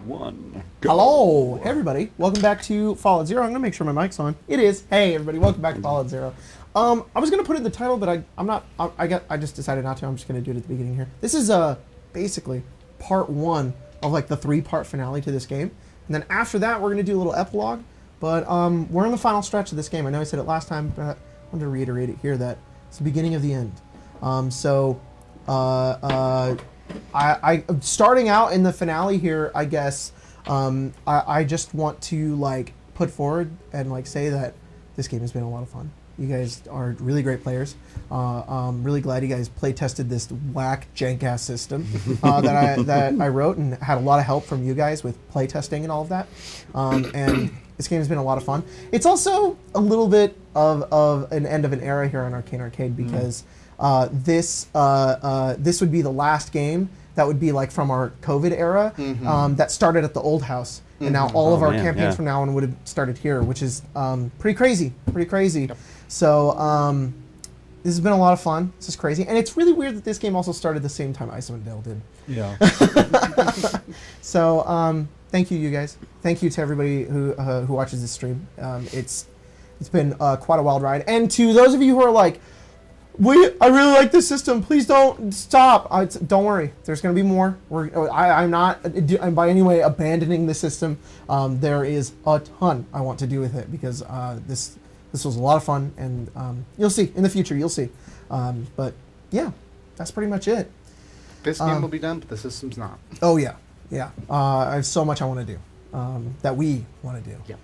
1. Hello, hey everybody. Welcome back to Fallout Zero. I'm gonna make sure my mic's on. It is. Hey everybody, welcome back to Fallout Zero. I was gonna put it in the title, but I'm not. I just decided not to. I'm just gonna do it at the beginning here. This is basically part 1 of like the 3-part finale to this game, and then after that we're gonna do a little epilogue. But we're in the final stretch of this game. I know I said it last time, but I wanted to reiterate it here that it's the beginning of the end. I starting out in the finale here, I guess. I just want to like put forward and like say that this game has been a lot of fun. You guys are really great players. I'm really glad you guys play tested this whack jank ass system that I wrote and had a lot of help from you guys with play testing and all of that. And this game has been a lot of fun. It's also a little bit of an end of an era here on Arcane Arcade because this would be the last game that would be like from our COVID era that started at the old house. And now all of our campaigns from now on would have started here, which is pretty crazy. Yep. So this has been a lot of fun. This is crazy. And it's really weird that this game also started the same time Icewind Dale did. Yeah. So thank you guys. Thank you to everybody who watches this stream. It's been quite a wild ride. And to those of you who are like, I really like this system. Please don't stop. Don't worry. There's going to be more. I'm not by any way abandoning the system. There is a ton I want to do with it because this was a lot of fun, and you'll see in the future. You'll see. But yeah, that's pretty much it. This game will be done, but the system's not. Oh yeah. I have so much I want to do that we want to do. Yeah.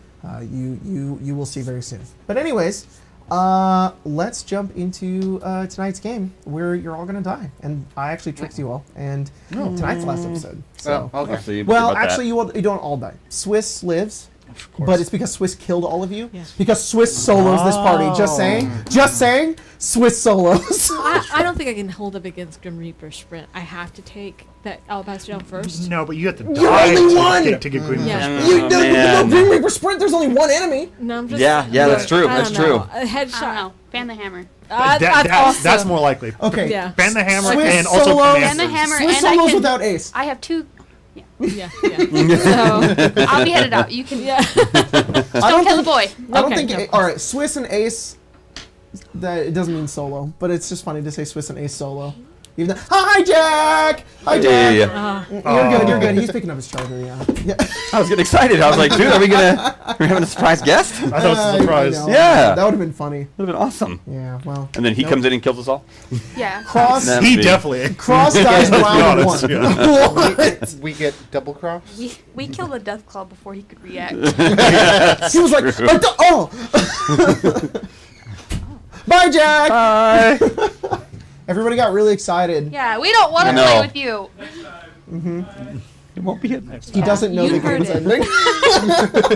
You will see very soon. But anyways. Let's jump into tonight's game where you're all gonna die, and I actually tricked you all. And tonight's the last episode. So, okay. Well, actually, you don't all die. Swiss lives, but it's because Swiss killed all of you. Yeah. Because Swiss solos this party. Just saying. Swiss solos. I don't think I can hold up against Grim Reaper Sprint. I have to take that Alabaster down first. No, but you have to You're die only one! to get Grim Reaper Yeah. Sprint. No Grim Reaper Sprint. There's only one enemy. No, I'm just. Yeah, that's true. That's true. A headshot. I don't know. Ban the hammer. That's awesome. That's more likely. Okay. Yeah. Ban the hammer Swiss and also solos. command Ban the freeze. hammer Swiss and I solos can. without ace. I have 2. Yeah. So I'll be headed out. You can. Yeah. Don't kill the boy. I don't Okay, think. no. All right, Swiss and ace. That it doesn't mean solo, but it's just funny to say Swiss and ace solo. Even though, hi Jack. Hi Jack. You're good. He's picking up his charger. Yeah. I was getting excited. I was like, dude, are we having a surprise guest? I thought it was a surprise. I know. Yeah. That would have been funny. That would have been awesome. Yeah. Well. And then he comes in and kills us all? Yeah. Cross. That'd He be- definitely. Cross dies round honest, one. yeah. What? We get double cross. We killed the Deathclaw before he could react. He was like, Bye, Jack. Bye. Everybody got really excited. Yeah, we don't want to No. play with you. It won't be it next He doesn't know You the heard game's it.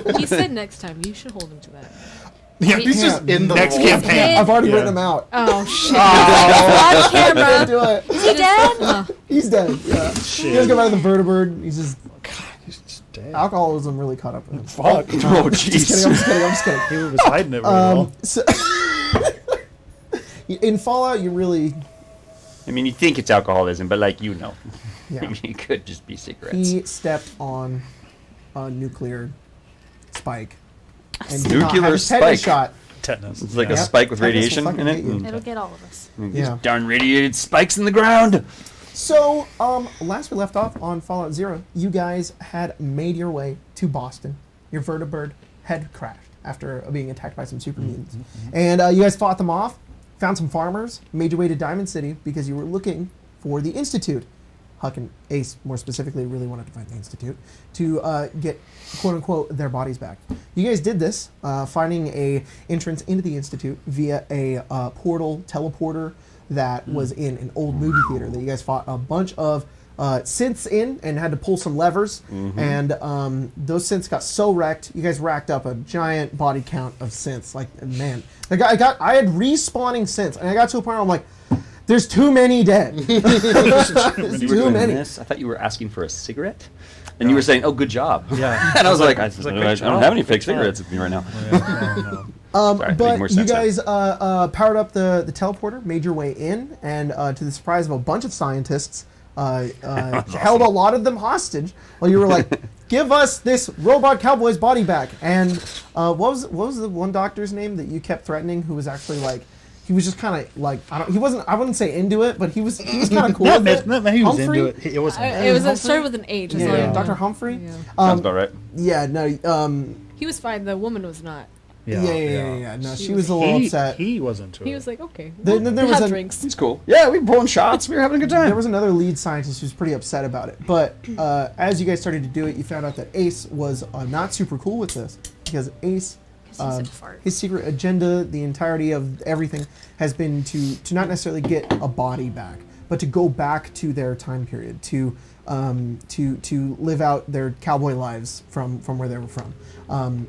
ending. He said next time. You should hold him to that. Yeah, He's just in the next role. campaign. I've already Yeah. written him out. Oh shit. On I camera. can't do it. Is he dead? He's dead. Yeah. He doesn't go by the vertibird. He's just He's just dead. alcoholism really caught up with him. Fuck. Oh, jeez. I'm just kidding. He was hiding it really well. So in Fallout, you really I mean, you think it's alcoholism, but like, Yeah. it could just be cigarettes. he stepped on a nuclear spike. And did not Nuclear have his tetanus spike. shot. Tetanus. It's like yeah. a spike with Tetanus will radiation fucking in it. hit you. and It'll get all of us. these Yeah. darn radiated spikes in the ground. So, last we left off on Fallout Zero, you guys had made your way to Boston. Your vertibird had crashed after being attacked by some super mutants. And you guys fought them off, found some farmers, made your way to Diamond City because you were looking for the Institute. Huck and Ace, more specifically, really wanted to find the Institute to get, quote-unquote, their bodies back. You guys did this, finding a entrance into the Institute via a portal teleporter that was in an old movie theater that you guys fought a bunch of synths in and had to pull some levers. And those synths got so wrecked, you guys racked up a giant body count of synths. Like, man, I had respawning synths, and I got to a point where I'm like, there's too many dead. There's too many. I thought you were asking for a cigarette, and you were saying, "Oh, good job." Yeah. And I was like, great I don't have any fake cigarettes with me right now. Yeah, no. Sorry, But made more you sense guys powered up the teleporter, made your way in, and to the surprise of a bunch of scientists, held a lot of them hostage while you were like, give us this robot cowboy's body back. And what was the one doctor's name that you kept threatening, who was actually like, he was just kind of like, I wouldn't say into it, but he was kind of cool with it. He was Humphrey? into it. It was It started with an H. Yeah, Yeah. Dr. Humphrey. Yeah. Sounds about right. Yeah, no, He was fine. The woman was not. yeah. No, She she was a little upset. He was into it. He was like, okay. Then there was have a- drinks. He's cool. Yeah, we were blowing shots. We were having a good time. There was another lead scientist who was pretty upset about it. But as you guys started to do it, you found out that Ace was not super cool with this, because Ace, 'Cause he's a fart. his secret agenda, the entirety of everything, has been to not necessarily get a body back, but to go back to their time period, to live out their cowboy lives from where they were from.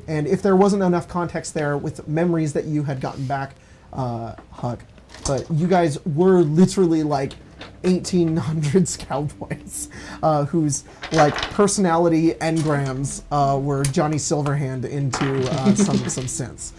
And if there wasn't enough context there with memories that you had gotten back, Huck, but you guys were literally like 1800s cowboys whose like personality engrams were Johnny Silverhand into some sense.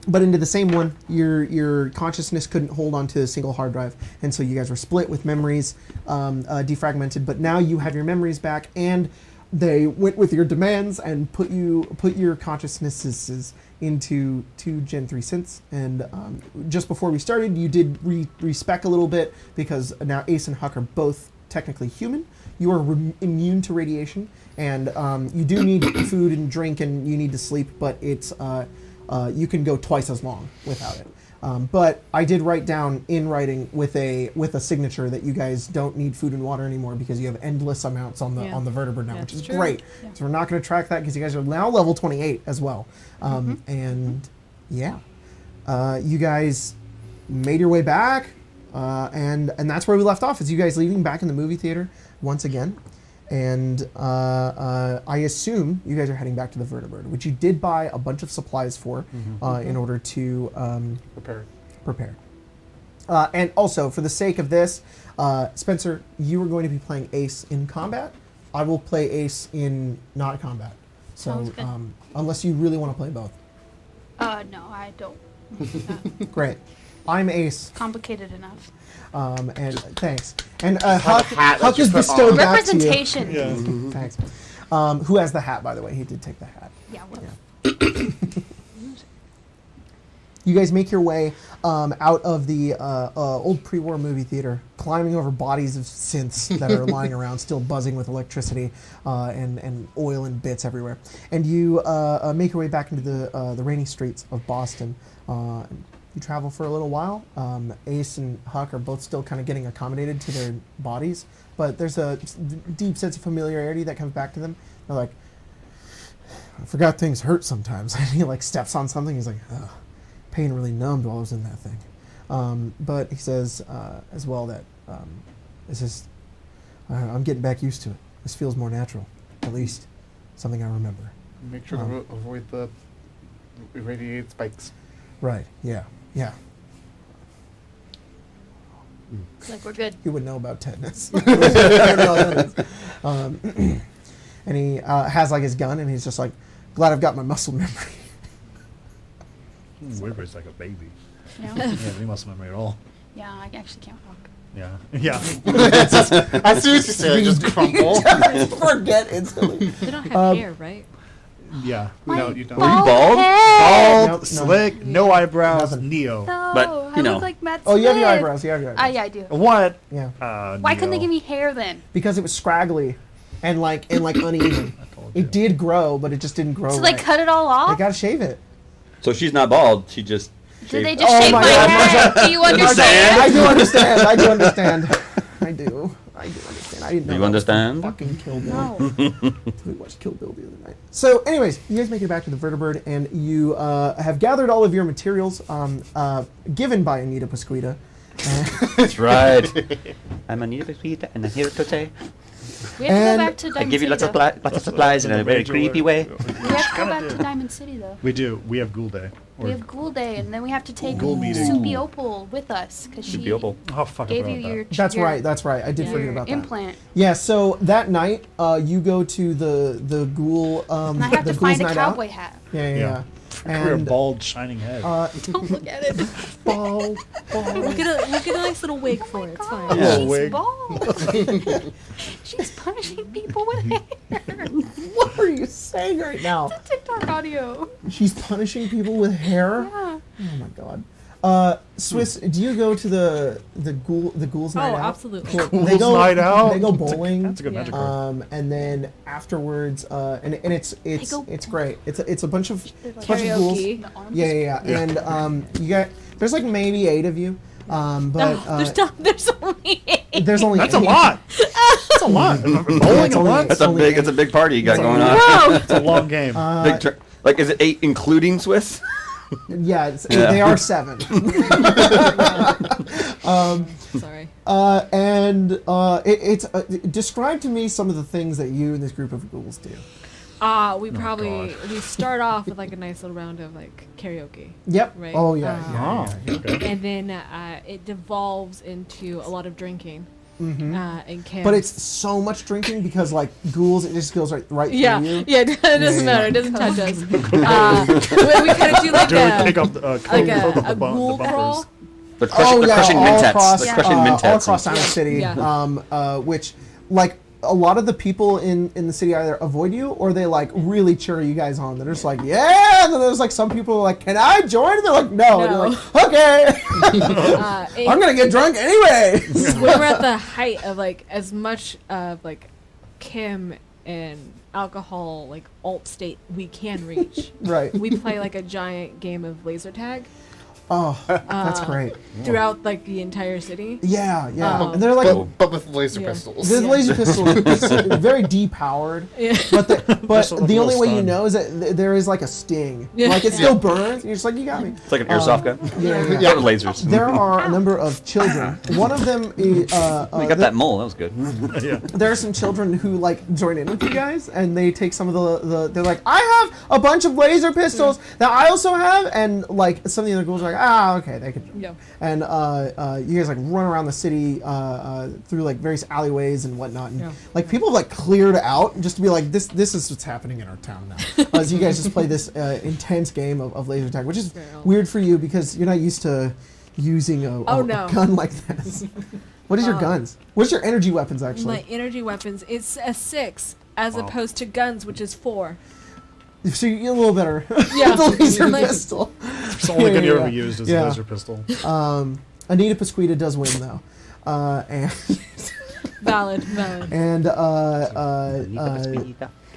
But into the same one, your consciousness couldn't hold onto a single hard drive, and so you guys were split with memories, defragmented. But now you have your memories back, and they went with your demands and put your consciousnesses into Gen 3 synths. And just before we started, you did respec a little bit, because now Ace and Huck are both technically human. You are immune to radiation, and you do need food and drink, and you need to sleep, but it's you can go twice as long without it. But I did write down in writing with a signature that you guys don't need food and water anymore, because you have endless amounts on the vertebrate now, which is true. great. Yeah. So we're not going to track that, because you guys are now level 28 as well. And yeah, you guys made your way back, and that's where we left off. Is you guys leaving back in the movie theater once again. And I assume you guys are heading back to the Vertibird, which you did buy a bunch of supplies for in order to prepare. And also, for the sake of this, Spencer, you are going to be playing Ace in combat. I will play Ace in not combat. So, Sounds good. unless you really want to play both. No, I don't. Great. I'm Ace. Complicated enough. And thanks. And a hat that Huck you is put bestowed on. back to you. Representation. Yeah. Thanks. Who has the hat, by the way? He did take the hat. Yeah, well, Yeah. You guys make your way out of the old pre-war movie theater, climbing over bodies of synths that are lying around, still buzzing with electricity and oil and bits everywhere. And you make your way back into the rainy streets of Boston. You travel for a little while. Ace and Huck are both still kind of getting accommodated to their bodies, but there's a deep sense of familiarity that comes back to them. They're like, I forgot things hurt sometimes. And he like steps on something. He's like, ugh. Pain really numbed while I was in that thing. But he says as well that this is, I'm getting back used to it. This feels more natural, at least something I remember. Make sure to avoid the irradiated spikes. Right, yeah. like we're good. He would know about tetanus. He would know tetanus. And he has like his gun, and he's just like, glad I've got my muscle memory. Whipper's like a baby. You know? Yeah, no muscle memory at all. Yeah, I actually can't walk. Yeah. Yeah. As soon as you say it, just crumble. Forget instantly. They don't have hair, right? Yeah. No, you don't. Were you bald? Bald, Nope, no. slick, no eyebrows, Nothing. Neo. No, But, I you know. look like Matt Oh, you have your Smith. eyebrows. You have your eyebrows. Yeah, I do. What? Yeah. Why couldn't they Neo. give me hair then? Because it was scraggly and like uneven. I told you. It did grow, but it just didn't grow. So they right. cut it all They off? gotta shave it. So she's not bald. She just. Did they shaved- just Oh shave my my God, head? Do you I understand? do understand. I do understand. I do understand. I didn't know. Do you that was understand? Fucking Kill Bill. No. We watched Kill Bill the other night. So, anyways, you guys make it back to the Vertibird, and you have gathered all of your materials given by Anita Pasquita. That's right. I'm Anita Pasquita, and I'm here to say We have to And go back to I Diamond give you City, lots of, though. lots of supplies in a very creepy way. We have to go back to Diamond City, though. We do. We have Ghoul Day. Or, We have Ghoul Day, and then we have to take Ghoul meeting. Soupy Opal with us, because she Soupy Opal. oh, fuck, I gave you forgot your... That's your, right. That's right. I did your forget about that. implant. Yeah. So that night, you go to the ghoul. And I have the to Ghouls find a Night Out. cowboy hat. Yeah. Yeah. Her And bald, shining head. Don't look at it. bald. We'll get a nice little wig for it. It's fine. Yeah. She's Wig. bald. She's punishing people with hair. What are you saying right now? TikTok audio. She's punishing people with hair. Yeah. Oh my god. Swiss, do you go to the ghouls night out? Absolutely. Cool. Ghouls night out. They go bowling. That's a good Yeah. magic card. And then afterwards, and it's go- great. It's a bunch of There's like bunch of ghouls. Karaoke. the arms. Yeah. And you got there's like maybe 8 of you. But There's only 8. there's only That's 8. a lot. That's a lot. Bowling a only lot. eight. That's a only big. eight. It's a big party you got going on. Whoa! It's a long game. Big like, is it 8 including Swiss? Yeah, Yeah. they are 7. Sorry. It's describe to me some of the things that you and this group of ghouls do. We start off with like a nice little round of like karaoke. Yep. Right. Oh yeah. Okay. And then it devolves into a lot of drinking. And camp. But it's so much drinking because like ghouls, it just goes right through yeah, you. yeah. It doesn't Yeah. matter. It doesn't touch us. we kind of do like Take off the coat off a ghoul the crawl. bumpers. The crushing all Mintets. across, The crushing all Mintets. across Silent City. Yeah. Which like a lot of the people in the city either avoid you or they like really cheer you guys on. They're just like, yeah. And then there's like some people who are like, can I join? And they're like, no. And you're like, okay. I'm gonna get drunk anyway. When we're at the height of like as much of like Kim and alcohol like alt state we can reach, Right. we play like a giant game of laser tag Oh, that's great. throughout like the entire city. Yeah. And they're But, like. but with laser Yeah. pistols. The laser pistol is very depowered, Yeah. but Just a the only little way you stun. know is that there is like a sting. Yeah. Like it still burns. You're just like, you got me. It's like an airsoft gun. Yeah. Yeah, with lasers. There are a number of children. One of them is, You got that mole. That was good. Yeah. there are some children who like join in with you guys, and they take some of the they're like, I have a bunch of laser pistols that I also have, and like some of the other ghouls are like, okay, they can. Yeah. And you guys like run around the city through like various alleyways and whatnot, and Yeah. like people have like cleared out just to be like, this is what's happening in our town now. As you guys just play this intense game of laser tag, which is Very well. weird for you because you're not used to using a no. gun like this. What is your guns? What's your energy weapons actually? My energy weapons it's a 6 as Wow. opposed to guns which is 4. So you're a little better. Yeah. The laser Like- pistol. It's the only gun you Yeah. ever used is Yeah. a laser pistol. Anita Pasquita does win though, and Valid.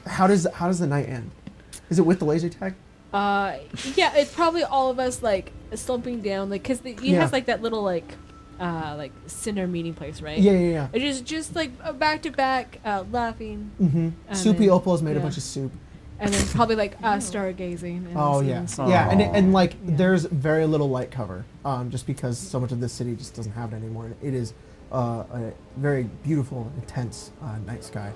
how does the night end? Is it with the laser tag? Yeah, it's probably all of us like slumping down, like because it Yeah. has like that little like center meeting place, right? Yeah. It is just like back to back, laughing, Mm-hmm. And Soupy then- Opal has made a yeah. bunch of soup. and then probably like stargazing. And Oh seeing yeah, stuff. yeah, and like Yeah. there's very little light cover, just because so much of this city just doesn't have it anymore. It is a very beautiful, intense night sky.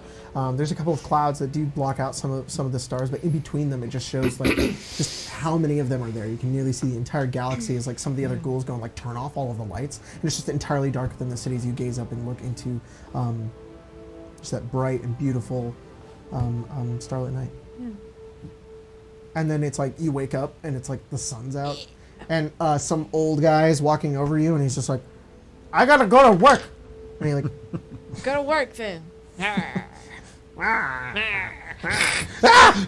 There's a couple of clouds that do block out some of the stars, but in between them, it just shows like just how many of them are there. You can nearly see the entire galaxy. As like some of the other ghouls going like turn off all of the lights, and it's just entirely dark within the cities. You gaze up and look into just that bright and beautiful starlit night. Yeah. And then it's like you wake up and it's like the sun's out, and some old guy is walking over you, and he's just like, "I gotta go to work," and he like, Go to work then.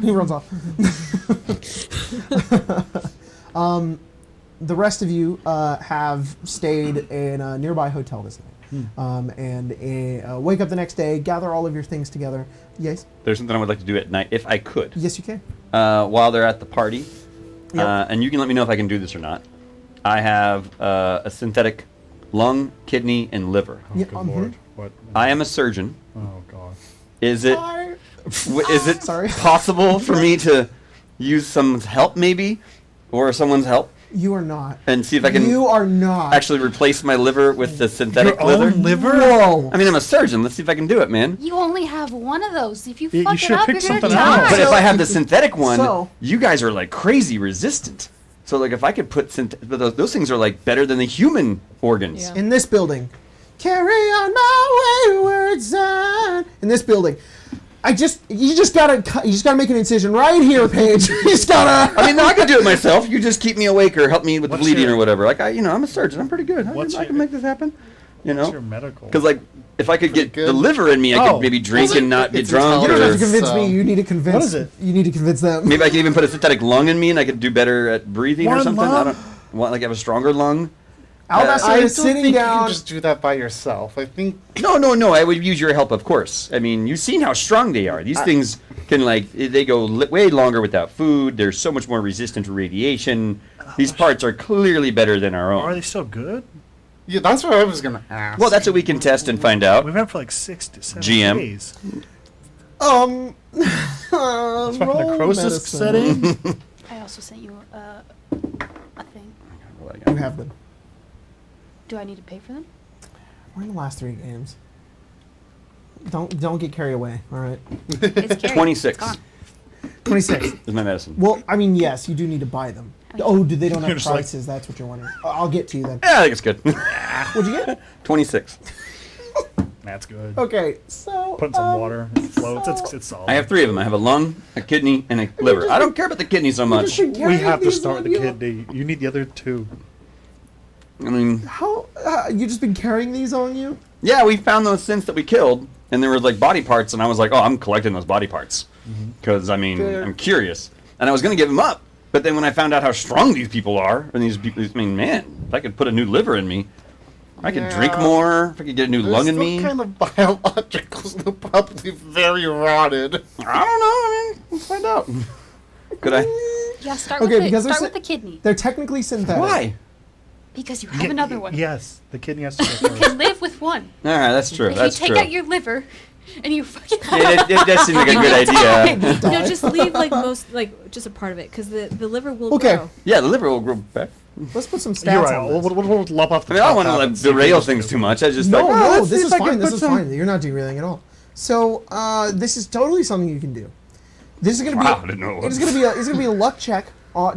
he runs off. The rest of you have stayed in a nearby hotel this night, and wake up the next day, gather all of your things together. Yes, There's something I would like to do at night if I could. yes, you can. While they're at the party, Yep. and you can let me know if I can do this or not. I have a synthetic lung, kidney, and liver. Oh, Yeah, good lord. What? I am a surgeon. Oh, God. Is it is it Sorry. possible for me to use someone's help, maybe, or someone's help, You are not. and see if I can You are not. actually replace my liver with the synthetic Your liver? own liver? Whoa. I mean, I'm a surgeon. Let's see if I can do it, man. You only have one of those. If you You fuck it should up, pick you're gonna something die. else. But if I have the synthetic one, So- you guys are like crazy resistant. So like if I could put but those things are like better than the human organs. Yeah. In this building, carry on my wayward son. In this building, you just gotta make an incision right here, Paige. You just gotta. I mean, no, I can do it myself. You just keep me awake or help me with the What's bleeding your- or whatever. Like I'm a surgeon. I'm pretty good. I What's can your- make this happen. You What's know, your medical? because like if I could get Pretty the good. liver in me, I Oh. could maybe drink and not get It's drunk. You don't have to Or convince So- me. You need to convince. What is it? You need to convince them. maybe I could even put a synthetic lung in me, and I could do better at breathing or One something. I lung? don't want like have a stronger lung. Alabaster I is don't sitting think you down. can just do that by yourself. I think No. I would use your help, of course. I mean, you've seen how strong they are. These things can they go way longer without food. They're so much more resistant to radiation. These parts are clearly better than our Are own. they so good? yeah, that's what I was gonna ask. Well, that's what we can test and find out. We went for like 6 to 7 GM. days. Roll Fucking necrosis medicine. setting. I also sent you a thing. You have them. Do I need to pay for them? We're in the last 3 games. Don't get carried away. All right. It's carried. 26 It's gone. 26. is my medicine. Well, I mean, yes, you do need to buy them. Oh, do they don't You're have just like- prices? That's what you're wondering. I'll get to you then. Yeah, I think it's good. What'd you get? 26. That's good. Okay, so Put in some water. It floats. It's solid. I have 3 of them. I have a lung, a kidney, and a liver. I don't care about the kidney so You just much. should We carry have to these start on the you. kidney. You need the other 2. I mean, How you just been carrying these on you? yeah, we found those synths that we killed, and there were like body parts, and I was like, oh, I'm collecting those body parts. Because, I mean, Fair. I'm curious. And I was going to give them up. But then when I found out how strong these people are, and these people, I mean, man, if I could put a new liver in me, I could drink Yeah. more, if I could get a new They're lung in still me. kind of biological, so they're probably very rotted. I don't know. I mean, let's find out. Could I? Yeah, start Okay, with because the, they're start si- with the kidney. They're technically synthetic. Why? Because you have another one. Yes, the kidney has to go You first. can live with one. All right, that's true. If That's you take true. out your liver and you fucking Yeah, that seems like a good idea. No, just leave like most like just a part of it because the liver will Okay. grow. Yeah, the liver will grow back. Let's put some stats You're right. on this. We'll lop off the I mean, I top don't want to half like and see if we derail can things do too it. much. I just No, like, no, let's this see is if I can fine. This put is some- fine. You're not derailing at all. So, this is totally something you can do. This is gonna Wow, I be. didn't know it It's was. gonna be a luck check.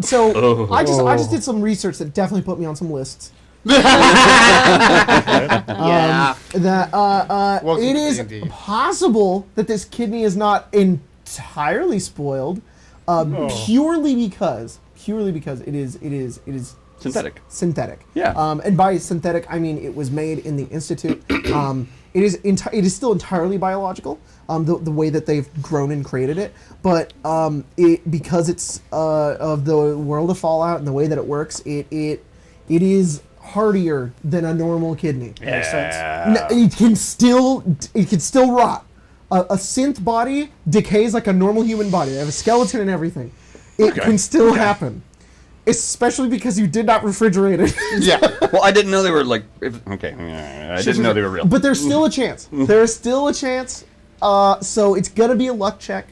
So Oh. I just did some research that definitely put me on some lists. Yeah. That Welcome it to is D&D. possible that this kidney is not entirely spoiled, purely because it is Synthetic. synthetic. Yeah. And by synthetic, I mean it was made in the institute. It is still entirely biological. The way that they've grown and created it, but because it's of the world of Fallout and the way that it works, it is hardier than a normal kidney. Makes sense. Yeah. It can still rot. A synth body decays like a normal human body. They have a skeleton and everything. It Okay. can still happen, especially because you did not refrigerate it. Yeah. Well, I didn't know they were like. Okay, I didn't know they were real. But there's still a chance. There's still a chance. So it's gonna be a luck check.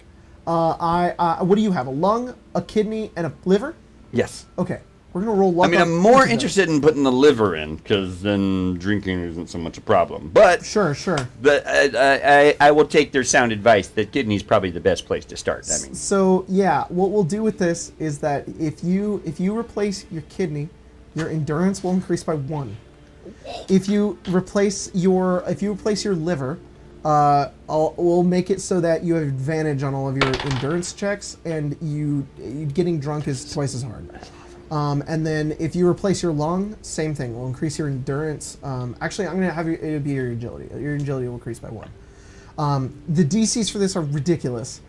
What do you have? A lung, a kidney, and a liver? Yes. Okay, we're gonna roll luck. I mean, on I'm each more of those. interested in putting the liver in because then drinking isn't so much a problem. But Sure. I will take their sound advice that kidney's probably the best place to start. I mean, So yeah, what we'll do with this is that if you replace your kidney, your endurance will increase by 1. If you replace your liver, we'll make it so that you have advantage on all of your endurance checks, and you getting drunk is twice as hard. And then if you replace your lung, same thing. We'll increase your endurance. Actually, I'm gonna have it be your agility. Your agility will increase by 1. The DCs for this are ridiculous.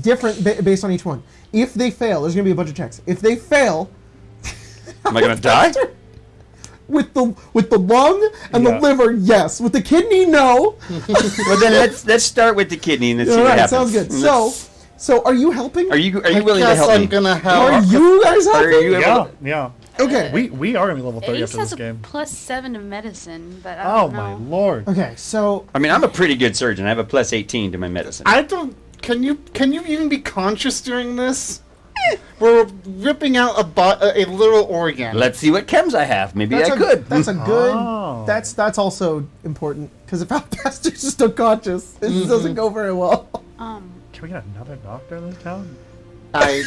Different based on each one. If they fail, there's gonna be a bunch of checks. If they fail, am I gonna die? with the lung and Yeah. the liver, yes. With the kidney, no. Well, then let's start with the kidney and let's see All what right, happens. sounds good. Let's- So are you helping? are you willing to Yes, help I'm me? gonna Are help. you guys Are helping? you able Yeah, to- yeah. Okay. We are gonna be level 30 Ace after has this a game. +7 of medicine, but I Oh don't my know. lord. Okay. So I mean, I'm a pretty good surgeon. I have a plus 18 to my medicine. I don't. Can you even be conscious during this? We're ripping out a literal organ. Let's see what chems I have. Maybe I could. That's a good. Oh. That's also important because if Alabaster's just unconscious, it doesn't go very well. Can we get another doctor in this town? I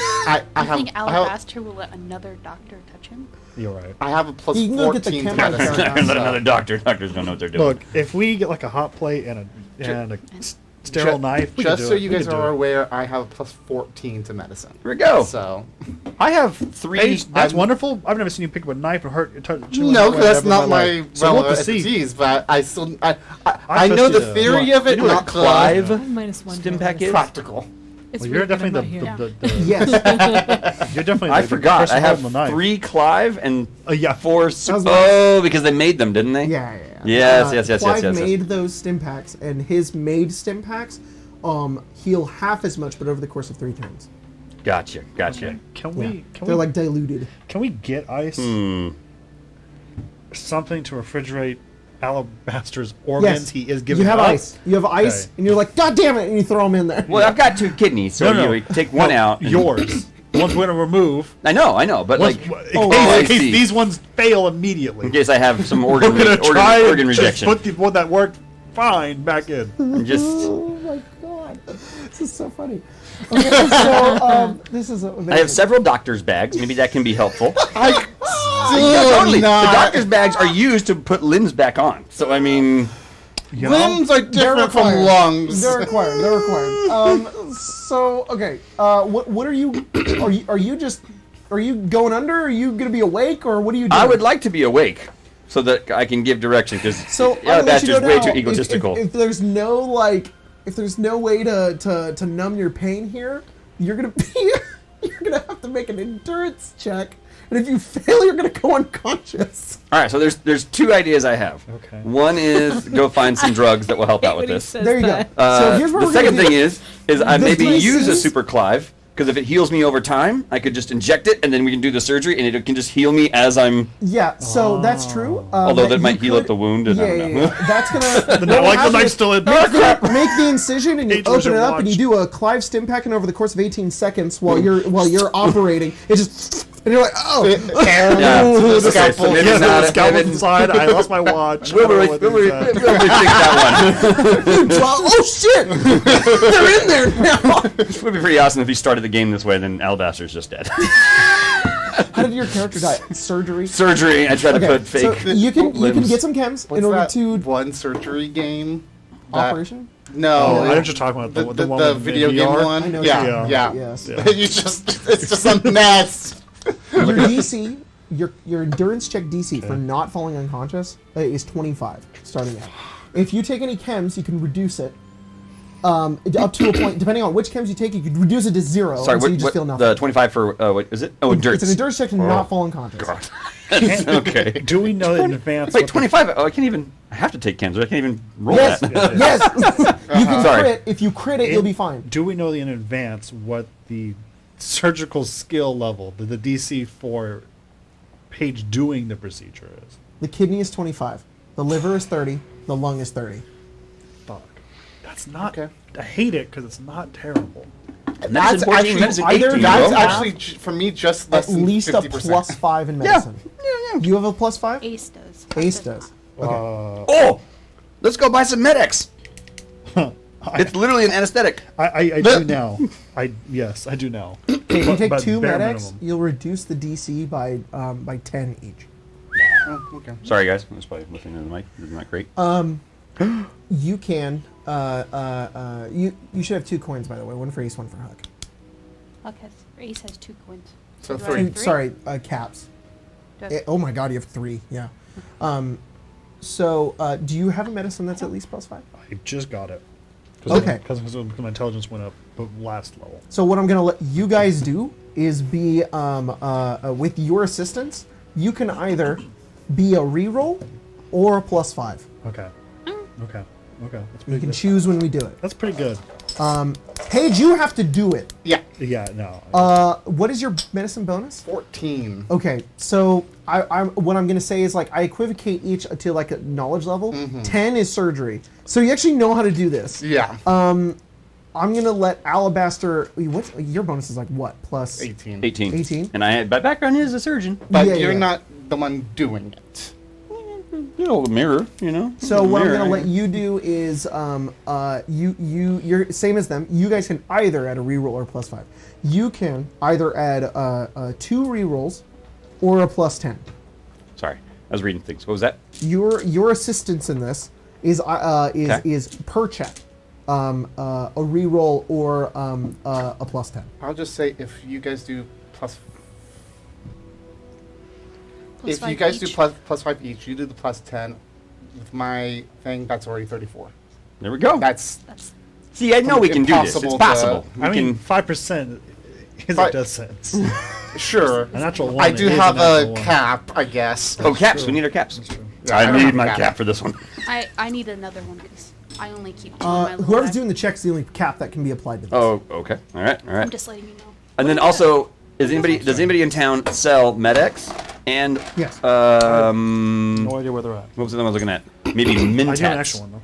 I have think I have, Alabaster will let another doctor touch him. You're right. I have a plus You can go get the 14 chem medicine. out there. Not another doctor. Doctors don't know what they're doing. Look, if we get like a hot plate and a sterile knife. We can Just do so it. you We guys can do are it. aware, I have a plus 14 to medicine. Here we go. So I have 3. Hey, that's I'm- wonderful. I've never seen you pick up a knife and hurt. no, because that's not my So we'll relevant proceed. expertise. But I still, I trust know you the to- theory of it, You know what not Clive the -1 stim to pack this. is? practical. It's Well, you're weird that I'm definitely not here. Yes. You're definitely. I the forgot. person I have holding the knife. 3 Clive and Yeah. 4. was Oh, because they made them, didn't they? Yeah. Yes. Clive made those stim packs, and his made stim packs heal half as much, but over the course of 3 turns. Gotcha. Can Yeah. we? Can They're we? like diluted. Can we get ice? Something to refrigerate Alabaster's organs. Yes. He is giving. You have up. ice. You have ice, Okay. and you're like, God damn it! And you throw them in there. Well, I've got 2 kidneys, so No. you take one out. and- Yours. The ones we're gonna remove. I know, but Once, like, in I case see. these ones fail immediately. in case I have some We're gonna try organ and just rejection. put the one that worked fine back in. And just Oh my god, this is so funny. Okay, so this is. I have several doctor's bags. Maybe that can be helpful. I Yeah, still totally. The not. doctor's bags are used to put limbs back on. So I mean, You know? Limbs are They're different from required. lungs. They're required. They're required. So okay. What are you? Are you just? Are you going under? Are you gonna be awake, or what are you doing? I would like to be awake so that I can give direction. Because So yeah, I'm gonna let that's you just know way now, too egotistical. If there's no if there's no way to numb your pain here, you're gonna have to make an endurance check, and if you fail, you're gonna go unconscious. All right, so there's 2 ideas I have. Okay. One is go find some drugs that will help out with When he this. says There you go. that. So here's what The we're gonna second do. thing is I The maybe use a places- super Clive, because if it heals me over time, I could just inject it and then we can do the surgery and it can just heal me as I'm. Yeah, so that's true. Although but that you might heal could- up the wound, and Yeah, I don't know. yeah. That's gonna. The what knife- will like the happen knife's is still in. Make the incision and you Angels open it are up and you watched. do a Clive stim pack, and over the course of 18 seconds while you're operating, it just and you're like, oh, Yeah. Ooh, Okay, so maybe Yes, not the scalpel maybe- inside. I lost my watch. We'll I don't know re- what we'll these, re- we'll rethink that you draw. Oh shit, they're in there now. one. It would be pretty awesome if he started the game this way, then Alabaster's just dead. How did your character die? Surgery. Surgery. I try to Okay, put so fake. you can limbs. get some chems What's in order that to one surgery game? That- operation. No, Oh, I know what you're talking about. the, The one the with video the game VR? one. I know. Yeah, Yeah. Yes. Yeah. you it's just a mess. Your DC, your endurance check DC for not falling unconscious is 25 starting out. If you take any chems, you can reduce it up to a point. Depending on which chems you take, you can reduce it to 0. Sorry, and so you what, just feel nothing. the 25 for what is it? Oh, endurance. It's an endurance check to not fall unconscious. God. Okay. Do we know in advance? Wait, what the- 25. Oh, I can't even. I have to take chems. I can't even roll Yes, that. yes. You can Sorry. crit. If you crit it, you'll be fine. Do we know in advance what the surgical skill level, the DC for Paige doing the procedure is? The kidney is 25. The liver is 30. The lung is 30. Fuck. That's not. Okay. I hate it because it's not terrible. Medicine 14, actually medicine either 18, That's bro. actually for me just less At than least 50%. a plus 5 in medicine. You have a plus 5? Ace does. Ace does. Okay. Oh, let's go buy some Med-X. It's literally an anesthetic. I do now. Yes, I do now. Okay, if you take but 2 bare Med-X, minimum. you'll reduce the DC by 10 each. Oh, okay. Sorry, guys. I was probably listening to the mic. Isn't that great? You can. You should have 2 coins, by the way. One for Ace, one for Huck. Okay, Ace has 2 coins. So Do I three. have Sorry, caps. Do I have- Oh my god, you have 3. Yeah. So, do you have a medicine that's at least plus 5? I just got it. Okay. Because my intelligence went up the last level. So what I'm gonna let you guys do is be with your assistance. You can either be a reroll or a plus 5. Okay. Okay. Okay. That's You pretty can good. choose when we do it. That's pretty good. Paige, you have to do it. Yeah. Yeah. No. What is your medicine bonus? 14. Okay, so what I'm gonna say is like I equivocate each to like a knowledge level. 10 is surgery, so you actually know how to do this. Yeah. I'm gonna let Alabaster. What your bonus is like? What plus 18. 18. 18? And my background is a surgeon. But Yeah, you're yeah. not the one doing it. You know, a mirror, you know. So what I'm Mirror. gonna let you do is you're same as them. You guys can either add a reroll or a plus 5. You can either add 2 rerolls or a plus 10. Sorry, I was reading things. What was that? Your assistance in this is Okay. is per check. a reroll or a plus 10. I'll just say if you guys do plus Plus if you 5 guys do each. plus 5 each, you do the plus 10. With my thing, that's already 34. There we go. That's See, I know we can do this. It's impossible possible. to- We I mean, can. 5% is Fi- a death sentence. Sure. A natural one I do is a have natural a one. cap, I guess. Oh, caps. true. We need our caps. That's true. Yeah, I I don't need have my a cap for this one. I need another one because I only keep two in my little Whoever's bag. doing the check's the only cap that can be applied to this. Oh, okay. All right. All I'm right. just letting you know. And then also, does anybody in town sell Med-X and Yes. No idea where they're at. what was the other one I was looking at? Maybe I do have an Mentats. extra one, though.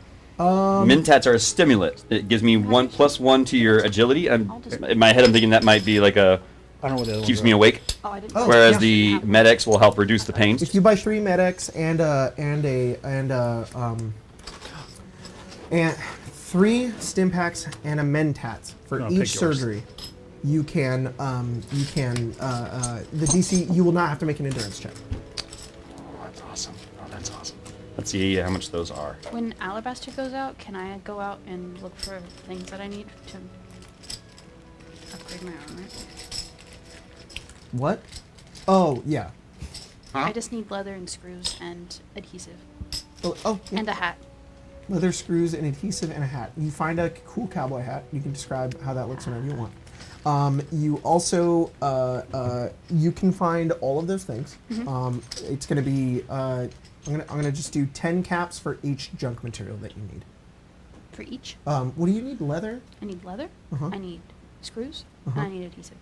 Mentats are a stimulant. It gives me 1+1 to your agility. In my head, I'm thinking that might be like a I don't know what the other keeps ones me are. awake. Oh, I didn't. Oh, Whereas yeah. the Med-X will help reduce the pain. If you buy 3 Med-X and 3 stim packs and a Mentats for No, each pick yours. surgery, you can the DC, you will not have to make an endurance check. That's awesome. Oh, that's awesome. Let's see how much those are. When Alabaster goes out, can I go out and look for things that I need to upgrade my armor? What? Oh, yeah. Huh? I just need leather and screws and adhesive Oh, yeah. and a hat. Leather screws, an adhesive, and a hat. You find a cool cowboy hat. You can describe how that looks whenever you want. You also you can find all of those things. It's going to be I'm gonna just do 10 caps for each junk material that you need. For each, What do you need? Leather. I need leather. Uh-huh. I need screws. Uh-huh. And I need adhesive.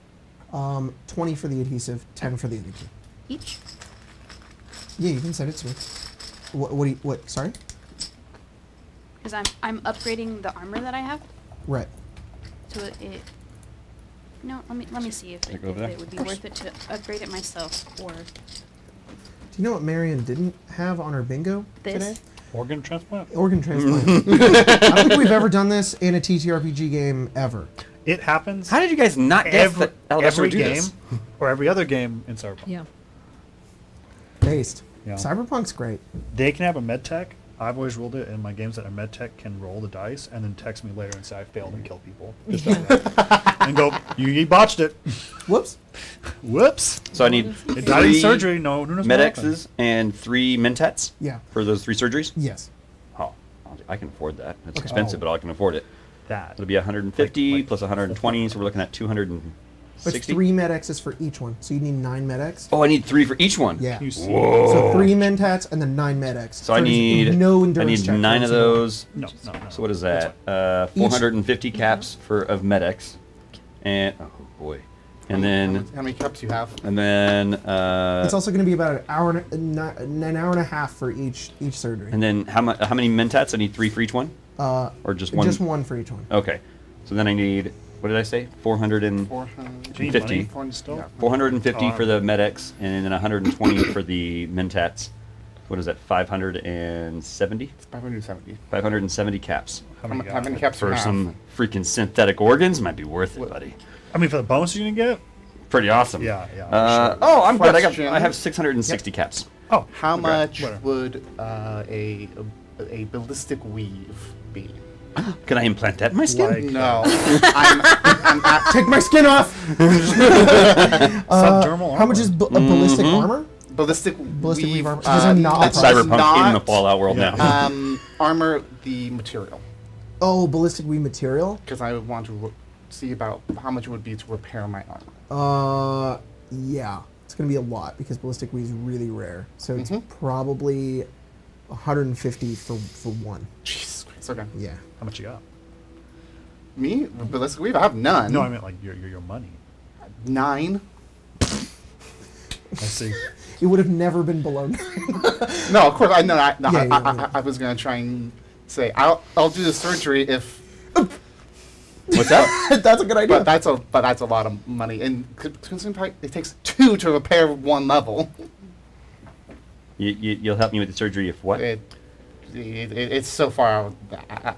20 for the adhesive, 10 for the other two. Each. Yeah, you can send it to me. What? Sorry. Because I'm upgrading the armor that I have, Right. so it. No, let me see if Take it, it over there. would be worth it to upgrade it myself or Do you know what Marion didn't have on her bingo this. today? Organ transplant? Organ transplant. I don't think we've ever done this in a TTRPG game ever. It happens How did you guys not guess that Alabaster every would do game this? or every other game in Cyberpunk. Yeah. Based. Yeah. Cyberpunk's great. They can have a med tech. I've always ruled it in my games that a med tech can roll the dice and then text me later and say I failed and kill people. Just outright. And go, you botched it. Whoops. Whoops. So I need It died in 3 surgery. No, who knows what happened. Med-X's and 3 Mentats Yeah. for those 3 surgeries. Yes. Oh, I can afford that. It's Okay. expensive, but I can afford it. That. It'll be 150 Like- plus 120, so we're looking at But 260. 3 Med-X's for each one, so you need 9 Med-X. Oh, I need 3 for each one. Yeah. You see. Whoa. So 3 Mentats and then 9 Med-X. So I need no endurance check for 9 each of single one. those. No. So what is That's that? 450 caps of Med-X, and oh boy, and then How many cups you have? It's also going to be about an hour and a half for each surgery. and then how many Mentats? I need 3 for each one, or just one. Just one for each one. Okay, so then I need, what did I say? 450. 400. Do you need 50. money for it still? Yeah. 450 Oh, for the Med-X, and then 120 for the Mentats. What is that? 570? 570. 570 caps How many, How many caps you for have? some freaking synthetic organs. Might be worth it, buddy. I mean, for the bonus you're gonna get? Pretty awesome. Yeah, sure. Oh, I'm good. Question. I have 660 caps. Oh, How much Whatever. would a ballistic weave be? Can I implant that in my skin? Like- No. I'm at Take my skin off! subdermal armor. How much is a ballistic armor? ballistic Weave armor. These are not That's That's Cyberpunk in the Fallout world Yeah. now. Armor the material Oh, ballistic weave material? because I would want to see about how much it would be to repair my armor. Yeah. It's going to be a lot because ballistic weave is really rare. So it's Mhm. probably 150 for one. Jesus Christ. Okay. Yeah. How much you got? Me ballistic weave. I have none. No, I meant like your money. 9. I see. It would have never been below. No, of course I know. Yeah. I was gonna try and say I'll do the surgery if. What's that? That's a good idea. But that's a lot of money, and considering it takes 2 to repair 1 level. You'll help me with the surgery if what? It's so far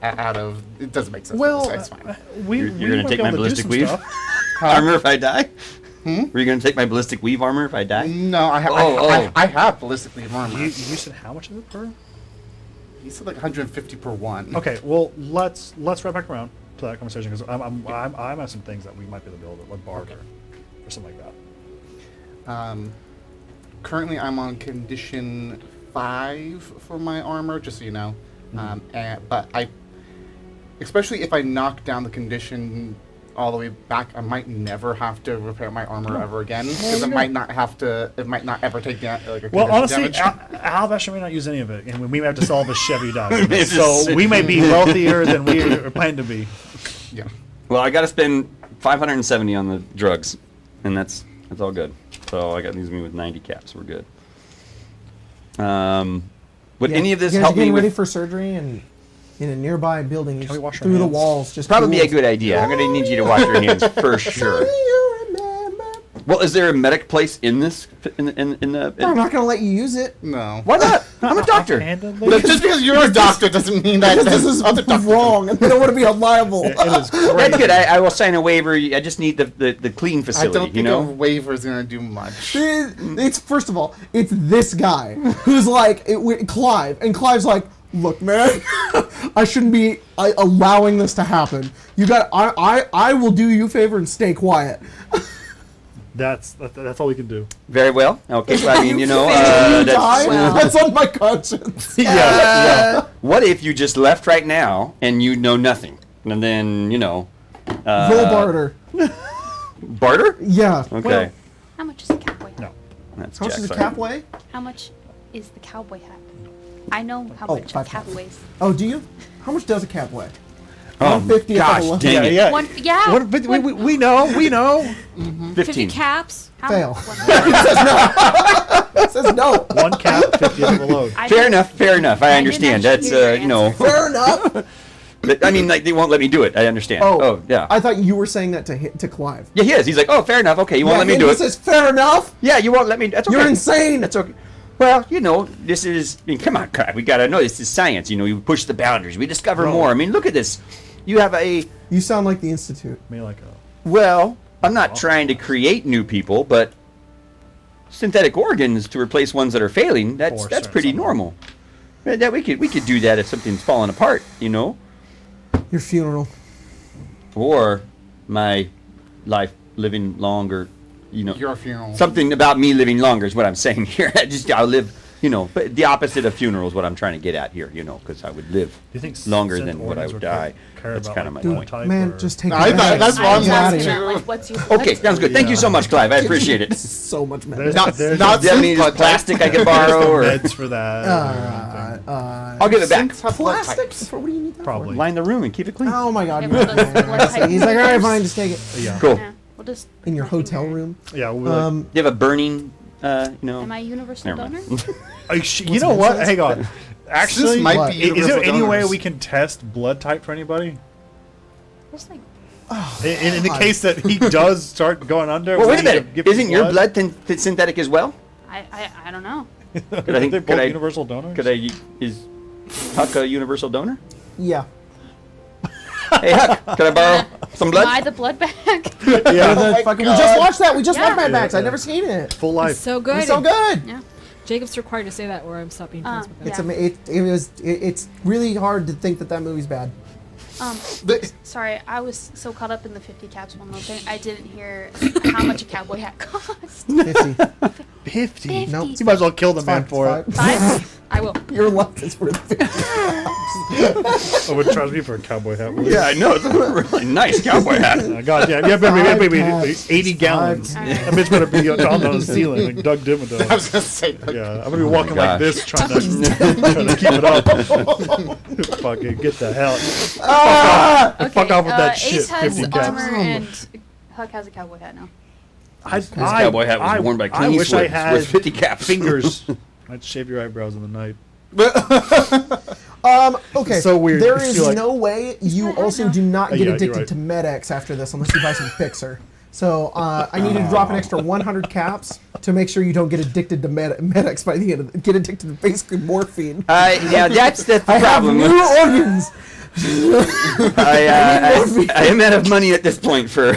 out of. It doesn't make sense. Well, it's fine. You're gonna might take be my able to do ballistic some weave stuff. armor if I die? Hmm? Were you gonna take my ballistic weave armor if I die? No, I have. Oh. I have ballistic weave armor. You said how much is it per? He said like 150 per one. Okay, well let's wrap back around to that conversation because I'm have some things that we might be able to build like barter or something like that. Currently, I'm on condition 5 for my armor, just so you know. But especially if I knock down the condition all the way back, I might never have to repair my armor ever again because it might not ever take like a Well, honestly, damage. Al Vesher may not use any of it, and we may have to solve a Chevy document. So we may be wealthier than we are planned to be. Yeah. Well, I got to spend 570 on the drugs, and that's all good. So I got these me with 90 caps. We're good. Would any of this you guys help are getting me ready with? for surgery and in a nearby building? Can we wash our through the hands? walls? Just Probably be a ghouls. good idea. I'm gonna need you to wash your hands for sure. Do you remember? Well, is there a medic place in this? In the? I'm not gonna let you use it. No. Why not? I'm a doctor. Handedly? But just because you're a doctor doesn't mean that Because this is other doctors wrong, and they don't want to be held liable. It is That's great. good. I will sign a waiver. I just need the clean I facility. don't You think a know. waiver is going to do much. It's first of all, it's this guy who's like Clive, and Clive's like, "Look, man, I shouldn't be allowing this to happen. You got, I will do you a favor and stay quiet." That's all we can do. Very well. Okay. So I mean, you know, You that's, die? Well. That's on my conscience. Yeah. what if you just left right now and you know nothing, and then you know. Roll barter. Barter? Yeah. Okay. Well- How much is the cowboy hat? No. That's How much Jack, does a sorry. cap weigh? How much is the cowboy hat? I know how Oh, much a 5 cap pounds. weighs. Oh, do you? How much does a cap weigh? Oh, 150 at gosh, the low. dang it. Yeah. One, yeah. What, but we know. 50 15. caps. How Fail. one- It says no. One cap, 50 of the load. I Fair didn't- enough. Fair enough. I I didn't understand. actually That's hear your you know. answer. Fair enough. But, I mean, like they won't let me do it. I understand. Oh, yeah. I thought you were saying that to Clive. Yeah, he is. He's like, oh, fair enough. Okay, you won't let me and do he it. says, "Fair enough." Yeah, you won't let me. That's okay. You're insane. That's okay. Well, you know, this is. I mean, come on, crap. We gotta know this is science. You know, you push the boundaries. We discover Bro. more. I mean, look at this. You have a. You sound like the Institute. Me like a. Well, I'm not trying to create new people, but synthetic organs to replace ones that are failing. That's Or pretty something. normal. That we could do that if something's falling apart. You know. Your funeral. Or my life living longer, you know. Your funeral. Something about me living longer is what I'm saying here. I'll live, you know, but the opposite of funeral is what I'm trying to get at here, you know, because I would live Do you think longer synth than what I organs would would die. care That's about, kind of my like, point. blood type Man, or- just take I it thought- back. that's what I I'm was asking asking too. that, like, what's your Okay, sounds good. Thank you so much, Clive. I appreciate it. So much There's, better. Not- there's not Do you have any blood type. plastic I can borrow, or meds for that. I'll give it back. Synths have blood Plastic? types. What do you need that for? Probably. Line the room and keep it clean. Oh my god. Yeah, but those blood type He's like, all right, inhibitors. fine, just take it. Yeah. Cool. Yeah. We'll just In your nothing hotel there. room. Yeah. We'll be like, Do you have a burning, you know? Am I a universal Never donor? mind. you know what? nonsense? Hang on. Actually, This might what? be is there universal any way donors. we can test blood type for anybody? There's like In the case that he does start going under. Well, we wait a need to minute. give him Isn't your blood synthetic as well? I don't know. Could I think? They're Could both I? universal donors. Could I? Is Huck a universal donor? Yeah. Hey Huck, can I borrow some Am I blood? the blood bag? Yeah. We just watched that. We just Yeah. watched Mad Max. Yeah. I've never seen it. Full It's life. so good. It's so good. Yeah. Jacob's required to say that, or I'm stop being friends with him. Yeah. It's really hard to think that movie's bad. The- Sorry, I was so caught up in the 50 caps one little thing. I didn't hear how much a cowboy hat cost. 50. 50. Nope. You might as well kill the man It's for fine. it. 5? I will. Your luck is worth 50. Oh, would charge me for a cowboy hat. would it? Yeah, I know. It's a really nice cowboy hat. God, yeah, baby, caps. 80 gallons. Five That bitch better be on the ceiling like Doug I Dimmadome. was gonna say. Yeah, I'm gonna be walking like gosh. this, trying to keep it up. Fucking get the hell. Okay, Fuck off with that Ace shit, has 50 caps. armor and Huck has a cowboy hat now. His cowboy hat was worn by I Clint wish I Eastwood had with 50 caps. fingers. I'd shave your eyebrows in the night. Okay. So weird. There I is feel like- no way you I also know. do not get Yeah, you're addicted right. to Med-X after this unless you buy some Fixer. So I need to drop an extra 100 caps to make sure you don't get addicted to Med-X by the end of get addicted to basically morphine. Yeah, that's the I have problem. new organs. I am out of money at this point for.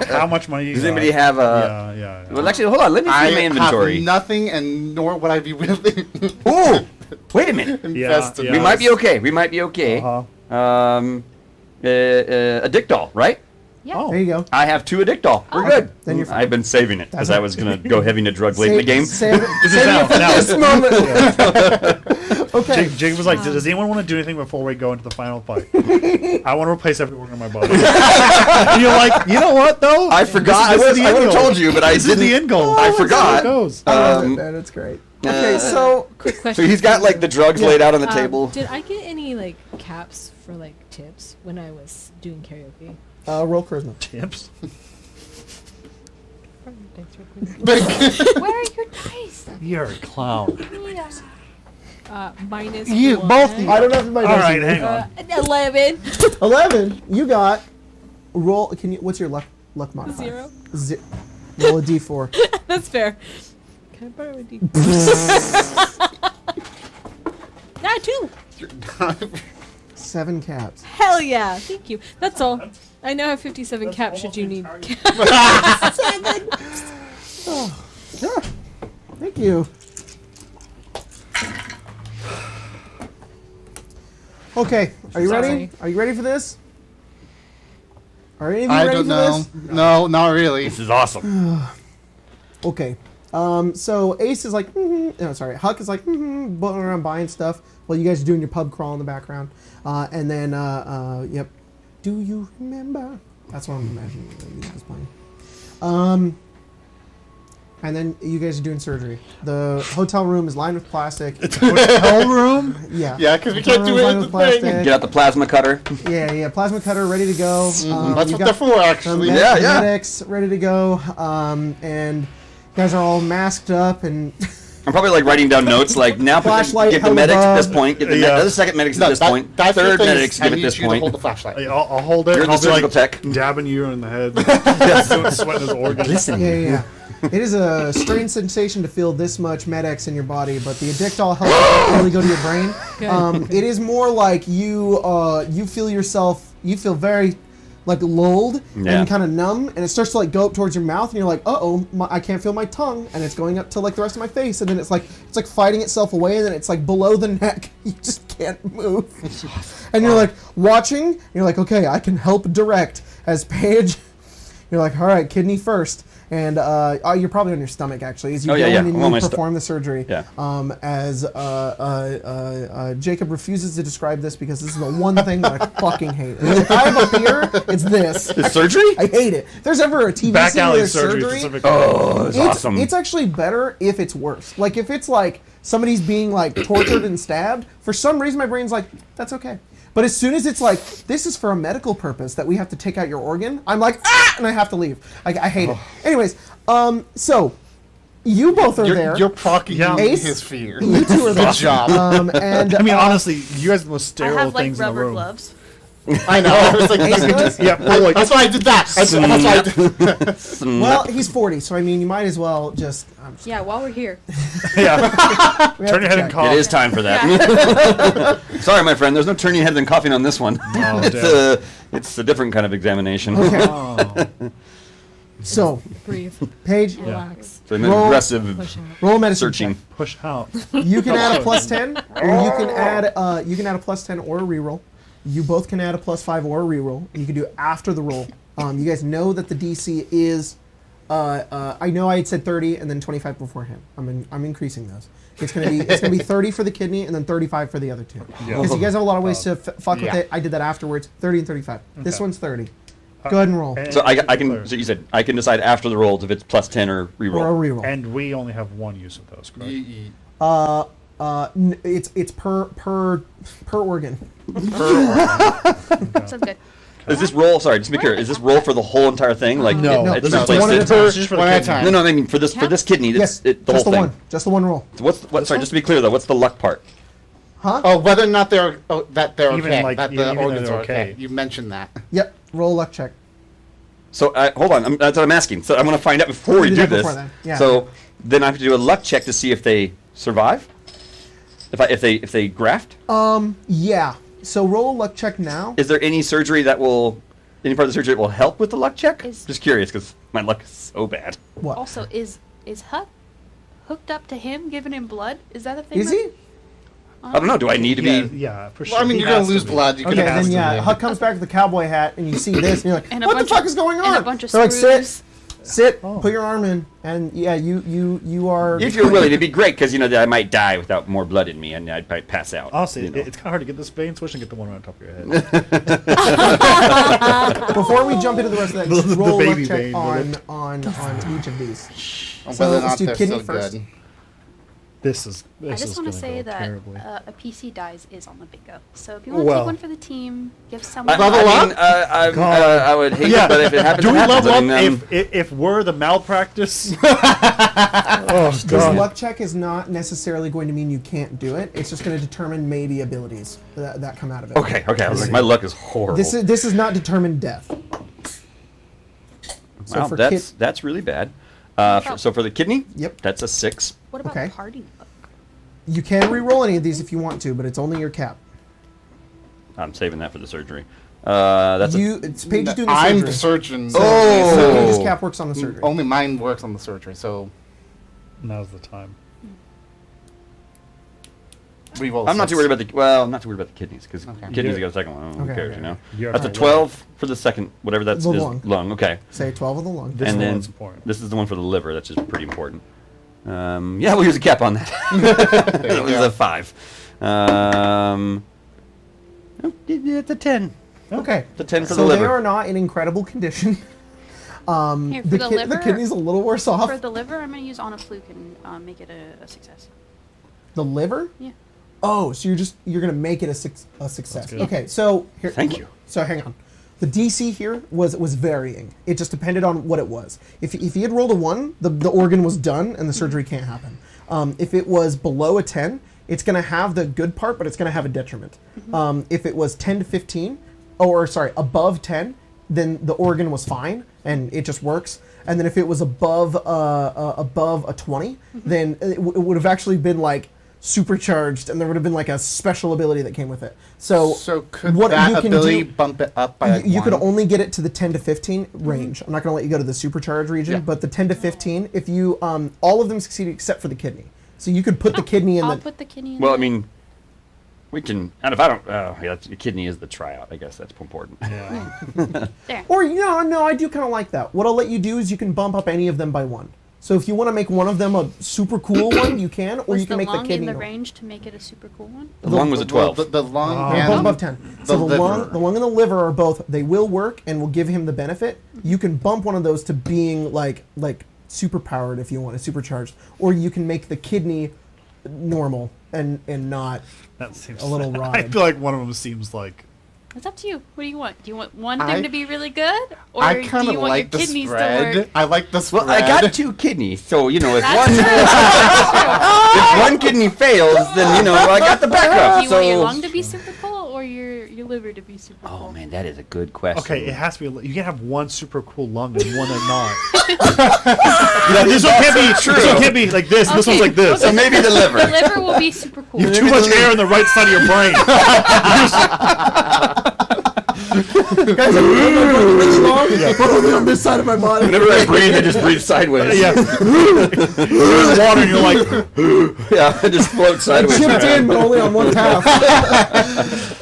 How much money you Does got? anybody have a? Yeah. Well, actually, hold on. Let me see I my inventory. have nothing, and nor would I be willing. Ooh, Wait a minute. Infested. Yeah. We might be okay. We might be okay. Uh-huh. A dick doll, right? Yeah. Oh. There you go. I have 2 Addictol. We're Oh. good. Then you're fine. I've been saving it because I was going to go heavy into drug late in the game. Save it This is now. this moment. Okay. Jake was like, does anyone want to do anything before we go into the final fight? I want to replace every organ in my body. And you're like, you know what, though? I forgot. This is the I end would have goal. told you, but I This is didn't. the end goal. I That's how forgot. it goes. I love it, Um, man. It's great. Okay, so Quick question. So he's got like the drugs laid out on the table. Did I get any like caps for like tips when I was doing karaoke? roll charisma. Tips. Where are your dice? You're a clown. Minus You, one. both of you. I don't know if anybody All knows right, you. hang on. 11. 11. You got roll. Can you? What's your luck modifier? 0. Roll a d4. That's fair. Can I borrow a D? 2. 7 caps. Hell yeah. Thank you. That's all. I now have 57 caps should you need. Yeah. Thank you. Okay, are you ready? Sorry. Are you ready for this? Are any of you I ready don't for know. this? No, not really. This is awesome. Okay. So Ace is like, no, sorry. Huck is like, booting around buying stuff while you guys are doing your pub crawl in the background. And then, yep. Do you remember? That's what I'm imagining you guys playing. And then you guys are doing surgery. The hotel room is lined with plastic. Hotel room? Yeah. Yeah, because we Hotel can't do room's it lined at with the thing. plastic. Get out the plasma cutter. Yeah. Plasma cutter ready to go. That's you what got they're for, actually. the Yeah, yeah. medics ready to go. And you guys are all masked up and I'm probably like writing down notes like now Flashlight, get the medics at this hullabub. point, get the Yeah. the second medics No, at this point, that's your third thing is medics I give at need this you to hold point. the flashlight. I'll hold it. You're and the I'll be surgical like tech. dabbing you in the head. Sweating his organs. Listen. Yeah. It is a strange sensation to feel this much Med-X in your body, but the Addictol helps really go to your brain. Good. It is more like you feel very like lulled Yeah. and kind of numb, and it starts to like go up towards your mouth, and you're like, uh-oh, I can't feel my tongue, and it's going up to like the rest of my face, and then it's like fighting itself away, and then it's like below the neck. You just can't move. And you're like watching, and you're like, okay, I can help direct as Paige. You're like, all right, kidney first. And you're probably on your stomach, actually, as you Oh, go yeah, in yeah. and I'm on my you perform the surgery. Yeah. As Jacob refuses to describe this because this is the one thing that I fucking hate. And if I have a fear, it's this. The surgery? I hate it. If there's ever a TV Back scene where alley there's surgery surgery, specifically. Oh, it's it's, awesome. it's actually better if it's worse. Like, if it's like somebody's being like tortured and stabbed, for some reason my brain's like, that's okay. But as soon as it's like, this is for a medical purpose that we have to take out your organ, I'm like, and I have to leave. I hate it. Anyways, so you both are there. You're procking Yeah. Ace, his fear. You two are there. Good job. And I mean, honestly, you guys are the most I sterile have like things in the rubber room. gloves. I know. I was like, Ace does? Yeah, but like, that's why I did that. That's why I did. Well, he's 40, so I mean, you might as well just. Yeah, while we're here. yeah. We have Turn to your head and check. cough. It is time for that. Sorry, my friend. There's no turning your head and coughing on this one. Oh, It's a different kind of examination. Okay. Oh. So, Breathe. Paige, Relax. So an Roll. aggressive Push out. roll a medicine searching. check. Push out. You can add a plus 10, or you can add a plus 10 or a reroll. You both can add a plus 5 or a reroll. You can do it after the roll. You guys know that the DC is. I know I had said 30 and then 25 beforehand. I'm increasing those. It's gonna be 30 for the kidney and then 35 for the other two. Yeah. Because you guys have a lot of ways to fuck with Yeah. it. I did that afterwards. 30 and 35. This Okay. one's 30. Go ahead and roll. So I can. So you said I can decide after the rolls if it's plus 10 or Or a reroll. reroll. And we only have one use of those, correct? It's per organ. Sounds good. Is this roll? Sorry, just to be clear. Is this roll for the whole entire thing? Like No, it's this not is like one at a this- time. It's just for the One at a kidney. time. No, I mean for this kidney. Yes, The whole just the thing. one. Just the one roll. What? Sorry, just to be clear though. What's the luck part? Huh? Oh, whether or not they're they're Even, okay, like, that even the though organs they're are okay. okay. You mentioned that. Yep. Roll a luck check. So hold on. That's what I'm asking. So I'm going to find out before we do do that this. before then. Yeah. So then I have to do a luck check to see if they survive. If they graft. Yeah. So roll a luck check now. Is there any surgery that will, any part of the surgery that will help with the luck check? Is- Just curious because my luck is so bad. What? Also, is Huck hooked up to him, giving him blood? Is that a thing? Is he? I don't know. Do I need to be? Yeah, for sure. Well, I mean, He you're gonna has to lose be. blood. You Okay, can then to yeah, be. Huck comes back with the cowboy hat, and you see this, and you're like, And a "What the bunch fuck of- is going and on?" a bunch of They're like, screws. sit, Oh. put your arm in, and yeah, you are. If you're willing, it'd be great because that I might die without more blood in me, and I'd probably pass out. Honestly, you know. it's kind of hard to get this vein switch and get the one right on top of your head. Before we jump into the rest of that, just The roll a baby luck check vein, on each of these. Whether or let's not do they're kidney so first. good. This is I just want to say that terribly. a PC dies is on the bingo. So if you want to Well. take one for the team, give someone. Level up? I would hate it, but if it happens, Do we it happens. level I mean, up if we're the malpractice? Oh This god. luck check is not necessarily going to mean you can't do it. It's just going to determine maybe abilities that come out of it. okay. I was like, my luck is horrible. This is not determined death. So wow, for that's really bad. So for the kidney, Yep. that's a 6. What about Okay. party luck? You can re-roll any of these if you want to, but it's only your cap. I'm saving that for the surgery. That's It's Paige is doing the I'm surgery. the surgeon. So Oh. Paige's cap works on the surgery. Only mine works on the surgery, so Now's the time. we roll. I'm not too worried about the I'm not too worried about the kidneys because Okay. kidneys Yeah. got a second one. Who Okay. cares, Okay. you know? You're That's a right. 12 for the second, whatever that's The is lung. Okay. Say 12 of the lung. This And is then what's important. this is the one for the liver. That's just pretty important. Yeah, we'll use a cap on that. That was go. a 5. It's a 10. Okay. It's a 10 for So the they liver. are not in incredible condition. Here, for the liver, the kidney's a little worse off. For the liver, I'm going to use on a fluke and make it a success. The liver? Yeah. Oh, so you're gonna make it a success. good. Okay, so here. Thank you. So hang on. The DC here was varying. It just depended on what it was. If he had rolled a 1, the organ was done and the surgery can't happen. If it was below a 10, it's gonna have the good part, but it's gonna have a detriment. If it was 10 to 15, above 10, then the organ was fine and it just works. And then if it was above a 20, then it would have actually been like supercharged, and there would have been like a special ability that came with it. So could what that you can ability do, bump it up by like you could 1? only get it to the 10 to 15 range. I'm not going to let you go to the supercharge region, Yeah. but the 10 to 15, if you all of them succeed except for the kidney. So you could put the kidney in I'll the put the kidney in Well, I there. mean, we can. And if I don't, the kidney is the tryout. I guess that's important. Yeah. There. or no, I do kind of like that. What I'll let you do is you can bump up any of them by 1. So if you want to make one of them a super cool one, you can, or Was you can the make the lung kidney. in the range to make it a super cool one? The lung was a 12. The lung Oh. They're and both above 10. So the liver. lung and the liver are both. They will work and will give him the benefit. You can bump one of those to being like super powered if you want, supercharged, or you can make the kidney normal and not. That seems A little I ride. feel like one of them seems like It's up to you. What do you want? Do you want one I- thing to be really good, or I do kind you of want like your the kidneys to spread. work? I like the spread. Well, I got 2 kidneys, so if That's one if one kidney fails, then I got the Do backup. you So want your lung to be super cool, or your liver to be super cool? oh man, that is a good question. okay. It has to be. You can't have one super cool lung and one that's not. This one can't be. True. This one can't be like this. This one's like this. So maybe the liver. The liver will be super cool. You have too much air in the right side of your brain. Guys, I'm really long. Probably on this side of my body. Whenever I breathe, I just breathe sideways. Yeah. You're in water and you're like, Yeah, I just float sideways. Chipped in, but only on one half.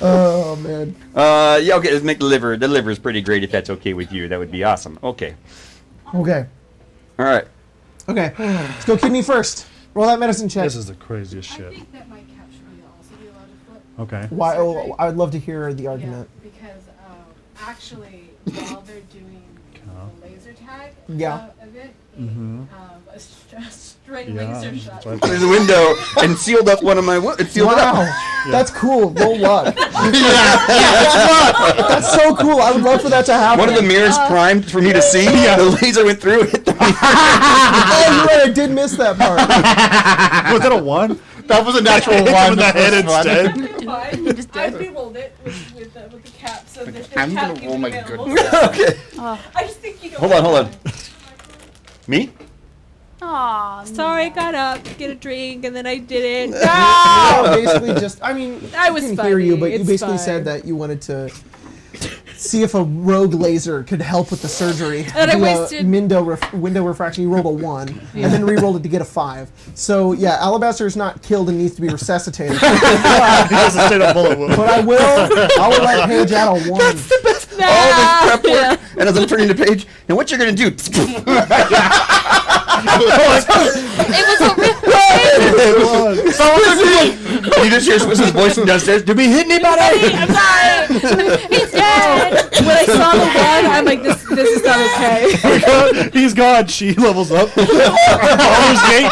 Oh man. Yeah, okay, let's make the liver. The liver is pretty great if that's okay with you. That would be awesome. Okay. Okay. All right. Okay. Let's go kidney first. Roll that medicine check. this is the craziest I shit. think that my cap should also be allowed to flip. Okay. Why? Oh, I would love to hear the argument. Yeah, because actually, while they're doing the laser tag Yeah. event, Mhm. a straight Yeah. laser shot. That's right. There's a window and sealed up one of my. It sealed it up. Wow, that's cool. Roll luck. That's so cool. I would love for that to happen. One of the mirrors primed for me to see. The laser went through it. Oh, you're right. I did miss that part. Was that a 1? That was a natural Hit him one. in the head first one. instead. Fine. You just I did. re-rolled it with the cap, so that the I'm cap gonna can roll be my available. good Okay. Oh. I just think you don't. Hold on. Me? Aw, Sorry, I got up to get a drink and then I didn't. No, basically just. I mean, I was I can hear you, funny. but you It's basically fine. said that you wanted to see if a rogue laser could help with the surgery. And I Do a wasted- window refraction. You rolled a 1, and then re-rolled it to get a 5. So yeah, Alabaster is not killed and needs to be resuscitated. He has a straight up bullet wound. But I will let Paige add a 1. All this prep work, and as I'm turning the page, and what you're gonna do? It was a You just hear Swiss's voice from downstairs. Did we hit anybody? I'm sorry. He's dead. When I saw the one, I'm like, this is not okay. He's gone. She levels up. Baldur's Gate.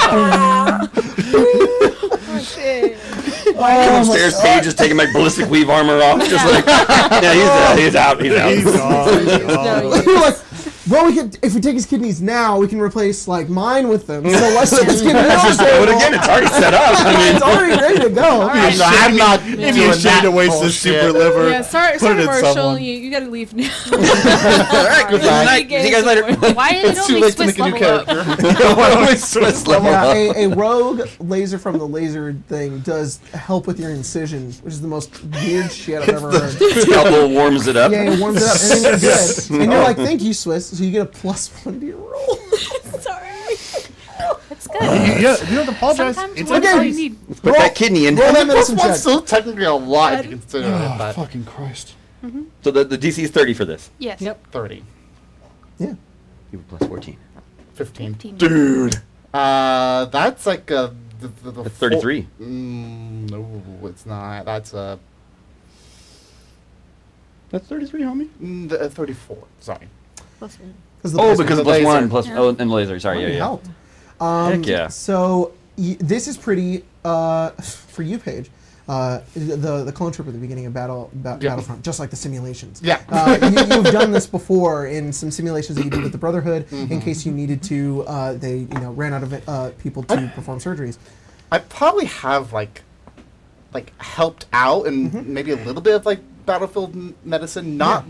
Oh, shit. Come upstairs, Paige is taking my ballistic weave armor off, just like, yeah, he's out. He's gone. He's gone. We're like, well, if we take his kidneys now, we can replace like mine with them. So let's take his kidneys. Let's just do it again. It's already set up. I mean, It's already ready to go. right. No, I'm not If doing you shade that to waste this bullshit. super liver, Yeah, sorry, put it in Marshall. someone. You gotta leave now. all right, good night. See you guys later. Why did it It's too only late to Swiss make a new level up? character. Why don't we Swiss level Yeah, up? a rogue laser from the laser thing does help with your incision, which is the most weird shit I've ever heard. Scalpel warms it up. Yeah, it warms it up, and then you're good. And you're like, thank you, Swiss. So you get a +1 to your roll. Sorry. That's good. Yeah, you don't have to apologize. Sometimes It's that's okay. all you need. Put that kidney in. Roll that Plus medicine one's check. still technically a lot if you consider it, but fucking Christ. So the DC is 30 for this. Yes. Yep. 30. Yeah. You were plus 14. 15. 15. Dude. That's like the That's 33. No, it's not. That's That's 33, homie. 34. Sorry. Plus one. Oh, because of plus laser. 1 plus Yeah. oh, and laser. Sorry, Really yeah. helped. Heck yeah. So this is pretty for you, Paige. The clone trip at the beginning of Battlefront, just like the simulations. Yeah. You've done this before in some simulations that you did with the Brotherhood, in case you needed to. They ran out of people to perform surgeries. I probably have like helped out and maybe a little bit of like battlefield medicine, not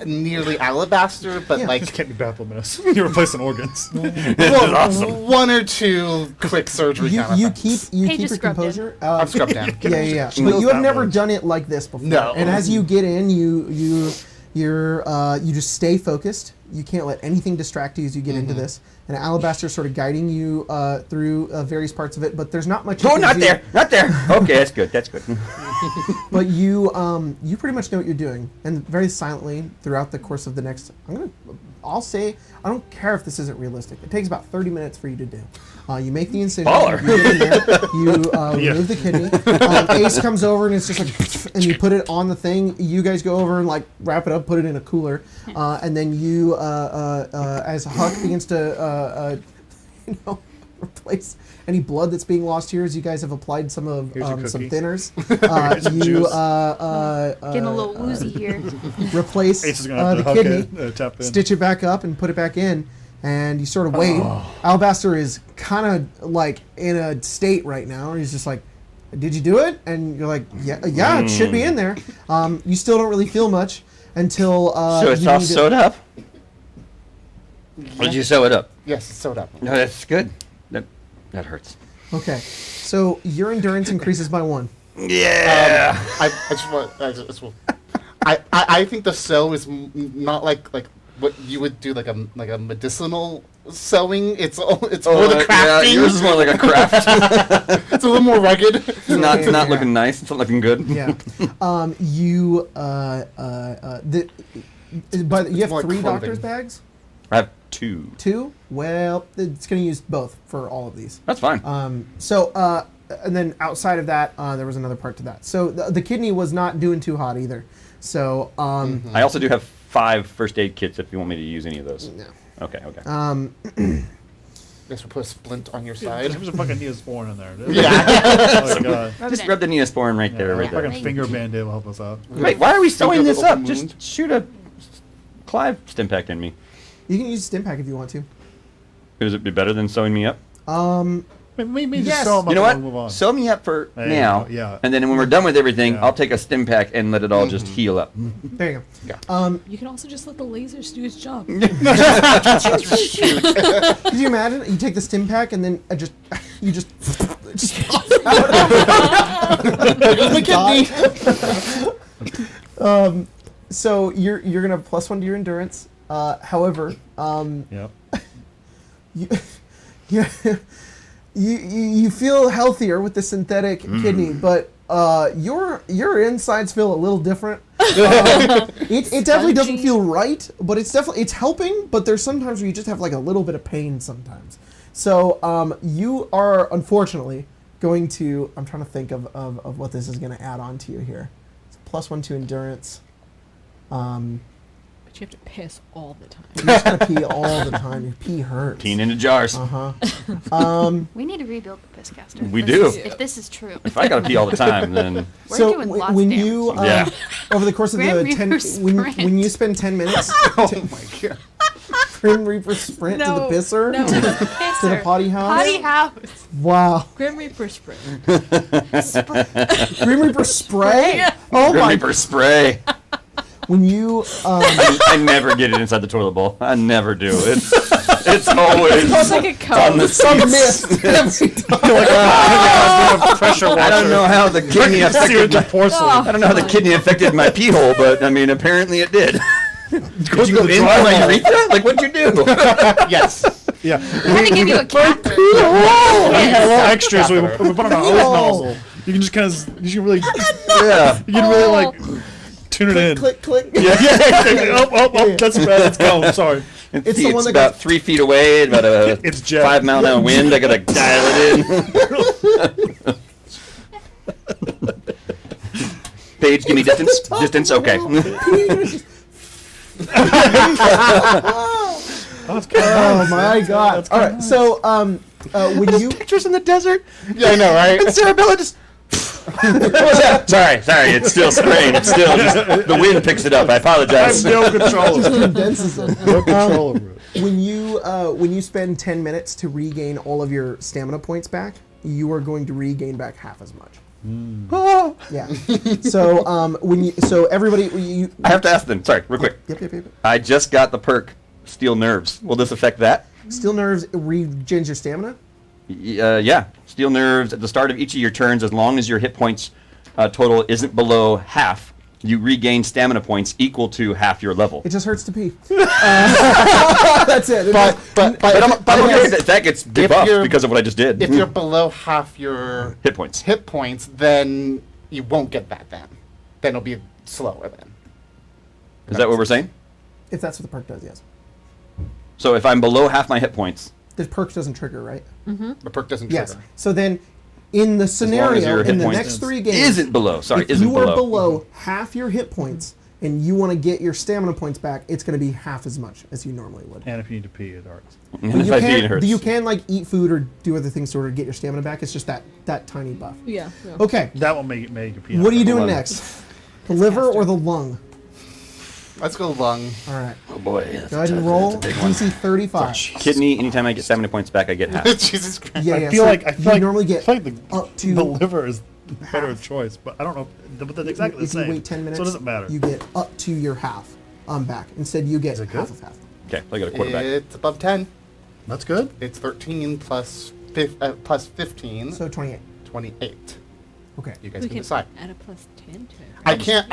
nearly alabaster, but Yeah. like Just can't be baffled minutes. You're replacing organs. well, one or two quick surgery kind of You things. keep Paige your is scrubbed in. composure. I'm scrubbed down. Yeah. She But knows you have that never much. done it like this before. No. And as you get in, you just stay focused. You can't let anything distract you as you get into this. And Alabaster's sort of guiding you through various parts of it, but there's not much. you Oh, can not do. there. Not there. Okay, that's good. That's good. But you pretty much know what you're doing, and very silently throughout the course of the next. I'll say, I don't care if this isn't realistic. It takes about 30 minutes for you to do. You make the incision. Baller. You get in there. You remove the kidney. Ace comes over and it's just like, and you put it on the thing. You guys go over and like wrap it up, put it in a cooler, and then you, as Huck begins to, replace any blood that's being lost here, as you guys have applied some of Here's your some cookie. thinners. some You juice. Getting a little woozy here. replace Ace is gonna have the to hook kidney, it, tap in. stitch it back up, and put it back in. And you sort of wait. Alabaster is kind of like in a state right now. He's just like, "Did you do it?" And you're like, "Yeah, it should be in there." You still don't really feel much until So it's you all need to- sewed up? Or did you sew it up? Yes, it's sewed up. No, that's good. That hurts. Okay, so your endurance increases by 1. Yeah. I think the sew is not like what you would do like a medicinal sewing. It's more the crafting. yours is more like a craft. It's a little more rugged. It's not looking nice. It's not looking good. Yeah. But you have more 3 clothing. doctor's bags. I have 2. 2? Well, it's going to use both for all of these. That's fine. And then outside of that, there was another part to that. So the kidney was not doing too hot either. So I also do have 5 first aid kits if you want me to use any of those. no. Okay. Guess we'll put a splint on your There's side. a fucking Neosporin in there. Yeah. Oh my god. Just rub the Neosporin right there, Yeah, right there. fucking finger band-aid will help us out. Wait, why are we sewing this up? Open Just wound. shoot a Clive Stimpack in me. You can use stim pack if you want to. Does it be better than sewing me up? Maybe Yes. just sew 'em up You know and we'll move what? on. Sew me up for There you now. go, yeah. And then when we're done with everything, Yeah. I'll take a stim pack and let it all just heal up. There you go. You can also just let the lasers do his job. Could you imagine? You take the stim pack and then you just The kidney. So you're gonna have +1 to your endurance. However, Yep. you, you feel healthier with the synthetic kidney, but your insides feel a little different. It definitely doesn't feel right, but it's helping. But there's sometimes where you just have like a little bit of pain sometimes. So you are unfortunately going to. I'm trying to think of what this is going to add on to you here. It's +1 to endurance. But you have to piss all the time. You just gotta pee all the time. Your pee hurts. Peeing into jars. We need to rebuild the piss caster. We If do. this is- If this is true. If I gotta pee all the time, then We're So doing lots when of you damage. Yeah. over the course of the Grim 10 Reaper when sprint. you spend 10 minutes Oh my god. Grim Reaper sprint to the pisser No, to the Pisser. potty house. Potty house. Wow. Grim Reaper sprint. Grim Reaper spray. Oh Grim my! Reaper spray. When you I never get it inside the toilet bowl. I never do. It's always It's like a on the cone. some seats. mist every time. Pressure washer. I don't know how the kidney affected my, porcelain. Oh. I don't know how the kidney affected my pee hole, but I mean, apparently it did. Did you go in my urethra? Like, what'd you do? Yes. Yeah. I'm gonna give you a catheter. We had a little extra, so we Oh. put on a hose nozzle. You can just kind of, you can really, Yeah. you can really like tune it in. Click, click. Yeah, exactly. Oh, that's bad. Let's go. Sorry. It's the one that about goes- 3 feet away, about a It's jet. 5 mile an hour wind. I gotta dial it in. Paige, give me distance. Distance, okay. Oh my god! All right, so when you Pictures in the desert. Yeah, I know, right? And Sarabella just. What was that? Sorry. It's still spraying. It's still just the wind picks it up. I I have apologize. no control. condenses it. No control over it. When you spend 10 minutes to regain all of your stamina points back, you are going to regain back half as much. Oh. Yeah. So everybody you I have to ask them. Sorry, real quick. Yep. I just got the perk Steel Nerves. Will this affect that? Steel nerves regens your stamina. Yeah. Steel Nerves at the start of each of your turns, as long as your hit points total isn't below half, you regain stamina points equal to half your level. It just hurts to pee. That's it. But I'm okay yes, if that gets if debuffed you're- because of what I just did. if you're below half your Hit points. hit points, then you won't get that then. Then it'll be slower then. Is that what we're saying? If that's what the perk does, yes. So if I'm below half my hit points, The perk doesn't trigger, right? The perk doesn't Yes. trigger. So then, in the long as scenario, your hit in the points next 3 games, isn't below. Sorry, if isn't you are below. below half your hit points and you want to get your stamina points back, it's going to be half as much as you normally would. And if you need to pee, it hurts. And if I pee, it hurts. You can like eat food or do other things to order to get your stamina back. It's just that tiny buff. Yeah. Okay, That will make you pee. what are you doing 11. next? The liver or the lung? Let's go lung. All right, Oh boy. That's go ahead and that's roll a big one. DC 35. Kidney, anytime I get stamina points back, I get half. Jesus Christ. Yeah, I yeah. feel so like you normally get I feel like up to the liver is the better choice, but I don't know. But that's exactly the if you same. wait 10 minutes, so it doesn't matter. You get up to your half back. Instead, you get Is it half good? of half. Okay, I got a quarterback. It's above 10. That's good. It's 13 plus 15, So 28. 28. Okay. You guys We can can decide. add a +10 to it. I can't,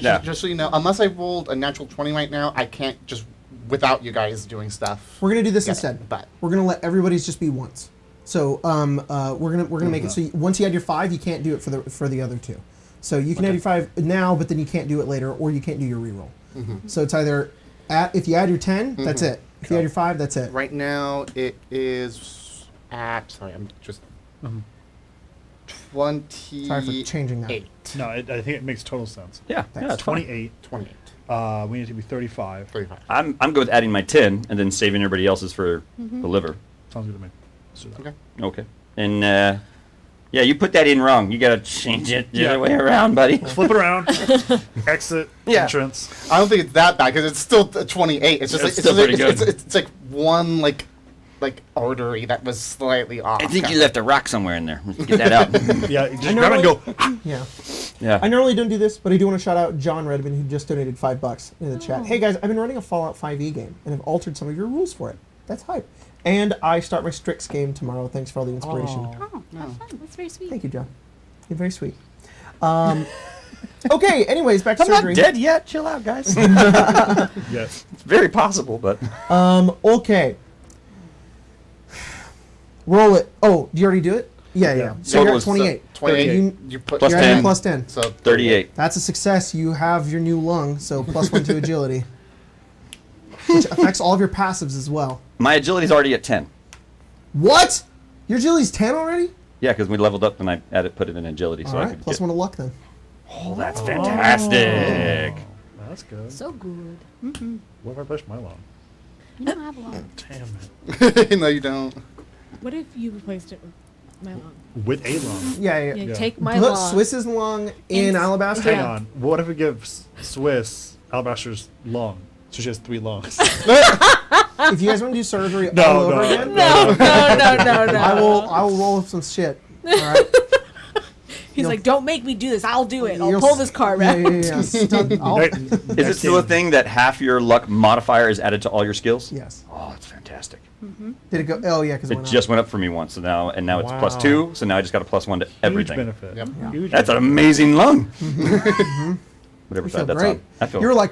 Yeah. just so you know, unless I rolled a natural 20 right now, I can't just, without you guys doing stuff. We're gonna do this Yeah, instead. but- We're gonna let everybody's just be once. So we're gonna make it so once you add your 5, you can't do it for the other 2. So you can add your 5 now, but then you can't do it later, or you can't do your reroll. So it's either if you add your 10, that's it. If you add your 5, that's it. Right now, it is at, sorry, I'm just, 28. Sorry for changing that. No, I think it makes total sense. Yeah, Thanks. it's 20. 28. 28. We need to be 35. 35. I'm good with adding my 10 and then saving everybody else's for the liver. Sounds good to me. Let's do that. Okay. Okay. And yeah, you put that in wrong. You gotta change it the Yeah. other way around, buddy. Flip it around. Exit. Yeah. Entrance. I don't think it's that bad because it's still 28. It's just It's like still pretty good. It's like one like artery that was slightly off. I think you left a rock somewhere in there. Get that out. Yeah, you just I grab it and go. Yeah. Yeah. I normally don't do this, but I do want to shout out John Redmond, who just donated $5 in the chat. Hey guys, I've been running a Fallout 5e game and have altered some of your rules for it. That's hype. And I start my Strix game tomorrow. Thanks for all the inspiration. Oh, have fun. That's very sweet. Thank you, John. You're very sweet. Okay. Anyways, back to I'm not surgery. dead yet. Chill out, guys. Yes. It's very possible, but Okay. Roll it. Oh, do you already do it? Yeah. Yeah. So Total you're at is 28. 28. You put Plus You're 10. at plus 10. So 38. That's a success. You have your new lung, so plus 1 to agility, which affects all of your passives as well. My agility's already at 10. What? Your agility's 10 already? Yeah, because we leveled up and I put it in agility, so All I right. could Plus get... 1 to luck then. Oh, that's fantastic. That's good. So good. What if I push my long? You don't have long. Damn it. no, you don't. What if you replaced it with my lung? With a long. Yeah. Yeah, Yeah. take my Put lung. Swiss's lung in In- Alabaster. Hang on. What if we give Swiss Alabaster's long? So she has 3 longs. If you guys want to do surgery No, all over no. again, No. I will roll with some shit. All right. He's You'll- like, don't make me do this. I'll do it. I'll You'll pull s- this card Yeah, out. I'll- Is it still a thing that half your luck modifier is added to all your skills? Yes. Oh, it's fantastic. Did it go? Oh yeah, because It just went up for me once, so now it's Wow. plus 2, so now I just got a plus 1 to Huge everything. benefit. Yep. Huge That's an benefit. amazing lung. Whatever You side feel that's great. on. I feel You were like,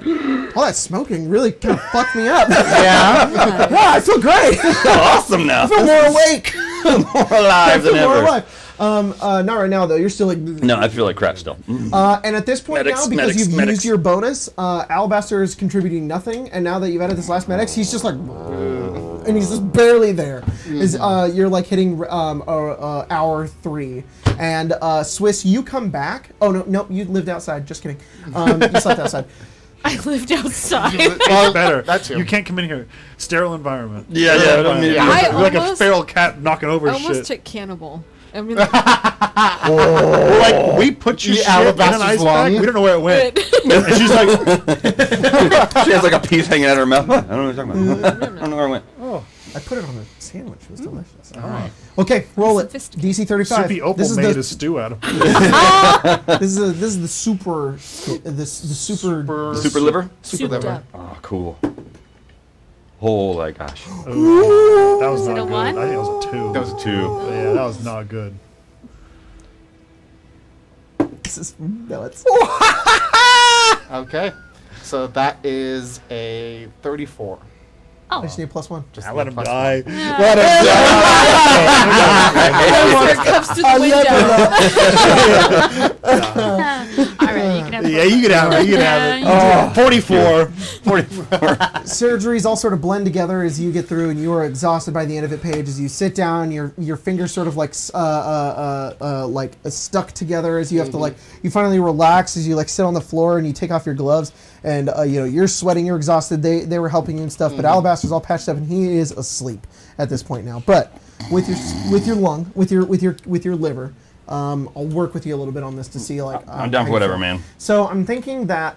all that smoking really kind of fucked me up. yeah, Yeah, I feel great. awesome now. I feel more awake. More alive than More ever. alive. Not right now though. You're still like. No, I feel like crap still. And at this point Medics, now, because medics, you've medics. used your bonus, Alabaster is contributing nothing, and now that you've added this last medics, he's just like, and he's just barely there. You're like hitting hour 3, and Swiss, you come back. Oh no, you lived outside. Just kidding. You slept outside. I lived outside. It's better. That too. You can't come in here. Sterile environment. Yeah, Sterile yeah, I environment. mean- You're I like a almost- feral cat knocking over I almost shit. took cannibal. I mean, We're like, we put your The shit in an alabaster's ice lung. bag. We don't know where it went. but- And she's like, She has like a piece hanging out of her mouth. I don't know what you're talking about. I don't know where it went. oh, I put it on a sandwich. It was delicious. All right. Okay, roll it. Sophisticated. DC 35. Soupy Opal This is made the a stew out of it. this is the super the super Super liver? souped liver. up. Oh, cool. Oh my gosh. Ooh, that was Is it not a good. one? I think it was a 2. That was a 2. Yeah, that was not good. This is nuts. Okay. So that is a 34. I Oh. just need a +1. Just I let him plus die. one. Let him When it comes to the window. All right, you can have. die. Yeah, you can have it. You can have it. 44. 44. Surgeries all sort of blend together as you get through, and you are exhausted by the end of it. Paige, as you sit down, your fingers sort of like stuck together as you have to like you finally relax as you like sit on the floor and you take off your gloves, and you're sweating, you're exhausted. They were helping you and stuff, but Alabaster's all patched up and he is asleep at this point now. But with your lung, with your liver, I'll work with you a little bit on this to see like. I'm down how for you whatever, feel. man. So I'm thinking that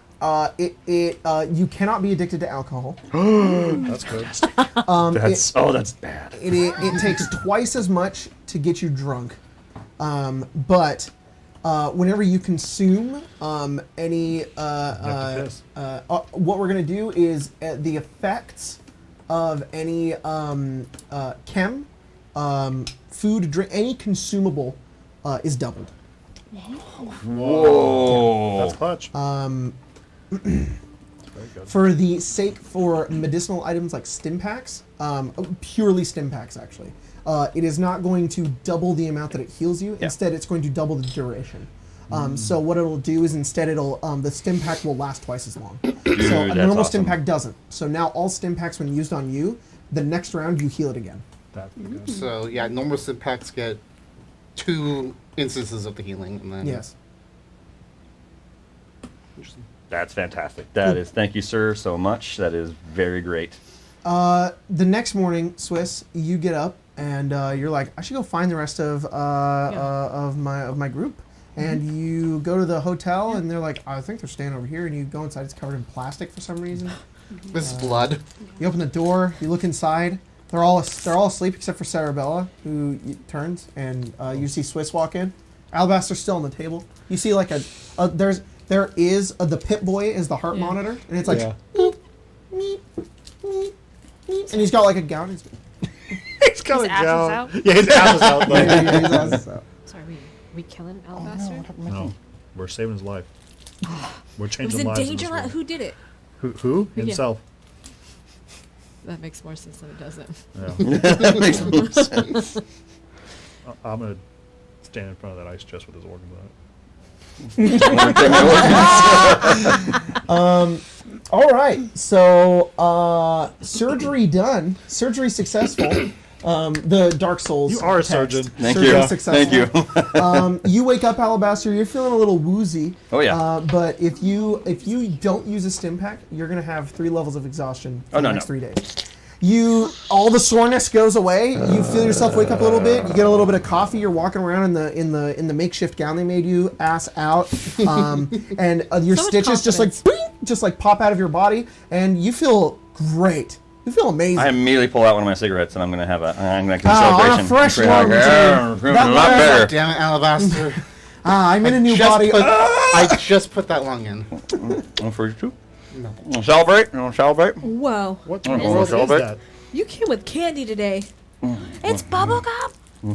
you cannot be addicted to alcohol. That's good. That's bad. It takes twice as much to get you drunk, but whenever you consume any piss. what we're gonna do is the effects of any chem, food, drink, any consumable is doubled. Whoa. That's clutch. For the sake for medicinal items like stim packs, purely stim packs actually, it is not going to double the amount that it heals you. Yeah. Instead, it's going to double the duration. So what it'll do is instead the stim pack will last twice as long. So a that's normal stim awesome. pack doesn't. So now all stim packs when used on you, the next round you heal it again. That's good. So yeah, normal sim packs get 2 instances of the healing, and then Yes. Interesting. That's fantastic. That is, thank you, sir, so much. That is very great. The next morning, Swiss, you get up and you're like, I should go find the rest of my group. And you go to the hotel, and they're like, I think they're staying over here. And you go inside; it's covered in plastic for some reason. This is blood. You open the door, you look inside. They're all asleep except for Sarabella, who turns, and you see Swiss walk in. Alabaster's still on the table. You see like there is the Pit Boy is the heart Yeah. monitor, and it's like, Yeah. meep, meep, meep, meep, and he's got like a gown. He's got His a ass is gown. out? Yeah, his ass is out. Though. Yeah, he's awesome, so. Sorry, we killing Alabaster? No, we're saving his life. We're It was changing in lives. danger. this world. Who did it? Who? Yeah. Himself. That makes more sense than it doesn't. Yeah. That makes more sense. I'm gonna stand in front of that ice chest with his organs on it. All right. So surgery done. Surgery successful. The Dark Souls. You are a text. surgeon. Thank Surgery you. successful. Thank you. You wake up, Alabaster. You're feeling a little woozy. Oh, yeah. But if you don't use a stim pack, you're gonna have 3 levels of exhaustion for Oh, the no, next no. 3 days. All the soreness goes away. You feel yourself wake up a little bit. You get a little bit of coffee. You're walking around in the makeshift gown they made you, ass out, and your So much stitches just like pop out of your body, and you feel great. You feel amazing. I immediately pull out one of my cigarettes and I'm gonna have a on celebration. a fresh Great. one, Yeah, too. feeling That a lot last- better. Damn it, Alabaster. I'm in a new Just body. I just put that lung in. One for you too. No. Wanna celebrate? You wanna celebrate? Whoa. What Oh, in the well, world is celebrate. that? You came with candy today. It's bubblegum. I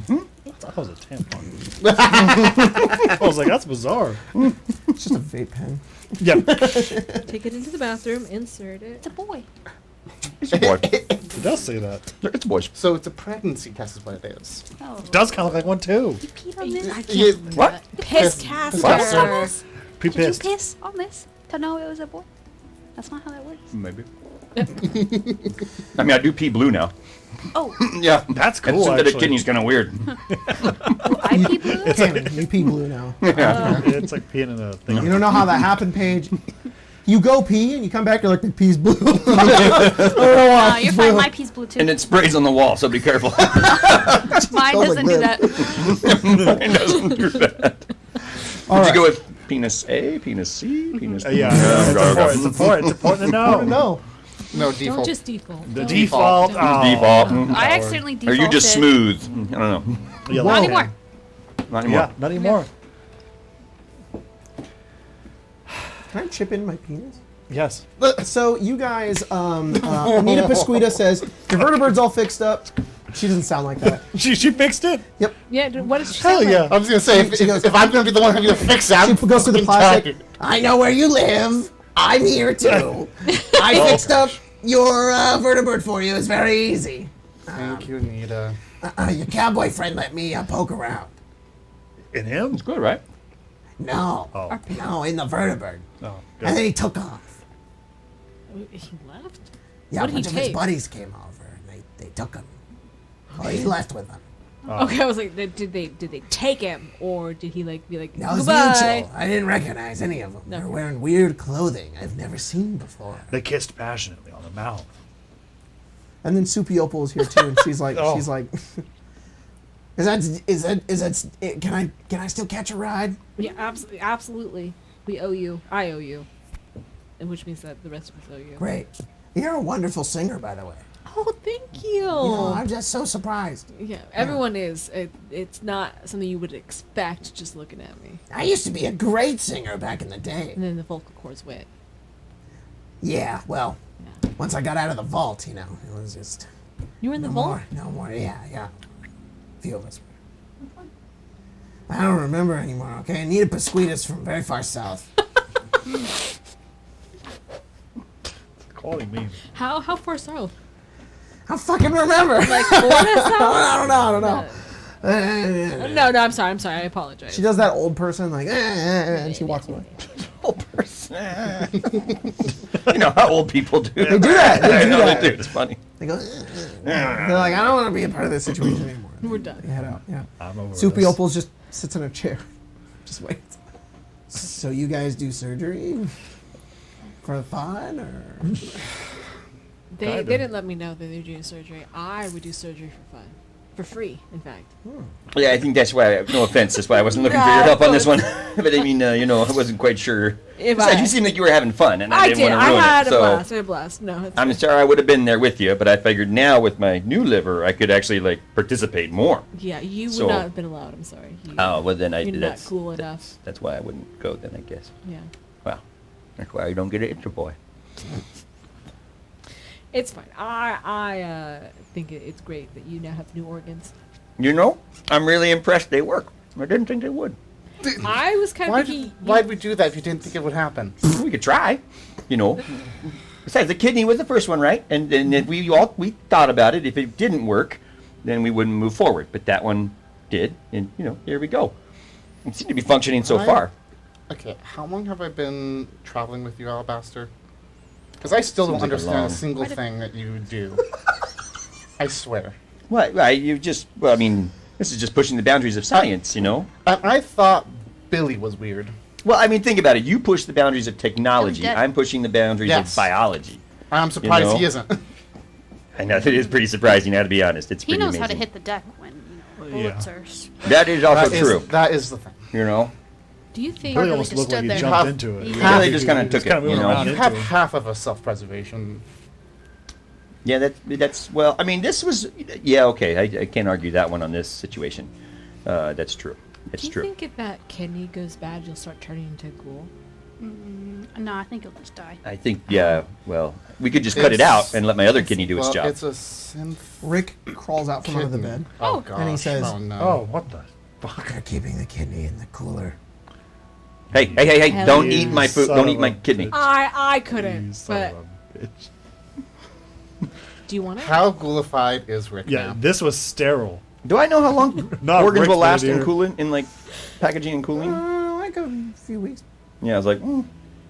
thought it was a tampon. I was like, that's bizarre. It's just a vape pen. Yeah. Take it into the bathroom, insert it. It's a boy. It's a boy. It does say that. It's boys. So it's a pregnancy test is what it is. Oh. It does kind of look like one too. You peed on this? I can't Yeah, believe what? that. Piss Did caster. you piss on this? Pre Did you pissed. piss on this to know it was a boy? That's not how that works. Maybe. I mean, I do pee blue now. Oh, Yeah, That's and cool, synthetic actually. kidney's kind of weird. I pee blue? Cameron, you pee blue now. It's like peeing in a thing. You don't know how that happened, Paige. You go pee and you come back, you're like, the pee's blue. I don't know why. You're fine. My pee's blue too. And it sprays on the wall, so be careful. Mine smells doesn't like do that. that. It doesn't do that. All Did right. you go with penis A, penis C, penis B? Yeah, it's important to know. No. No, Don't default. just default. The Don't default. default. Default. I accidentally Are defaulted. you just smooth? I don't know. Yeah, Whoa. Not anymore. Not anymore. Yeah, not anymore. Can I chip in my penis? Yes. So you guys, Anita Pasquita says, your vertebrate's all fixed up. She doesn't sound like that. She fixed it. Yep. Yeah, what does she Hell sound yeah. like? I was gonna say She goes- if I'm gonna be the one having to fix that, She goes through the plastic. tired. I know where you live. I'm here too. I fixed up your vertebrate for you. It's very easy. Thank you, Anita. Your cowboy friend let me poke around. In him? Good, right? No. Oh. No, in the vertebrate. Oh, And then he took off. He left? Yeah, What a did he bunch of his take? buddies came over and they took him. Oh, he left with them. Okay, I was like, did they take him, or did he like be like That was goodbye? mutual. I didn't recognize any of them. No. They're wearing weird clothing I've never seen before. They kissed passionately on the mouth. And then Soupy Opal is here too, and she's like, Oh. is that, can I still catch a ride? Yeah, absolutely. We owe you. I owe you, and which means that the rest of us owe you. Great. You're a wonderful singer, by the way. Oh, thank you. You know, I'm just so surprised. Yeah, everyone is. It's not something you would expect just looking at me. I used to be a great singer back in the day. And then the vocal cords went. Yeah, well, Yeah. once I got out of the vault, it was just You were in the no vault? more, no more. Yeah. A few of us were. I don't remember anymore. Okay, Anita Pasquita's from very far south. Calling me. How far south? I fucking remember. Like Florida south? I don't know. No, I'm sorry. I apologize. She does that old person like, and she walks away. Old person. You know how old people do. They do that. They I do know that. they do. It's funny. They go. They're like, I don't want to be a part of this situation anymore. We're done. They head out. Yeah. I'm over Soupy this. Opals just sits in a chair, just waits. So you guys do surgery for fun, or They Kinda. didn't let me know that they were doing surgery. I would do surgery for fun. For free, in fact. Yeah, I think that's why. No offense, that's why I wasn't looking for your help on this one. But I mean, I wasn't quite sure. If Besides, you seemed like you were having fun, and I, I didn't did. want to I ruin had it. a So blast. I had a blast. No, it's I'm fine. sorry I would have been there with you, but I figured now with my new liver, I could actually like participate more. Yeah, you would So- not have been allowed. I'm sorry. You, Oh well, then you're not that's cool enough. that's why I wouldn't go then, I guess. Yeah, Well, that's why you don't get an intro boy. it's fine. I think it's great that you now have new organs. You know, I'm really impressed they work. I didn't think they would. I was kind of thinking. Why'd we do that if you didn't think it would happen? We could try, you know. Besides, the kidney was the first one, right? And if we thought about it. If it didn't work, then we wouldn't move forward. But that one did, and here we go. It seemed to be functioning so far. Okay, how long have I been traveling with you, Alabaster? Because I still don't Seems like understand a a single thing that you do. I swear. What? Right? This is just pushing the boundaries of science, I thought Billy was weird. Well, I mean, think about it. You push the boundaries of technology. dead. I'm pushing the boundaries of biology. I'm surprised know? he isn't. I know, it is pretty surprising, now to be honest. It's He pretty knows amazing. how to hit the deck when bullets are. That is also true. That is the thing. Do you think? Billy Really almost just looked like stood he there. jumped into it. Yeah, they just kinda took it, kinda moving around You into have it. half of a self-preservation. Yeah, that's well, I mean, this was, okay, I can't argue that one on this situation. That's true. It's Do you true. think if that kidney goes bad, you'll start turning into a ghoul? No, I think he'll just die. I think, well, we could just cut it out and let my other kidney do its job. It's a synth. Rick crawls out from under the bed. Oh, gosh. And he says, oh, no. Oh, what the fuck? They're keeping the kidney in the cooler. Hey, Hell don't yeah. eat my food, Son don't of eat my a kidney. bitch. I You couldn't. son But of a bitch. do you want it? How ghoulified is Rick Yeah, now? this was sterile. Do I know how long Not organs will Rick's last idea. in cooling, in like packaging and cooling? Like a few weeks. Yeah, I was like,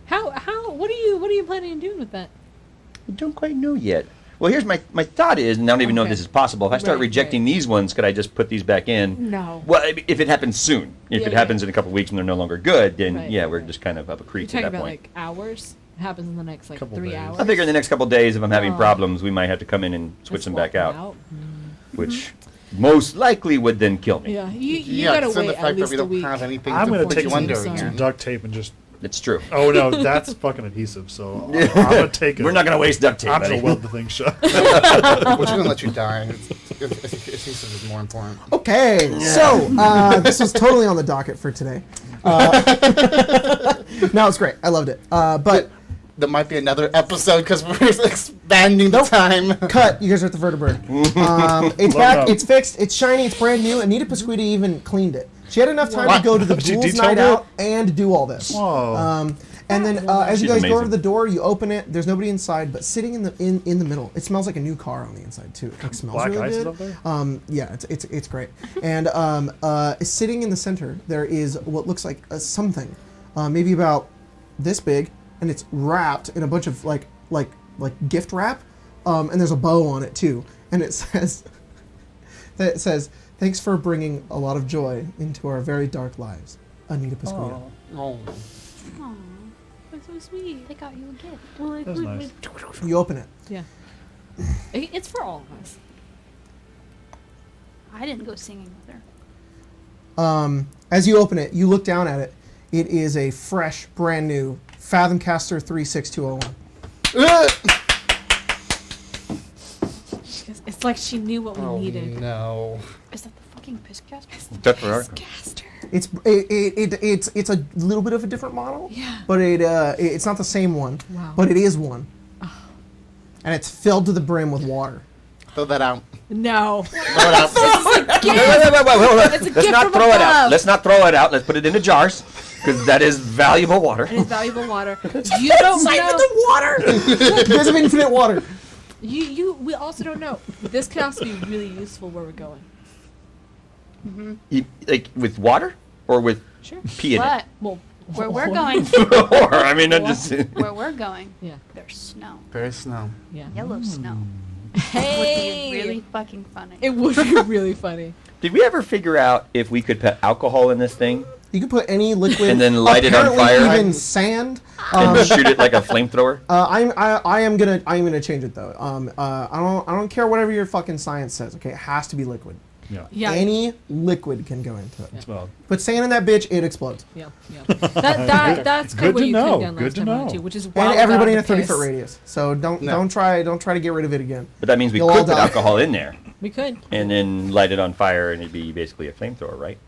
How? What are you planning on doing with that? I don't quite know yet. Well, here's my thought is, and I don't even know if Okay. this is possible. If I start Right, rejecting these ones, could I just put these back in? No. Well, if it happens soon. If Yeah, it happens in a couple of weeks and they're no longer good, then Right, we're right. just kind of up a You're creek at talking that about point. like hours? It happens in the next like Couple 3 days. hours. I figure in the next couple of days, if I'm having Oh. problems, we might have to come in and switch Just them back swap out, them which most likely would then kill me. Yeah, you yeah, gotta it's in wait the at fact that least we a don't week. have anything I'm to gonna put take you some, under some some again. duct tape and just. It's true. Oh no, that's fucking adhesive. So I'm gonna take it. We're not going to waste duct tape, I'm buddy. gonna weld the thing shut. We're just gonna let you die. Adhesive is more important. Okay, so this was totally on the docket for today. No, it's great. I loved it. But There might be another episode because we're expanding the time. cut. You guys are at the vertebrate. It's Load back. up. It's fixed. It's shiny. It's brand new. Anita Pasquiti even cleaned it. She had enough time to go to the She Ghouls detailed night it? out and do all this. Whoa. And then as you She's guys go over amazing. the door, you open it. There's nobody inside, but sitting in the middle, it smells like a new car on the inside too. It smells Black really ice is good. up there? Yeah, it's great. And sitting in the center, there is what looks like something, maybe about this big, and it's wrapped in a bunch of like gift wrap, and there's a bow on it too, and it says, "Thanks for bringing a lot of joy into our very dark lives, Anita Pasquita." Oh. Aw, That's so sweet. they got you a gift. Well, like, That's nice. You open it. Yeah. It's for all of us. I didn't go singing with her. As you open it, you look down at it. It is a fresh, brand new Fathomcaster 36201. It's like she knew what we Oh needed. no. Is that the fucking piss caster? That's what I- Caster. It's a little bit of a different model. Yeah. But it's not the same one. Wow. But it is one. And it's filled to the brim with water. Throw that out. No. Throw it out. Wait, It's a Let's gift not from throw it out. above. Let's not throw it out. Let's put it into jars, because that is valuable water. It is valuable water. You don't know. water! You guys have infinite water. We also don't know. This could also be really useful where we're going. Like with water or with Sure. pee in But Well, where we're going, it? Or I mean, I'm just. where we're going, yeah. there's snow. Very snow. Yeah. Yellow snow. Hey. Would be really fucking funny. It would be really funny. Did we ever figure out if we could put alcohol in this thing You can put any liquid And then light it on apparently fire? even sand. and shoot it like a flamethrower? I am gonna change it though. I don't care whatever your fucking science says. Okay, it has to be liquid. Yeah. Yeah. Any liquid can go into it. It's well. Put sand in that bitch, it explodes. Yeah, yeah. That's kind Good of what to you know, came down good last to time on know. too, which is why And we got everybody in on a the 30-foot piss. radius. So don't No. try to get rid of it again. But that means we You'll could all put die. alcohol in there We could and then light it on fire, and it'd be basically a flamethrower, right?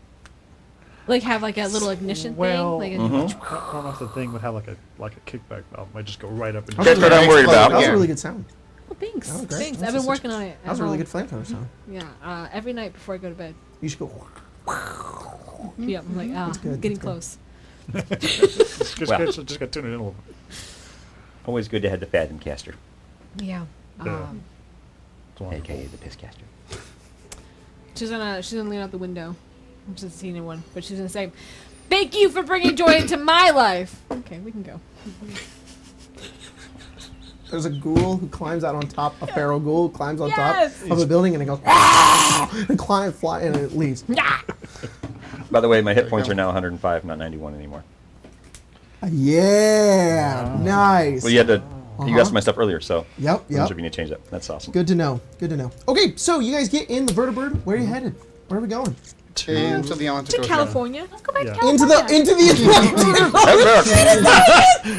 like have like a little ignition Well, thing. Like Mhm. I don't know if the thing would have like a kickback valve. It might just go right up into That's what I'm worried about. That was Yeah. a really good sound. oh, thanks. That was great. Thanks. That I've was been working on it. That was a really good flamethrower sound. Yeah. Every night before I go to bed. You should go. Yeah, I'm like, good, getting that's good. close. Just got tuned in a little. Always good to have the Fathom caster, Yeah. Yeah. It's wonderful. aka the piss caster. She's gonna lean out the window. I'm just seeing anyone, but she's gonna say, "Thank you for bringing joy into my life." Okay, we can go. There's a ghoul who climbs out on top. A feral ghoul who climbs on Yes! top of a building, and it goes and climbs, fly, and it leaves. By the way, my hit points are now 105, not 91 anymore. Yeah, nice. Well, you had to. You asked my stuff earlier, so Yep, I wasn't yep. sure if you need to change that. That's awesome. Good to know. Good to know. Okay, so you guys get in the vertibird. Where are you headed? Where are we going? Into the Atlantic To Ocean. California. Let's go back Yeah. to Into California. the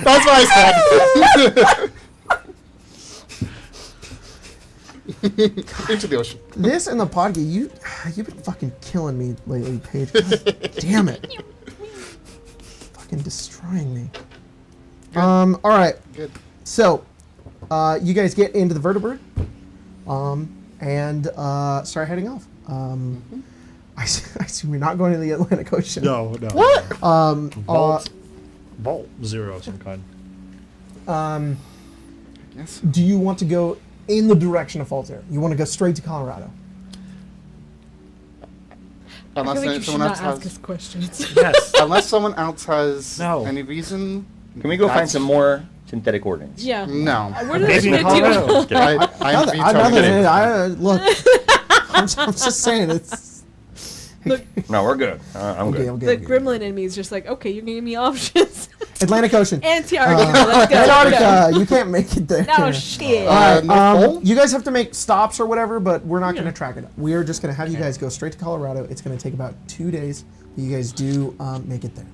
That's what I said. Into the ocean. This and the podcast. You've been fucking killing me lately, Paige. God damn it. Fucking destroying me. All right. Good. So, you guys get into the vertibird, and start heading off. I assume you're not going to the Atlantic Ocean. No, no. What? Vault zero of some kind. Yes. Do you want to go in the direction of Falls Air? You want to go straight to Colorado? I feel like you Unless should someone not else ask has, us questions. Yes. unless someone else has No. any reason. Can we go find that's- some more synthetic ordnance? Yeah. No. Where did Maybe in this Colorado. Just kidding. I'm Look, I'm just saying it's. No, we're good. I'm Okay, good. okay, The okay. gremlin in me is just like, okay, you're gonna give me options. Atlantic Ocean. Antarctica. Let's go. Antarctica. You can't make it there. No shit. All right, North Pole? you guys have to make stops or whatever, but we're not going Yeah. to track it. We are just going to have you guys go straight to Colorado. It's going to take about 2 days. You guys do make it there.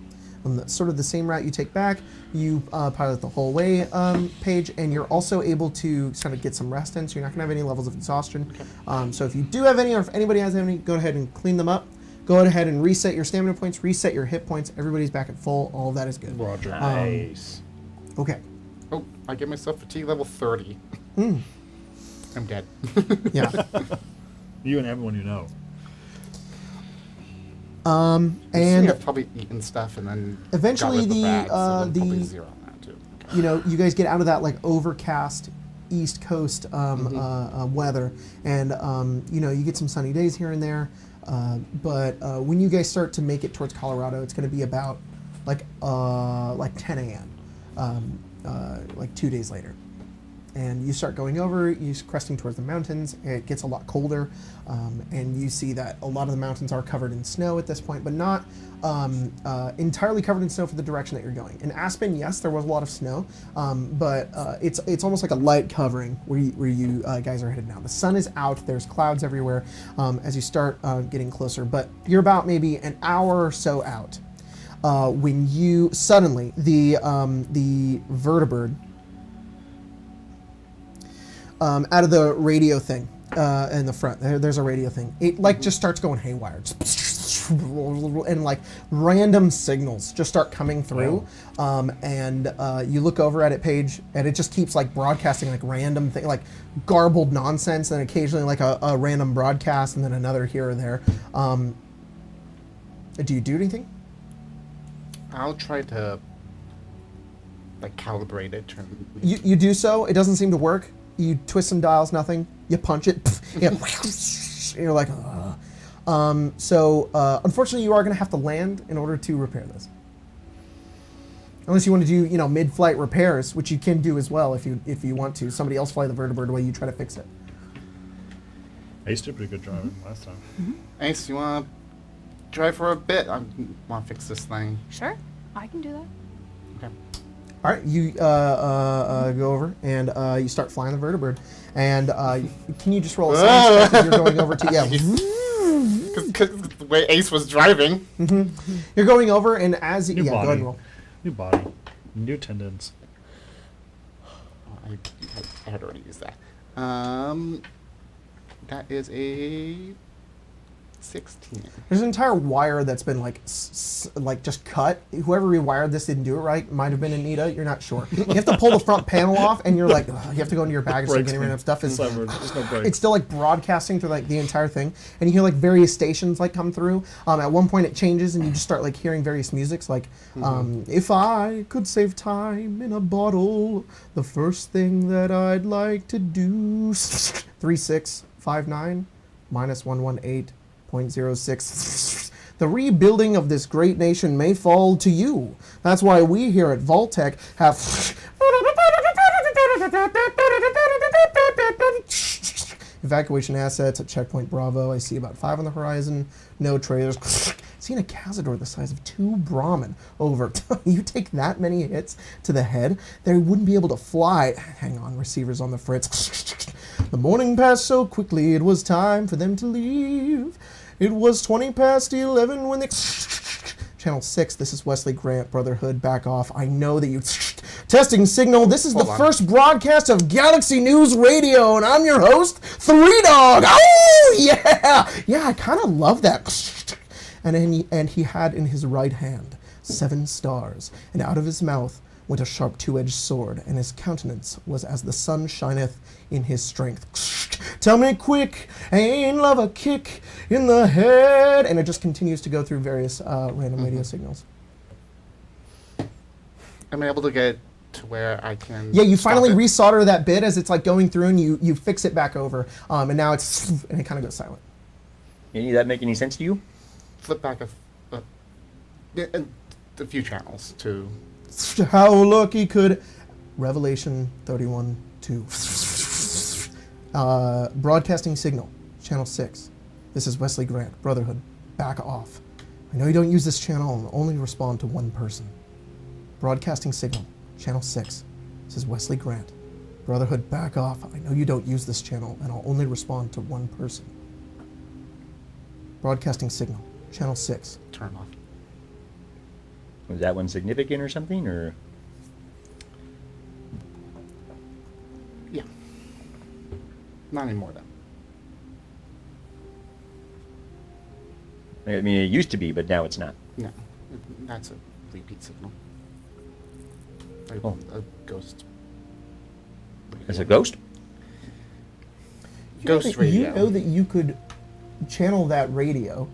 On sort of the same route you take back, you pilot the whole way, Paige, and you're also able to sort of get some rest in, so you're not going to have any levels of exhaustion. So if you do have any, or if anybody has any, go ahead and clean them up. Go ahead and reset your stamina points, reset your hit points. Everybody's back at full. All of that is good. Roger. Nice. Okay. Oh, I get myself fatigue level 30. Mm. I'm dead. Yeah. You and everyone you know. And I've probably eaten stuff and then eventually got rid of the, bag, so I'm probably the- 0 on that too. you know, you guys get out of that like overcast East Coast weather, and you know, you get some sunny days here and there. But when you guys start to make it towards Colorado, it's going to be about like 10 a.m. Like 2 days later. And you start going over, you're cresting towards the mountains. It gets a lot colder, and you see that a lot of the mountains are covered in snow at this point, but not entirely covered in snow for the direction that you're going. In Aspen, yes, there was a lot of snow, but it's almost like a light covering where you guys are headed now. The sun is out. There's clouds everywhere as you start getting closer, but you're about maybe an hour or so out when you suddenly the vertibird. Out of the radio thing in the front, there's a radio thing. It like just starts going haywire, and like random signals just start coming through. And you look over at it, Paige, and it just keeps like broadcasting like random thing, like garbled nonsense, and occasionally like a random broadcast, and then another here or there. Do you do anything? I'll try to like calibrate it. You do so. It doesn't seem to work. You twist some dials, nothing. You punch it. You're like, ugh. So unfortunately, you are going to have to land in order to repair this. Unless you want to do, you know, mid-flight repairs, which you can do as well if you want to. Somebody else fly the vertibird while you try to fix it. I used to do a pretty good driving last time. Ace, you want to drive for a bit? I want to fix this thing. Sure, I can do that. Okay. All right, you go over and you start flying the vertibird. And can you just roll a science check if you're going over to Because the way Ace was driving. You're going over, and as you, New go ahead body. and roll. New body. New tendons. I had already used that. That is a 16. There's an entire wire that's been like like just cut. Whoever rewired this didn't do it right. Might have been Anita. You're not sure. You have to pull the front panel off, and you're like, ugh, you have to go into your bag and start getting rid of stuff. There's no break. It's still like broadcasting through like the entire thing, and you hear like various stations like come through. At one point it changes, and you just start like hearing various musics like, if I could save time in a bottle, the first thing that I'd like to do 3659 minus 118.06. The rebuilding of this great nation may fall to you. That's why we here at Vault-Tec have evacuation assets at Checkpoint Bravo. I see about 5 on the horizon. No trailers. Seen a Cazador the size of 2 Brahmin over. You take that many hits to the head, they wouldn't be able to fly. Hang on, receivers on the fritz. The morning passed so quickly, it was time for them to leave. It was 20 past 11 when they... Channel 6, this is Wesley Grant, Brotherhood, back off. I know that you... Testing signal, this is the first broadcast of Galaxy News Radio, and I'm your host, 3 Dog. Oh, yeah! Yeah, I kind of love that. And he had in his right hand 7 stars, and out of his mouth went a sharp 2-edged sword, and his countenance was as the sun shineth in his strength. Tell me quick, ain't love a kick in the head? And it just continues to go through various random radio signals. Am I able to get to where I can... Yeah, you stop finally it? resolder that bit as it's like going through, and you fix it back over, and now it's... and it kind of goes silent. Any of that make any sense to you? Flip back a few channels to... How lucky could... Revelation 31:2. Broadcasting signal, channel 6. This is Wesley Grant, Brotherhood. Back off. I know you don't use this channel and only respond to one person. Broadcasting signal, channel 6. This is Wesley Grant. Brotherhood, back off. I know you don't use this channel and I'll only respond to one person. Broadcasting signal, channel 6. Turn off. Was that one significant or something, or? Yeah. Not anymore, though. I mean, it used to be, but now it's not. No. That's a repeat signal. A ghost. It's a ghost? Ghost radio. You know that you could channel that radio,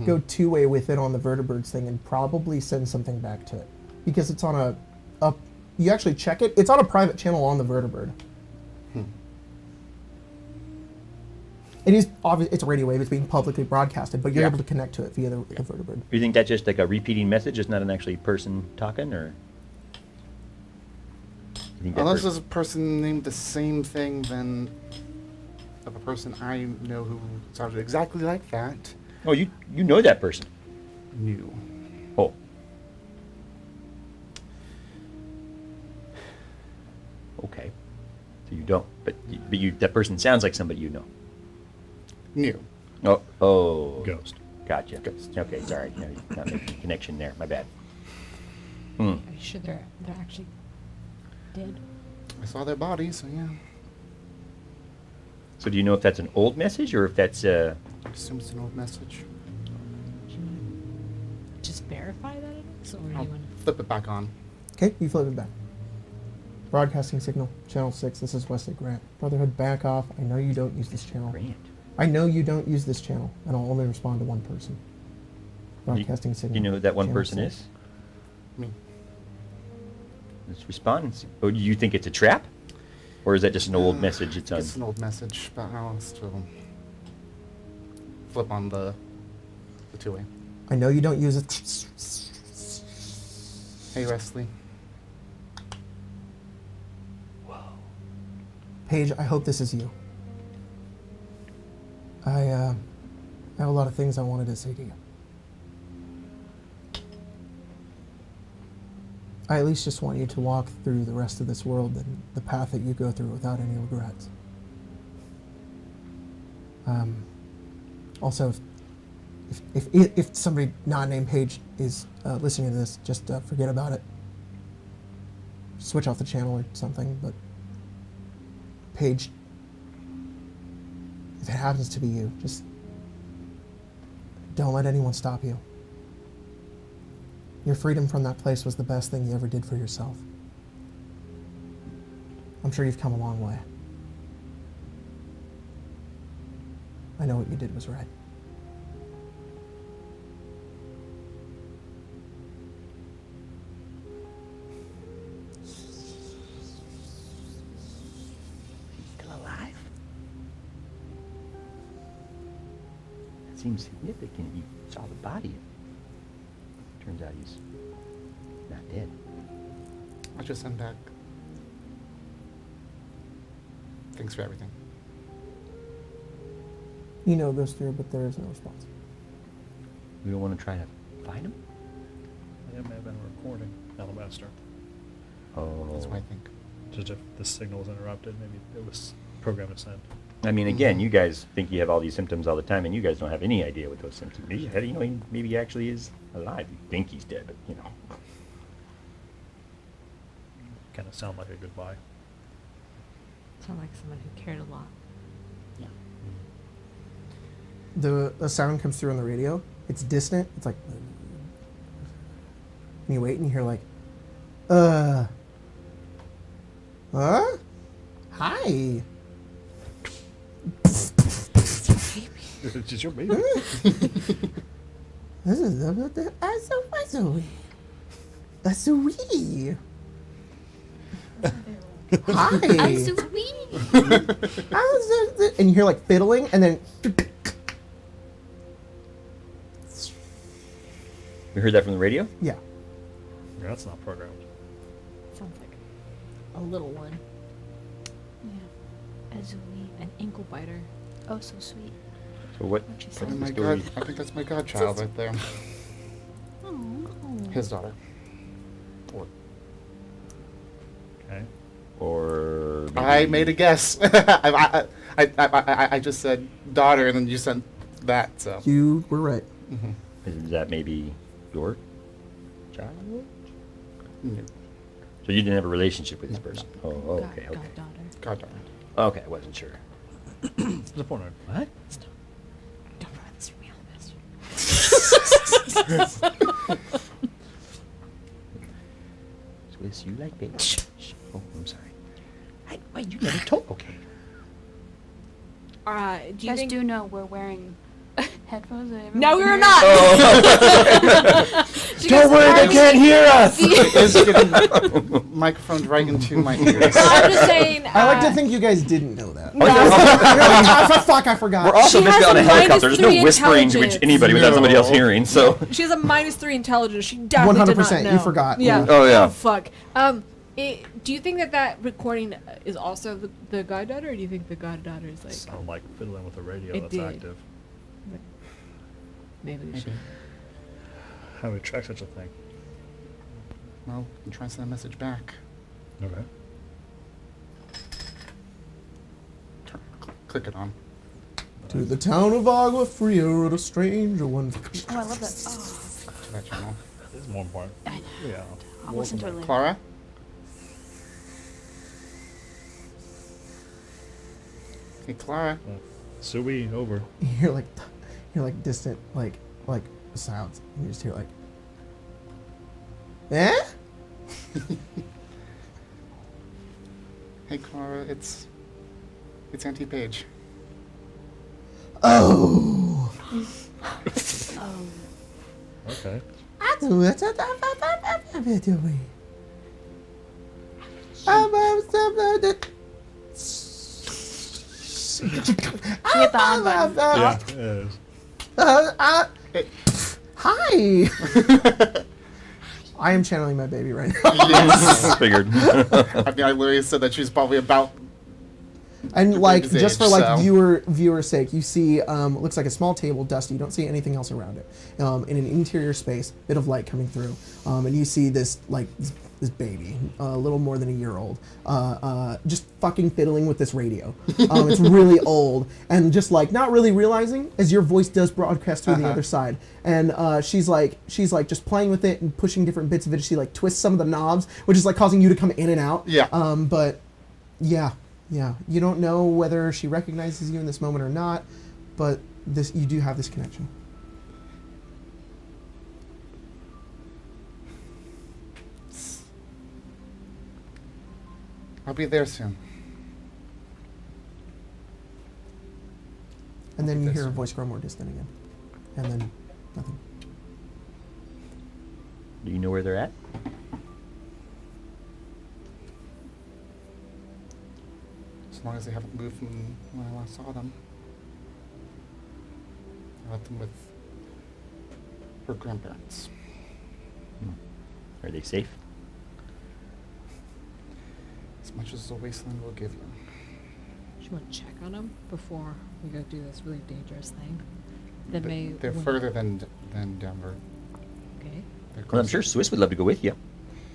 go 2-way with it on the vertibirds thing, and probably send something back to it. Because it's on a you actually check it, it's on a private channel on the vertibird. It is obvious, it's a radio wave, it's being publicly broadcasted, but you're able to connect to it via the vertibird. You think that's just like a repeating message? It's not an actually person talking, or? You think that Unless person- there's a person named the same thing, then of a person I know who sounded exactly like that. Oh, you know that person. New. Oh. Okay. So you don't, but that person sounds like somebody you know. New. Oh. Ghost. Gotcha. Ghost. Okay, sorry. No, you're not making a connection there. My bad. Are you sure they're actually dead? I saw their body, so yeah. So do you know if that's an old message or if that's I assume it's an old message. Just verify that it is, or do you I'll want flip it back on. Okay, you flip it back. Broadcasting signal, channel 6. This is Wesley Grant. Brotherhood, back off. I know you don't use this channel. Grant? I know you don't use this channel, and I'll only respond to one person. Broadcasting signal. Do you know who that one channel person 6. is? Me. Let's respond and see. Oh, do you think it's a trap? Or is that just an old message? It's It's an old message, but I'll still flip on the 2-way. I know you don't use it. Hey, Wesley. Paige, I hope this is you. I have a lot of things I wanted to say to you. I at least just want you to walk through the rest of this world and the path that you go through without any regrets. Also, if somebody not named Paige is listening to this, just forget about it. Switch off the channel or something, but Paige, if it happens to be you, just Don't let anyone stop you. Your freedom from that place was the best thing you ever did for yourself. I'm sure you've come a long way. I know what you did was right. Still alive? That seems significant. You saw the body. Turns out he's not dead. I'll just send back. Thanks for everything. You know goes through, but there is no response. We don't want to try to find him? It may have been a recording, Alabaster. Oh. That's what I think. Just if the signal was interrupted, maybe it was programmed to send. I mean, again, you guys think you have all these symptoms all the time, and you guys don't have any idea what those symptoms are. You know, maybe he actually is alive. You think he's dead, but, you know. Kind of sound like a goodbye. Sound like someone who cared a lot. Yeah. The sound comes through on the radio. It's distant. It's like, and you wait and you hear like, huh? Hi. It's just your baby. This is about the Asui. Hi. And you hear like fiddling, and then We heard that from the radio? yeah. Yeah, that's not programmed. Sounds like a little one. Yeah. Azui. An ankle biter. Oh, so sweet. So what? What you what's said. Oh the my story? god, I think that's my godchild right there. Oh. His daughter. Or Okay. Or I maybe- made a guess. I just said daughter, and then you said that. So You were right. Is that maybe your child? Yeah. So you didn't have a relationship with this No, person? Oh, okay, okay. Goddaughter. goddaughter. Okay, I wasn't sure. Disappointed. What? Don't run this from me, Alabaster. Swiss, you like baby? Shh, shh. Oh, I'm sorry. Wait, you never told. Okay. Do You you guys think? do know we're wearing headphones? And No, everyone we're can hear not. us? Don't worry, they can't hear us. It's getting microphones right into my ears. I'm just saying. I like to think you guys didn't know that. No. Fuck, I forgot. We're also She has basically on a a helicopter. There's no -3 whispering to which intelligence. anybody without somebody else No. hearing. So She has a -3 intelligence. She definitely did not 100%, know. you forgot. Yeah. Oh, yeah. Oh fuck. Do you think that recording is also the goddaughter, or do you think the goddaughter is like Sound like fiddling with the radio It that's did. active. maybe we should? How would we track such a thing? Well, I'm trying to send a message back. Okay. Click it on. To the town of Agua Fria wrote a stranger one. Oh, I love that. Oh, To that channel. This is more important. I know. Yeah. I'll listen to it later. Clara? Hey, Clara. Sui, over. You hear like distant like sounds. And you just hear like, eh? Hey, Clara. It's Auntie Paige. Oh. Oh. Okay. She hit the on button. Yeah, it is. Hey. Hi. I am channeling my baby right now. Yes. figured. I mean, I literally said that she's probably about. And Your like baby's just for age, like so. viewer's sake, you see looks like a small table, dusty. You don't see anything else around it. In an interior space, bit of light coming through, and you see this this baby, a little more than a year old, just fucking fiddling with this radio. It's really old, and just like not really realizing as your voice does broadcast through the other side, and she's like just playing with it and pushing different bits of it. She like twists some of the knobs, which is like causing you to come in and out. Yeah. But yeah. Yeah, you don't know whether she recognizes you in this moment or not, but you do have this connection. I'll be there soon. And then you This hear a one. voice grow more distant again. And then nothing. Do you know where they're at? As long as they haven't moved from when I last saw them. I left them with her grandparents. Are they safe? As much as the wasteland will give you. Do you want to check on them before we go do this really dangerous thing? That Th- may. They're win- further than Denver. Okay. They're Well, I'm closer. sure Swiss would love to go with you.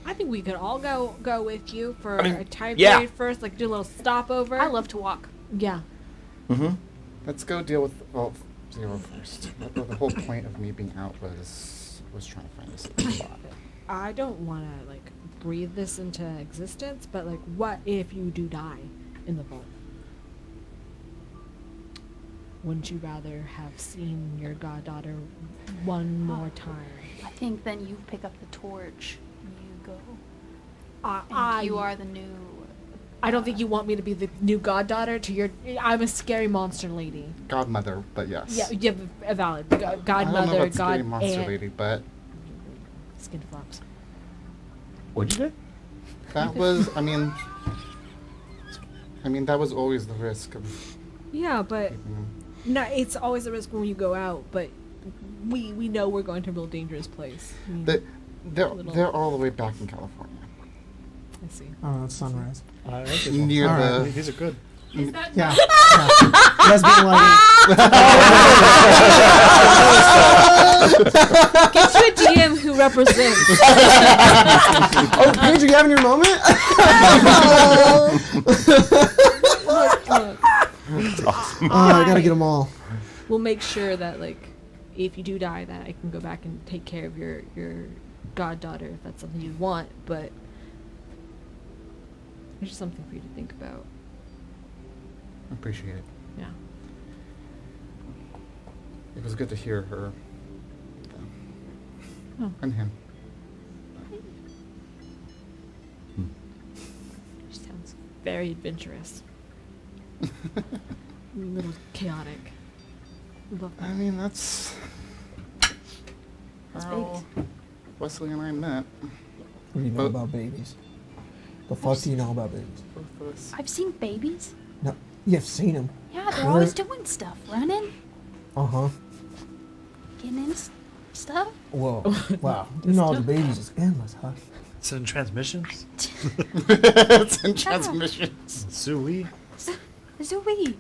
I think we could all go with you for I mean, a time yeah. period first, like do a little stopover. I love to walk. Yeah. Mm-hmm. Let's go deal with Zero first. The whole point of me being out was trying to find a safe spot. I don't want to like breathe this into existence, but like, what if you do die in the vault? Wouldn't you rather have seen your goddaughter one more time? I think then you pick up the torch. You go. And I you are the new. I don't think you want me to be the new goddaughter to your. I'm a scary monster lady. Godmother, but yes. Yeah, you have a valid I don't know godmother, about scary god monster aunt, lady, but skin flops. What'd you say? that was. I mean, that was always the risk of Yeah, but keeping them. no, it's always a risk when you go out. But we know we're going to a real dangerous place. I mean, They're all the way back in California. I see. Oh, it's sunrise. I like this one. Near Alright. the. These are good. Yeah. yeah. You guys being like, Get you a DM who represents. oh, Paige, are you having your moment? I gotta get them all. We'll make sure that like, if you do die, that I can go back and take care of your goddaughter if that's something you want. But there's just something for you to think about. Appreciate it. Yeah. It was good to hear her. Oh. And him. She sounds very adventurous. A little chaotic. Love I that. mean, that's how Wesley and I met. What do you know But- about babies? The fuck do you know about babies? Both of us. I've seen babies. No, you've seen them. Yeah, they're Where- always doing stuff, running, Uh-huh. getting in stuff. Whoa. Wow. You know the babies is endless, huh? Send transmissions. It's in transmissions. Zooey. Zooey.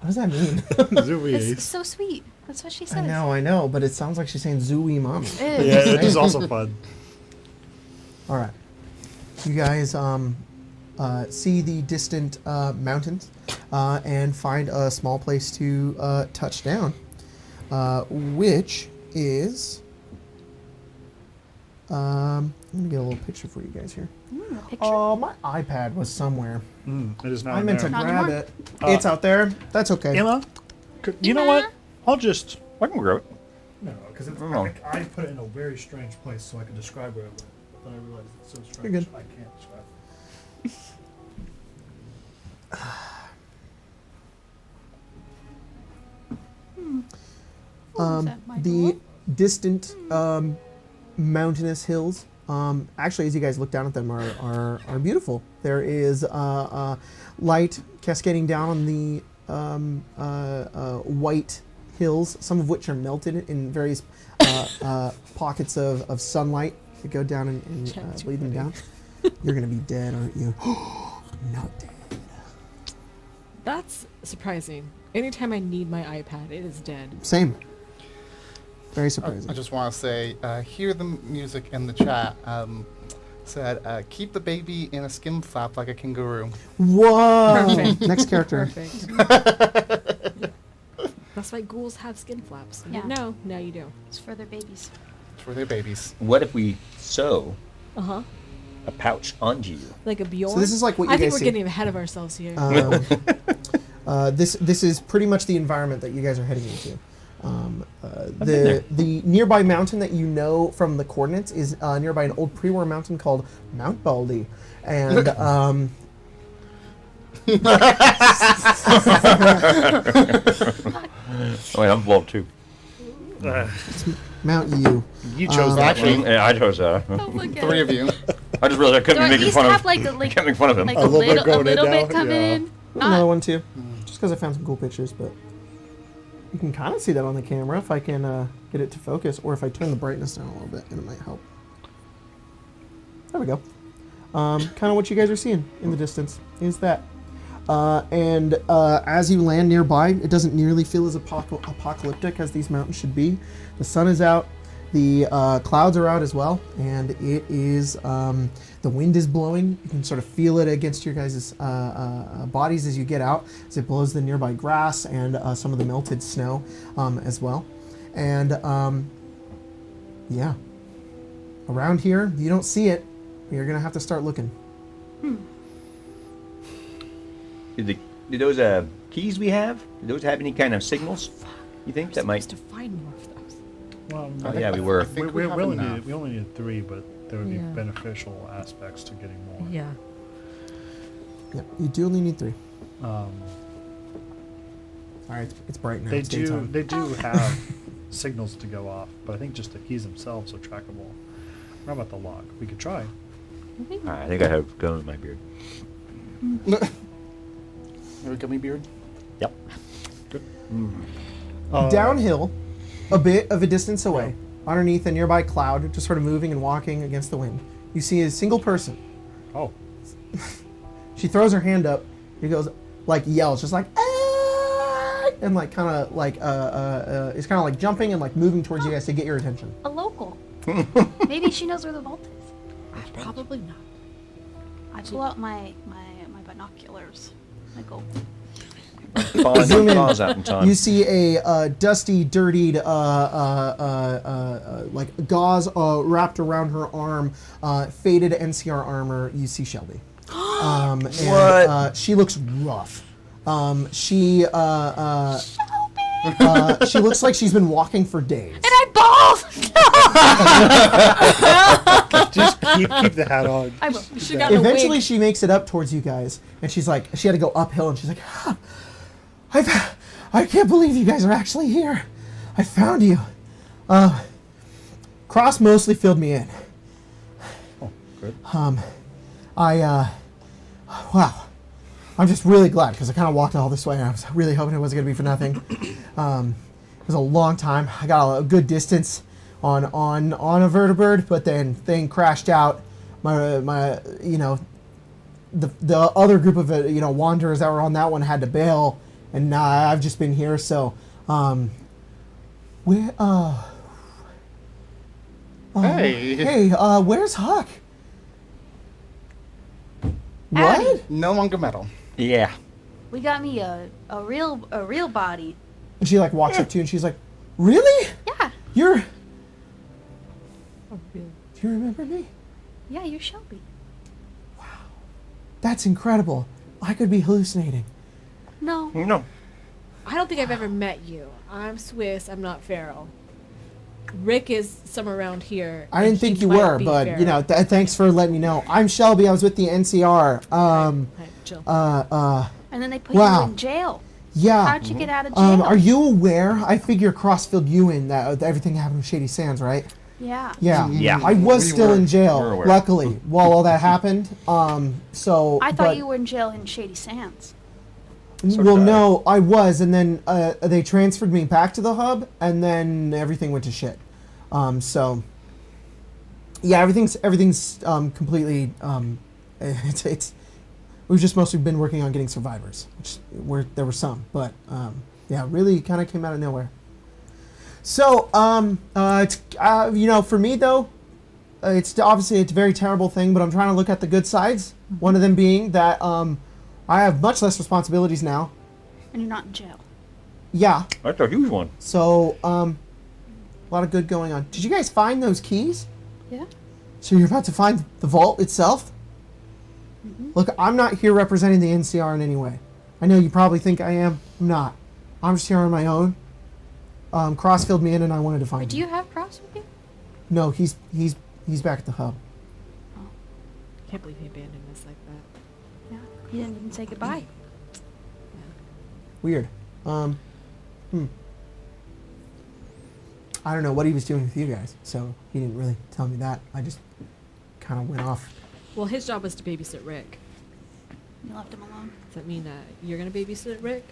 What does that mean? Zooey. It's so sweet. That's what she says. I know, but it sounds like she's saying zooey mama. It Yeah, is. it is also fun. All right. You guys see the distant mountains and find a small place to touch down, which is... let me get a little picture for you guys here. A picture. Oh, my iPad was somewhere. It is not I in meant to there. Not grab anymore? it. It's out there. That's okay. Emma, you know what? I'll just... I can grow it. No, because No. I put it in a very strange place so I can describe where it went. But I realized it's so strange. You're good. I can't describe it. Is that my The door? distant mountainous hills, actually, as you guys look down at them, are beautiful. There is light cascading down on the white hills, some of which are melted in various pockets of sunlight that go down and lead them down. You're gonna be dead, aren't you? Not dead. That's surprising. Anytime I need my iPad, it is dead. Same. Very surprising. I just want to say, hear the music in the chat. Said, keep the baby in a skim flap like a kangaroo. Whoa! Perfect. Next character. Perfect. That's why ghouls have skin flaps. You Yeah. didn't know? Now you do. It's for their babies. For their babies. What if we sew Uh-huh. a pouch onto you? Like a Bjorn. So this is like what you I think guys we're see. getting ahead of ourselves here. This is pretty much the environment that you guys are heading into. The nearby mountain that you know from the coordinates is nearby an old pre-war mountain called Mount Baldy, And Oh, wait, I'm involved too. Mount you. You chose that actually- one. Yeah, I chose that. Oh, look at 3 it. of you. I just realized I Do couldn't I be at making least fun have of. like I can't make fun of him. like A a little bit little going in bit now? coming Yeah. in? Another one too. Just because I found some cool pictures, but you can kind of see that on the camera if I can get it to focus, or if I turn the brightness down a little bit, and it might help. There we go. Kind of what you guys are seeing in the distance is that. And as you land nearby, it doesn't nearly feel as apocalyptic as these mountains should be. The sun is out, the clouds are out as well, and it is the wind is blowing. You can sort of feel it against your guys' bodies as you get out, as it blows the nearby grass and some of the melted snow as well. And yeah, around here you don't see it. You're gonna have to start looking. Do those keys we have? Do those have any kind of signals? You think that might? To find more of those. Well, Oh, yeah, we were. I think we have only enough. needed, we only needed 3, but there would be Yeah. beneficial aspects to getting more. Yeah. Yep, you do only need 3. Um, Sorry, it's bright now. they it's do daytime. they do have signals to go off, but I think just the keys themselves are trackable. How about the lock? We could try. I think I have gum in my beard. Have a gummy beard? Yep. Downhill, a bit of a distance away, underneath a nearby cloud, just sort of moving and walking against the wind, you see a single person. Oh, She throws her hand up. He goes, like, yells, just like, "Ah!" and like kind of like is kind of like jumping and like moving towards you guys to get your attention. A local. Maybe she knows where the vault is. Probably not. I pull out my binoculars. I go. Falling Zoom in. claws out in time. You see a dusty, dirtied, like gauze wrapped around her arm, faded NCR armor. You see Shelby. And, What? she looks rough. She looks like she's been walking for days. And I balls. just keep the hat on. I will. She got a Eventually, wig. she makes it up towards you guys, and she's like, she had to go uphill, and she's like, "Ah, I can't believe you guys are actually here. I found you. Cross mostly filled me in. Oh, good. Wow. I'm just really glad because I kind of walked all this way, and I was really hoping it wasn't going to be for nothing. It was a long time. I got a good distance on a vertibird, but then thing crashed out. My you know, the other group of wanderers that were on that one had to bail, and now I've just been here. So, where Hey. where's Huck? Abby. What? No longer metal. Yeah. We got me a real body. And she like walks up to you, and she's like, "Really? Yeah. You're? Oh, really? Do you remember me? Yeah, you're Shelby. That's incredible. I could be hallucinating." No. No. I don't think I've ever met you. I'm Swiss. I'm not Pharaoh. Rick is somewhere around here. I and didn't think he you might were, be but Pharaoh. thanks for letting me know. I'm Shelby. I was with the NCR. Right, chill. And then they put Wow. you in jail. Yeah. How'd you get out of jail? Are you aware? I figure Cross filled you in that everything happened with Shady Sands, right? Yeah. Yeah. Yeah. I was We still were- in jail, we're aware. luckily, while all that happened. So I thought but- you were in jail in Shady Sands. Well, no, I was, and then they transferred me back to the hub, and then everything went to shit. So yeah, everything's completely. It's we've just mostly been working on getting survivors, which there were some, but yeah, really kind of came out of nowhere. So it's for me though, it's obviously it's a very terrible thing, but I'm trying to look at the good sides. One of them being that I have much less responsibilities now. And you're not in jail. Yeah, That's a huge one. so a lot of good going on. Did you guys find those keys? Yeah. So you're about to find the vault itself? Look, I'm not here representing the NCR in any way. I know you probably think I am. I'm not. I'm just here on my own. Cross filled me in, and I wanted to find Do him. you have Cross with you? No, he's back at the hub. can't believe he abandoned us like that. Yeah. He didn't even say goodbye. Weird. I don't know what he was doing with you guys, so he didn't really tell me that. I just kind of went off. Well, his job was to babysit Rick. You left him alone. Does that mean you're gonna babysit Rick?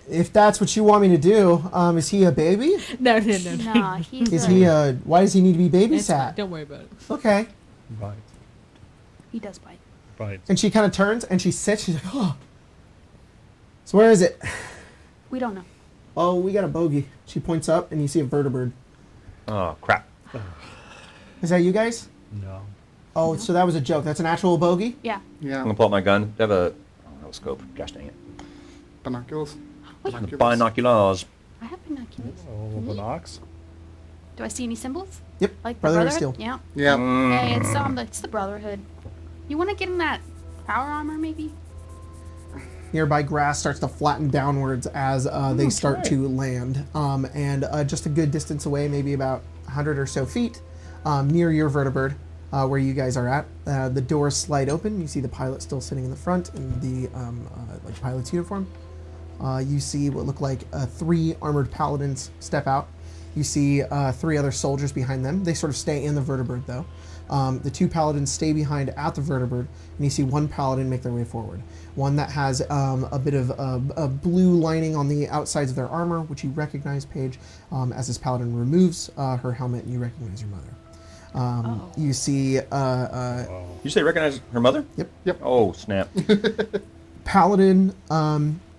If that's what you want me to do, is he a baby? No. Nah, he's Is a, he why does he need to be It's fine. babysat? Don't worry about it. Okay. Right. he does bite. Right. And she kind of turns and she sits. She's like, oh. So where is it? We don't know. Oh, we got a bogey. She points up and you see a vertibird. Oh, crap. Is that you guys? No. Oh, so that was a joke. That's an actual bogey? Yeah. I'm Yeah. gonna pull out my gun. I have a scope. Gosh dang it. Binoculars. Binoculars. I have binoculars. Oh, Binox. Do I see any symbols? Yep. Like the Brotherhood Brotherhood? Steel. Yeah. Yeah. Hey, it's the Brotherhood. You want to get in that power armor, maybe? Nearby grass starts to flatten downwards as they start to land. And just a good distance away, maybe about 100 or so feet, near your vertibird, where you guys are at, the doors slide open. You see the pilot still sitting in the front in the like pilot's uniform. You see what look like 3 armored paladins step out. You see 3 other soldiers behind them. They sort of stay in the vertibird, though. The 2 paladins stay behind at the vertibird, and you see 1 paladin make their way forward. One that has a bit of a blue lining on the outsides of their armor, which you recognize, Paige, as this paladin removes her helmet, and you recognize your mother. You see You say recognize her mother? Yep. Oh, snap. Paladin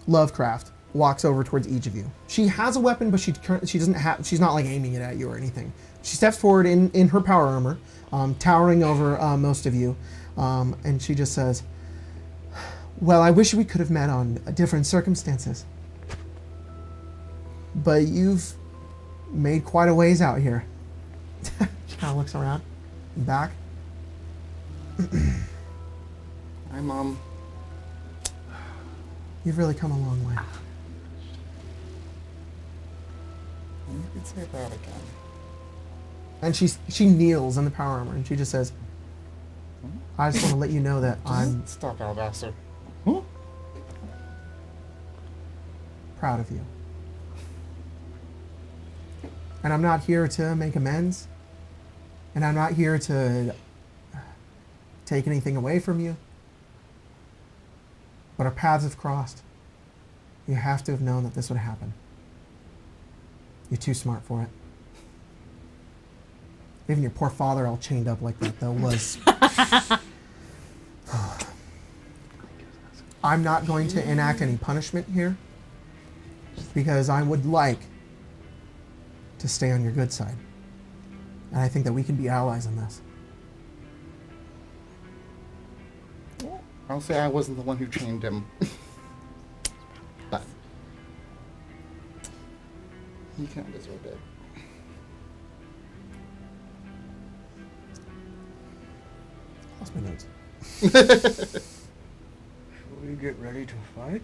Lovecraft walks over towards each of you. She has a weapon, but she doesn't have. She's not like aiming it at you or anything. She steps forward in her power armor, towering over most of you, and she just says, "Well, I wish we could have met on different circumstances, but you've made quite a ways out here." She kind of looks around and back. Hi, Mom. You've really come a long way. You could say that again. And she kneels in the power armor and she just says, "I just want to let you know that I'm Stop, Alabaster. proud of you. And I'm not here to make amends. And I'm not here to take anything away from you. But our paths have crossed. You have to have known that this would happen. You're too smart for it. Even your poor father all chained up like that, though, was... I'm not going to enact any punishment here because I would like to stay on your good side. And I think that we can be allies in this. I'll say I wasn't the one who chained him. But he kind of deserved it. Lost my notes. Shall we get ready to fight?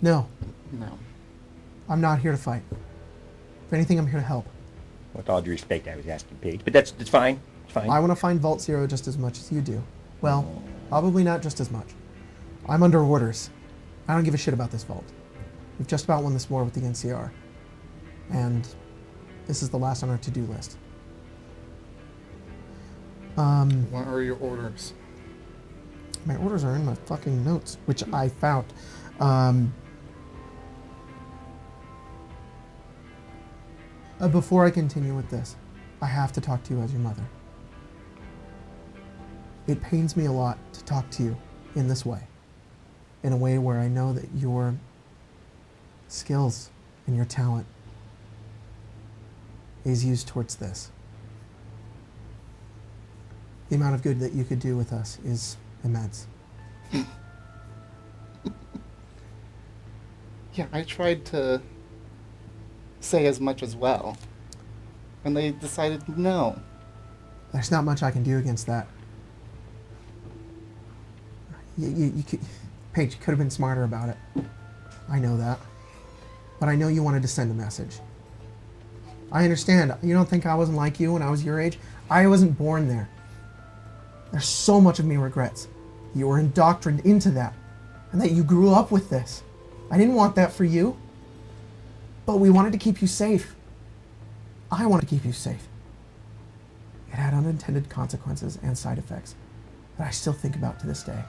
No, No. I'm not here to fight. If anything, I'm here to help. With all due respect, I was asking Paige, but that's fine. It's fine. I want to find Vault Zero just as much as you do. Well, probably not just as much. I'm under orders. I don't give a shit about this vault. We've just about won this war with the NCR. And this is the last on our to-do list. What are your orders? My orders are in my fucking notes, which I found. Before I continue with this, I have to talk to you as your mother. It pains me a lot to talk to you in this way. In a way where I know that your skills and your talent is used towards this. The amount of good that you could do with us is immense. Yeah, I tried to say as much as well. And they decided no. There's not much I can do against that. You could, Paige, you could have been smarter about it. I know that. But I know you wanted to send a message. I understand. You don't think I wasn't like you when I was your age? I wasn't born there. There's so much of me regrets. You were indoctrined into that, and that you grew up with this. I didn't want that for you, but we wanted to keep you safe. I wanted to keep you safe. It had unintended consequences and side effects that I still think about to this day.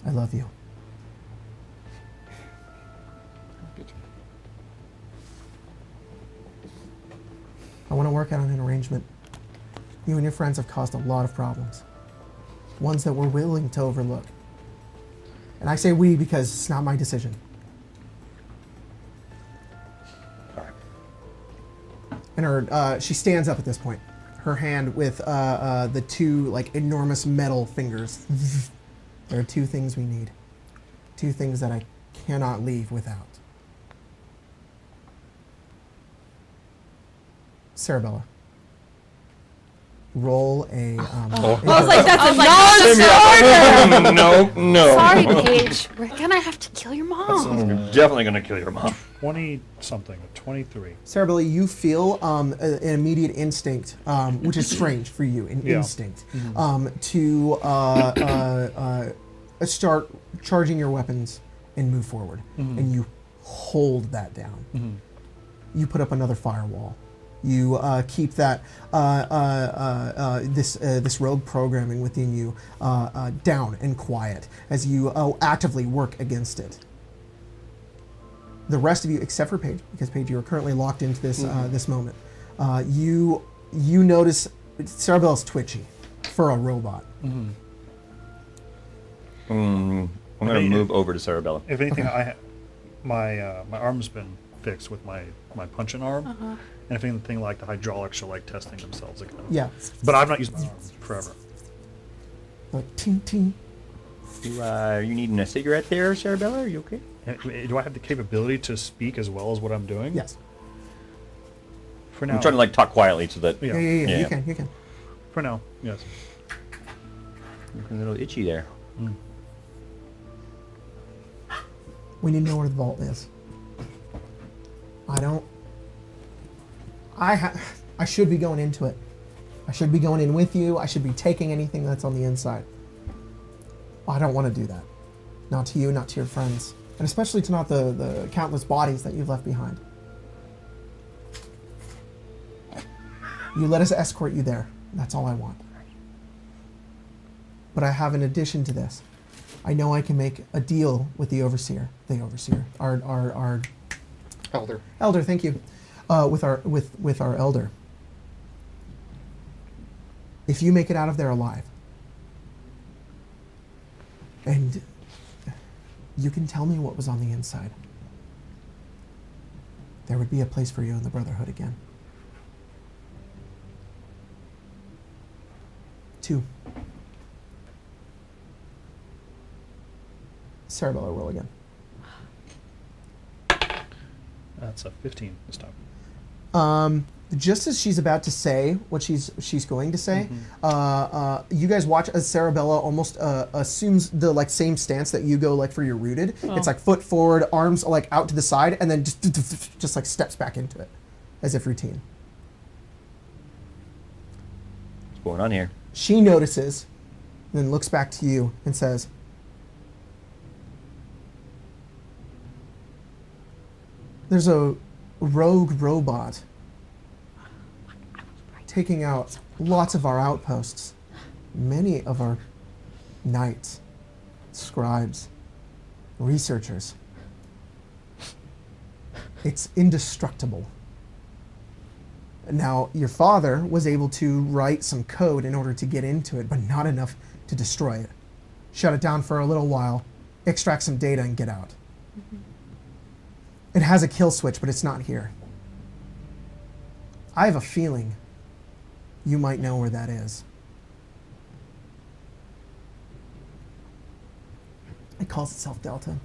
I love you. I want to work out an arrangement. You and your friends have caused a lot of problems. Ones that we're willing to overlook. And I say we because it's not my decision. And her, she stands up at this point. Her hand with the two like enormous metal fingers. There are two things we need. Two things that I cannot leave without. Sarabella. Roll a. I was like, that's a No. Sorry, Paige. We're gonna have to kill your mom. I'm definitely gonna kill your mom. 20-something, 23. Sarabella, you feel an immediate instinct, which is strange for you, an instinct, to start charging your weapons and move forward. And you hold that down. You put up another firewall. You keep that this rogue programming within you down and quiet as you actively work against it. The rest of you, except for Paige, because Paige, you are currently locked into this this moment. You notice Sarabella's twitchy for a robot. I'm gonna move over to Sarabella. If anything, my arm's been fixed with my punching arm. And if anything, like the hydraulics are like testing themselves again. Yeah. But I've not used my arm forever. Like ting ting. Are you needing a cigarette there, Sarabella? Are you okay? Do I have the capability to speak as well as what I'm doing? Yes. For now. I'm trying to like talk quietly so that Yeah. Yeah. You can. For now, yes. Looking a little itchy there. We need to know where the vault is. I should be going into it. I should be going in with you. I should be taking anything that's on the inside. I don't want to do that. Not to you, not to your friends. And especially to not the countless bodies that you've left behind. You let us escort you there. That's all I want. But I have, in addition to this, I know I can make a deal with the overseer. Our elder, thank you. With our elder. If you make it out of there alive, and you can tell me what was on the inside, there would be a place for you in the Brotherhood again. 2. Sarabella, roll again. That's a 15 this time. Just as she's about to say what she's going to say, you guys watch as Sarabella almost assumes the like same stance that you go like for your rooted. It's like foot forward, arms like out to the side, and then just like steps back into it, as if routine. What's going on here? She notices, and then looks back to you and says, "There's a rogue robot taking out lots of our outposts, many of our knights, scribes, researchers. It's indestructible. Now, your father was able to write some code in order to get into it, but not enough to destroy it. Shut it down for a little while, extract some data, and get out. It has a kill switch, but it's not here. I have a feeling you might know where that is. It calls itself Delta.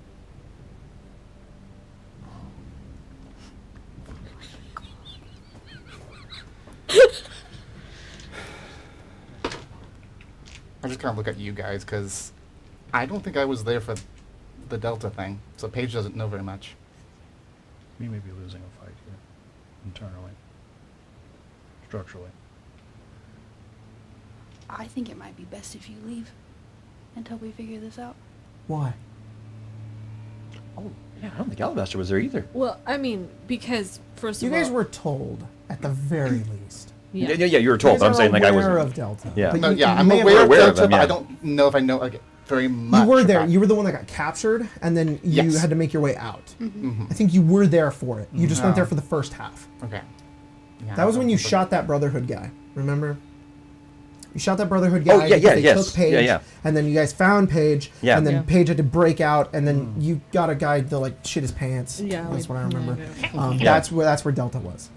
I just kind of look at you guys because I don't think I was there for the Delta thing, so Paige doesn't know very much. We may be losing a fight here internally. structurally. I think it might be best if you leave until we figure this out. Why? Oh, yeah, I don't think Alabaster was there either. Well, I mean, because first You of all, guys were told at the very least. Yeah, you were told, You but I'm guys saying are like I aware wasn't. of Delta. Yeah. But No, you- yeah, you I'm may have- aware of aware of Delta, them, but yeah. I don't know if I know like very much. You were there. about- You were the one that got captured, and then you Yes. had to make your way out. Mhm. I think you were there for it. You just went No. there for the first half. Okay. Yeah, That was I when you don't- shot that Brotherhood guy. Remember? You shot that Brotherhood guy. Oh, yeah, because yeah, they yes. took Paige, Yeah, yeah. and then you guys found Paige, Yeah. and then Yeah. Paige had to break out, and then you got a guy to like shit his pants. Yeah, that's we- what I remember. yeah. Yeah. That's where Delta was.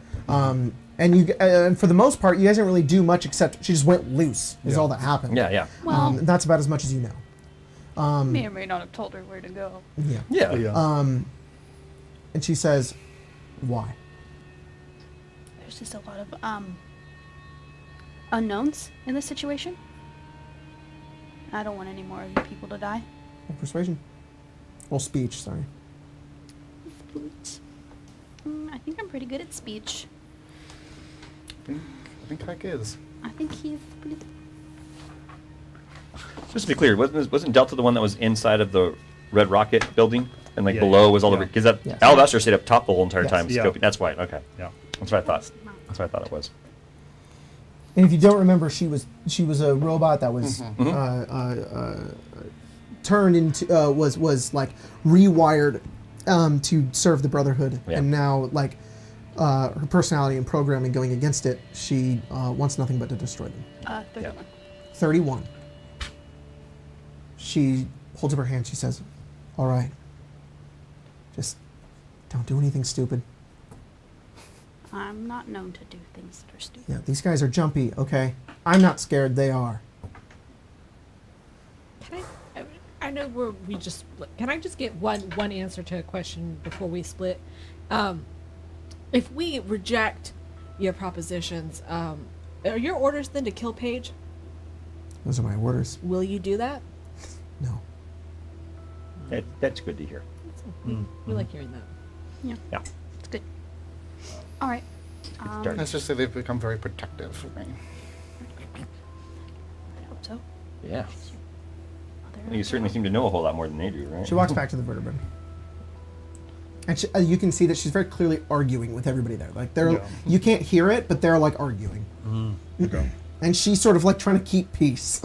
And you and for the most part, you guys didn't really do much except she just went loose. Is Yeah. all that happened. Yeah, yeah. Well, That's about as much as you know. may or may not have told her where to go. Yeah. Yeah. Yeah. And she says, "Why?" There's just a lot of unknowns in this situation. I don't want any more of you people to die. Well, persuasion. Well, speech. Sorry. I think I'm pretty good at speech. I think Hike is. I think he's pretty. Just to be clear, wasn't Delta the one that was inside of the Red Rocket building, and like Yeah, below yeah, was all yeah. over? Because that Yes. Alabaster stayed up top the whole entire Yes. time. Yeah. Scoping. That's why. Okay, Yeah. that's what I thought. That's what I thought it was. And if you don't remember, she was a robot that was turned into was like rewired to serve the Brotherhood, Yeah. and now like her personality and programming going against it, she wants nothing but to destroy them. 31. 31. She holds up her hand. She says, "All right, just don't do anything stupid. I'm not known to do things that are stupid. Yeah, these guys are jumpy. Okay, I'm not scared. They are." Can I know where we just split. Can I just get one answer to a question before we split? If we reject your propositions, are your orders then to kill Paige? Those are my orders. Will you do that? No. That's good to hear. We like hearing that. Yeah, Yeah. it's good. All right. Darn. Let's just say they've become very protective for me. I hope so. Yeah. Other- You certainly seem to know a whole lot more than they do, right? She walks back to the vertebrate. And you can see that she's very clearly arguing with everybody there. Like they're, Yeah. you can't hear it, but they're like arguing. Okay. And she's sort of like trying to keep peace.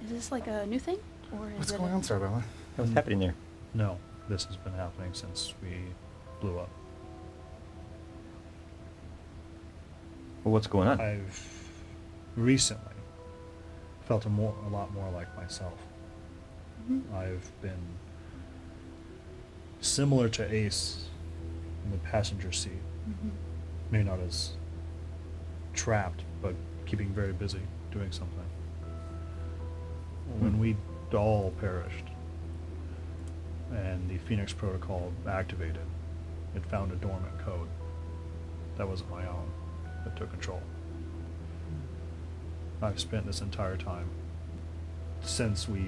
Is this like a new thing, or is What's it? going on, Sarabella? What's happening there? No, this has been happening since we blew up. Well, what's going on? I've recently felt a lot more like myself. I've been similar to Ace in the passenger seat. Maybe not as trapped, but keeping very busy doing something. When we all perished and the Phoenix Protocol activated, it found a dormant code that wasn't my own, that took control. I've spent this entire time, since we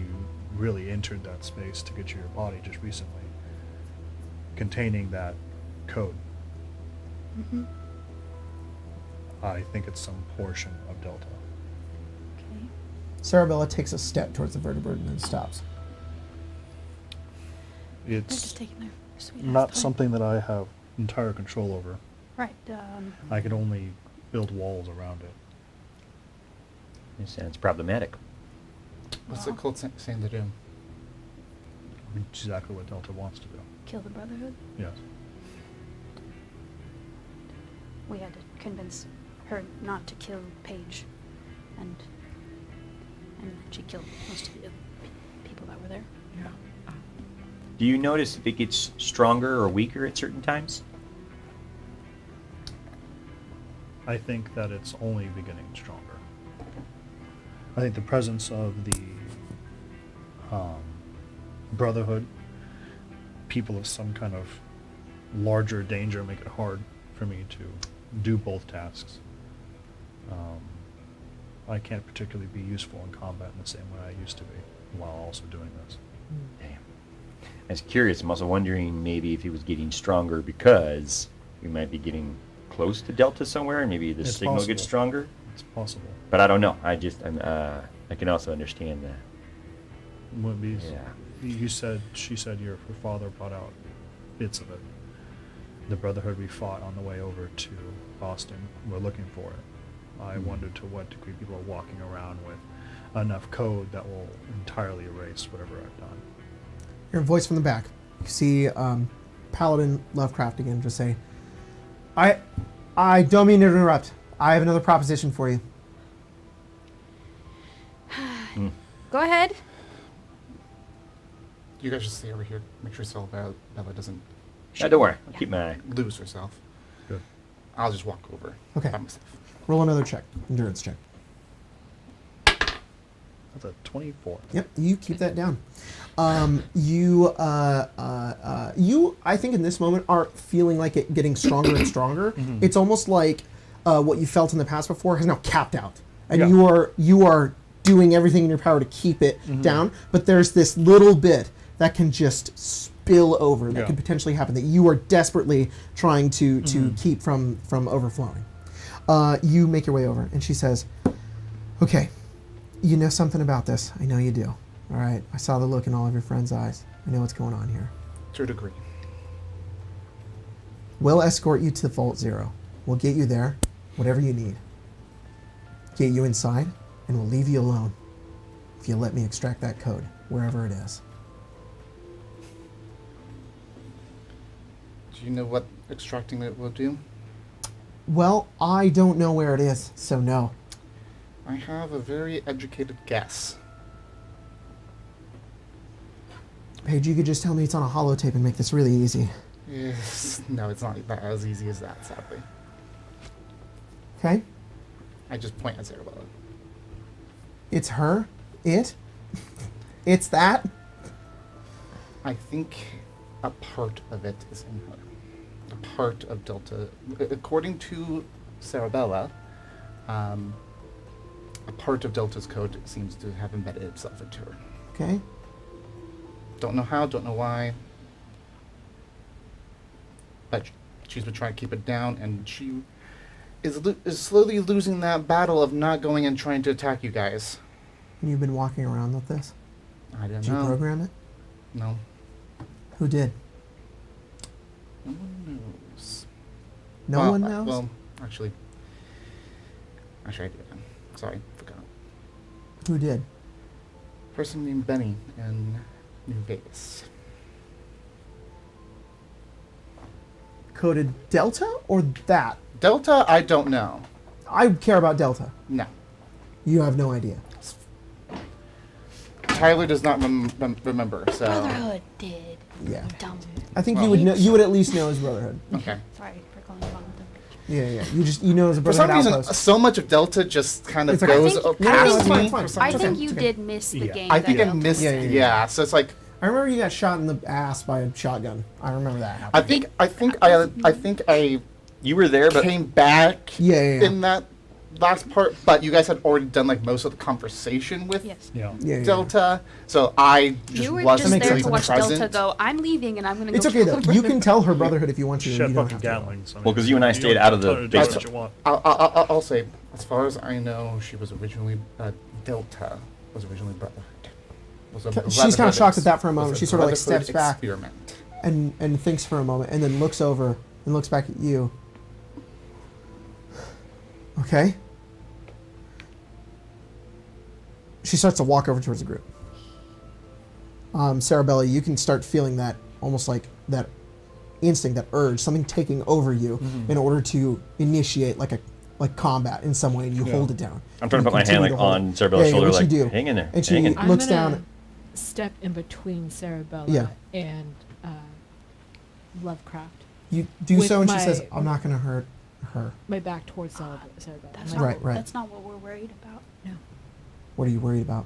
really entered that space to get to your body just recently, containing that code. I think it's some portion of Delta. Okay. Sarabella takes a step towards the vertebrate and then stops. They're just It's taking their sweet not ass time. something that I have entire control over. Right. I can only build walls around it. It sounds problematic. What's the cult saying to do? Exactly what Delta wants to do. Kill the Brotherhood. Yes. We had to convince her not to kill Paige, and she killed most of the people that were there. Do you notice if it gets stronger or weaker at certain times? I think that it's only beginning stronger. I think the presence of the Brotherhood, people of some kind of larger danger, make it hard for me to do both tasks. I can't particularly be useful in combat in the same way I used to be while also doing this. Damn. I was curious. I'm also wondering maybe if he was getting stronger because we might be getting close to Delta somewhere, and maybe the It's signal possible. gets stronger. It's possible. But I don't know. I can also understand that. Wouldn't be. Yeah. She said your father brought out bits of it. The Brotherhood we fought on the way over to Boston. We're looking for it. I wonder to what degree people are walking around with enough code that will entirely erase whatever I've done. Your voice from the back. You see Paladin Lovecraft again just say, I don't mean to interrupt. I have another proposition for you. Go ahead. You guys just stay over here. Make sure Bella doesn't Yeah, don't worry. I'll Yeah. keep my eye. lose herself. Good. I'll just walk over Okay. by myself. Roll another check. Endurance check. That's a 24. Yep, you keep that down. You, I think in this moment are feeling like it getting stronger and stronger. It's almost like what you felt in the past before has now capped out, and Yeah. you are doing everything in your power to keep it down. But there's this little bit that can just spill over. That Yeah. could potentially happen. That you are desperately trying to keep from overflowing. You make your way over, and she says, "Okay. You know something about this. I know you do. All right. I saw the look in all of your friends' eyes. I know what's going on here. To a degree. We'll escort you to Vault Zero. We'll get you there, whatever you need. Get you inside, and we'll leave you alone if you let me extract that code, wherever it is." Do you know what extracting it will do? Well, I don't know where it is, so no. I have a very educated guess. Paige, you could just tell me it's on a holotape and make this really easy. Yes. No, it's not that as easy as that, sadly. Okay? I just point at Zarabella. It's her? It? It's that? I think a part of it is in her. A part of Delta. According to Sarabella, a part of Delta's code seems to have embedded itself into her. Okay? Don't know how, don't know why. But she's been trying to keep it down, and she is slowly losing that battle of not going and trying to attack you guys. And you've been walking around with this? I don't Did you know. program it? No. Who did? No one knows. No Well, one knows? Well, actually I do. Sorry, forgot. Who did? Person named Benny in New Vegas. Coded Delta or that? Delta, I don't know. I I care about Delta. No. You have no idea. Tyler does not remember, so. Brotherhood did. Yeah. Dumb. I think Well, you would know. You would at least know his Brotherhood. Okay. Sorry for calling you wrong. Yeah. You know his For Brotherhood some reason, outpost. so much of Delta just kind of It's okay. goes I think- past it's fine, me. it's fine. for some I reason. think you okay. did miss the Yeah. game. I think that I Delta missed. was Yeah, in. Yeah, so it's like I remember you got shot in the ass by a shotgun. I remember that I happening. think I You were there, but came back Yeah. in that last part, but you guys had already done like most of the conversation with Yes. Yeah. Yeah. Delta, so I just You were wasn't just there really to watch present. Delta go, I'm leaving and I'm going to It's go okay kill though. the You can Brotherhood." tell her Brotherhood if you want to. Shut You don't fucking have to. Gatlings. I mean, Well, 'cause you and I don't stayed out of the totally do what basement. you want. I'll say, as far as I know, she was originally Delta was originally Brotherhood. Was a She's kinda Brotherhood shocked at that for a was moment. She sort of, like, Brotherhood steps back. Experiment. And thinks for a moment, and then looks over and looks back at you. Okay. She starts to walk over towards the group. Sarabella, you can start feeling that almost like that instinct, that urge, something taking over you in order to initiate like combat in some way, and you Yeah. hold it down. I'm trying to You put my hand continue like to hold on it. Cerebella's shoulder, what like, you do. hang in there, And she hang in. I'm looks gonna down. step in between Sarabella Yeah. and Lovecraft. You do with so, and she my- says, "I'm not going to hurt her." My back towards Sarabella. That's My- not, Right, right. That's not what we're worried about. No. What are you worried about?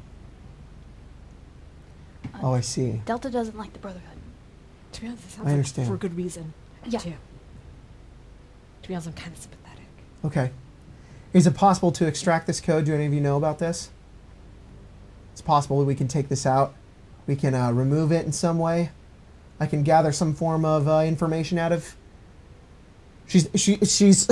Oh, I see. Delta doesn't like the Brotherhood. To be honest, it sounds I like understand. for good reason. Yeah. Too. To be honest, I'm kind of sympathetic. Okay. Is it possible to extract this code? Do any of you know about this? It's possible that we can take this out. We can remove it in some way. I can gather some form of information out of She's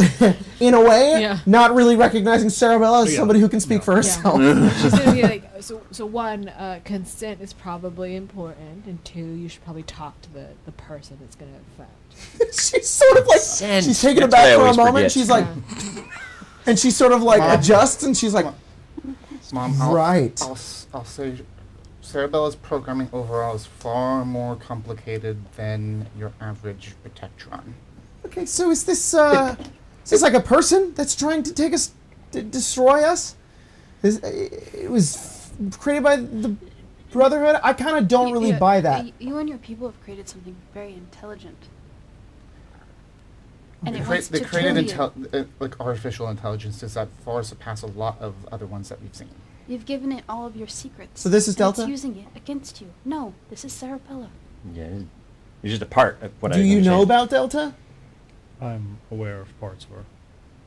in a way Yeah. not really recognizing Sarabella as Yeah. somebody who can speak for herself. She's gonna be like, so one, consent is probably important, and two, you should probably talk to the person it's gonna affect. She's sort of like Sense. she's taken That's what I aback for a always moment. forget. She's like, and she sort of like Mom. adjusts, and she's like, Mom, right. I'll say Cerebella's programming overall is far more complicated than your average Protectron. Okay, so is this like a person that's trying to take us, to destroy us? It was created by the Brotherhood. I kind of don't really buy that. You and your people have created something very intelligent. And They it wants to created kill you. like artificial intelligences that far surpass a lot of other ones that we've seen. You've given it all of your secrets. So this is and Delta? It's using it against you. No, this is Sarabella. Yeah, it's just a part of what I Do you know understand. about Delta? I'm aware of parts of her.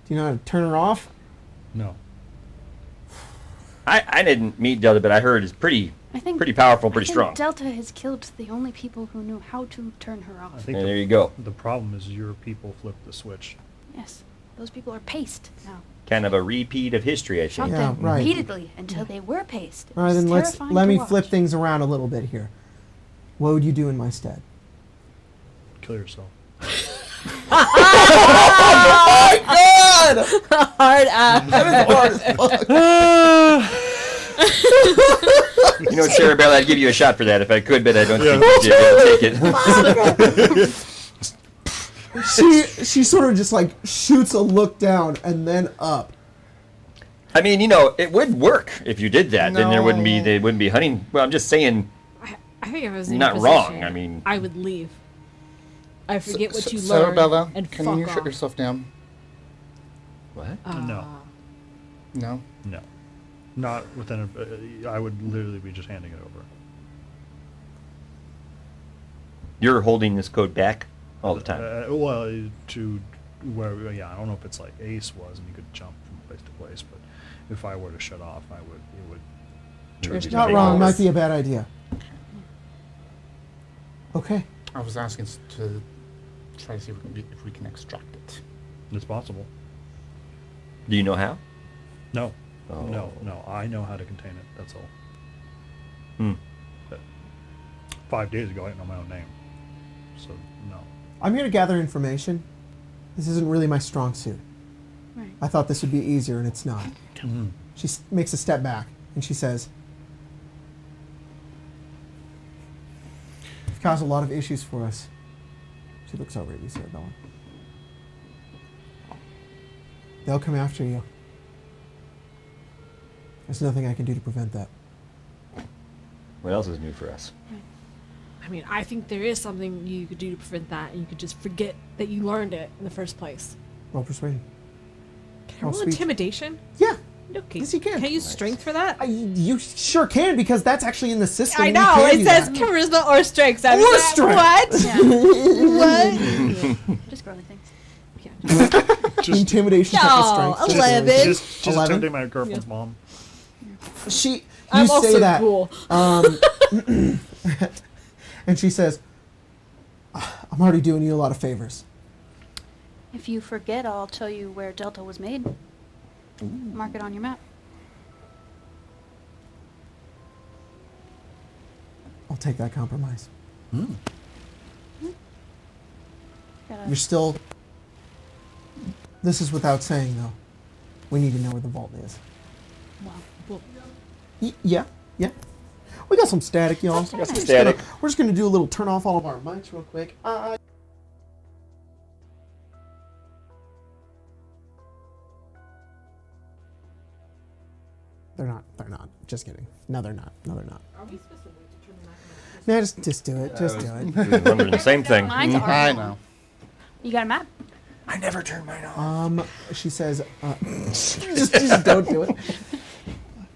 Do you know how to turn her off? No. I didn't meet Delta, but I heard it's pretty I think powerful, I pretty think strong. Delta has killed the only people who knew how to turn her I off. think And there you go. the problem is your people flipped the switch. Yes, those people are paced now. Kind of a repeat of history, I Shot think. Yeah, them right. repeatedly until they were paced. It All right, was then terrifying let to me watch. flip things around a little bit here. What would you do in my stead? Kill yourself. God! Hard ass. That is hard as fuck. You know, Sarabella, I'd give you a shot for that if I could, but I don't think you'd be able to take it. She sort of just like shoots a look down and then up. I mean, you know, it would work if you did that. Then there wouldn't be No. they wouldn't be hunting. Well, I'm just saying. I think if I was in Not your wrong, position, I mean- I would leave. I forget what you learned Sarabella, and can fuck you off. shut yourself down? What? No. No? No. Not within a... I would literally be just handing it over. You're holding this code back all the time. Well, to where... Yeah, I don't know if it's like Ace was and you could jump from place to place, but if I were to shut off, it would... There's Be Not very wrong. close. Might be a bad idea. Okay. I was asking to try to see if we can extract it. It's possible. Do you know how? No. Oh. No. I know how to contain it. That's all. Hmm. But 5 days ago, I didn't know my own name. So, no. I'm here to gather information. This isn't really my strong suit. Right. I thought this would be easier, and it's not. She makes a step back, and she says, "You've caused a lot of issues for us." She looks over at you, Sarabella. They'll come after you. There's nothing I can do to prevent that. What else is new for us? I mean, I think there is something you could do to prevent that, and you could just forget that you learned it in the first place. Roll persuasion. Can I Oh, roll sweet. intimidation? Yeah, Okay. Yes, you can. Can I use strength for that? you sure can, because that's actually in the system. I You know. can It do says that. charisma or strength. I'm Or like, strength. What? Yeah. What? Just growing things. Just, Intimidation check with No, strength. 11. just 11? attempting my girlfriend's mom. You I'm say also that, cool. and she says, "I'm already doing you a lot of favors." If you forget, I'll tell you where Delta was made. Mark it on your map. I'll take that compromise. Gotta- You're still. This is without saying, though. We need to know where the vault is. well, Yeah. We got some static, y'all. got some We're just static. we're just gonna do a little turn off all of our mics real quick. They're not. Just kidding. No, they're not. Are we supposed to wait to turn the mic on? Nah, just do it. Just do it. I was wondering the same thing. mine's already I on. know. You got a map? I never turn mine off. She says, just don't do it.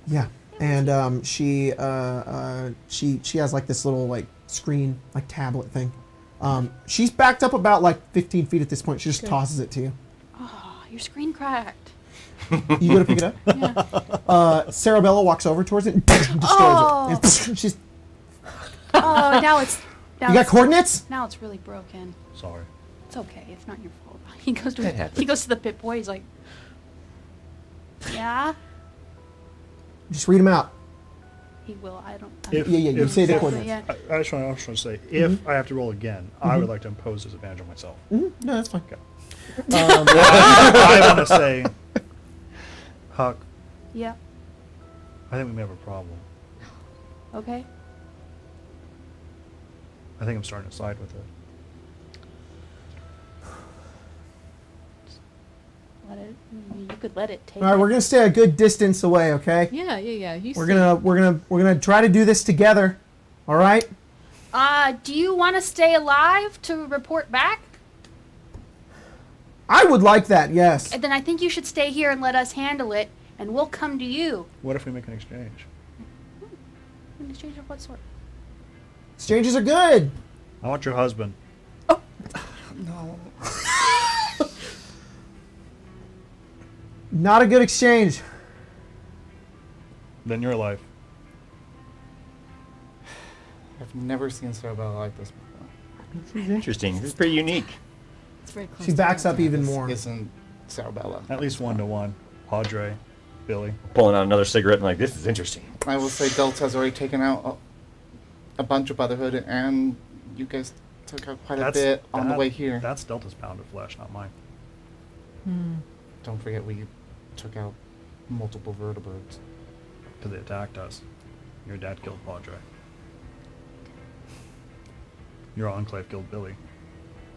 Yeah, and she has like this little like screen, like tablet thing. She's backed up about like 15 feet at this point. She just tosses it to you. Oh, your screen cracked. You go to pick it up. Yeah. Sarabella walks over towards it and destroys Oh. it. And she's, Oh, now it's. Now you got it's, coordinates? now it's really broken. Sorry. It's okay. It's not your fault. He goes That to happens. the pit boy. He's like, yeah. Just read them out. He will. I don't. If- Yeah, you if- say the if- coordinates. Yeah. I just want to say, if I have to roll again, I would like to impose disadvantage on myself. No, that's fine. I want to say, Huck, Yeah. I think we may have a problem. Okay. I think I'm starting to side with it. Let it. You could let it take. All right, it. we're gonna stay a good distance away, okay? Yeah. You We're see- gonna try to do this together. All right? Do you want to stay alive to report back? I would like that. Yes. Then I think you should stay here and let us handle it, and we'll come to you. What if we make an exchange? In exchange of what sort? Exchanges are good. I want your husband. Not a good exchange. Then your life. I've never seen Cerebella like this before. This is interesting. This is pretty unique. It's very close She to backs that. up even This more. isn't Cerebella. At least 1-to-1. Padre, Billy. Pulling out another cigarette and like, this is interesting. I will say Delta has already taken out a bunch of Brotherhood, and you guys took out quite a bit on the way here. That's Delta's pound of flesh, not mine. Don't forget we took out multiple vertebrates. Because they attacked us. Your dad killed Padre. Your enclave killed Billy.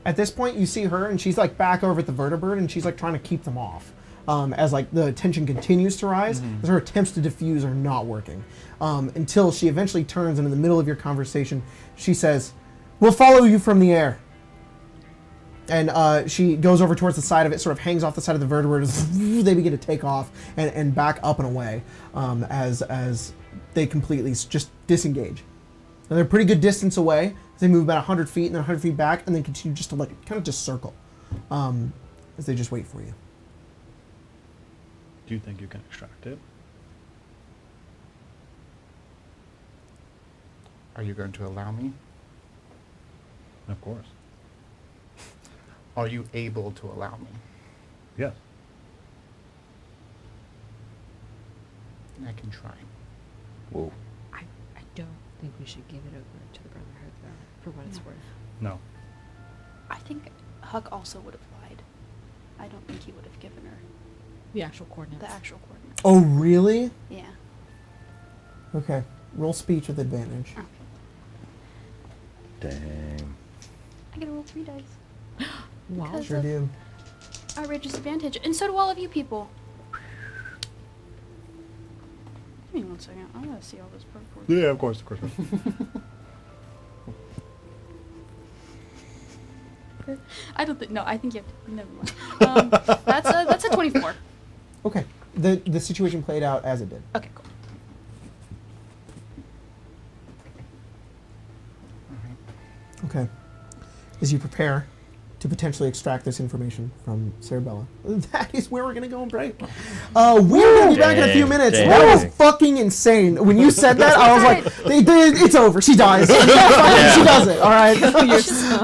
At this point, you see her, and she's like back over at the vertebrate, and she's like trying to keep them off. As like the tension continues to rise, as her attempts to diffuse are not working. Until she eventually turns, and in the middle of your conversation, she says, "We'll follow you from the air." And she goes over towards the side of it, sort of hangs off the side of the vertebrate as they begin to take off and back up and away as they completely just disengage. And they're a pretty good distance away. They move about 100 feet and then 100 feet back and then continue just to like kind of just circle as they just wait for you. Do you think you can extract it? Are you going to allow me? Of course. Are you able to allow me? Yes. I can try. Whoa. I don't think we should give it over to the Brotherhood, though, for what it's worth. No. I think Huck also would have lied. I don't think he would have given her The actual coordinates. the actual coordinates. Oh, really? Yeah. Okay. Roll speech with advantage. Okay. Dang. I get to roll 3 dice. Wow. Because Sure of do. outrageous advantage, and so do all of you people. Give me 1 second. I gotta see all this parkour. Yeah, of course. I don't think. No, I think you have to. Never mind. That's a 24. Okay. The situation played out as it did. Okay, cool. Okay. As you prepare to potentially extract this information from Cerebella, that is where we're going to go and break. We're going to be back in a few Dang, minutes. dang. That was fucking insane. When you said that, I was like, it's over. She dies. She does it. All right.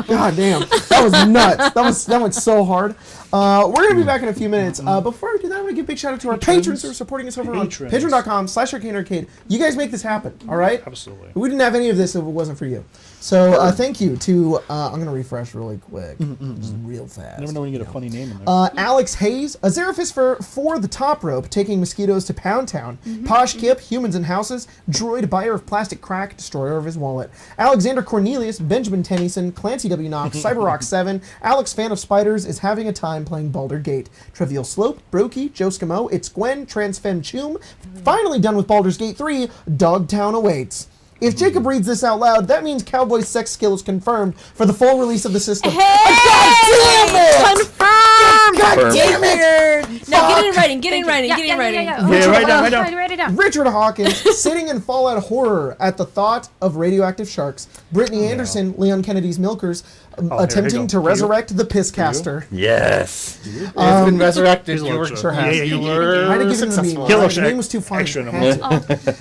God damn. That was nuts. That went so hard. We're going to be back in a few minutes. Before we do that, I want to give a big shout out to our patrons who are supporting us over on Patrons. patreon.com/arcanearcade. You guys make this happen, all right? Absolutely. We didn't have any of this if it wasn't for you. So thank you to, I'm going to refresh really quick, just real fast. Never know when you get a funny name in there. Alex Hayes, a Xeraphis for the top rope, taking mosquitoes to Pound Town. Posh Kip, humans in houses. Droid, buyer of plastic crack, destroyer of his wallet. Alexander Cornelius, Benjamin Tennyson, Clancy W. Knox, Cyberrock 7. Alex, fan of spiders, is having a time playing Baldur Gate. Trivial Slope, Brokey, Joe Skimo, It's Gwen, Transfem Chum. Finally done with Baldur's Gate 3, Dogtown awaits. If Jacob reads this out loud, that means Cowboy's sex skill is confirmed for the full release of the system. Hey! God damn it! Confirmed! God damn it! No, get it in writing. Get it in Thank you. writing. Get it in writing. Yeah, write down, write down. Write it down. Richard Hawkins, sitting in Fallout horror at the thought of radioactive sharks. Brittany Anderson, Leon Kennedy's Milkers, here you attempting go. to You? resuscite the Pisscaster. Yes. It's been resurrected. He's You were, allergic. Sure has. Yeah, you you I had to were give him the successful. name. He The looks name was too funny. extra in a Had to. Oh,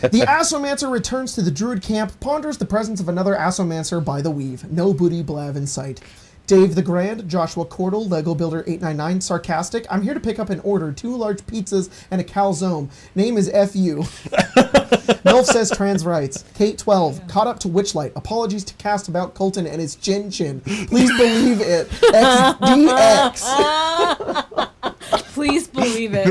The Assomancer returns to the Druid camp, ponders the presence of another Assomancer by the weave. No booty blav in sight. Dave the Grand, Joshua Cordell, Lego Builder 899, Sarcastic. I'm here to pick up an order, 2 large pizzas and a calzone. Name is FU. Milf says trans rights. Kate 12, caught up to Witchlight. Apologies to cast about Colton and his chin chin. Please believe it. XDX. Please believe it.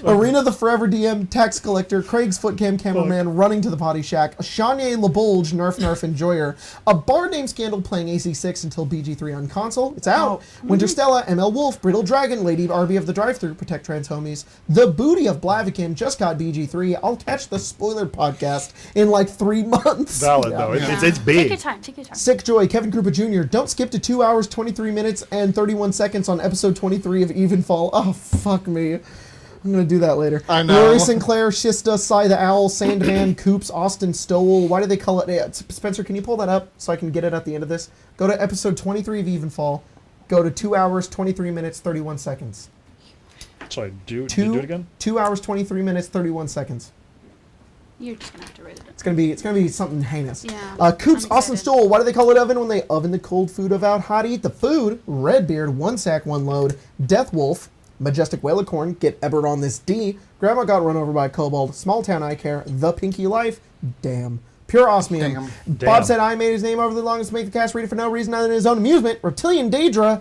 Arena the Forever DM, Tax Collector, Craig's Footcam Cameraman running to the potty shack, Shanye LeBulge, Nerf Nerf Enjoyer, a bard named Scandal playing AC6 until BG3 on console. It's out. Winterstella, ML Wolf, Brittle Dragon, Lady RB of the Drive-Thru, Protect Trans Homies, The Booty of Blaviken just got BG3. I'll catch the spoiler podcast in like 3 months. Valid though. It's big. Take your time. Take your time. Sick Joy, Kevin Krupa Jr. Don't skip to 2 hours, 23 minutes, and 31 seconds on episode 23 of Evenfall. Oh, fuck me. I'm going to do that later. I know. Rory Sinclair, Shista, Cy the Owl, Sandman, Coops, Austin Stowell. Why do they call it? Yeah, Spencer, can you pull that up so I can get it at the end of this? Go to episode 23 of Evenfall. Go to 2 hours, 23 minutes, 31 seconds. Sorry, do it again? 2 hours, 23 minutes, 31 seconds. You're just gonna have to write it up. It's gonna be something heinous. Yeah, Coops, I'm Austin excited. Stoll. Why do they call it oven when they oven the cold food of out? How to eat the food? Redbeard, 1 sack, 1 load. Death Wolf, Majestic Whale of Corn. Get Ebert on this D. Grandma got run over by a kobold. Small Town Eye Care. The Pinky Life. Damn. Pure Osmium. Damn. Bob said I made his name overly long to make the cast read it for no reason other than his own amusement. Reptilian Daedra.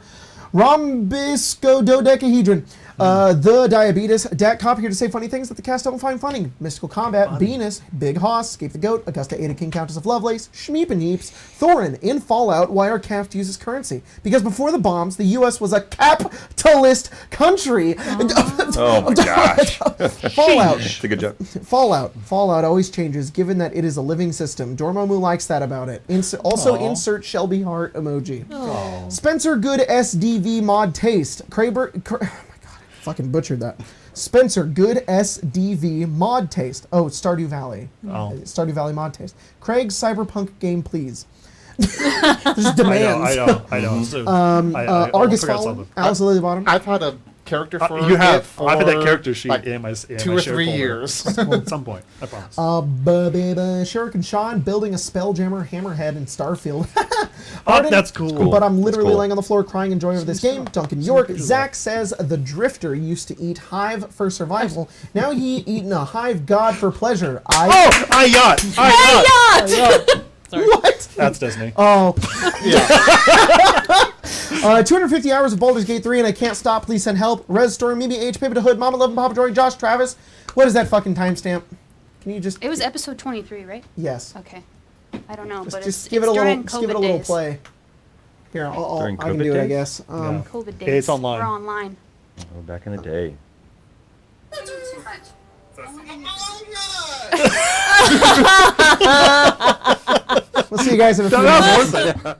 Rhombiscododecahedron. The Diabetes, Dat Cop here to say funny things that the cast don't find funny. Mystical Combat, Venus, Big Hoss, Escape the Goat, Augusta Ada King Countess of Lovelace, Shmeep and Heaps, Thorin, in Fallout, why our cast uses currency. Because before the bombs, the U.S. was a capitalist country. Oh my gosh. Fallout. It's a good joke. Fallout always changes, given that it is a living system. Dormammu likes that about it. Also, insert Shelby heart emoji. Spencer Good SDV mod taste. Kraber. Oh my god, I fucking butchered that. Spencer Good SDV mod taste. Oh, it's Stardew Valley. Stardew Valley mod taste. Craig Cyberpunk game, please. There's demands. I know. So, Argus forgot Fallen. something. Alice Lily Bottom. I've had a character for You have. it for I've had that character sheet like in my 2 my or shared 3 folder. years. At some point, I promise. Shuriken Sean building a Spelljammer Hammerhead in Starfield. That's cool. But I'm literally cool. laying on the floor crying in joy over this game. Duncan York. Zach says the Drifter used to eat Hive for survival. Now he eating a Hive god for pleasure. I yacht. Sorry. What? That's Disney. Oh. Yeah. 250 hours of Baldur's Gate 3 and I can't stop. Please send help. Res Story, Mimi H, Pivot to Hood, Mama Love, Papa Joy, Josh Travis. What is that fucking timestamp? Can you just... It was episode 23, right? Yes. Okay. I don't know, but Just it's give it a little. during Just give it a COVID little days. play. Here, During I can COVID do it, I days? guess. Yeah. COVID days. Hey, it's online. We're online. Oh, back in the day. We'll see you guys in a few That minutes. was worth it.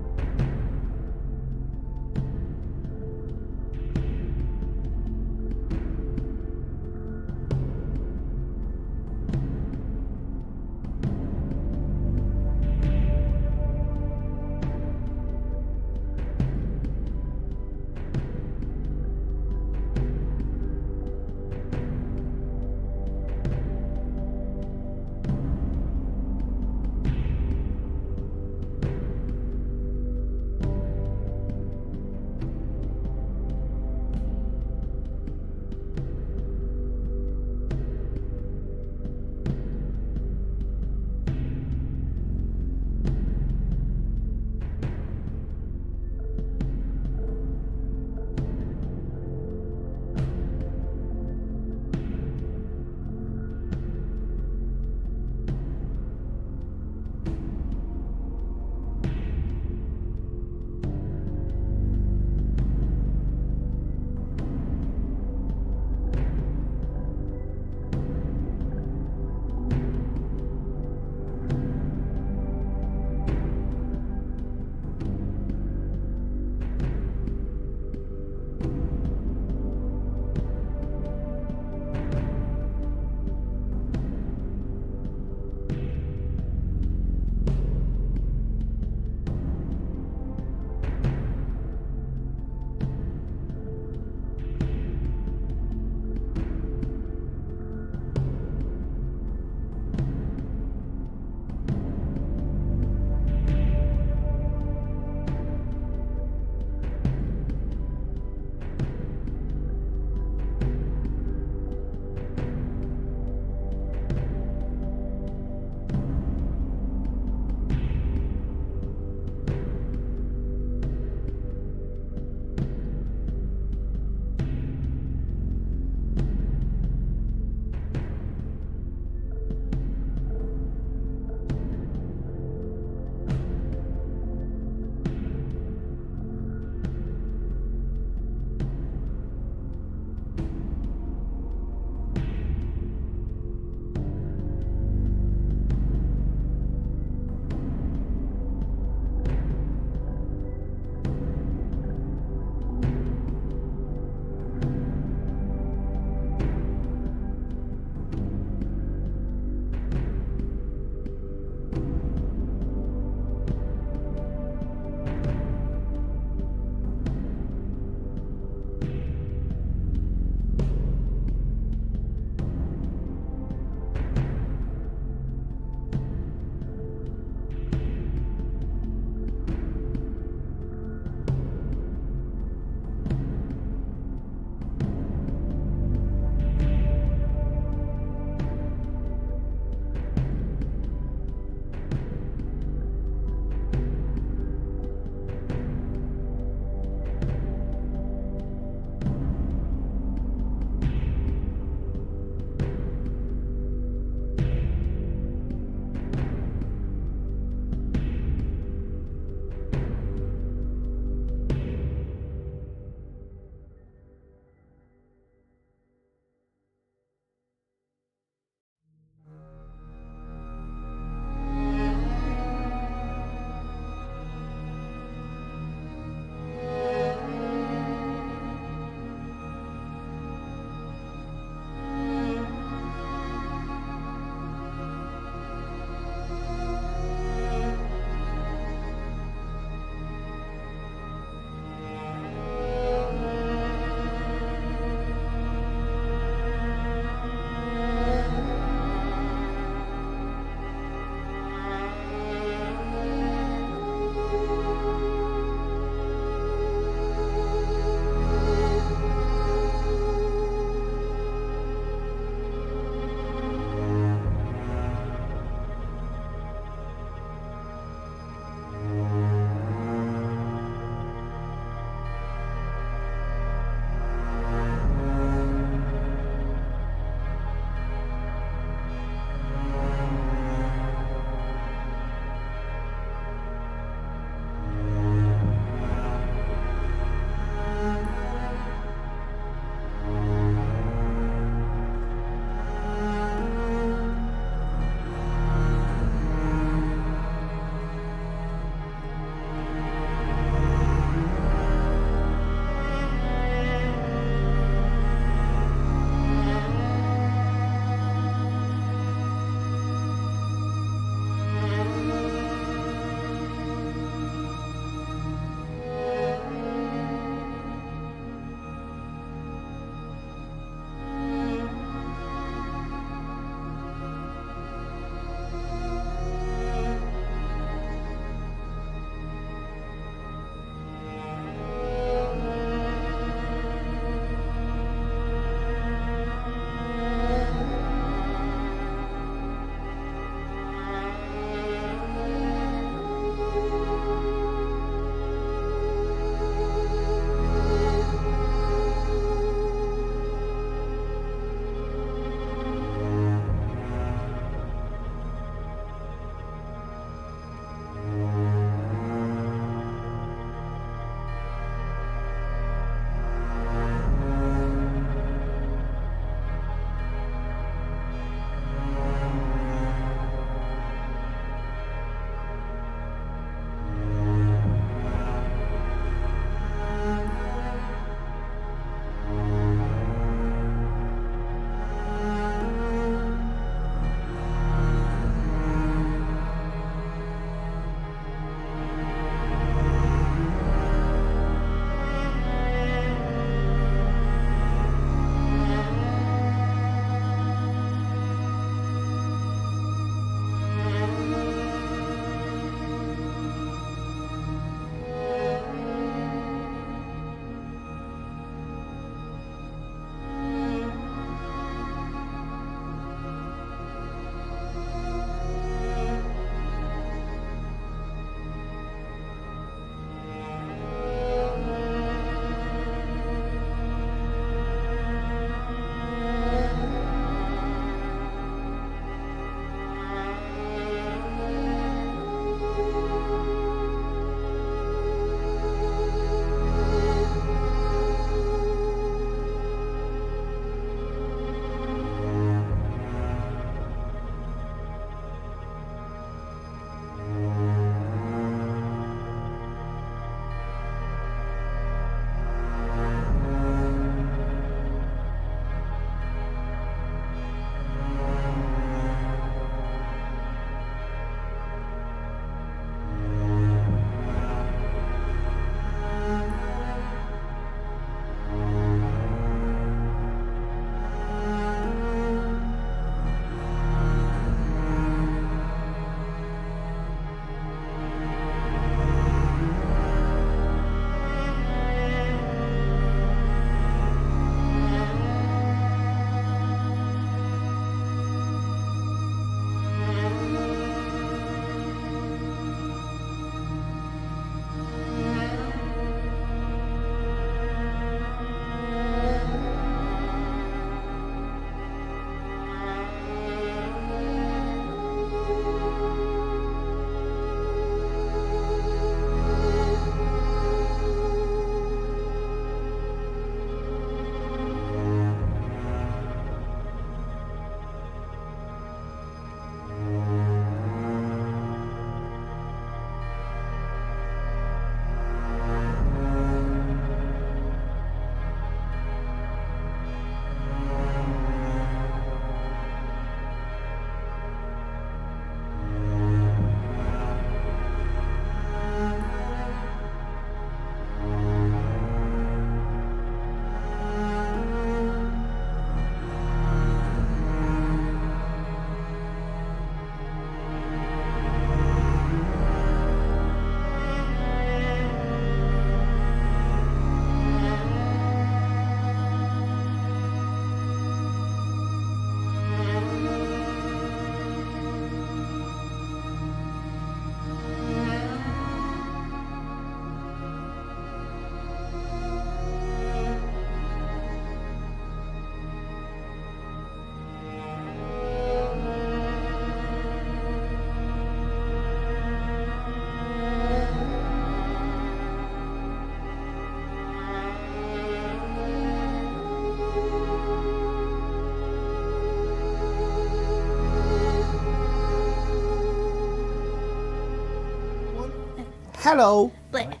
Hello. Blech.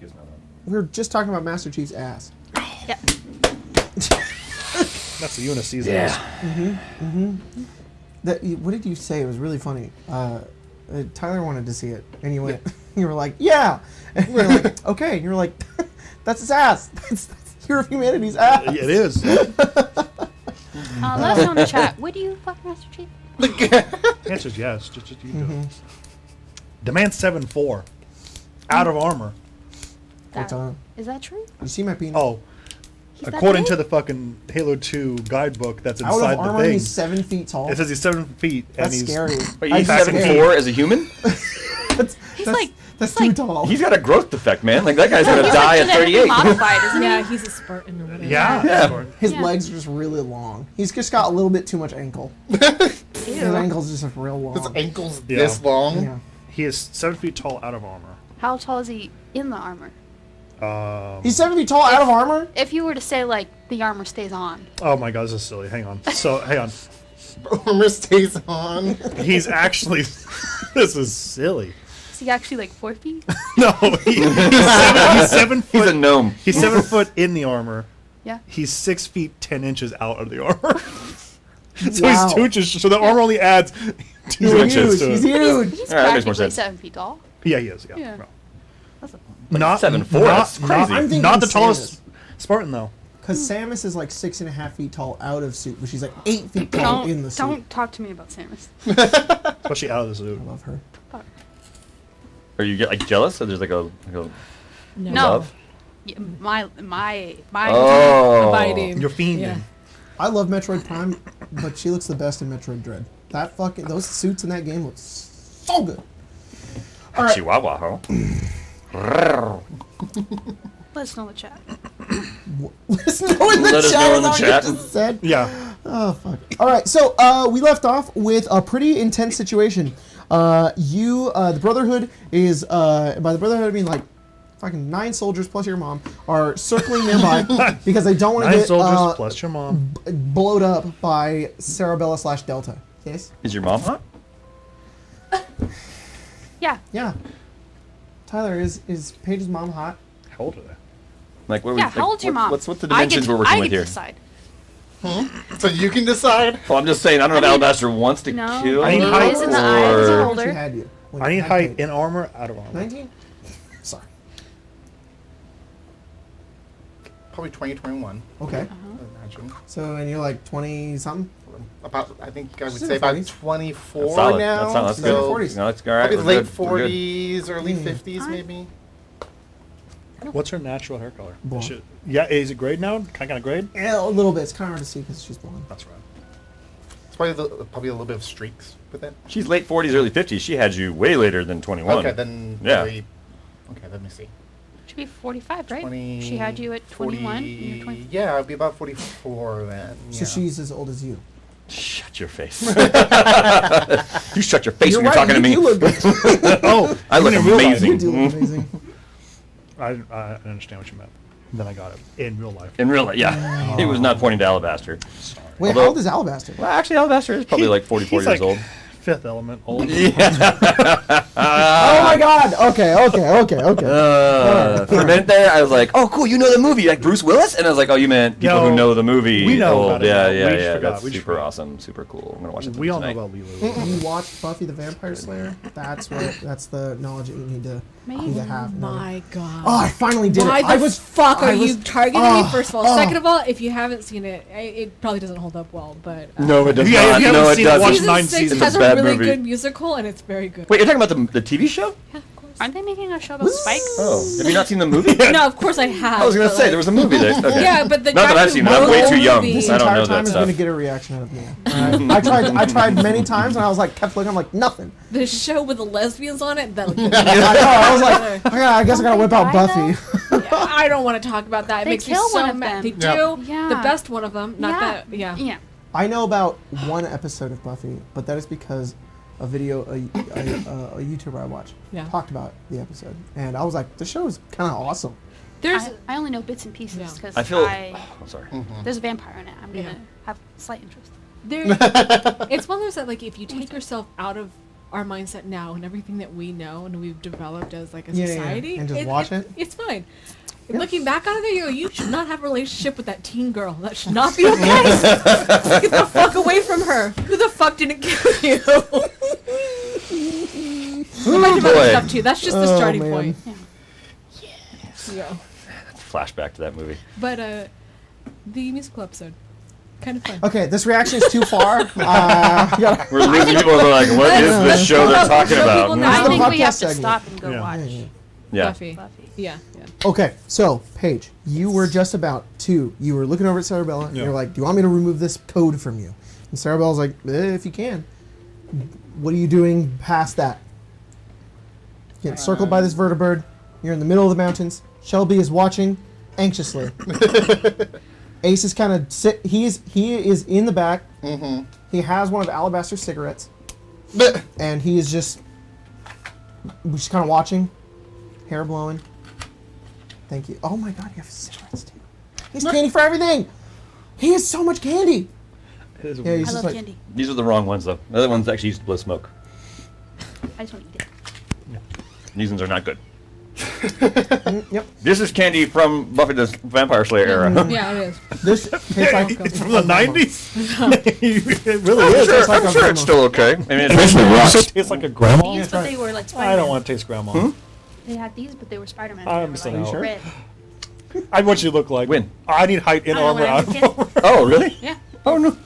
We were just talking about Master Chief's ass. Yeah. That's the Uniseason. Yeah. What did you say? It was really funny. Tyler wanted to see it, and you went. You were like, "Yeah," and you were like, "Okay," and you were like, "That's his ass. That's Hero of Humanity's ass." It is. Let us know in the chat. Would you fuck Master Chief? The answer's yes. Just you do it. Demand 7-4. Out of armor. What's on? Is that true? You see my penis? Oh, He's that according big? to the fucking Halo 2 guidebook that's Out inside of the armor, thing, he's 7 feet tall. it says he's 7 feet and That's he's scary. Wait, I'd he's be scared. 7'4" as a human? That's too tall. He's got a growth defect, man. Like that guy's gonna He's die at genetically 38. modified, isn't he? Yeah, he's a Spartan or whatever. yeah. Yeah. His Yeah. legs are just really long. He's just got a little bit too much ankle. His ankle's just like real long. His ankle's Yeah. this long. Yeah. He is 7 feet tall out of armor. How tall is he in the armor? He's 7 feet tall out of armor? If you were to say, like, the armor stays on. Oh my god, this is silly. Hang on. So, hang on. Armor stays on. He's actually. This is silly. Is he actually, like, 4 feet? No, he's 7 foot. He's a gnome. He's 7 foot in the armor. Yeah. He's 6 feet 10 inches out of the armor. So Wow. he's 2 inches. So the armor only adds 2 He's inches huge. to He's it. huge. He's All right, that makes more practically sense. 7 feet tall. Yeah, he is. Yeah. Yeah. No. That's a Not 7'4", Not, that's crazy. Not, I'm thinking not the tallest Samus. Spartan though. Because Samus is like 6.5 feet tall out of suit, but she's like 8 feet tall in the suit. Don't talk to me about Samus. Especially out of the suit. I love her. Are you like jealous? So there's like a No. love? Yeah, my Oh. Abiding. You're fiending. Yeah. I love Metroid Prime, but she looks the best in Metroid Dread. That fucking those suits in that game look so good. All right, Chihuahua, huh? Let us know in the chat. let us know in the Let us chat. know in the is that what you chat. just said? Yeah. Oh fuck! All right, so we left off with a pretty intense situation. The Brotherhood is by the Brotherhood I mean like fucking 9 soldiers plus your mom are circling nearby because they don't want to 9 get soldiers plus your mom. blowed up by Cerebella / Delta. Yes. Is your mom hot? Yeah. Yeah. Tyler, is Paige's mom hot? How old are they? Like what? Yeah, like, how old's your mom? What's the dimensions we're working with here? Decide. So you can decide. Well, I'm just saying. I don't know if Alabaster wants to No. kill I need her, height. Eyes in the eyes or- are older. She had you. when I you need had height Paige. in armor, out of armor. 19? Sorry. Probably 2021. Okay. I imagine. So, and you're like 20 something? About, I think I would She's in say her about 40s. 24 That's solid. now. That's solid. That's So- good. 40s. No, that's all right. Probably We're late good. We're good. 40s, early 50s, maybe. What's her natural hair color? Blonde. Yeah, is it grayed now? Kind of grayed? Yeah, a little bit. It's kind of hard to see because she's blonde. That's right. It's probably a little bit of streaks with it. She's late 40s, early 50s. She had you way later than 21. Okay, then. Yeah. Okay, let me see. Should be 45, right? 20, She had you at 21. 40, and you're 20. yeah, I'd be about 44 then. So yeah. she's as old as you. Shut your face. You shut your face when you're right, talking to me. You look good. Oh, I look in real life. amazing. You do look amazing. I understand what you meant. Then I got it. In real life. In real life, yeah. It was not pointing to Alabaster. Wait, Although- how old is Alabaster? Well, actually, Alabaster is probably like 44 He's years like old. Fifth Element old. Oh my god! Okay. For a minute there, I was like, "Oh, cool! You know the movie, like Bruce Willis?" And I was like, "Oh, you meant people No, who know the movie?" we know old. about it Yeah, now. yeah, We just yeah. forgot. That's We just super forgot. awesome, super cool. I'm gonna watch it. We all know tonight. about Lilo. You watched Buffy the Vampire Slayer? That's the knowledge that you need to have. in order- My God. Oh, I finally did Why it. the I was fuck are I you was- targeting oh, me? First of all, oh. second of all, if you haven't seen it, it probably doesn't hold up well. But No, it does Yeah, if not. you No, haven't it seen it, watch doesn't. season 9 6 seasons. has It's a a bad really movie. good musical, and it's very good. Wait, you're talking about the TV show? Yeah, of course. Aren't they making a show about Spike? Oh, have you not seen the movie? No, of course I have. I was gonna but, say like, there was a movie there. Okay. Yeah, but the not guy that I've who seen it. I'm wrote way the too young. movie- This I don't entire know time that is going to stuff. get a reaction out of me. I tried many times, and I was like, kept looking. I'm like, nothing. the show with the lesbians on it. That I know. I was like, I guess I gotta whip out Don't Buffy. they die, I don't want to talk about that. It They makes me kill so one of mad. them. They Yep. do. Yeah. The best one of them. Not that. Yeah. Yeah. I know about one episode of Buffy, but that is because a YouTuber I watched Yeah. talked about the episode, and I was like, the show is kind of awesome. There's. I only know bits and pieces Yeah. because I feel. Oh, sorry. there's a vampire in it. I'm gonna Yeah. have slight interest. There, it's one of those that like if you take yourself out of our mindset now and everything that we know and we've developed as like a Yeah, yeah, society, and just watch it. It's fine. Looking back on it, you should not have a relationship with that teen girl. That should not be okay. Get the fuck away from her. Who the fuck didn't kill you? A bunch of other boy. stuff too. That's just the Oh, starting man. point. Yeah. Yeah. Flashback to that movie. But the musical episode, kind of fun. Okay, this reaction is too far. We're losing people who are like, what is this show they're talking about? know. I the think we podcast have to segment. stop and go Yeah. watch Yeah. Buffy. Buffy. Yeah. Okay, so Paige, you were just about to. You were looking over at Sarabella, and Yeah. you're like, "Do you want me to remove this code from you?" And Sarabella's like, "If you can." What are you doing past that? You get circled by this vertibird. You're in the middle of the mountains. Shelby is watching anxiously. Ace is kind of sit. He is in the back. Mm-hmm. He has one of Alabaster's cigarettes, and he is just kind of watching, hair blowing. Thank you. Oh my God, you have cigarettes too. He's candy for everything. He has so much candy. It is Yeah, weird. he's I just love like, candy. These are the wrong ones, though. The other ones actually used to blow smoke. I just want to eat it. These ones are not good. Yep. This is candy from Buffy the Vampire Slayer era. Yeah, it is. This tastes like It's from the 90s? it really It is. tastes like I'm a sure it's grandma. still okay. I mean, it's It tastes like a grandma? These, try but it. they were like Spider-Man. I don't want to taste grandma. They had these, but they were Spider-Man. I'm They were, missing like, out. red. I want you to look like. Win. I need height and I don't know, armor when I out was a of kid. Oh, really? Yeah. Oh, no.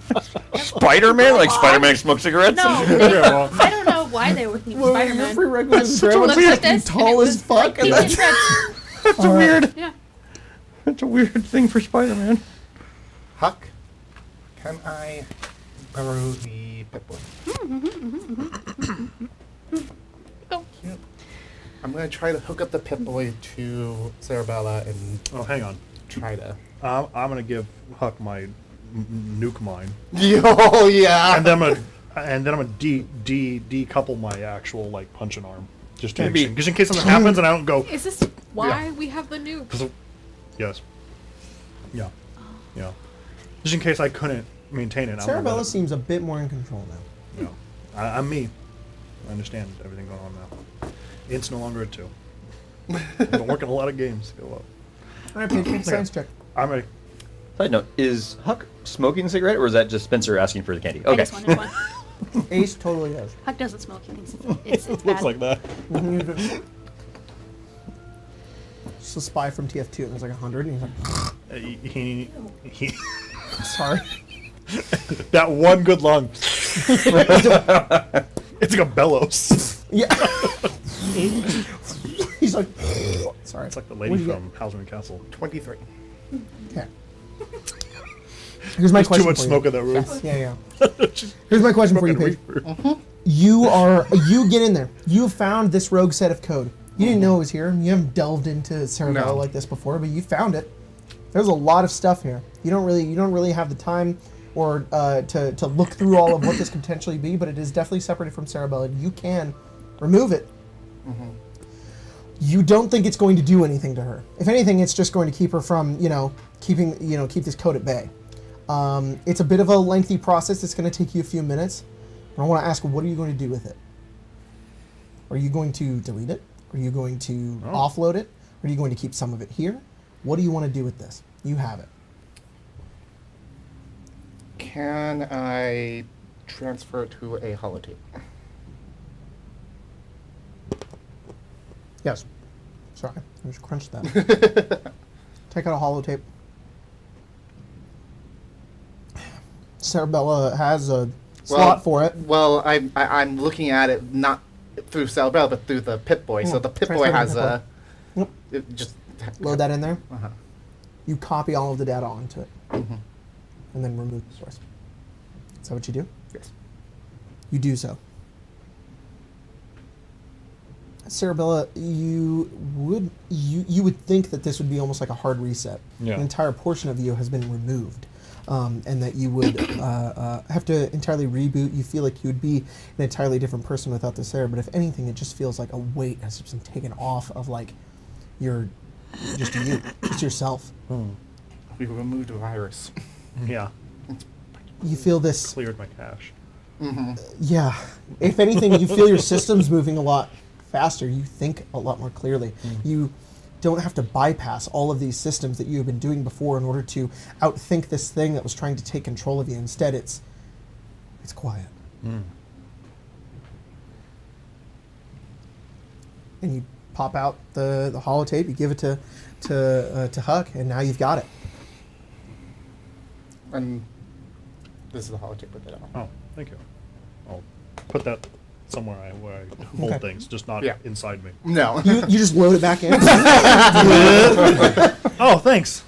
Spider-Man? Like Spider-Man smoked cigarettes? No, Grandma. I don't know why they were Well, Spider-Man. your prerequisites It grandma looks tastes like this, tall and it as was, fuck. like, and pink that's- and red. That's a weird. Yeah. That's a weird thing for Spider-Man. Huck, can I borrow the Pip-Boy? Go. Yep. I'm going to try to hook up the Pip-Boy to Sarabella and Oh, hang on. try to... I'm going to give Huck my nuke mine. Oh, yeah! And then I'm gonna decouple my actual like punching arm, just to Maybe- because in case something happens and I don't go. Is this why we have the nuke? Yes. Yeah. Yeah. Just in case I couldn't maintain it. Sarabella seems a bit more in control now. No. I'm me. I understand everything going on now. It's no longer a 2. I've been working a lot of games. Go up. All right, Paige, make a science check. I'm ready. Side note, is Huck smoking a cigarette, or is that just Spencer asking for the candy? I Okay. just wanted one. Ace totally does. Huck doesn't smoke. He thinks it's Looks bad. like that. Just a spy from TF2. It was like 100, and he's like, He sorry. that one good lung. It's like a bellows. Yeah. He's like, sorry. It's like the What lady do you from Houseman Castle. 23. Okay. Here's my There's question too much for smoke you. in that room. Yeah, yeah. Here's my question for you, Paige. You get in there. You have found this rogue set of code. You didn't know it was here. You haven't delved into Cerebella No. like this before, but you found it. There's a lot of stuff here. You don't really have the time or to look through all of what this could potentially be, but it is definitely separated from Cerebella. You can remove it. You don't think it's going to do anything to her. If anything, it's just going to keep her from, keep this code at bay. It's a bit of a lengthy process. It's going to take you a few minutes. And I want to ask, what are you going to do with it? Are you going to delete it? Are you going to offload it? Are you going to keep some of it here? What do you want to do with this? You have it. Can I transfer it to a holotape? Yes. Sorry, I just crunched that. Take out a holotape. Cerebella has a slot for it. Well, I'm looking at it not through Sarabella, but through the Pip-Boy. So the Pip-Boy transfer has to a... Yep. It just... Load that in there. Uh-huh. You copy all of the data onto it, Mm-hmm. and then remove the source. Is that what you do? Yes. You do so. Cerebella, you would think that this would be almost like a hard reset. Yeah. An entire portion of you has been removed, and that you would have to entirely reboot. You feel like you would be an entirely different person without this Sarah. But if anything, it just feels like a weight has just been taken off of like your just you, just yourself. We removed a virus. Yeah. You feel this. Cleared my cache. Yeah. If anything, you feel your system's moving a lot faster. You think a lot more clearly. You don't have to bypass all of these systems that you have been doing before in order to outthink this thing that was trying to take control of you. Instead, it's quiet. And you pop out the holotape, you give it to Huck, and now you've got it. And this is the holotape with it on. Oh, thank you. I'll put that somewhere where I hold Okay. things, just not Yeah. inside me. No. You just load it back in. Oh, thanks.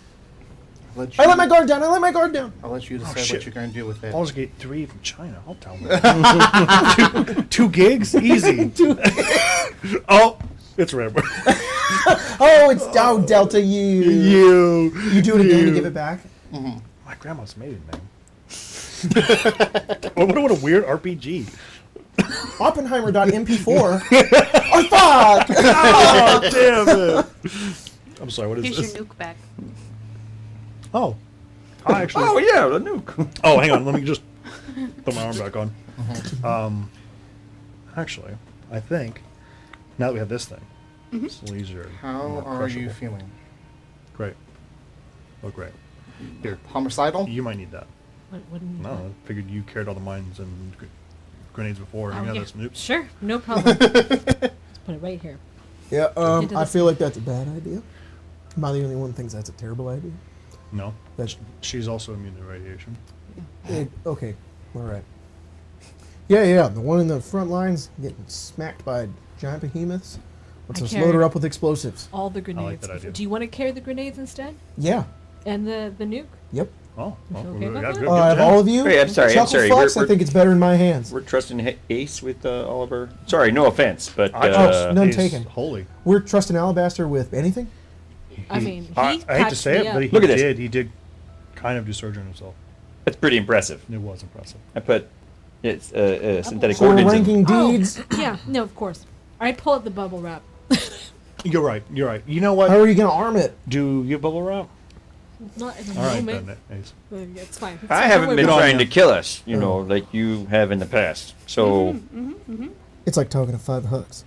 I let my guard down. I let my guard down. I'll let you decide shit. what you're going to do with it. I'll just get 3 from China. I'll tell them. 2 gigs? Easy. Oh, it's Rambo. Oh, it's down Delta U. You do it again to give it back. My grandma's maiden name. What a weird RPG. Oppenheimer.mp4. Oh, fuck! Oh, damn it. I'm sorry, what is Here's this? your nuke back. Oh. I actually. Oh yeah, the nuke. Oh, hang on. Let me just put my arm back on. Actually, I think now that we have this thing, it's easier. How more are you crushable. feeling? Great. Oh, great. Here, Homicidal? you might need that. What do you No, I figured you carried all the mines and grenades before. Oh, You got yeah. this. Nope. Sure, no problem. Let's put it right here. Yeah, Into I the- feel like that's a bad idea. Am I the only one who thinks that's a terrible idea? No. That's She's also immune to radiation. okay. All right. Yeah. The one in the front lines getting smacked by giant behemoths. Let's I just carried- load her up with explosives. All the grenades. that idea. Do you want to carry the grenades instead? Yeah. And the nuke? Yep. Oh, well, okay with that? Out of all of you, Wait, I'm sorry, chuckle fucks, I think it's better in my hands. We're trusting Ace with Oliver. Sorry, no offense, but none He's taken. Holy. We're trusting Alabaster with anything. I mean, he I hate to patched say me it, up. but he Look at this. did. He did kind of do surgery on himself. that's pretty impressive. It was impressive. I put it's synthetic So we're organs. ranking Oh, deeds. yeah, no, of course. All right, pull out the bubble wrap. You're right. You're right. You know what? How are you gonna arm it? Do you bubble wrap? Not in the All right, moment. then. Ace. It's fine. It's I fine. haven't Don't been worry about trying it. to kill us, like you have in the past. So It's like talking to 5 hooks.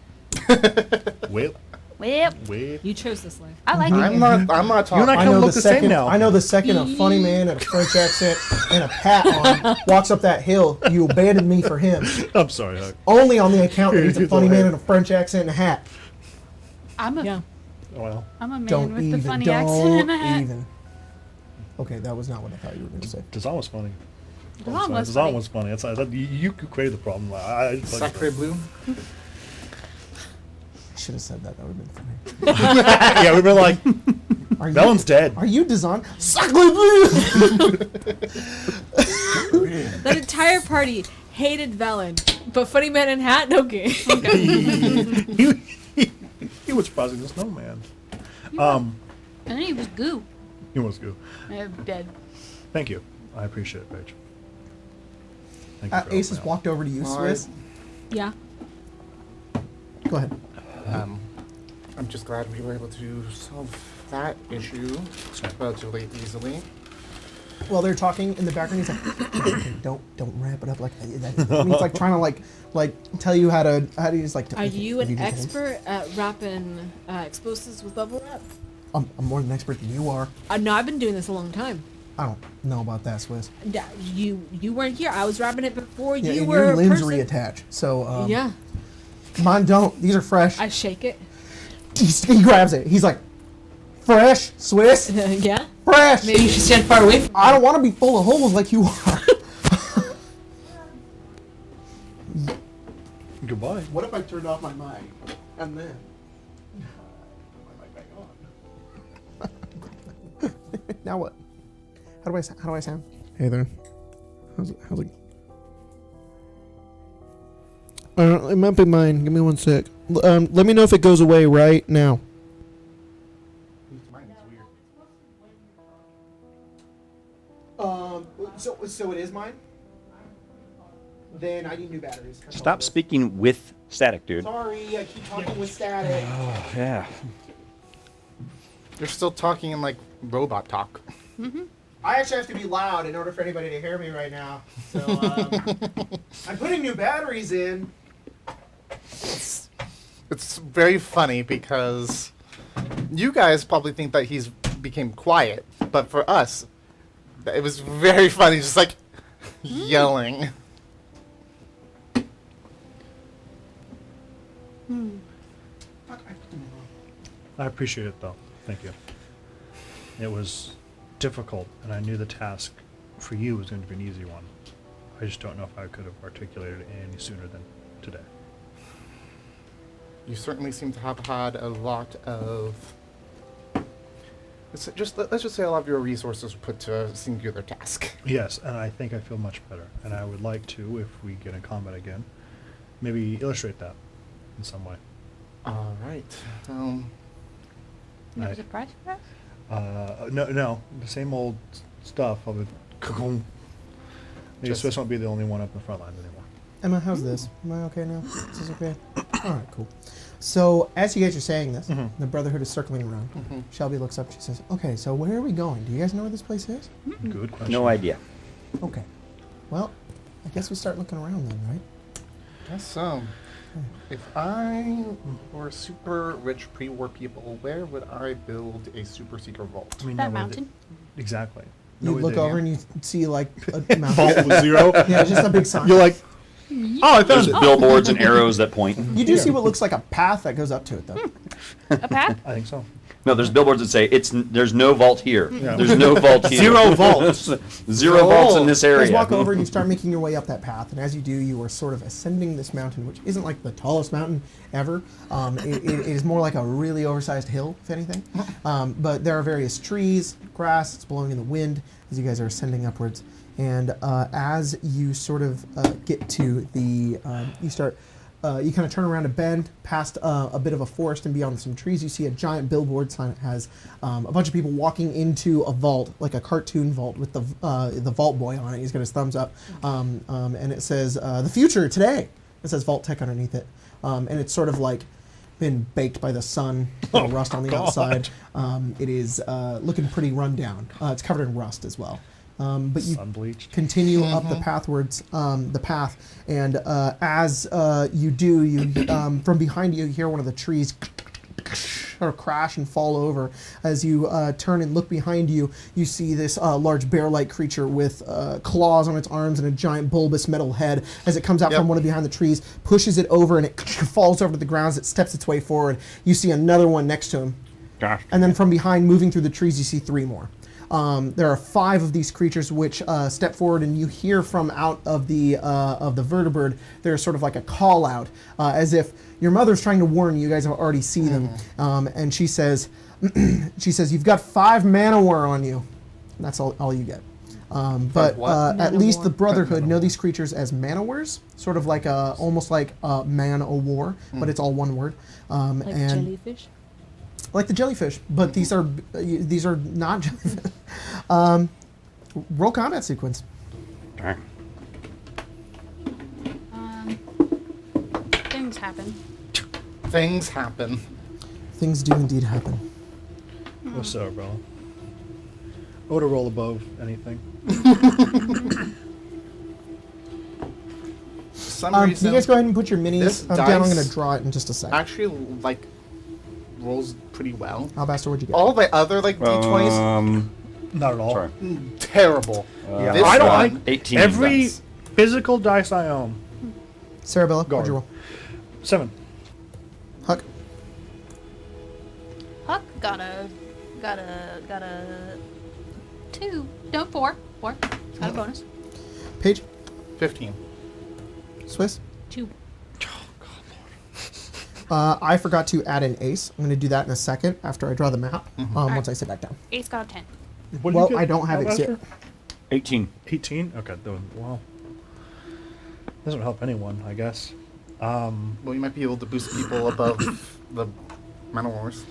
Whip. Well, Whip. You chose this life. I like I'm it. not talking. You and I kind of look the same now. I know the second a funny man and a French accent and a hat on walks up that hill, you abandoned me for him. I'm sorry, Huck. Only on the account that he's a Go funny man ahead. and a French accent and a hat. I'm a Yeah. Well, I'm a man Don't with even. the funny Don't accent and a hat. even. Okay, that was not what I thought you were going to say. Dazan was funny. Dazan was Dazan funny. was funny. You created the problem. It's like- Sacre bleu. I should have said that. That would have been funny. yeah, we've been like, Are you, Melon's dead. Are you Dazan? Sacre bleu! That entire party hated Velen, but Funny Man in Hat, okay. he was surprising the snowman. And then he was goo. He was good. Dead. Thank you. I appreciate it, Paige. Thank you for Ace helping has out. walked over to you, All Swiss. Yeah. Go ahead. I'm just glad we were able to solve that issue relatively easily. While they're talking in the background, he's like, "Don't wrap it up like that." I mean, he's like trying to like tell you how to he's like. Are you an do things. expert at wrapping explosives with bubble wrap? I'm more an expert than you are. No, I've been doing this a long time. I don't know about that, Swiss. Yeah, you weren't here. I was wrapping it before Yeah, you and were your a limbs person. reattach. So Yeah, mine don't. These are fresh. I shake it. He grabs it. He's like, fresh, Swiss, Yeah. fresh. Maybe you should stand far away from I don't want to be full of holes like you are. Goodbye. What if I turned off my mic and then? Now what? How do I sound? Hey there. How's it? It might be mine. Give me one sec. Let me know if it goes away right now. Mine is weird. So it is mine. Then I need new batteries. stop speaking with static, dude. Sorry, I keep talking with static. Yeah. You're still talking in like robot talk. I actually have to be loud in order for anybody to hear me right now. So I'm putting new batteries in. It's very funny because you guys probably think that he's became quiet, but for us, it was very funny, just like yelling. I appreciate it, though. Thank you. It was difficult, and I knew the task for you was going to be an easy one. I just don't know if I could have articulated it any sooner than today. You certainly seem to have had a lot of... let's just say a lot of your resources were put to a singular task. Yes, and I think I feel much better. And I would like to, if we get in combat again, maybe illustrate that in some way. All right. You have a surprise for us? No, the same old stuff. Maybe Just- Swiss won't be the only one up in the front lines anymore. Emma, how's this? Am I okay now? Is this okay? All right, cool. So as you guys are saying this, the Brotherhood is circling around. Shelby looks up. She says, "Okay, so where are we going? Do you guys know where this place is?" Good question. No idea. Okay. Well, I guess we start looking around then, right? Guess so. If I were super rich pre-war people, where would I build a super secret vault? I mean, That no, mountain? Exactly. You No look idea. over and you see like a Vault mountain. with 0. Yeah, just a big sign. You're like, oh, I There's found it. billboards and arrows that point. You do see what looks like a path that goes up to it, though. A path? I think so. No, there's billboards that say there's no vault here. Yeah. There's no vault here. 0 vaults. Zero vaults in this You area. guys walk over and you start making your way up that path, and as you do, you are sort of ascending this mountain, which isn't like the tallest mountain ever. It is more like a really oversized hill, if anything. But there are various trees, grass, it's blowing in the wind as you guys are ascending upwards. And as you sort of get to the, you kind of turn around a bend past a bit of a forest, and beyond some trees you see a giant billboard sign that has a bunch of people walking into a vault, like a cartoon vault with the vault boy on it. He's got his thumbs up, and it says the future today. It says Vault Tech underneath it, and it's sort of like been baked by the sun, rust on the outside. It is looking pretty run down. It's covered in rust as well. But you Unbleached. continue up the pathwards, the path, and as you do, you from behind you hear one of the trees sort of crash and fall over. As you turn and look behind you, you see this large bear-like creature with claws on its arms and a giant bulbous metal head. As it comes out from one of behind the trees, pushes it over, and it falls over to the ground as it steps its way forward. You see another one next to him. Gosh. And then from behind, moving through the trees, you see 3 more. There are 5 of these creatures which step forward, and you hear from out of the vertibird. There's sort of like a call out, as if your mother's trying to warn you. You guys have already seen them, and she says, "You've got 5 Manowar on you." And that's all you get. But at least the Brotherhood know these creatures as Manowars, sort of like almost like man o' war, but it's all one word. Like and jellyfish? like the jellyfish, but these are not jellyfish. Roll combat sequence. Darn. Things happen. Things happen. Things do indeed happen. What's up, bro? I would have rolled above anything. For some Can reason, you guys go ahead and put your minis this down? I'm going dice to draw it in just a sec. actually like rolls pretty well. Alabaster, what'd you get? All the other like d20s, Not at all. Sorry. terrible. Yeah, This I don't one, like 18. every dice. physical dice I own. Sarabella, Guard. what'd you roll? 7. Huck, Huck got a 2. No, 4. It's got a bonus. Paige, 15. Swiss. 2. I forgot to add an ace. I'm going to do that in a second after I draw the map, once I sit back down. Ace got a 10. What did Well, you get, I don't have it yet. Alabaster? 18. 18? Okay, well. Doesn't help anyone, I guess. Well, you might be able to boost people above the Manowars.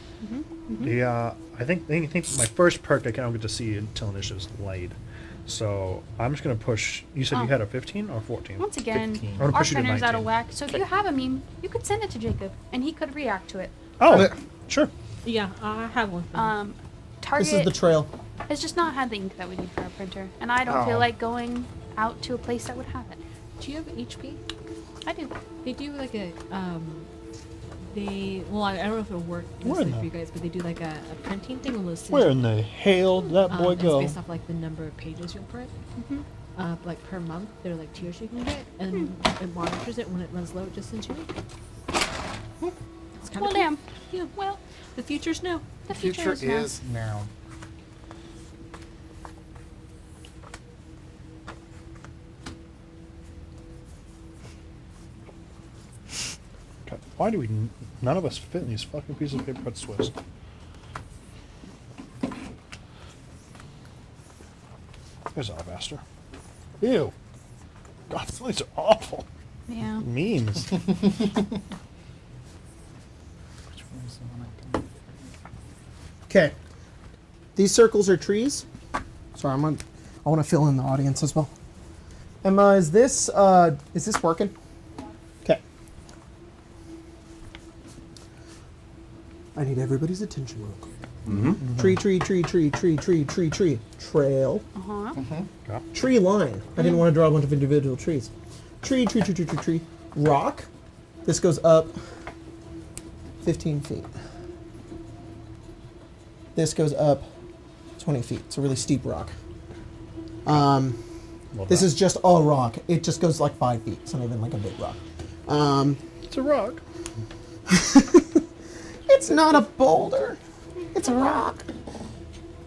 Yeah, I think my first perk I can't get to see until initiative's laid. So I'm just going to push. You said you had a 15 or 14? Once again, 15. I'm gonna our push you to printer's out of 19. whack. So if you have a meme, you could send it to Jacob, and he could react to it. Oh, sure. Yeah, I have one. For you. Target. This is the trail. It's just not had the ink that we need for our printer, and I don't feel like going out to a place that would have it. Do you have HP? I do. They do like a well, I don't know if it'll work Where necessarily in for you guys, but they do like a printing thing on those. Where in the hell did that boy It's go? based off like the number of pages you'll print. Like per month, there are like tiers you can get, and it monitors it when it runs low. It just sends you ink. It's kind Well, of damn. Yeah. Well, The future's now. the Future future is now. God, why do we? None of us fit in these fucking pieces of paper. That's Swiss. There's Alabaster. Ew. God, these are awful. Yeah. Memes. Which one is the one I can... Okay. These circles are trees. Sorry, I want to fill in the audience as well. Emma, is this working? Okay. I need everybody's attention real quick. Tree, tree, tree, tree, tree, tree, tree, tree. Trail. Uh-huh. Tree line. I didn't want to draw a bunch of individual trees. Tree, tree, tree, tree, tree, tree. Rock. This goes up 15 feet. This goes up 20 feet. It's a really steep rock. This is just a rock. It just goes like 5 feet. It's not even like a big rock. It's a rock. It's not a boulder. It's a rock.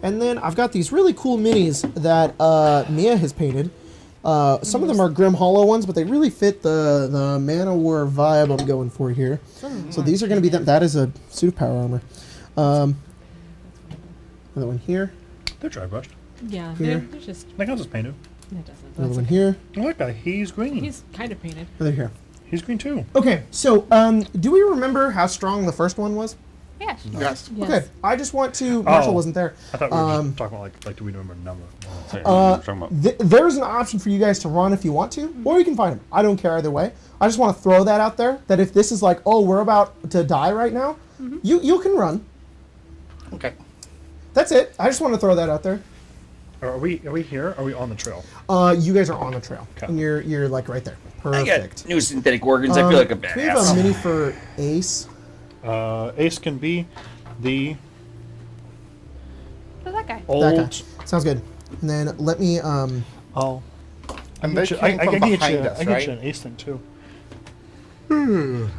And then I've got these really cool minis that Mia has painted. Some of them are Grim Hollow ones, but they really fit the Manowar vibe I'm going for here. So these are going to be them. That is a suit of power armor. Another one here. They're dry brushed. Yeah, Here. they're just. That counts as painted. It doesn't. Another That's one okay. here. I like that. He's green. He's kind of painted. Another here. He's green too. Okay, so do we remember how strong the first one was? Yes. Yes. Yes. Okay, I just want to. Marshall Oh. wasn't there. I thought we were just talking about like do we remember the number? There's an option for you guys to run if you want to, or you can find them. I don't care either way. I just want to throw that out there. That if this is like, oh, we're about to die right now, you can run. Okay. That's it. I just want to throw that out there. Are we here? Are we on the trail? You guys are on the trail, Okay. and you're like right there. I Perfect. got new synthetic organs. I feel like a We have a badass. mini for Ace. Ace can be the Who's that guy? old. That guy. Sounds good. And then let me. Oh, And they I came can from get you. behind I us, can get you right? an Ace thing too.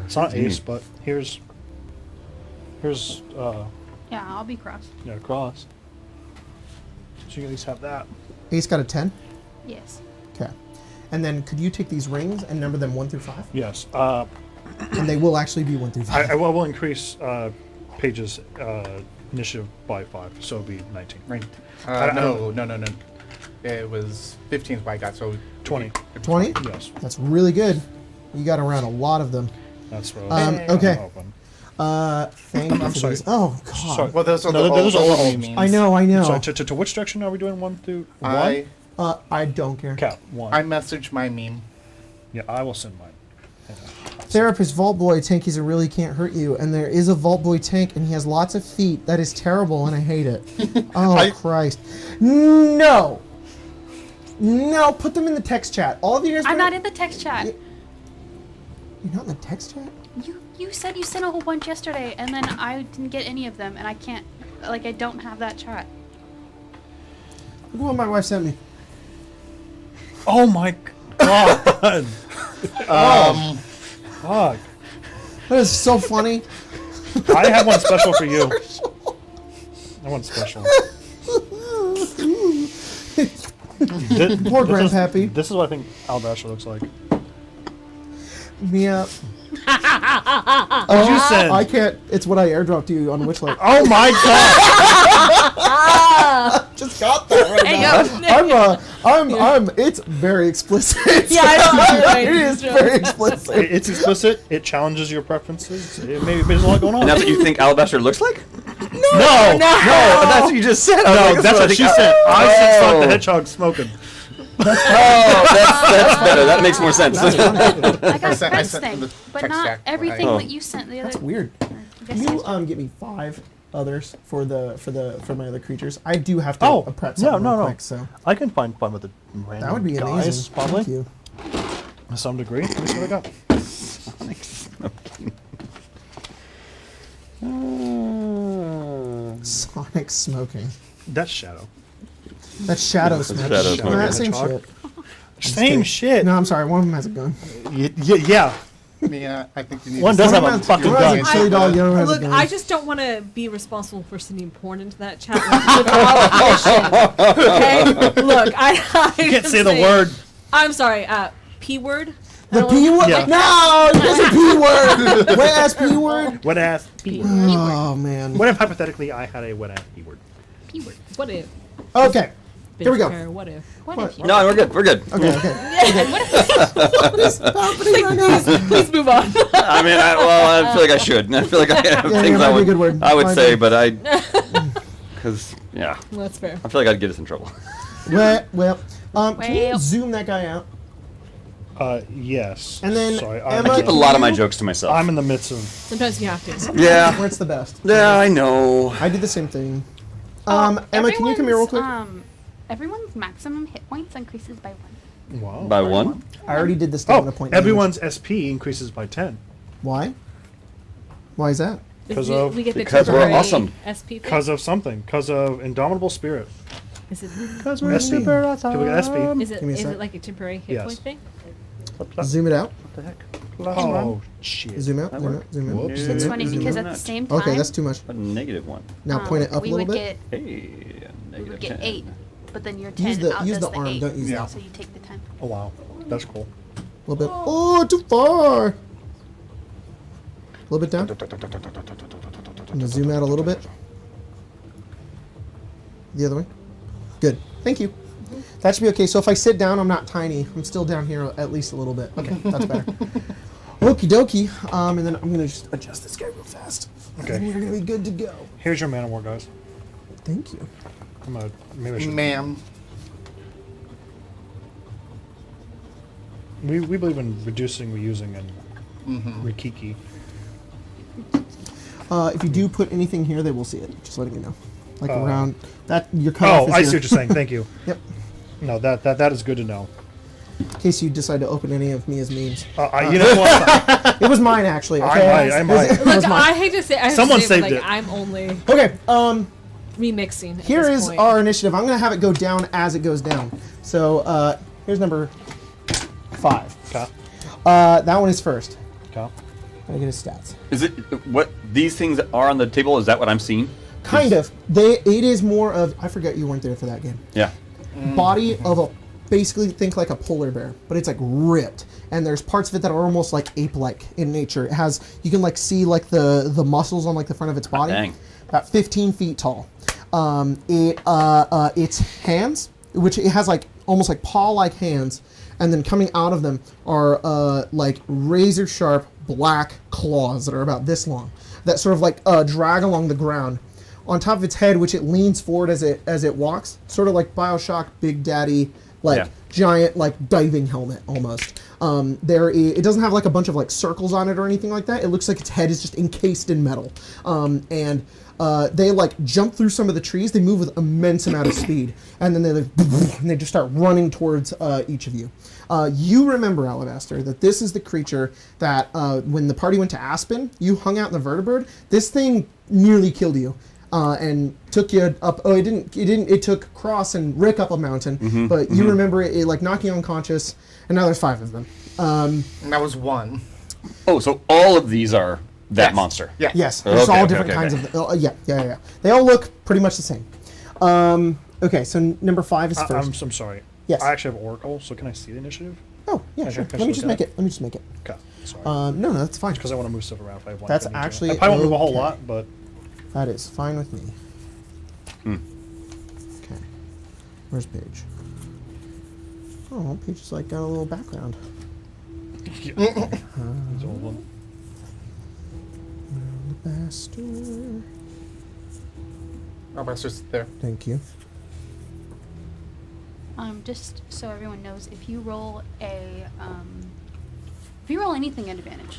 It's not Ace, but here's Yeah, I'll be cross. cross. So you at least have that. Ace got a 10. Yes. Okay. And then could you take these rings and number them 1 through 5? Yes. And they will actually be 1 through 5. I will increase pages initiative by 5, so it'll be 19. Right. I No. It was 15 is what I got, so 20. 20? Yes, That's really good. You got around a lot of them. that's what. Okay. Open. Thank you I'm for sorry. these. Oh, God. Sorry. Well, those are No, the those are all old memes. memes. I know. So to which direction are we doing 1 through 1? I don't care. Cap 1. I messaged my meme. Yeah, I will send mine. Therapist Vault Boy tankies really can't hurt you, and there is a Vault Boy tank, and he has lots of feet. That is terrible, and I hate it. Oh, Christ. No! No, put them in the text chat. All of you guys... I'm not in the text chat. You're not in the text chat? You said you sent a whole bunch yesterday, and then I didn't get any of them, and I can't, like, I don't have that chat. Look what my wife sent me. Oh my God! Fuck. That is so funny. I have one special for you. I want special. Poor Grandpappy. This is what I think Alabaster looks like. Mia. What'd you send? I can't. It's what I airdropped you on Witchlight. Oh my God! Just got that right now. I'm. It's very explicit. Yeah, I know. It is very explicit. It's explicit. It challenges your preferences. There's a lot going on. And that's what you think Alabaster looks like? No! That's what you just said. I was No, like, that's what she said. I said Sonic the Hedgehog smoking. Oh, that's better. That makes more sense. I got I Fred's sent thing, the but text not stack, everything right. that you sent the other. That's weird. I guess Can you that's- get me 5 others for my other creatures. I do have to prep something real quick, so I can find fun with the random that would be guys, amazing. probably. Thank you. To some degree. Let me see what I got. Sonic smoking. Sonic smoking. That's Shadow. That's shadow That's smoking. shadow smoking. Nah, same Hedgehog. shit. Same shit. No, I'm sorry. One of them has a gun. Yeah. Yeah, I think you need One to does see have a it. fucking One has gun. a chili dog. The other one has a Look, gun. I just don't want to be responsible for sending porn into that chat with all permission. Okay? Look, I You can't just say the saying- word. I'm sorry, P word? The P word? Yeah. No, it's a P word. Wet ass P word. Wet ass. P Oh man. What if hypothetically I had a wet ass P word? P word. What if? Okay. Here we go. Bitch, what if? What What? if you No, we're good. We're good. Okay. Okay. What if Please move on. I mean, I feel like I should. I feel like I have Yeah, things might I be a would, good word. I would Might say, be. but I, because yeah, That's fair. I feel like I'd get us in trouble. Well, can you Well. zoom that guy out? Yes. And then Sorry, Emma- I keep a lot of my jokes to myself. I'm in the midst of. Sometimes you have to. Yeah, Where it's the best. yeah, I know. I do the same thing. Emma, can you come here real quick? Everyone's maximum hit points increases by 1. Wow. By one? I already did the stamina point. damage. Everyone's SP increases by 10 Why? Why is that? Because we get the because we're temporary awesome. SP thing? because of something. Because of Indomitable Spirit. Is it, Because we're super awesome. People get SP. is it, Give me a is sec. it like a temporary hit Yes. point thing? Zoom it out. What the heck? Oh, shit. Zoom out. That Zoom work? out. Zoom out. Whoops. Zoom It's out, funny zoom because out. at the same time, Okay, that's too much. A -1. Now point it up a we little would bit. get Hey, a we would -10. get 8, but then your 10 Use the outdoes use the arm. 8, Don't use Yeah. that. so you take the 10. Oh, wow. That's cool. A little bit. Oh, too far. A little bit down. I'm gonna zoom out a little bit. The other way. Good. Thank you. That should be okay. So if I sit down, I'm not tiny. I'm still down here at least a little bit. Okay, that's better. Okie dokie. And then I'm gonna just adjust this guy real fast. Okay. And we're gonna be good to go. Here's your Manowar, guys. Thank you. I'm gonna. Maybe I should. Ma'am. We believe in reducing, reusing, and rekiki. If you do put anything here, they will see it. Just letting you know. Like Uh, around that your cutoff Oh, is I here. see what you're saying. Thank you. Yep. No, that is good to know. In case you decide to open any of Mia's memes. You know what? It was mine actually. I Okay. might. It was Look, mine. I hate to say, Someone but, saved like, it. I'm only Okay. remixing. At Here this is point. our initiative. I'm gonna have it go down as it goes down. So here's number 5. Okay. That one is first. Okay. Gotta get his stats. Is it what these things are on the table? Is that what I'm seeing? Kind of. It is more of. I forgot you weren't there for that game. Yeah. Body of a. Basically, think like a polar bear, but it's like ripped, and there's parts of it that are almost like ape-like in nature. It has. You can like see like the muscles on like the front of its body. Dang. About 15 feet tall. Its hands, which it has like almost like paw-like hands, and then coming out of them are like razor-sharp black claws that are about this long, that sort of like drag along the ground. On top of its head, which it leans forward as it walks, sort of like BioShock Big Daddy, like Yeah. giant like diving helmet almost. It doesn't have like a bunch of like circles on it or anything like that. It looks like its head is just encased in metal. They like jump through some of the trees. They move with immense amount of speed, and then they just start running towards each of you. You remember, Alabaster, that this is the creature that when the party went to Aspen, you hung out in the vertibird. This thing nearly killed you. And took you up. Oh, it didn't. It took Cross and Rick up a mountain. But you remember it like knocking you unconscious. And now there's 5 of them. And that was 1. Oh, so all of these are that Yes. monster. Yeah. Yes, there's Okay, all okay, different okay, kinds okay. of. Yeah. They all look pretty much the same. Okay, so number 5 is 1st. I'm sorry. Yes. I actually have Oracle, so can I see the initiative? Oh, yeah, Okay, sure. can I Let me look just at make it? it. Let me just make it. Okay. Sorry. No, that's fine. Because I want to move stuff around if I want. That's if I need to. actually I probably won't move a whole okay. lot, but That is fine with me. Okay. Where's Paige? Oh, Paige is like got a little background. it's old one. Alabaster. Oh, Master's there. Thank you. Just so everyone knows, if you roll anything at advantage,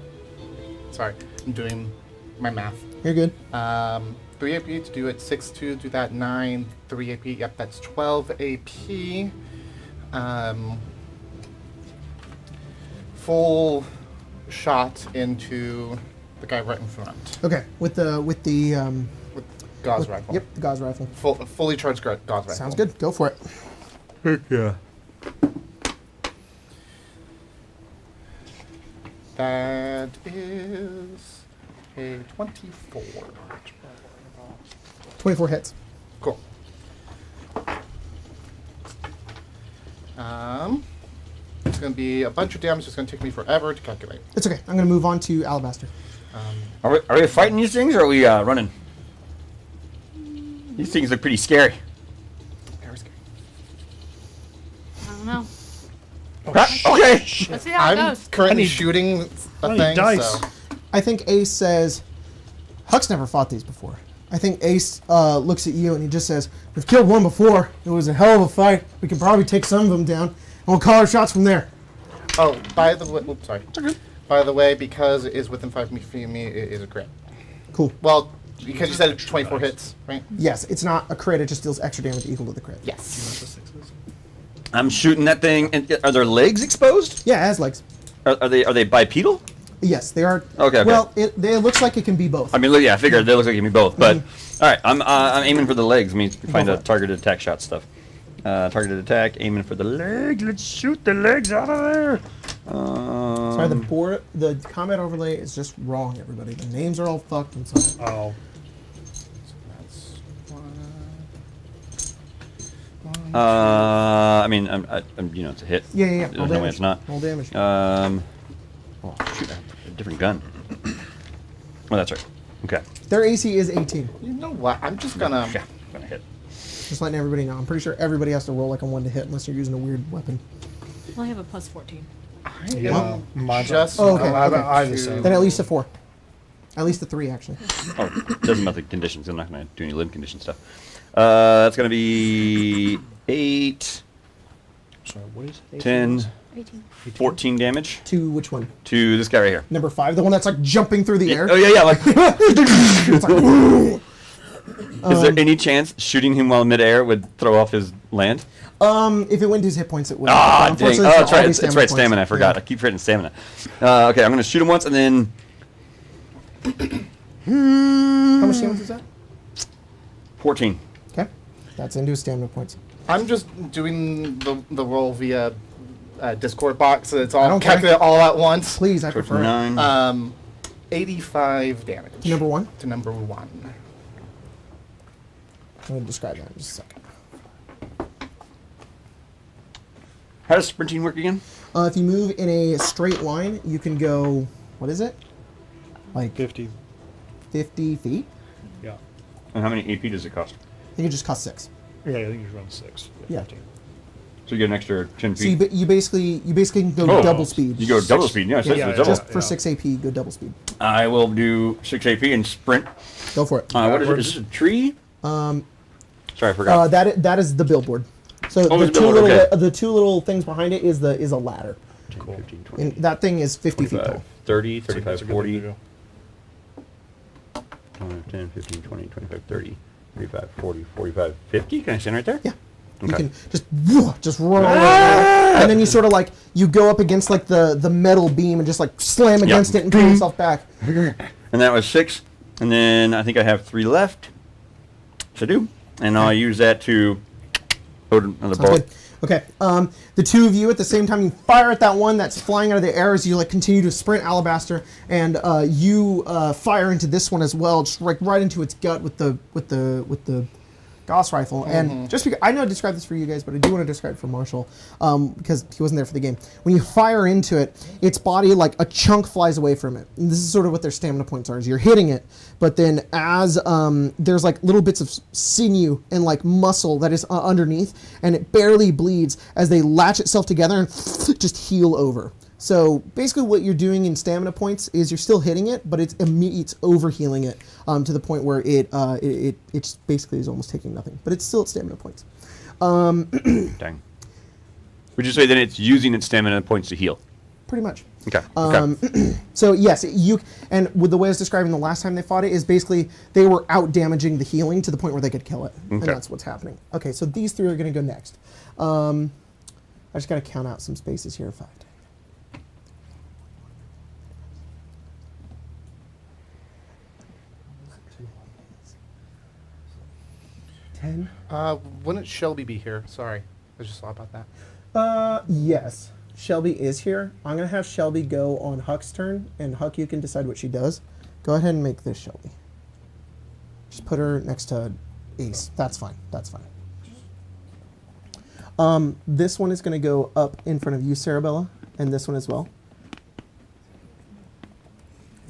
Sorry, I'm doing my math. You're good. 3 AP to do it, 6 to do that, 9, 3 AP, yep, that's 12 AP. Full shot into the guy right in front Okay, with the with Gauze rifle. Yep, the gauze rifle. Fully charged Gauze rifle. Sounds good. Go for it. Heck yeah. That is a 24. 24 hits. Cool. It's going to be a bunch of damage. It's going to take me forever to calculate. It's okay. I'm going to move on to Alabaster. Are we fighting these things, or are we running? These things look pretty scary. Very scary. I don't know. Okay. Let's see how it I'm goes. currently shooting a need thing, dice. so... I think Ace says, Huck's never fought these before. I think Ace looks at you and he just says, we've killed one before. It was a hell of a fight. We can probably take some of them down. And we'll call our shots from there. Oh, by the way... Oops, sorry. By the way, because it is within 5 feet of me, it is a crit. Cool. Well, because you said it's 24 hits, right? Yes, it's not a crit. It just deals extra damage equal to the crit. Yes. I'm shooting that thing. And are their legs exposed? Yeah, it has legs. Are they bipedal? Yes, they are. Okay. Well, it looks like it can be both. I mean, look, yeah, I figured they look like it can be both. But all right, I'm aiming for the legs. I mean, find for a it. targeted attack shot stuff. Targeted attack, aiming for the legs. Let's shoot the legs out of there. Sorry, the combat overlay is just wrong, everybody. The names are all fucked and sorry. Oh. I mean, I'm it's a hit. Yeah. Roll There's no way damage. it's not. Roll damage. Oh shoot, I have a different gun. Oh, that's right. Okay. Their AC is 18. You know what? I'm just gonna... Yeah, gonna hit. Just letting everybody know. I'm pretty sure everybody has to roll like a 1 to hit unless you're using a weird weapon. Well, I have a plus 14. Yeah. Mine's Just... Oh, okay. I to- the same. Then at least a 4. At least a 3, actually. Oh, it doesn't matter the conditions. I'm not gonna do any limb condition stuff. That's gonna be 8, Sorry, what is it? 10, 18. 14 damage To which one? to this guy right here. Number 5, the one that's like jumping through the air. Oh yeah, like. It's like, Is there any chance shooting him while midair would throw off his land? if it went to his hit points, it would. Ah, dang. Unfortunately, Oh, that's all right. these It's right. points. Stamina. I forgot. Yeah. I keep forgetting stamina. Okay, I'm going to shoot him once and then. How much damage is that? 14. Okay. That's into his stamina points. I'm just doing the roll via Discord box, so it's I all don't care. calculated all at once. Please, I So it's prefer it. 9. 85 damage. To number 1? To number 1. I'm going to describe that in just a second. How does sprinting work again? If you move in a straight line, you can go, what is it? Like 50. 50 feet? Yeah. And how many AP does it cost? I think it just costs 6. Yeah, I think it's around 6. Yeah. 15. So you get an extra 10 So you, feet. you basically can go Oh, double speed. You go double speed. Yeah, it says Yeah, it's yeah, double. Just for 6 AP, go double speed. I will do 6 AP and sprint. Go for it. What is it? Is this a tree? Sorry, I forgot. That is the billboard. So Oh, the it's a two billboard, little okay. the two little things behind it is a ladder. 10, 15, 20, And that thing is 50 feet 25, tall. 30, That's a 35, good thing 40, to do. 10, 15, 20, 25, 30, 35, 40, 45, 50? Can I stand right there? Yeah. You Okay. can just run all the way around. And then you sort of like you go up against like the metal beam and just like slam against it and pull yourself back. And that was 6. And then I think I have 3 left. So I do. And I'll use that to load another Sounds bullet. good. Okay. The two of you at the same time, you fire at that one that's flying out of the air as you like continue to sprint Alabaster, and you fire into this one as well, just like right into its gut with the Gauss rifle. And just because I know I described this for you guys, but I do want to describe it for Marshall because he wasn't there for the game. When you fire into it, its body, like a chunk flies away from it. And this is sort of what their stamina points are, is you're hitting it, but then as there's like little bits of sinew and like muscle that is underneath, and it barely bleeds as they latch itself together and just heal over. So basically what you're doing in stamina points is you're still hitting it, but it's over healing it to the point where it basically is almost taking nothing. But it's still at stamina points. Dang. Would you say that it's using its stamina points to heal? pretty much. Okay. So yes, and with the way I was describing the last time they fought it is basically they were out damaging the healing to the point where they could kill it, and that's what's happening. Okay, so these three are going to go next. I just got to count out some spaces here. 5, 10. Wouldn't Shelby be here? Sorry, I just thought about that. Yes, Shelby is here. I'm going to have Shelby go on Huck's turn, and Huck, you can decide what she does. Go ahead and make this Shelby. Just put her next to Ace. That's fine. That's fine. This one is going to go up in front of you, Sarabella, and this one as well.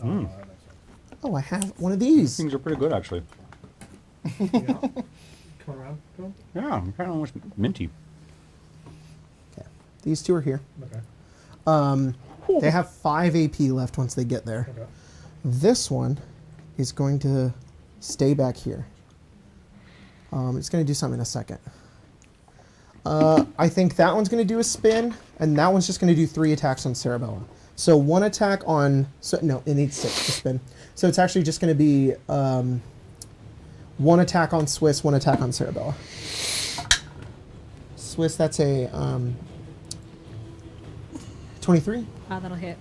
Oh, I have one of these. Things are pretty good, actually. Come around, Phil. Yeah, I'm kind of almost minty. Okay. These two are here. Okay. They have 5 AP left once they get there. Okay. This one is going to stay back here. It's going to do something in a second. I think that one's going to do a spin, and that one's just going to do 3 attacks on Sarabella. So 1 attack on... No, it needs 6 to spin. So it's actually just going to be 1 attack on Swiss, 1 attack on Sarabella. Swiss, that's a 23. That'll hit.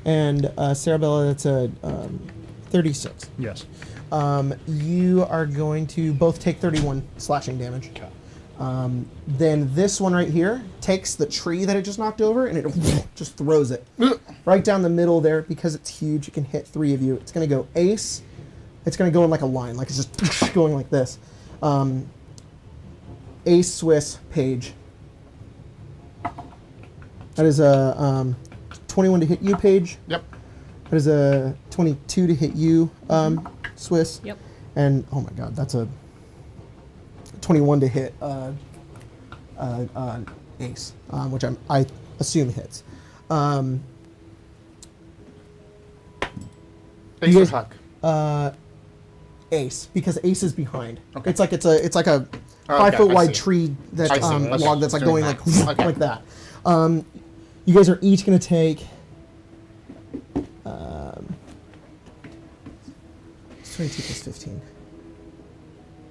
And Sarabella, that's a 36. Yes. You are going to both take 31 slashing damage. Okay. Then this one right here takes the tree that it just knocked over and it just throws it right down the middle there. Because it's huge, it can hit 3 of you. It's going to go Ace. It's going to go in like a line, like it's just going like this. Ace, Swiss, Paige. That is a 21 to hit you, Paige. Yep. That is a 22 to hit you, Swiss. Yep. And, oh my god, that's a 21 to hit Ace, which I assume hits. Ace You or guys- Huck? Ace, because Ace is behind. Okay. It's like a Oh, 5 foot I wide see. tree that I see. Okay. log that's like Doing going that. like Okay. like that. You guys are each going to take 22 plus 15.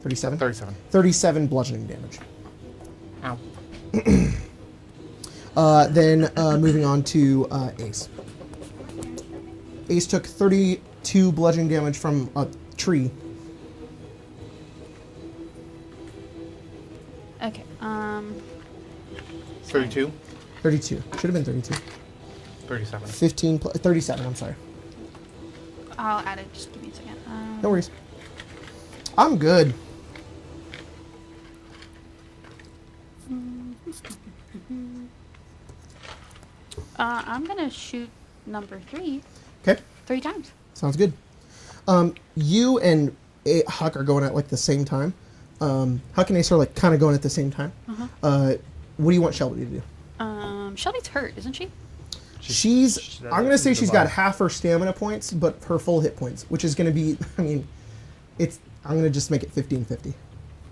37? 37. 37 bludgeoning damage. Ow. Then moving on to Ace. Ace took 32 bludgeoning damage from a tree. Okay. 32. 32. Should have been 32. 37. 15 37, I'm sorry. I'll add it. Just give me a second. No worries. I'm good. I'm gonna shoot number 3 Okay. 3 times. Sounds good. You and Huck are going at like the same time. Huck and Ace are like kind of going at the same time. What do you want Shelby to do? Shelby's hurt, isn't she? She's I'm going to say she's got half her stamina points, but her full hit points, which is going to be, I mean, I'm going to just make it 50-50.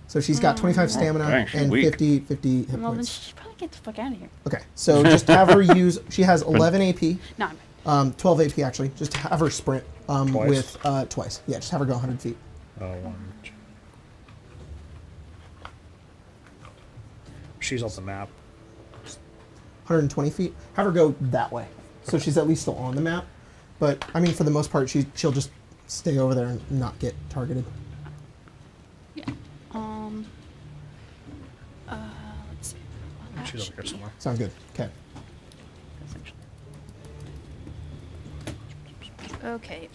So she's got 25 stamina dang, she's and weak. 50 hit Well, then points. she should probably get the fuck out of here. Okay, so just have her use, she has 11 AP, No, I'm 12 AP actually. Just have her sprint Twice? with, twice. Yeah, just have her go 100 feet. 1, 2. She's off the map. 120 feet. Have her go that way. So she's at least still on the map. But, I mean, for the most part, she'll just stay over there and not get targeted. yeah. Let's see. Well, that She's over should here be somewhere. Sounds good. Okay. essentially. Okay.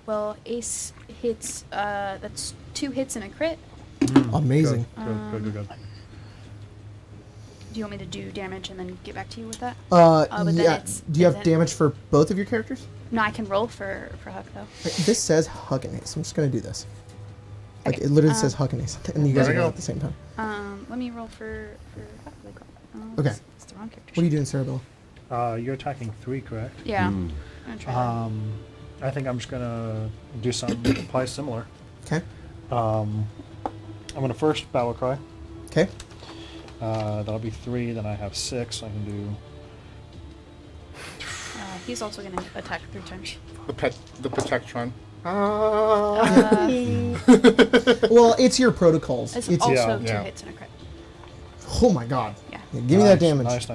Well, Ace hits. That's 2 hits and a crit. Amazing. Good. Do you want me to do damage and then get back to you with that? But then yeah. it's- Do you have it's damage for both of your characters? No, I can roll for Huck though. This says Huck and Ace. I'm just going to do this. Like, Okay, it literally says Huck and Ace. And you guys There are we going go. at the same time. Let me roll for Huck. Really quick. Okay. It's the wrong character. What are you doing, Sarabella? You're attacking 3, correct? Yeah. I'm gonna try that. I think I'm just gonna do something probably similar. Okay. I'm gonna first battle cry. Okay. That'll be 3. Then I have 6. I can do. He's also going to attack 3 times. The Protectron. Well, it's your protocols. It's It's also 2 yeah. hits and a crit. oh my god. Yeah. Yeah, give me that damage. Nice.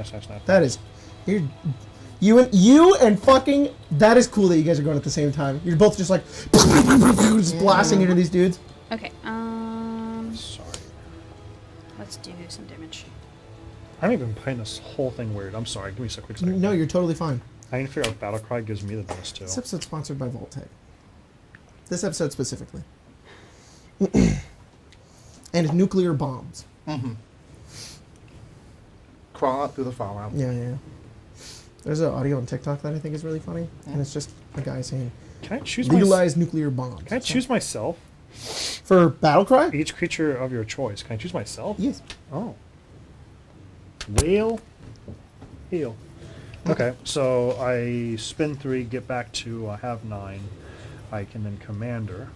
That is, you and fucking. That is cool that you guys are going at the same time. You're both just like just blasting into these dudes. Okay. Sorry. Let's do some damage. I haven't even playing this whole thing weird. I'm sorry. Give me a quick second. No, you're totally fine. I need to figure out if Battlecry gives me the bonus too. This episode's sponsored by Voltec. This episode specifically. And nuclear bombs. Crawl out through the fallout. Yeah. There's an audio on TikTok that I think is really funny, and it's just a guy saying, Can I choose "Legalize nuclear bombs." Can I choose myself? for Battlecry? Each creature of your choice. Can I choose myself? Yes. Oh. Whale. Heal. Okay, so I spin 3, get back to I have 9. I can then commander,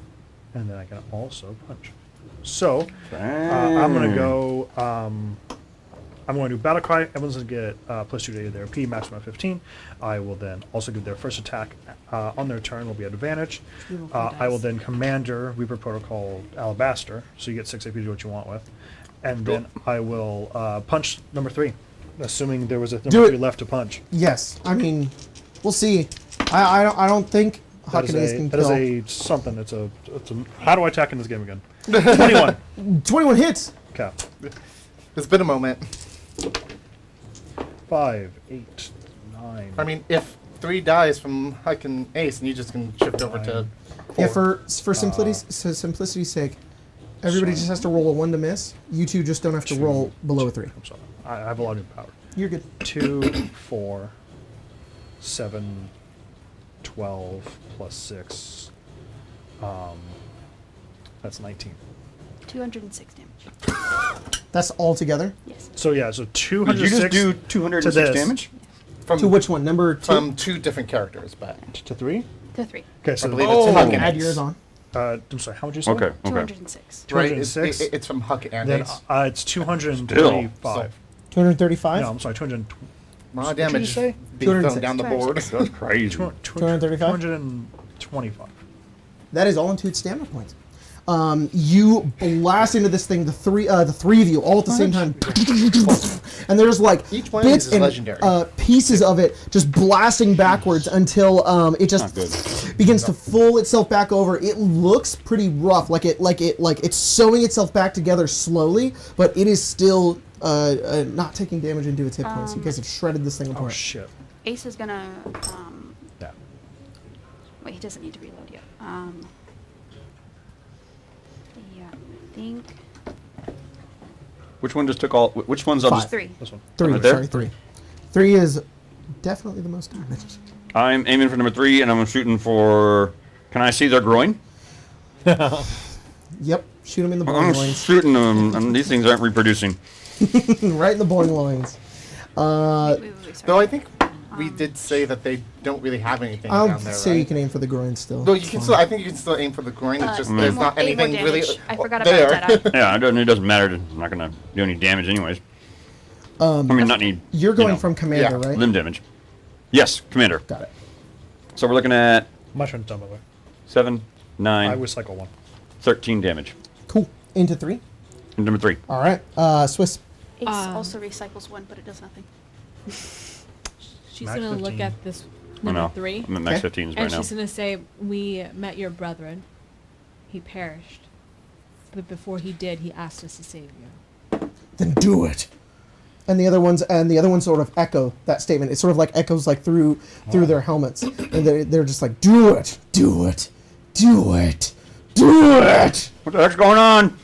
and then I can also punch. So I'm gonna go. I'm going to do Battlecry. Everyone's going to get +2 to their P, maximum of 15. I will then also give their first attack on their turn will be at advantage. I will then Commander Reaper Protocol Alabaster, so you get 6 AP to do what you want with. And then I will punch number 3, assuming there was a number 3 left to punch. Yes. I mean, we'll see. I don't think That is Huckinace can that is kill. a something. It's a. How do I attack in this game again? 21. 21 hits. Okay. It's been a moment. 5, 8, 9. I mean, if 3 dies from Huck and Ace, and you just can shift over to 4. Yeah, for simplicity's sake, everybody just has to roll a 1 to miss. You two just don't have to roll below a 3. I'm sorry. I have a lot of new power. You're good. 2, 4, 7, 12 plus 6. That's 19. 206 damage. That's all together. Yes. So yeah, so Did 206 you just do 206 this. damage? From, To which one? Number 2? From 2 different characters, but to 3. To 3. Okay, so I believe Oh. it's Huck and Add Ace. yours on. I'm sorry. How much you say? Okay, okay. 206. Right, it's, 206. it's from Huck and Then Ace. it's 235. 235? No, I'm sorry. 220. A lot of what did you damage say? being thrown 206. down the board. That's crazy. 235? 225. That is all into its stamina points. You blast into this thing, the three of you, all at the same time, and there's like Each one of bits these is legendary. and pieces of it just blasting backwards until it just Not good. begins to fold itself back over. It looks pretty rough, like it's sewing itself back together slowly, but it is still not taking damage into its hit points. You guys have shredded this thing Oh apart. shit. Ace is gonna. Yeah. Wait, he doesn't need to reload yet. Yeah, I think Which one just took all? Which one's on? Five. Just, 3. This one. 3, Right there? sorry, 3. 3 is definitely the most damage. I'm aiming for number 3, and I'm shooting for. Can I see their groin? Yep, shoot him in the boing I'm loins. shooting them, and these things aren't reproducing. Right in the boing loins. Wait, Though sorry. I think we did say that they don't really have anything I'll down there, say right? you can aim for the groin still. Though you It's can fine. still, I think you can still aim for the groin. It's just Eight there's more- not 8 more anything really damage. I forgot there. about Deadeye. Yeah, it doesn't matter. I'm not gonna do any damage anyways. I mean, not need. You're going you know, from commander, yeah. right? limb damage. Yes, commander. Got it. So we're looking at My turn's done by the way. 7, 9, I would cycle 1. 13 damage. Cool. Into 3. And number 3. All right. Swiss. Ace also recycles 1, but it does nothing. She's Max gonna look 15. at this I know. number 3, I'm at max Okay. 15s and right now. she's gonna say, "We met your brethren. He perished, but before he did, he asked us to save you." Then do it. And the other ones sort of echo that statement. It sort of like echoes like through their helmets, and they're just like, do it, do it, do it, do it. What the heck's going on?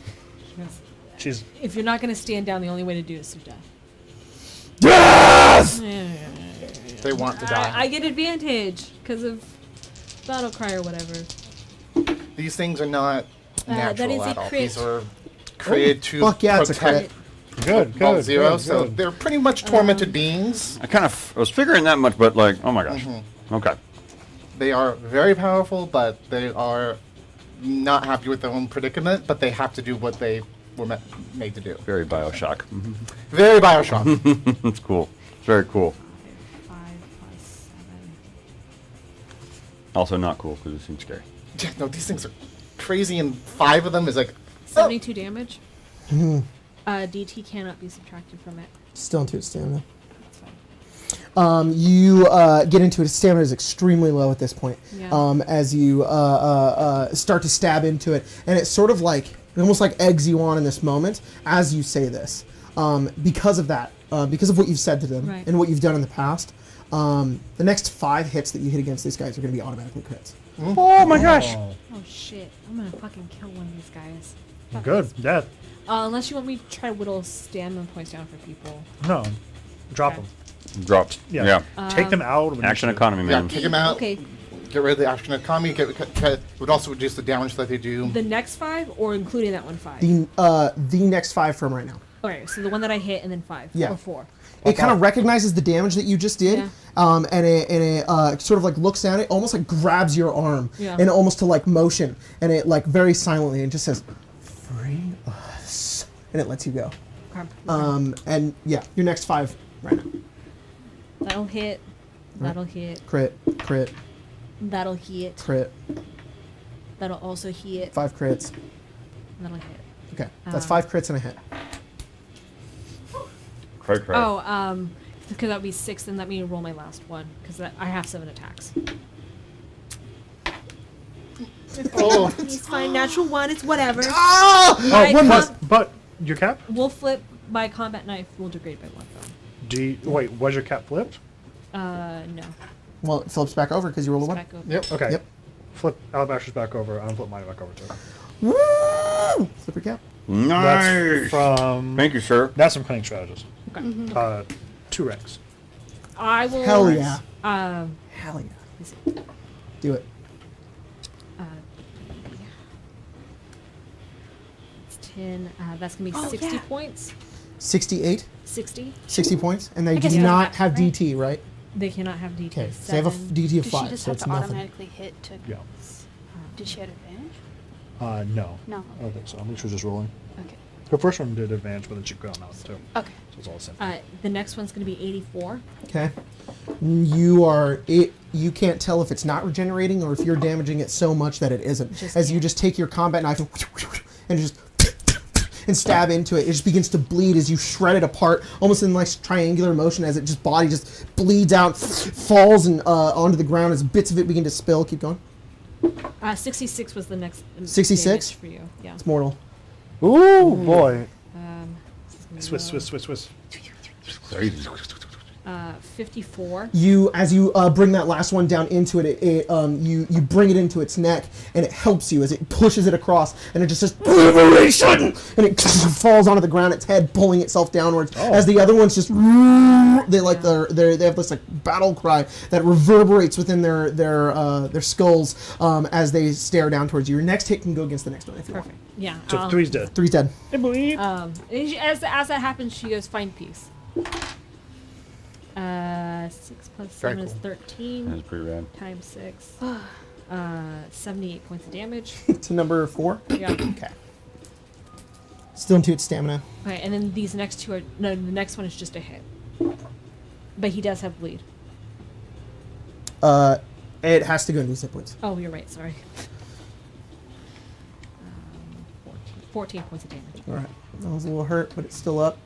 She's If you're not gonna stand down, the only way to do it is through death. Yes. They want to die. I get advantage because of battle cry or whatever. These things are not that natural is a at all. crit. These are created to fuck yeah, it's a protect good. Vault Zero, good, so good. they're pretty much tormented beings. I was figuring that much, but like, oh my gosh. Okay. They are very powerful, but they are not happy with their own predicament, but they have to do what they made to do. Very Bioshock. Very Bioshock. It's cool. It's very cool. 5 plus 7. Also not cool because it seems scary. Yeah, no, these things are crazy, and 5 of them is like 72 damage. DT cannot be subtracted from it. Still into its stamina. That's fine. You get into it. Its stamina is extremely low at this point. Yeah. As you start to stab into it, and it's sort of like it almost like eggs you on in this moment as you say this. Because of that, because of what you've said to them Right. and what you've done in the past, the next 5 hits that you hit against these guys are going to be automatically crits. Oh my gosh! Oh, Oh shit! I'm gonna fucking kill one of these guys. Fuck good. this. Yeah. Unless you want me to try to whittle stamina points down for people. No. Drop Okay. them. Dropped. Yeah. Yeah. Take them out. When Action you- economy, yeah, man. kick them out. Okay. Get rid of the action economy. Would also reduce the damage that they do. The next 5, or including that one 5. The next 5 from right now. Okay, so the one that I hit, and then 5 Yeah. or 4. It kind of recognizes the damage that you just did, Yeah. and it sort of like looks down. It almost like grabs your arm, Yeah. and almost to like motion, and it like very silently and just says, "Free us," and it lets you go. Okay. And yeah, your next 5 right now. That'll hit. That'll hit. Crit, crit, That'll hit. crit. That'll also hit. 5 crits. That'll hit. Okay, that's 5 crits and a hit. Cray, cray. Oh, because that would be 6, then let me roll my last one, because I have 7 attacks. Oh, It's fine, natural 1, it's whatever. Ah! My one com- more. But your cap? We'll flip my combat knife, will degrade by 1 though. Wait, was your cap flipped? No. Well, it flips back over because you roll a It's 1. back over. yep. Okay. Yep. Flip Alabaster's back over. I'm flip mine back over too. Woo! Flip your cap. Nice. That's from. Thank you, sir. That's from Cunning Strategist. Okay. 2 ranks. I will. Hell yeah. Um, Hell yeah. let me see. Do it. It's 10. That's going to be 60 yeah. points. 68, 60. 60 points, and they I guess do you not don't have have- right? DT, right? They cannot have DT. Okay, so they have a 7. DT of Does 5, she just so have it's to nothing. automatically hit to? Yeah. Did she have advantage? No. No. I don't think so. I think she was just rolling. Okay. The first one did advantage, but then she got out too. Okay. So it's all the same. The next one's going to be 84. Okay. You can't tell if it's not regenerating or if you're damaging it so much that it isn't. Just As you can't. just take your combat knife and just and stab into it, it just begins to bleed as you shred it apart, almost in like triangular motion as it just body just bleeds out, falls and onto the ground as bits of it begin to spill. Keep going. 66 was the next. 66? damage for you. Yeah. It's mortal. Ooh, boy. This is gonna Swiss. be, 54. As you bring that last one down into it, you bring it into its neck, and it helps you as it pushes it across, and it just says liberation, and it falls onto the ground, its head pulling itself downwards. As the other ones just they have this like battle cry that reverberates within their skulls as they stare down towards you. Your next hit can go against the next one if you Perfect. Yeah. So 3's dead. want. 3's dead. As that happens, she goes, find peace. 6 plus 7 is cool. 13 That's pretty rad. times 6. 78 points of damage. To number 4. Yeah. Okay. Still into its stamina. Okay, and then these next 2 are no. The next one is just a hit, but he does have bleed. It has to go into hit points. Oh, you're right. Sorry. 14 points of damage. All right. That was a little hurt, but it's still up.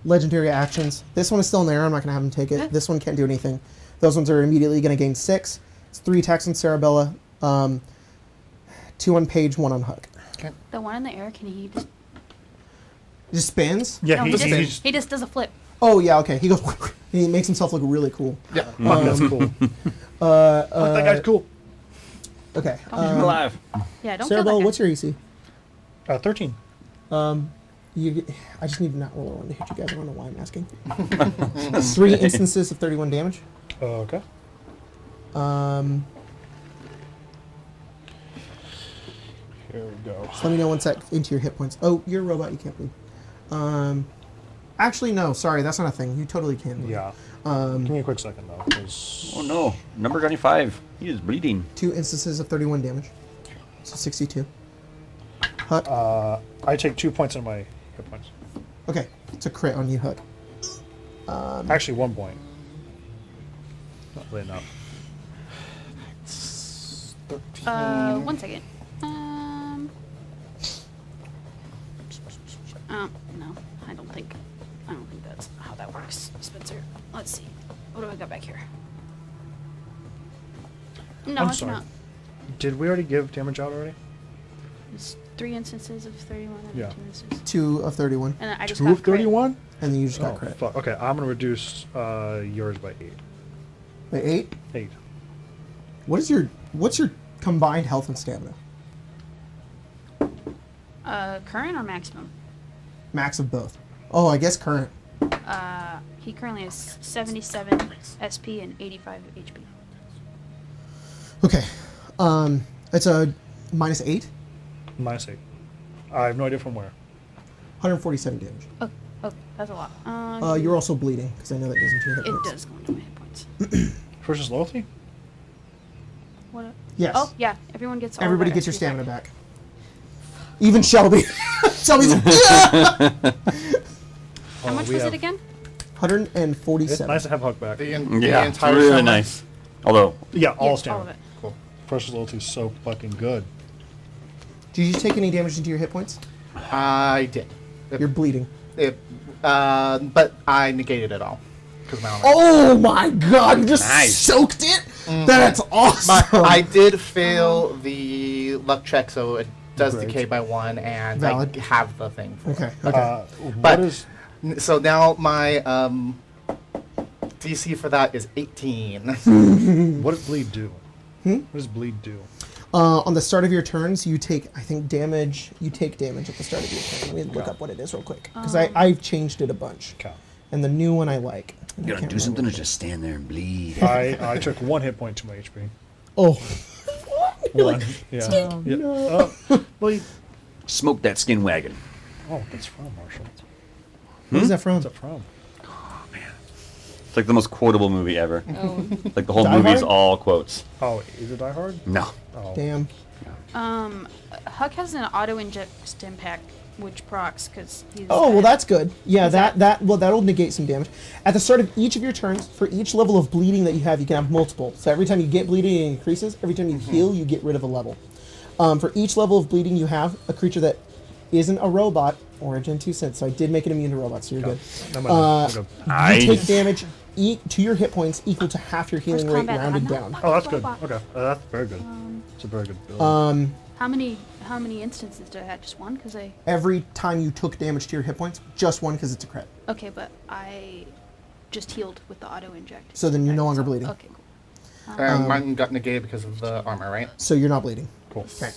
Legendary actions. This one is still in there. I'm not going to have him take it. This one can't do anything. Those ones are immediately going to gain 6. It's 3 attacks on Cerebella, 2 on Paige, 1 on Huck. Okay. The one in the air, can he just? It just spins? Yeah, No, he he just does a flip. Oh, yeah, okay. He goes, he makes himself look really cool. Yeah. that's cool. That guy's cool. Okay. I'm alive. Yeah, don't kill that Cerebella, guy. what's your EC? 13. I just need to not roll a 1 to hit you guys. I don't know why I'm asking. 3 instances of 31 damage. Okay. Here we go. So let me know once that into your hit points. Oh, you're a robot. You can't bleed. Actually, no. Sorry, that's not a thing. You totally can bleed. Yeah. Give me a quick second though, 'cause- Oh no. Number 25. He is bleeding. 2 instances of 31 damage. So 62. Huck. I take 2 points on my hit points. Okay, it's a crit on you, Huck. Actually, 1 point. Not really enough. 13. 1 second. No, I don't think that's how that works, Spencer. Let's see. What do I got back here? No, I'm it's sorry. not. Did we already give damage out already? It's 3 instances of 31 and Yeah. 2 instances. 2 of 31, And then I just 2 got of 31? and then you just got Oh, crit. fuck. Okay, I'm gonna reduce yours by 8. Wait, 8? 8. What's your combined health and stamina? Current or maximum? Max of both. Oh, I guess current. He currently has 77 SP and 85 HP. Okay. It's a minus 8, Minus 8. I have no idea from where. 147 damage. Oh, that's a lot. You're also bleeding, because I know that goes into your hit It points. does go into my hit points. Versus loyalty? What? Yes. Oh, yeah. Everyone gets. all of Everybody our gets your SP stamina back. Even Shelby. Shelby's like, yeah! How much we was have- it again? It's 147. nice to have Huck back. The Yeah, entire it's really summer? nice. Although, Yeah, all Yes, stamina. all of it. Cool. Versus loyalty is so fucking good. Did you take any damage into your hit points? I did. You're bleeding. But I negated it all. 'Cause my armor. Oh my god, you just Nice. soaked it? That's awesome. I did fail the luck check, so it does Great. decay by 1, and Valid. I have the thing. For Okay, it. okay. But What is... So now my DC for that is 18. What does bleed do? What does bleed do? On the start of your turns, you take, I think, damage. You take damage at the start of your turn. Let me look up what it is real quick. Because I've changed it a bunch. Okay. And the new one I like. And I you gotta can't do something or remember. just stand there and bleed. I took 1 hit point to my HP. Oh. You're like, Yeah. Yeah. no. Bleed. Smoke that skin wagon. Oh, that's from Marshall. What is that from? What's that from? It's like the most quotable movie ever. Oh, Like the whole Die movie is Hard? all quotes. Oh, is it Die Hard? No. Oh. Damn. Huck has an auto inject stim pack, which procs because he's. Oh, well, that's good. Yeah, Is that'll negate some damage. At the start of each of your turns, for each level of bleeding that you have, you can have multiple. So every time you get bleeding, it increases. Every time you heal, you get rid of a level. For each level of bleeding, you have a creature that isn't a robot or a Gen 2 synth. So I did make it immune to robots, so you're good. I'm gonna go- You take damage to your hit points equal to half your healing First rate combat, rounded I'm not down. fucking Oh, that's good. robot. Okay, that's very good. It's a very good build. How many instances did I have? Just one? Because I. Every time you took damage to your hit points, just one because it's a crit. Okay, but I just healed with the auto inject. So then you're no longer So- bleeding. Okay, cool. And mine got negated because of the armor, right? So you're not bleeding. Cool. Okay.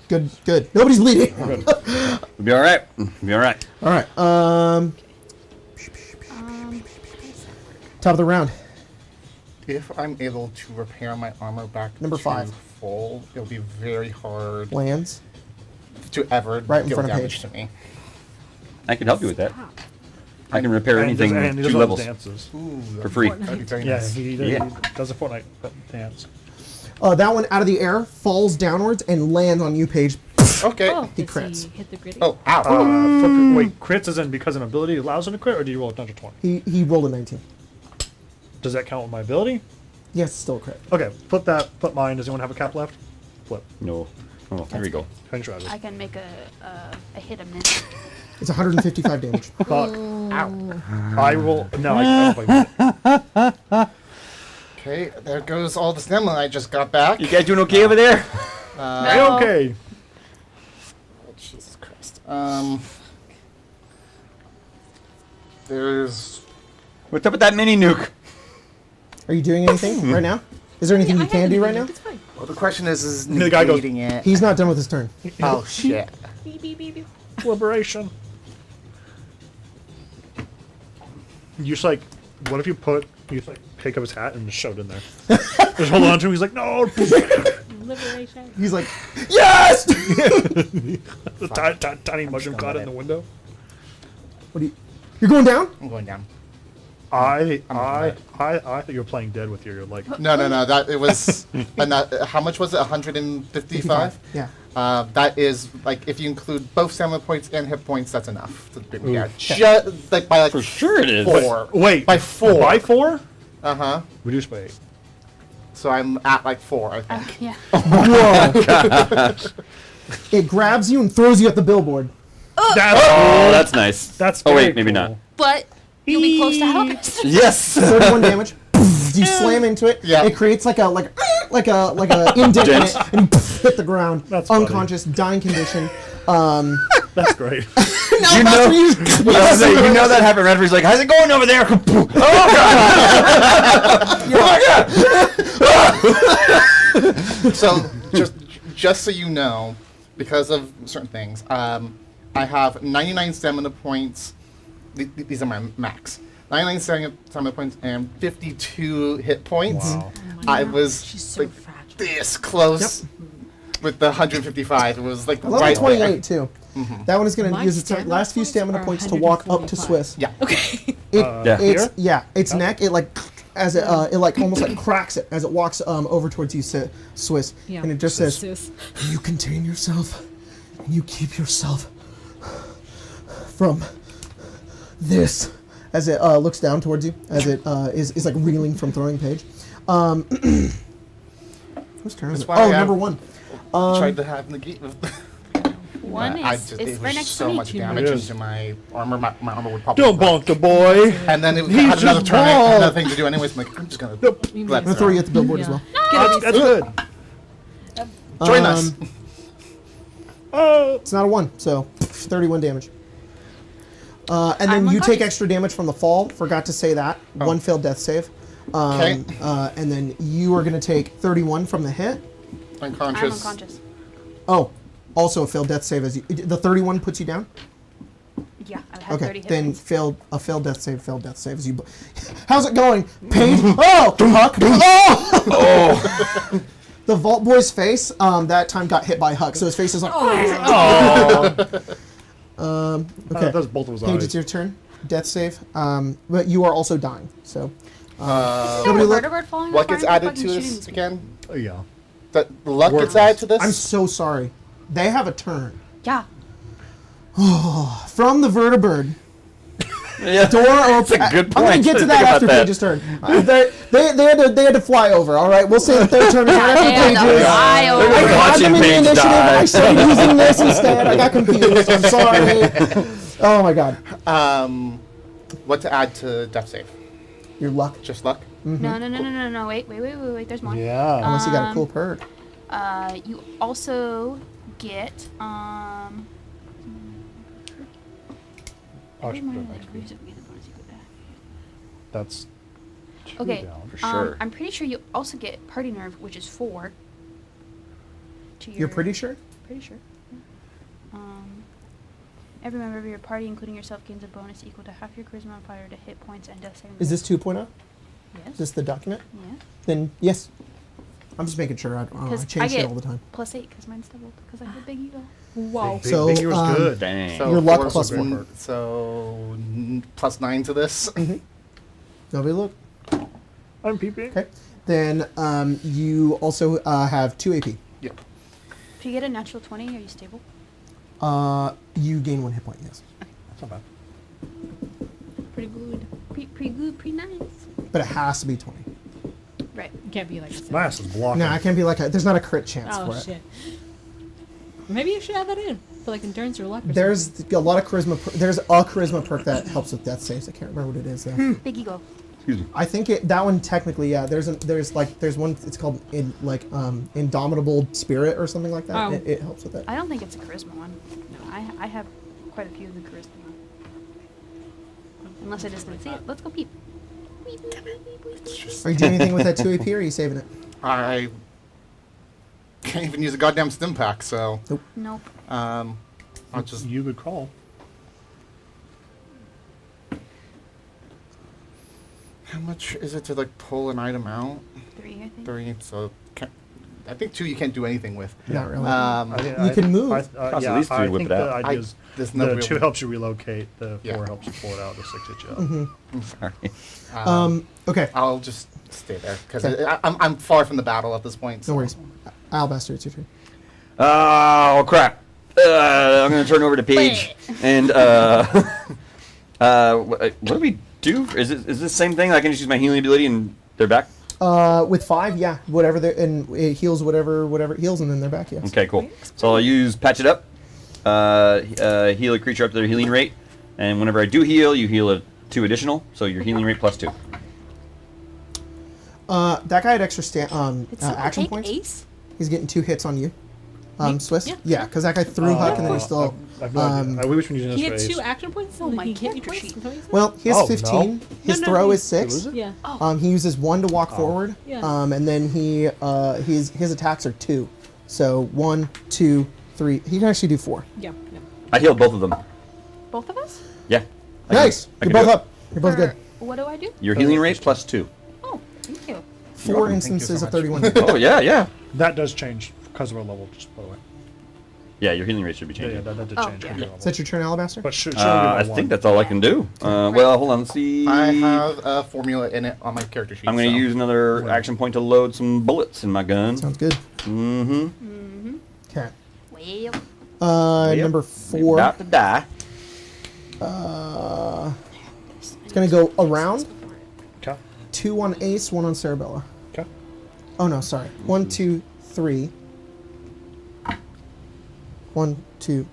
Good, good. Nobody's bleeding. Good. We'll be all right. We'll be all right. All right. Top of the round. If I'm able to repair my armor back Number to 5. full, it'll be very hard Lands. to ever Right in deal front of damage Paige. to me. I can help you with that. I can repair anything and he with does 2 all his levels dances. Ooh, for free. that'd be very Yeah, nice. he Yeah. does a Fortnite dance. That one out of the air falls downwards and lands on you, Paige. Okay. oh, He does crits. he hit the gritty? Oh, ow. Wait, crits is in because an ability allows him to crit, or do you roll a 20? He rolled a 19. Does that count with my ability? Yes, still a crit. Okay, flip mine. Does anyone have a cap left? Flip. No. Oh, there we go. Finish rather. I can make a hit a miss. It's 155 damage. Fuck. I roll. No, I can't play. Okay, there goes all the stamina I just got back. You guys doing okay over there? No. Okay. Oh, Jesus Christ. There's... What's up with that mini nuke? Are you doing anything right now? Is there anything I you can have do it. right now? It's fine. Well, the question is The guy goes- negating it. He's not done with his turn. Oh, shit. Beep, beep, beep, beep. Liberation. You just like, what if you just like pick up his hat and just shove it in there? Just hold on to him. He's like, no. Liberation. He's like, yes! The tiny mushroom caught in the window. What do you? You're going down? I'm going down. I thought you were playing dead with your like. No. That it was... how much was it? 155? 55. Yeah. That is like if you include both stamina points and hit points, that's enough to beat me out. Just like by like For sure it is. 4. Wait, by 4. By 4? Uh-huh. Reduced by 8. So I'm at like 4, I think. Yeah. Whoa! It grabs you and throws you at the billboard. That's, Oh, that's nice. that's Oh, very wait, maybe cool. not. But you'll be close to help us. Yes. 31 damage. You slam into it. Yeah. It creates like a indent in it, and you hit the ground. That's funny. Unconscious, dying condition. That's great. You know, you know that happened. Referee's like, "How's it going over there?" Oh god! Oh my god! So just so you know, because of certain things, I have 99 stamina points. These are my max. 99 stamina points and 52 hit points. Wow. I was She's so like fragile. this close with the 155. It was like Level right 28 there. too. That one is going to My use its stamina last few points stamina are points to walk up to 145. Swiss. Yeah. Okay. It's Here? its neck. It like as it like almost like cracks it as it walks over towards you, Swiss, Yeah. and it just says, Sis. "You contain yourself, and you keep yourself from this." As it looks down towards you, as it is like reeling from throwing Paige. Whose turn is That's it? why Oh, I number 1. tried to have negate. One I is just, it's it right was next so to me. much Too damage much. into my armor. My armor would probably Don't bonk the boy. And then it He's had another just turn, bald. another thing to do anyways. I'm like, I'm just gonna You let mean- I'm gonna throw you at the billboard as Yeah. well. That's good. Join us. Oh. It's not a 1, so 31 damage. And then I'm you take unconscious. extra damage from the fall. Forgot to say that. 1 failed death save. Okay. And then you are going to take 31 from the hit. I'm Unconscious. unconscious. Oh, also a failed death save. As you, the 31 puts you down? Yeah, I have 30 Okay, hit then points. failed death save, failed death save. As you, how's it going? Paige? Oh! Huck? Oh! The Vault Boy's face, that time got hit by Huck, so his face is like... Okay. That's both of us. Paige, it's your turn. Death save. But you are also dying, so... Is nobody there a look- vertebrate falling What apart? gets added Fucking to shooting this these again? Oh, yeah. That luck Worthless. gets added to this? I'm so sorry. They have a turn. Yeah. From the vertibird, Yeah. door opens. That's a good I'm gonna point. get to Think that about after that. Paige's turn. They had to fly over. All right, we'll say that their turn is right They had after to Paige's. fly They're over. gonna I had watch them in the Paige initiative. die. I started using this instead. I got confused. I'm sorry. Oh my god. What to add to death save? Your luck. Just luck? No. Wait. There's more. Yeah. Unless you got a cool perk. You also get every morning that you use it, we get a bonus equal to- That's two Okay. down. For sure. I'm pretty sure you also get party nerve, which is 4. To You're pretty sure? Pretty sure. Yeah. Every member of your party, including yourself, gains a bonus equal to half your charisma modifier to hit points and death saving. Is this 2.0? Yes. Is this the document? Yeah. Then yes. I'm just making sure. I Because change I it get all the time. +8 because mine's doubled because I have big ego. Wow. Big, So, big was good. Dang. So Your luck four- plus one. n- So +9 to this. Nobody look. I'm peeping. Okay. Then you also have 2 AP. Yep. If you get a natural 20, are you stable? You gain 1 hit point. Yes, That's not bad. Pretty good. Pretty good, pretty nice. but it has to be 20. Right. It can't be like a My ass is blocking. No, I can't be like a. There's not a crit chance Oh for it. shit. Maybe you should add that in for like endurance or luck. Or There's a lot of charisma. There's a charisma perk that helps with death saves. I can't remember what it is though. Big ego. Excuse me. I think that one technically, yeah. There's one. It's called Indomitable Spirit or something like that. Oh. It helps with it. I don't think it's a charisma one. No, I have quite a few of the charisma one. Unless I just didn't see it. Let's go peep. Are you doing anything with that 2 AP or are you saving it? I can't even use a goddamn stim pack, so Nope. I'll just You could call. how much is it to like pull an item out? 3, I think. 3. So I think 2 you can't do anything with. Not really. You can move. Costs Yeah, at least 3 I to whip think it the out. idea is there's no the real- 2 helps you relocate, the 4 Yeah. helps you pull it out, the 6 hits you up. Sorry. Okay. I'll just stay there because Okay. I'm far from the battle at this point. No so. worries. Alabaster, it's your turn. Oh crap! I'm gonna turn over to Paige and what do we do? Is this the same thing? I can just use my healing ability and they're back. With 5, yeah, whatever and it heals whatever it heals, and then they're back. Yes. Okay, cool. So I'll use Patch It Up, heal a creature up to their healing rate, and whenever I do heal, you heal 2 additional, so your healing rate plus 2. That guy had extra Did someone action take points. Ace? He's getting 2 hits on you. Swiss? Yeah. Yeah, because that guy threw Huck and then he still. I have no idea. We wish we using this He had phrase. 2 action points. Oh, and my he hit me character twice. sheet. Is that what you said? Well, he has Oh, 15. no. His No, throw he- is 6. Lose it? Yeah. He uses 1 to walk forward. Yeah. And then his attacks are 2. So 1, 2, 3. He can actually do 4. Yeah. Yeah. I healed both of them. Both of us? Yeah. I Nice. can- I You're can do both it. up. You're both good. Or what do I do? Your healing rate plus 2. Oh, thank you. 4 welcome. instances so of much. 31. Oh yeah, yeah. That does change because of our level, just by the way. Yeah, your healing rate should be Yeah, changing. that did Oh, change. yeah. because of our Is that your turn, Alabaster? But should I think that's all I can do. Well, hold on. Let's see. I have a formula in it on my character sheet. I'm going to use another action point to load some bullets in my gun. Sounds good. Mm-hmm. Okay. Well, Yep. Number 4. About to die. It's going to go around. Okay. 2 on Ace, 1 on Cerebella. Okay. Oh no, sorry. 1, 2, 3. 1, 2.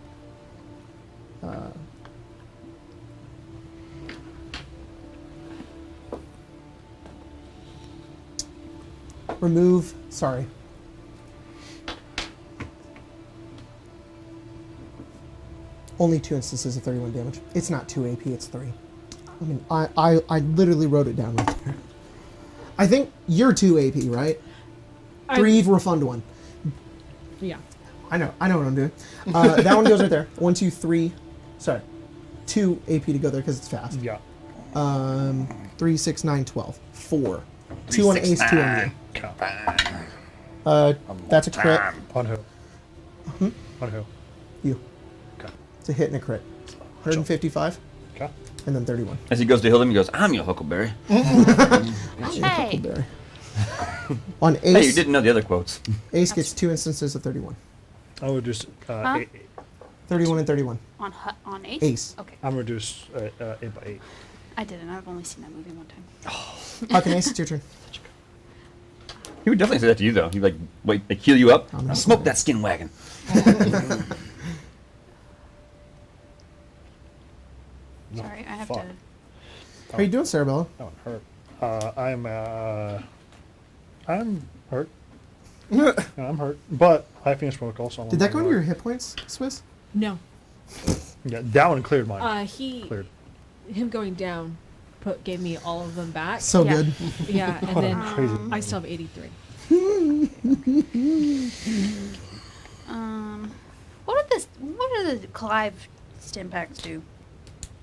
Remove. Sorry. Only 2 instances of 31 damage. It's not 2 AP, it's 3. I mean, I literally wrote it down right there. I think you're 2 AP, right? 3 refund 1. Yeah. I know what I'm doing. That one goes right there. 1, 2, 3. Sorry. 2 AP to go there because it's fast. Yeah. 3, 6, 9, 12. 4. 2 on Ace, 2 on you. Okay. That's a crit. On who? On who? You. Okay. It's a hit and a crit. 155, Okay. and then 31. As he goes to heal them, he goes, "I'm your Huckleberry." hey. Huckleberry. On Ace, Hey, you didn't know the other quotes. Ace gets 2 instances of 31. I'll reduce 31 and 31. On Ace? Ace. Okay. I'm reduce 8 by 8. I didn't. I've only seen that movie one time. Huck and Ace, it's your turn. He would definitely say that to you, though. He'd like heal you up. I'm not Smoke gonna- that skin wagon. Sorry, I have Fuck. to. How are you doing, Cerebella? That one hurt. I'm hurt. I'm hurt. But I finished protocol, so I'm Did that go into your hit points, Swiss? No. Yeah, that one cleared mine. Him Cleared. going down gave me all of them back. So Yeah. good. Yeah, and then Crazy. I still have 83. What do the Clive stim packs do?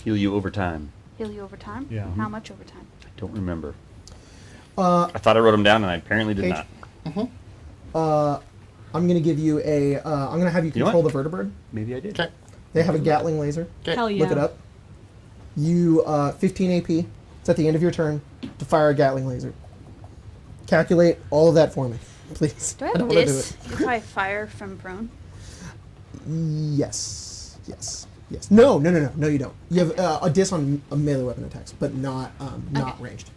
Heal you over time. Heal you over time? Yeah. How much over time? I don't remember. Uh, I thought I wrote them down, and I apparently did Paige? not. I'm gonna give you a. I'm gonna have you You know control the what? vertibird. Maybe I did. Okay. They have a Gatling laser. Hell yeah. Look it up. You 15 AP. It's at the end of your turn to fire a Gatling laser. Calculate all of that for me, please. Do I don't have wanna do dis if I fire from prone? Yes. Yes. Yes. No. You don't. You have a dis on melee weapon attacks, but not not Okay. ranged.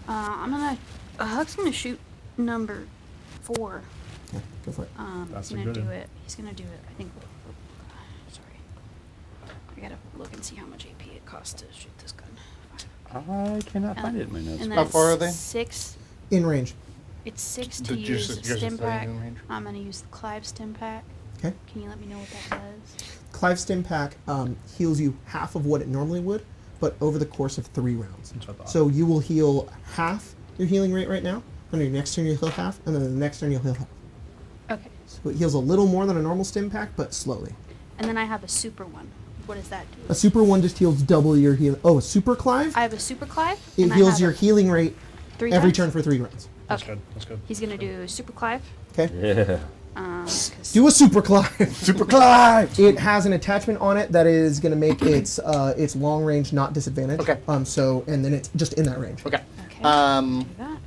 I'm gonna. Huck's gonna shoot number 4. Yeah, go for it. That's He's a gonna good do one. it. He's gonna do it. I think. Sorry. I gotta look and see how much AP it costs to shoot this gun. I cannot find it in my notes. And then How far are it's they? 6. In range. It's 6 The to juice use is- yours is stim 30 pack. in range? I'm gonna use the Clive stim pack. Okay. Can you let me know what that does? Clive Stim Pack heals you half of what it normally would, but over the course of 3 rounds. That's what I thought. So you will heal half your healing rate right now. On your next turn, you'll heal half, and then the next turn, you'll heal half. Okay. So it heals a little more than a normal Stim Pack, but slowly. And then I have a super one. What does that do? A super one just heals double your healing. Oh, a super Clive? I have a super Clive. It and I heals have your a healing rate 3 every times? turn for 3 rounds. That's Okay. good. That's good. He's gonna do super Clive. Okay? Yeah. 'Cause Do a super Clive. Super Clive! It has an attachment on it that is going to make its long range not disadvantaged. Okay. So and then it's just in that range. Okay. Okay. Um, do that.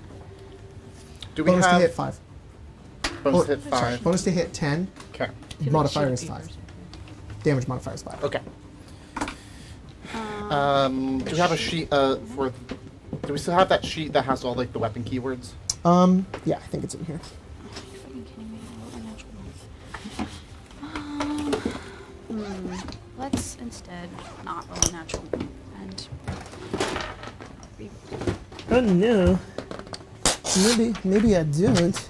do we Bonus to have? hit 5. Bonus hit 5. Bonus to hit 10. Okay. Modifier is 5. Damage modifier is 5. Okay. Do we have a sheet for? Do we still have that sheet that has all like the weapon keywords? Yeah, I think it's in here. Are you fucking kidding me? I rolled a natural one. Let's instead not roll a natural one. And Oh no. Maybe I don't.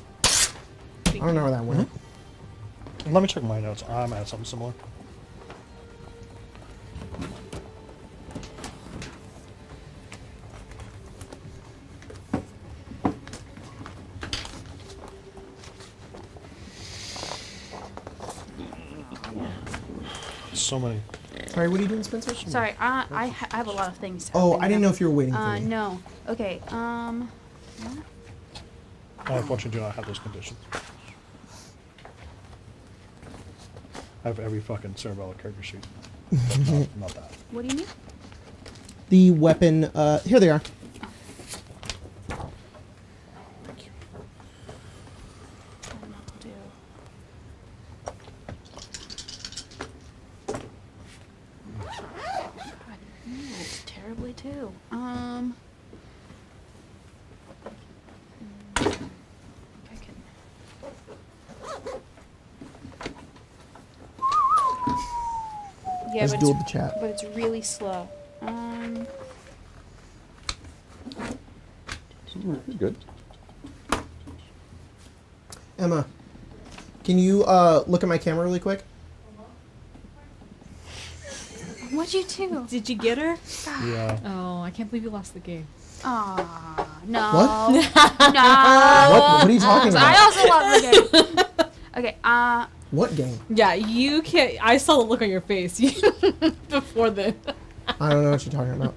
I don't know where that went. Let me check my notes. I'm at something similar. So many. Sorry, what are you doing, Spencer? sorry, I have a lot of things. Oh, happening I didn't now. know if you were waiting for me. No. Okay. I unfortunately do not have those conditions. I have every fucking Cerebella character sheet. But not that. What do you mean? The weapon, here they are. I don't know what to do. God, you rolled terribly too. I can. Yeah, Let's but duel it's, the chat. but it's really slow. Good. Emma, can you look at my camera really quick? What'd you do? Did you get her? Yeah. Oh, I can't believe you lost the game. Aw, no. What? No. What are you talking I about? also love the game. Okay, What game? Yeah, you can't. I saw the look on your face before then. I don't know what you're talking about.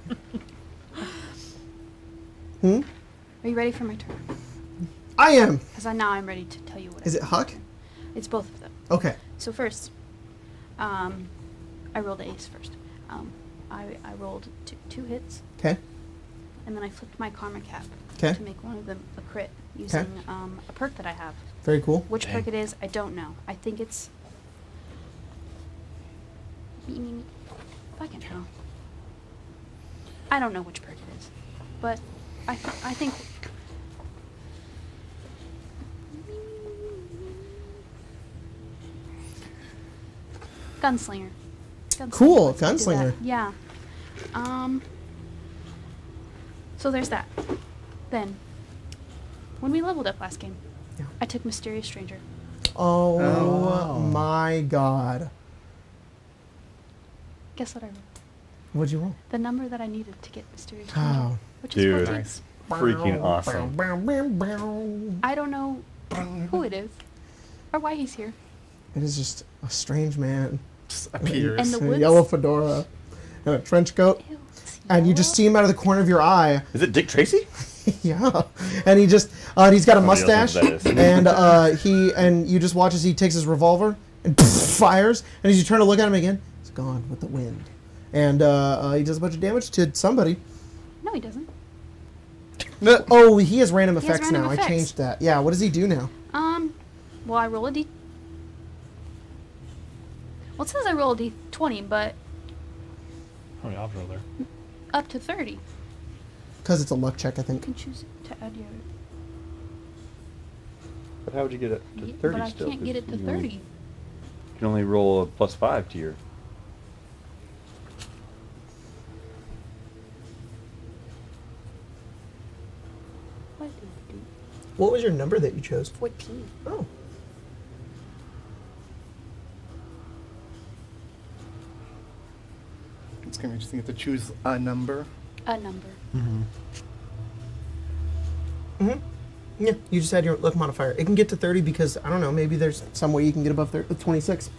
are you ready for my turn? I am. Because now I'm ready to tell you what Is it Huck? It's both of them. Okay. So first, I rolled ace first. I rolled two hits, Okay. and then I flipped my karma cap 'Kay. to make one of them a crit using a perk that I have. Very cool. Which perk it is, I don't know. I think it's... Fucking hell. I don't know which perk it is. But I think... Gunslinger. Cool, Let's do that. Gunslinger. Yeah. So there's that. Then, when we leveled up last game, Yeah. I took Mysterious Stranger. Oh my god. Guess what I rolled? What'd you roll? The number that I needed to get Mysterious Stranger. Oh. Which Dude. is 14. Nice. Freaking awesome. I don't know who it is or why he's here. It is just a strange man. Just appears. And the In a woods. yellow fedora and a trench coat. Ew, it's And you just yellow? see him out of the corner of your eye. Is it Dick Tracy? Yeah. And he just, he's got a Nobody else mustache. knows who that is. And you just watch as he takes his revolver and fires. And as you turn to look at him again, it's gone with the wind. And he does a bunch of damage to somebody. No, he doesn't. Oh, he has random He has effects random now. I effects. changed that. Yeah, what does he do now? Well, I roll a d. Well, it says I roll a d20, but How many options are there? up to 30. You Because it's a luck check, I think. can choose to add your. But how would you get it to Yeah, 30 but I still? can't get it to 'Cause 30. You can only roll a +5 to your... What do I do? What was your number that you chose? 14. Oh. It's gonna be interesting to choose a number. A number. Yeah, you just add your luck modifier. It can get to 30 because, I don't know, maybe there's some way you can get above 26.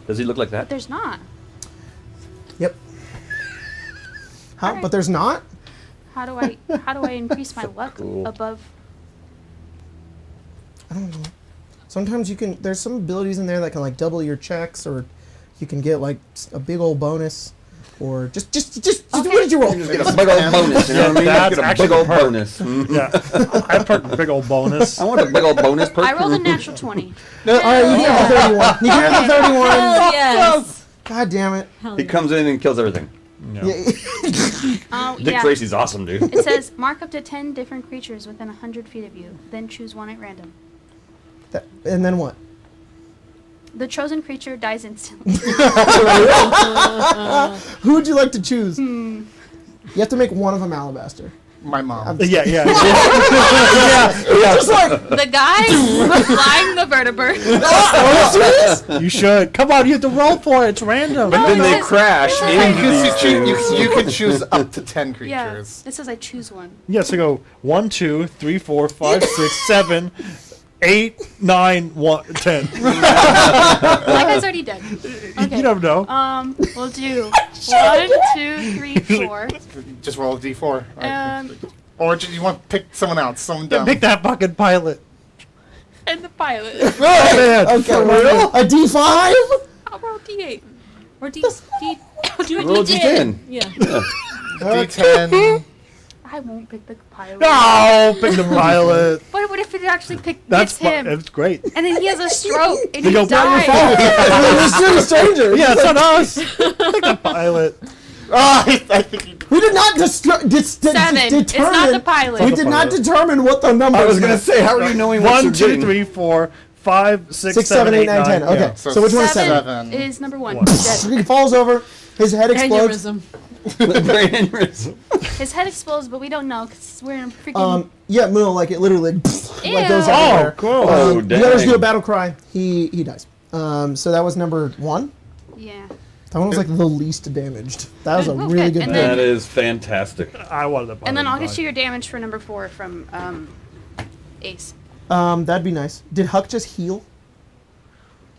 Does he look like But that? there's not. Yep. Huh? Alright. But there's not? How do I increase my luck cool. above? I don't know. Sometimes you can, there's some abilities in there that can like double your checks, or you can get like a big old bonus, or just what did you roll? Just get a big old bonus. You know what I mean? That's Get a actually big old the perk. bonus. Mhm. Yeah, I perked big old bonus. I want a big old bonus perk. I rolled a natural 20. All right, you get the 31. You get the 31. Hell yes. God damn it. Hell He yeah. comes in and kills everything. Yeah. Yeah. Oh, Dick yeah. Tracy's awesome, dude. It says mark up to 10 different creatures within 100 feet of you. Then choose one at random. And then what? The chosen creature dies instantly. Who would you like to choose? You have to make one of them alabaster. My mom. Yeah. Just like The guy flying the vertebrate. You should. Come on, you have to roll for it. It's random. But then it they says- crash it says into I- these things. You can choose up to 10 Yeah, creatures. it says I choose one. Yeah, so go 1, 2, 3, 4, 5, 6, 7, 8, 9, 1, 10. That guy's already dead. Okay. You never know. We'll do 1, 2, 3, 4. Just roll a d4. Um, Or do you want to pick someone else? Someone dumb. Pick that fucking pilot. and the pilot. Oh, man. okay, a D5. I'll roll D8. Or D. I'll do a Roll a D10. D10. Yeah. D10. I won't pick the pilot. No, pick the pilot. What if it actually That's gets him? It's great. And then he has a stroke and They he go, "Not your dies. We're strangers. Yeah, it's not us. Pick the pilot. I think you We did not Seven. determine. It's not the pilot. We did not determine what the number. I was gonna say, how are you knowing what 1, you're 2, getting? 3, 4, 5, 6, 6, 7, 8, 9, 10. Yeah. Okay, So so which one is Seven 7? is number 1. One. Dead. He falls over. His head explodes. Aneurysm. Brain aneurysm. His head explodes, but we don't know because we're in a freaking. Yeah, no, like it literally like goes Ew. everywhere. Oh, cool. Oh, The others dang. do a battle cry. He dies. So that was number 1. Yeah. That one was like the least damaged. That was a Okay, really good and battle. That is fantastic. I wanted the pilot. And then I'll to get you your damage for number 4 from Ace. That'd be nice. Did Huck just heal?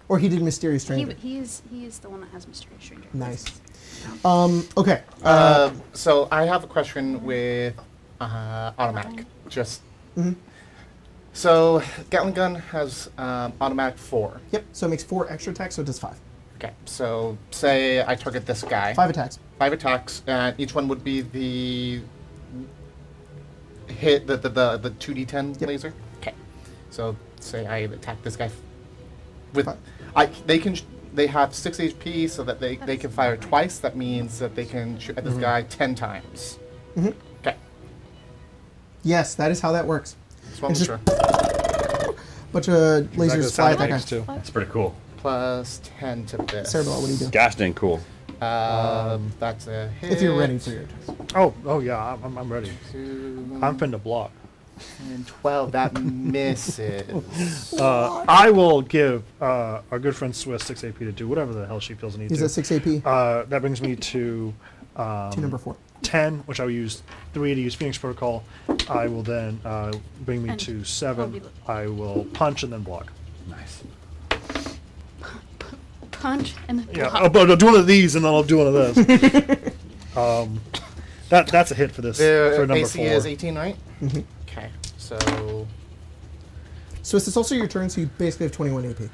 Or he did Mysterious Stranger? He is the one that has Mysterious Stranger. Nice. Okay. So I have a question with automatic. Just so Gatling gun has automatic 4. Yep. So it makes 4 extra attacks, so it does 5. Okay, so say I target this guy. 5 attacks. 5 attacks, and each one would be the hit the 2d10 Yep. laser. Okay, so say I attack this guy with Fine. they have 6 HP, so that they can fire twice. That means that they can shoot at this guy 10 times. Okay, Yes, that is how that works. just one It's sure. Bunch of lasers fly at that guy. too. That's pretty cool. Plus 10 to this. Cerebral, what do you do? Gosh dang cool. That's a hit. If you're ready for your turn. Oh yeah, I'm ready. I'm finna block. 12. That misses. I will give our good friend Swiss 6 AP to do whatever the hell she feels the need He's to. at 6 AP. That brings me to to number 4. 10, which I will use 3 to use Phoenix Protocol. I will then bring me And to I'll 7. be- I will punch and then block. Nice. Punch and then Yeah, block. but I'll do one of these and then I'll do one of this. That's a hit for this for The number AC 4. is 18, right? Okay, so So it's also your turn, so you basically have 21 AP.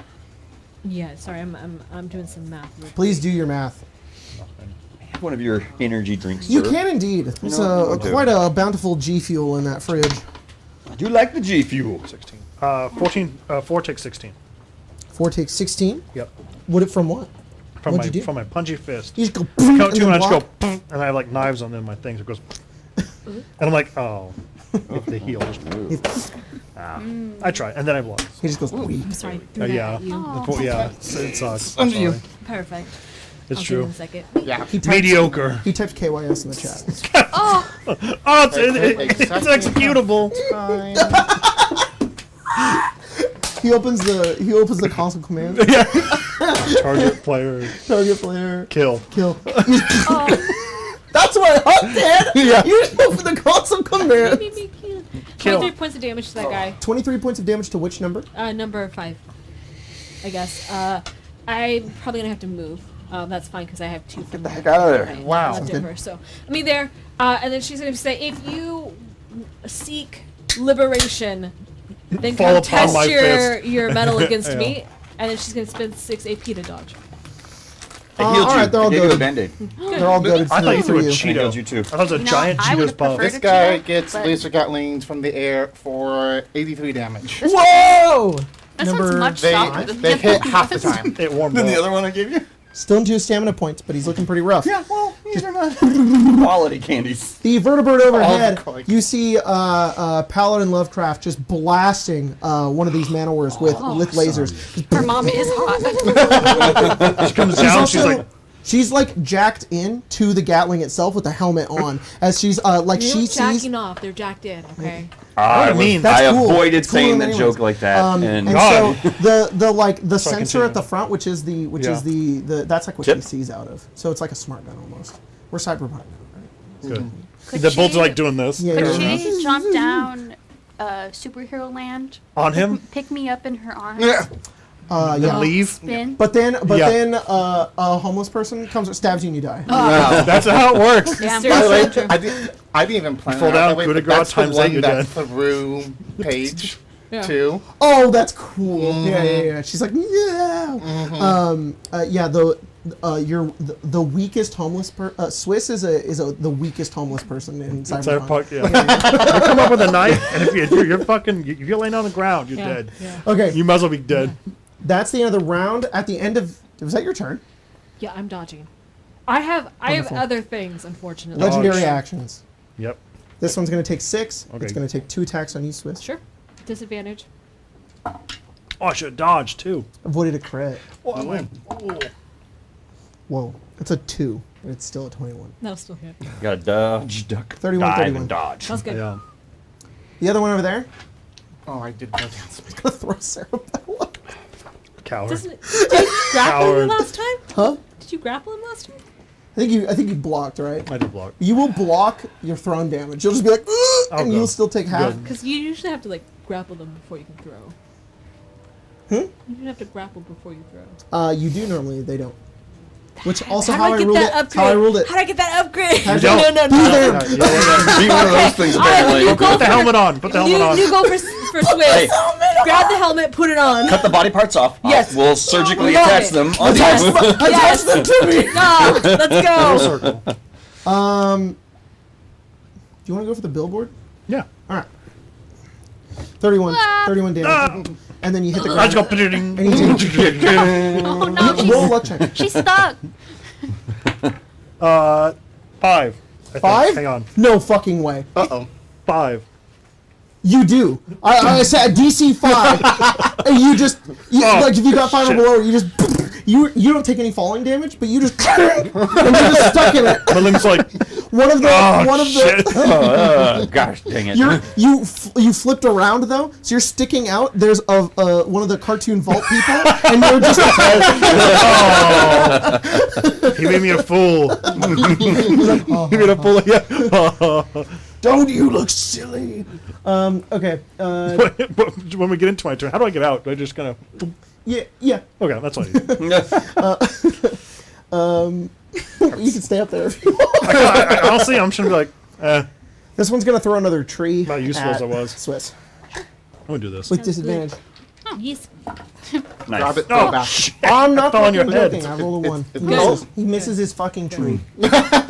Yeah. Sorry, I'm doing some math. real quick. Please do your math. Have one of your energy drinks, You sir. can indeed. There's No, I do. quite a bountiful G fuel in that fridge. I do like the G Fuel. 16. 14. 4 takes 16. 4 takes 16. Yep. What it from what? From What'd you do? my punchy fist. You just go. Count and 2 then and I just block? go, and I have like knives on them, my things. It goes, and I'm like, oh, the heel just. I try, and then I block. He just goes. I'm sorry. Threw that Yeah, at you. yeah, it sucks. Under I'm you. sorry. Perfect. It's I'll true. In a second. yeah. He types, Mediocre. He types KYS in the chat. Oh, it's Exactly. executable. He opens the console command. Target player, Target player. kill. Kill. That's what Huck did. Yeah. You just open the console command. Kill. 23 points of damage to that guy. 23 points of damage to which number? Number 5, I guess. I'm probably gonna have to move. That's fine because I have 2 from the heck out of there. Okay, Wow. left Sounds over. So I mean there, and then she's gonna say, if you seek liberation, then Fall come upon test my your fist. your metal against Yeah. me, and then she's gonna spend 6 AP to dodge. I healed all right, you. they're all I gave you a good. Band-Aid. They're all good. I thought you threw a you. I Cheeto. healed you too. I thought it was a You know, giant I Cheetos would've puff. preferred This it. guy Cheeto, gets but- laser gatlings from the air for 83 damage. Whoa! That sounds Number much They, softer than they the hit other half the ones. time. It warmed Then up. the other one I gave you? Still into his stamina points, but he's looking pretty rough. Yeah, well, these are not quality candies. The vertibird overhead, quality. you see Paladin Lovecraft just blasting one of these Manowars with lasers. Her mom is hot. She comes down, she's like, she's like jacked in to the Gatling itself with the helmet on, as she's like They're she not sees. jacking off. They're jacked in. Okay. I mean, that's I cool. avoided It's cooler saying than that anyone's. joke like that. And God. so the Sorry, sensor continue. at the front, which is the that's like what Chip? she sees out of. So it's like a smart gun almost. We're cyberpunk now, right? good. Could The bolts she- are like doing this. Yeah, Could yeah. she jump down superhero land? On him, Pick me up in her arms? Yeah. and Yeah. leave. Spin? But then Yeah. a homeless person comes, stabs you, and you die. That's how it works. Damn. By the way, True. I didn't even plan Fall it out down, that way, coup de but grace, that's the times eight, one you're that dead. threw Paige Yeah. too. Oh, that's cool. Yeah. She's like, yeah. Yeah. You're the weakest homeless Swiss is the weakest homeless person in Cyberpunk. Cyberpunk, yeah. You come up with a knife, and if you're fucking, if you're laying on the ground, you're Yeah. dead. Yeah. Okay, You might as well be dead. that's the end of the round. At the end of was that your turn? Yeah. I'm dodging. I have Wonderful. other things, unfortunately. Legendary Dodge. actions. Yep. This one's going to take 6. Okay. It's going to take 2 attacks on you, Swiss. Sure. Disadvantage. Oh, I should have dodged too. Avoided a crit. Oh, I went. Oh. Whoa, it's a 2, but it's still a 21. No, still hit. Got to dodge, duck, 31, dive, 31. and dodge. Sounds good. Yeah. The other one over there, Oh, I did go down. gonna throw Sarah Bella. Coward. Did you grapple him Coward. last time? Huh? Did you grapple him last time? I think you blocked, right? I did block. You will block your thrown damage. You'll just be like, "Ugh," and go. you'll still take half. Good. Because you usually have to like grapple them before you can throw. Hmm? You usually have to grapple before you throw. You do normally. They don't. Which also How how do I I get ruled it. that upgrade? How I ruled it. How do I get that upgrade? How'd No, you- no, Be no. there. Be one of those things, apparently. you go Put the for- helmet on. Put the helmet on. You go for Swiss. Hey. Grab the helmet, put it on. Cut the body parts off. Yes. We'll surgically Love attach it. them on Yes. the Yes. to me. No, let's go. Circle. Do you want to go for the billboard? Yeah. All right. 31 damage. Ah. And then you hit the I ground. just go. "Ding." And you take Oh no, roll a luck check. she's stuck. 5. I think. 5? Hang on. No fucking way. Uh-oh. 5. You do. I said DC 5. And you just like if you got 5 or shit. below, you just you don't take any falling damage, but you just and you're just stuck in it. My limb's like, One of the oh, shit. gosh, dang it. you flipped around though, so you're sticking out. There's one of the cartoon vault people, and you're just He made me a fool. He made a fool. Yeah. don't you look silly? Okay. When we get into my turn, how do I get out? Do I just kind of? Yeah. Okay, that's all I need. You can stay up there if you want. Honestly, I'm just gonna be like, This one's gonna throw another tree. Not useful as at I was. Swiss I'm gonna do this. with disadvantage. Yes. Nice. Grab it, Oh, throw it back. I'm not fell on fucking your head. joking. I rolled a 1. it's He good. misses. He misses his fucking tree.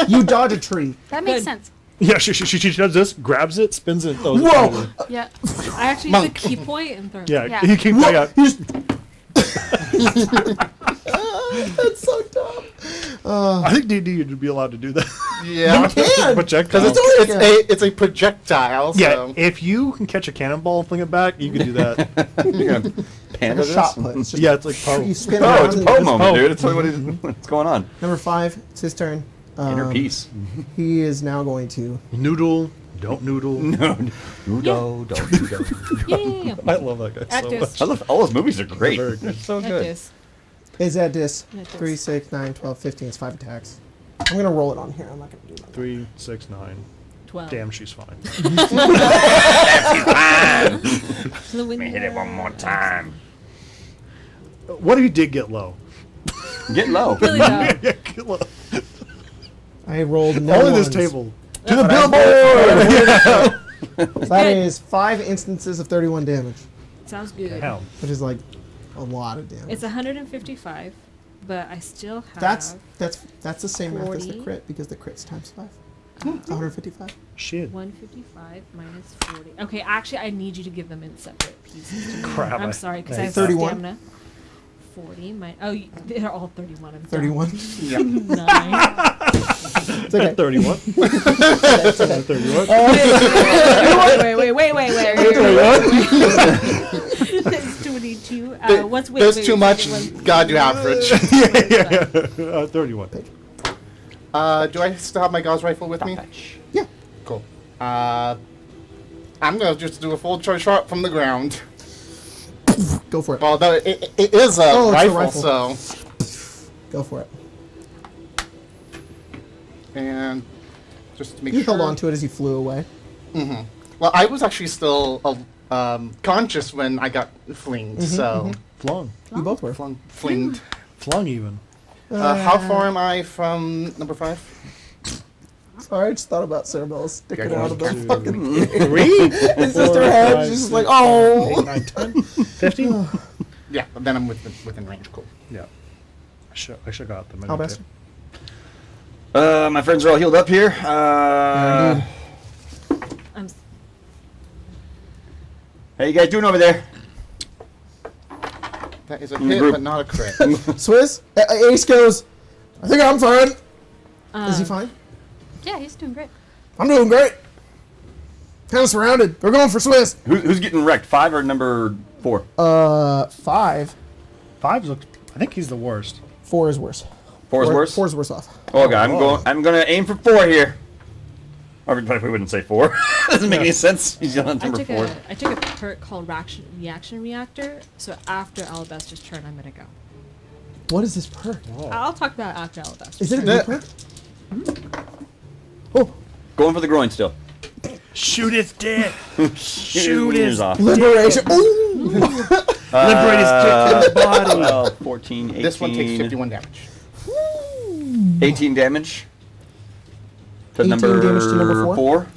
You dodge a tree. That makes Good. sense. Yeah, she does this, grabs it, spins it, throws it. Whoa! Yeah. I actually use a key point and throw. Yeah, Yeah. he keeps Whoa! yeah. You just That's so dumb. I think D&D you'd be allowed to do that. Yeah. can. Projectile. Because it's a projectile. Yeah, So. if you can catch a cannonball and fling it back, you can do that. You're gonna pan A this? shot put. It's just Yeah, it's like Poe. you spin Oh, around it's a and Poe just- moment, Poe. dude. It's what's going on. Number 5. It's his turn. Inner peace. He is now going to. Noodle, don't noodle. No, no, don't. Yeah. I love that guy At so this. much. I love all those movies are great. Very good. So At good. this. Is at this At this. 3, 6, 9, 12, 15. It's 5 attacks. I'm gonna roll it on here. I'm not gonna do that. 3, 6, 9. 12. Damn, she's fine. To the window. Hit it one more time. What if you did get low? Get low. Really low. Yeah, get low. I rolled no Only this ones. table. To the billboard. So that Good. is 5 instances of 31 damage, Sounds good. Hell. which is like a lot of damage. It's 155. but I still have. That's the same math as the 40. crit because the crit's times 5. It's 155. Shit. 155 minus 40. Okay, actually, I need you to give them in separate pieces. To me. Crap, I'm I- sorry, because I have 31. stamina. 40 they're all 31. I'm 31. Yep. 9. It's okay. 31. It's okay. 31. Wait. It's 22. What's There's too much. God, you average. 31. Do I still have my Gauss rifle with me? Yeah. Cool. I'm gonna just do a full charge shot from the ground. Go for it. Although it is a Oh, it's a rifle, rifle. so Go for it. and just to make You sure. held on to it as you flew away. Mm-hmm. Well, I was actually still conscious when I got flinged, so Flung. You both were. flinged. Flung even. How far am I from number 5? Sorry, I just thought about Cerebella sticking Yeah, out of the two. fucking 3? It's just her head. She's just like, oh. 8, 9, 10, 15? Yeah, but then I'm within range. Cool. Yeah. I should got them. How best? My friends are all healed up here. I'm How you guys doing over there? That is a In the hit, group. but not a crit. Swiss, Ace goes, I think I'm fine. Is he fine? Yeah, he's doing great. I'm doing great. Kind of surrounded. They're going for Swiss. Who's getting wrecked? 5 or number 4? 5. 5 looks. I think he's the worst. 4 is worse. 4 is worse. 4 is worse off. Oh, God, Oh. I'm gonna aim for 4 here. Or we wouldn't say 4. Doesn't make any sense. He's yelling at number 4. I took a perk called reaction reactor. So after Alabaster's turn, I'm gonna go. What is this perk? I'll talk about it after Alabaster. Is it a new perk? Oh, Going for the groin still. Shoot his dick. Shoot his off. liberation. Ooh. Liberate his dick from his body. 12, 14, 18. This one takes 51 damage. 18 damage. To 18 number, damage to number 4?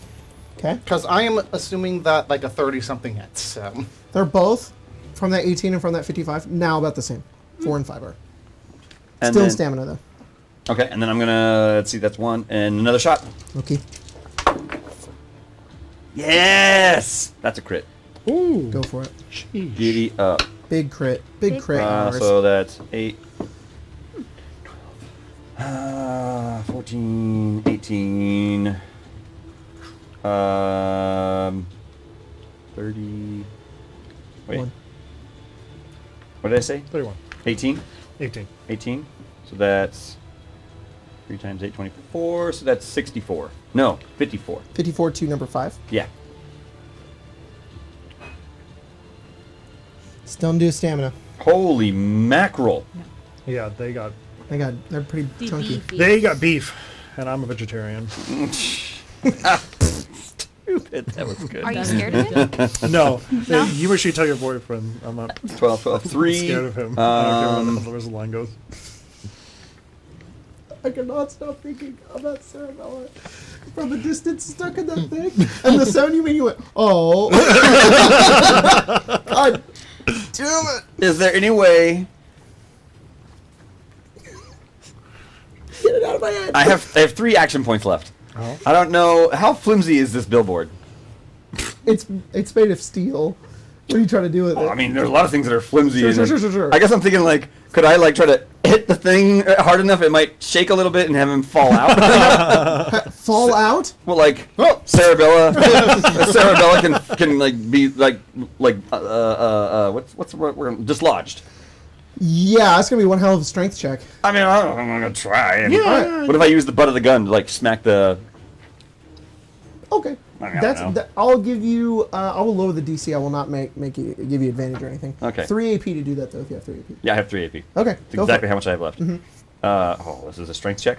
Okay. Because I am assuming that like a 30-something hits. So They're both from that 18 and from that 55. Now about the same. 4 and 5 are. And Still then- stamina though. Okay, and then I'm gonna, let's see, that's 1. And another shot. Okay. Yes! That's a crit. Ooh. Go for it. Sheesh. Giddy up. Big crit. Big crit. Ours. So that's 8. 14, 18. 30. Wait. 1. What did I say? 31. 18? 18. 18. So that's 3 times 8, 24. So that's 64. No, 54. 54 to number 5. Yeah. Still do stamina. Holy mackerel. Yeah, they got They're pretty chunky. beef, and I'm a vegetarian. Stupid. That was good. Are you scared of it? No, you wish you tell your boyfriend. I'm not 12, 12, 3. scared of him. I don't care what the rest of the line goes. I cannot stop thinking about Cerebella from a distance stuck in that thing. And the sound you made, you went, oh. God damn it. Is there any way... Get it out of my head. I have 3 action points left. Oh. I don't know... How flimsy is this billboard? It's made of steel. What are you trying to do with Oh, it? I mean, there's a lot of things that are flimsy. Sure, and sure, then- sure, sure. I guess I'm thinking, like, could I, like, try to hit the thing hard enough it might shake a little bit and have him fall out? Fall out? Well, like, Cerebella... Cerebella can, like, be, like, what's the word? We're dislodged. Yeah, that's going to be one hell of a strength check. I mean, I'm gonna try. And Alright. What if I use the butt of the gun to, like, smack the... Okay. I mean, I don't know. I'll give you. I will lower the DC. I will not give you advantage or anything. Okay. 3 AP to do that though. If you have 3 AP. Yeah, I have 3 AP. Okay. That's Go exactly for how much I have left. This is a strength check?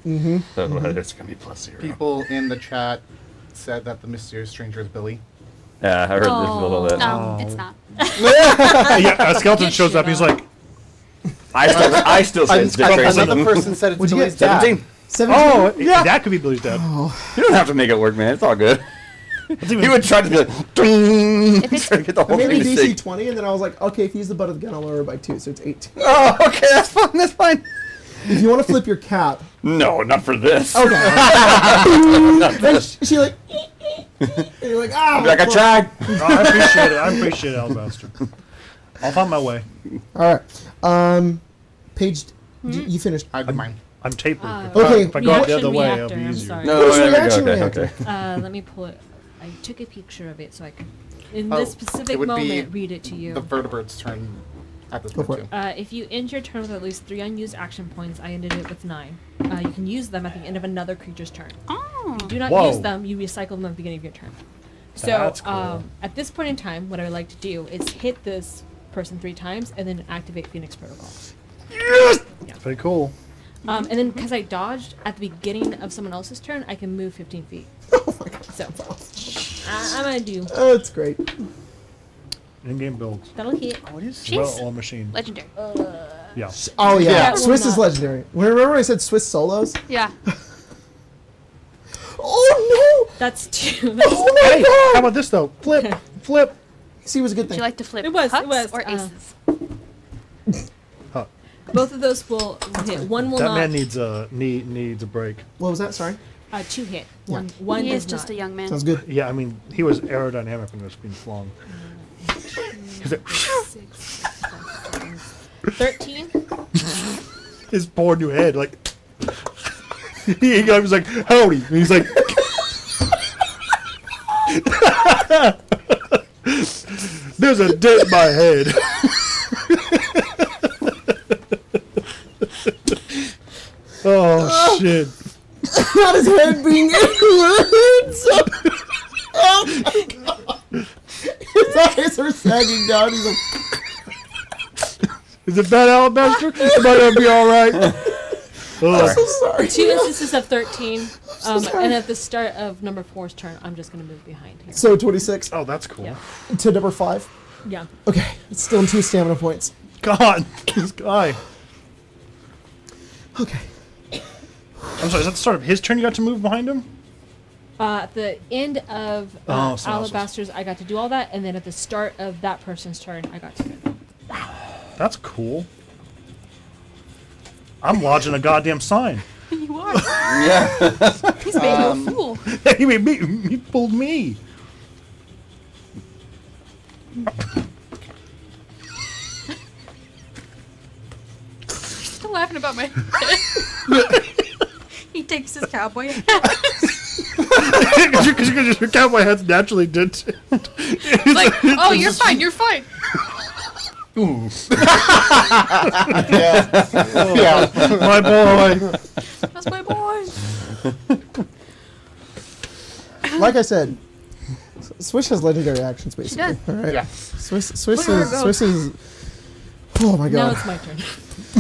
Mm-hmm. So it's going to be +0. people in the chat said that the mysterious stranger is Billy. Yeah, I heard this a little bit. No, it's not. Yeah, a skeleton Get shows shit up. He's up. like, I still say it's Dick Another Grayson. person said it's What'd you Billy's get? dad. 17. 17. oh, yeah, that could be Billy's dad. You don't have to make it work, man. It's all good. He would try to be like, "Ding," If it's- try to get the I whole made thing the to DC stick. 20, and then I was like, okay, if you use the butt of the gun, I'll lower it by 2, so it's 18. Oh, okay, that's fine. That's fine. If you want to flip your cap, No, not for this. okay. And she like, and you're like, ah. I'll be like, I tried. Oh, I appreciate it. I appreciate it, Alabaster. I'll find my way. All right. Paige, you finished. I did mine. I'm tapered. Okay, If I go out the reaction other way, reactor, it'll be I'm easier. sorry. No, Where's the okay, reaction okay, reactor? okay. Let me pull it. I took a picture of it so I could, in Oh, this it specific would be moment, read it to you. The vertebrate's turn at this Go point for too. it. If you end your turn with at least 3 unused action points, I ended it with 9. You can use them at the end of another creature's turn. Oh. If you do not Whoa. use them, you recycle them at the beginning of your turn. So, That's cool. at this point in time, what I would like to do is hit this person 3 times and then activate Phoenix Protocol. Pretty cool. And then because I dodged at the beginning of someone else's turn, I can move 15 feet. Oh my god. So, I'm going to do. Oh, that's great. In-game builds. That'll hit. What is Jeez. well or machine? Legendary. Yeah. Oh yeah, Yeah. Swiss That is will not- legendary. Remember I said Swiss solos? Yeah. Oh no! That's 2. Oh my Hey, god! how about this though? Flip, flip. See, it was a good Would thing. you like to flip It was, huts it was, or aces? Huh. Both of those will hit. One will That not. man needs a needs a break. What was that? Sorry. 2 hit. Yeah. One He does is just not. a young man. Sounds good. Yeah, I mean he was aerodynamic when it was being flung. 6, 13. His poor new head, like he was like, "Howdy," and he's like, "There's a dent in my head." Oh shit! Not his head being inwards. Oh my god. His eyes are sagging down. He's like, Is it bad, Alabaster? It might not be all right. I'm so sorry. 2 instances of 13. And at the start of number 4's turn, I'm just going to move behind here. So 26 Oh, that's cool. Yeah. to number 5. Yeah. Okay, it's still in 2 stamina points. God, this guy. Okay. I'm sorry. Is that the start of his turn? You got to move behind him. At the end of Oh, someone else's. Alabaster's, I got to do all that. And then at the start of that person's turn, I got to move. That's cool. I'm lodging a goddamn sign. You are. Yeah. He's made you a fool. he made me. He pulled me. Still laughing about my He takes his cowboy hat. Because your cowboy hat's naturally did. Like, oh, you're fine, you're fine. Yeah. My boy. That's my boy. Like I said, Swish has legendary actions basically. does. All right. Yeah. Swiss Look at her go. is. Oh my Now god. it's my turn.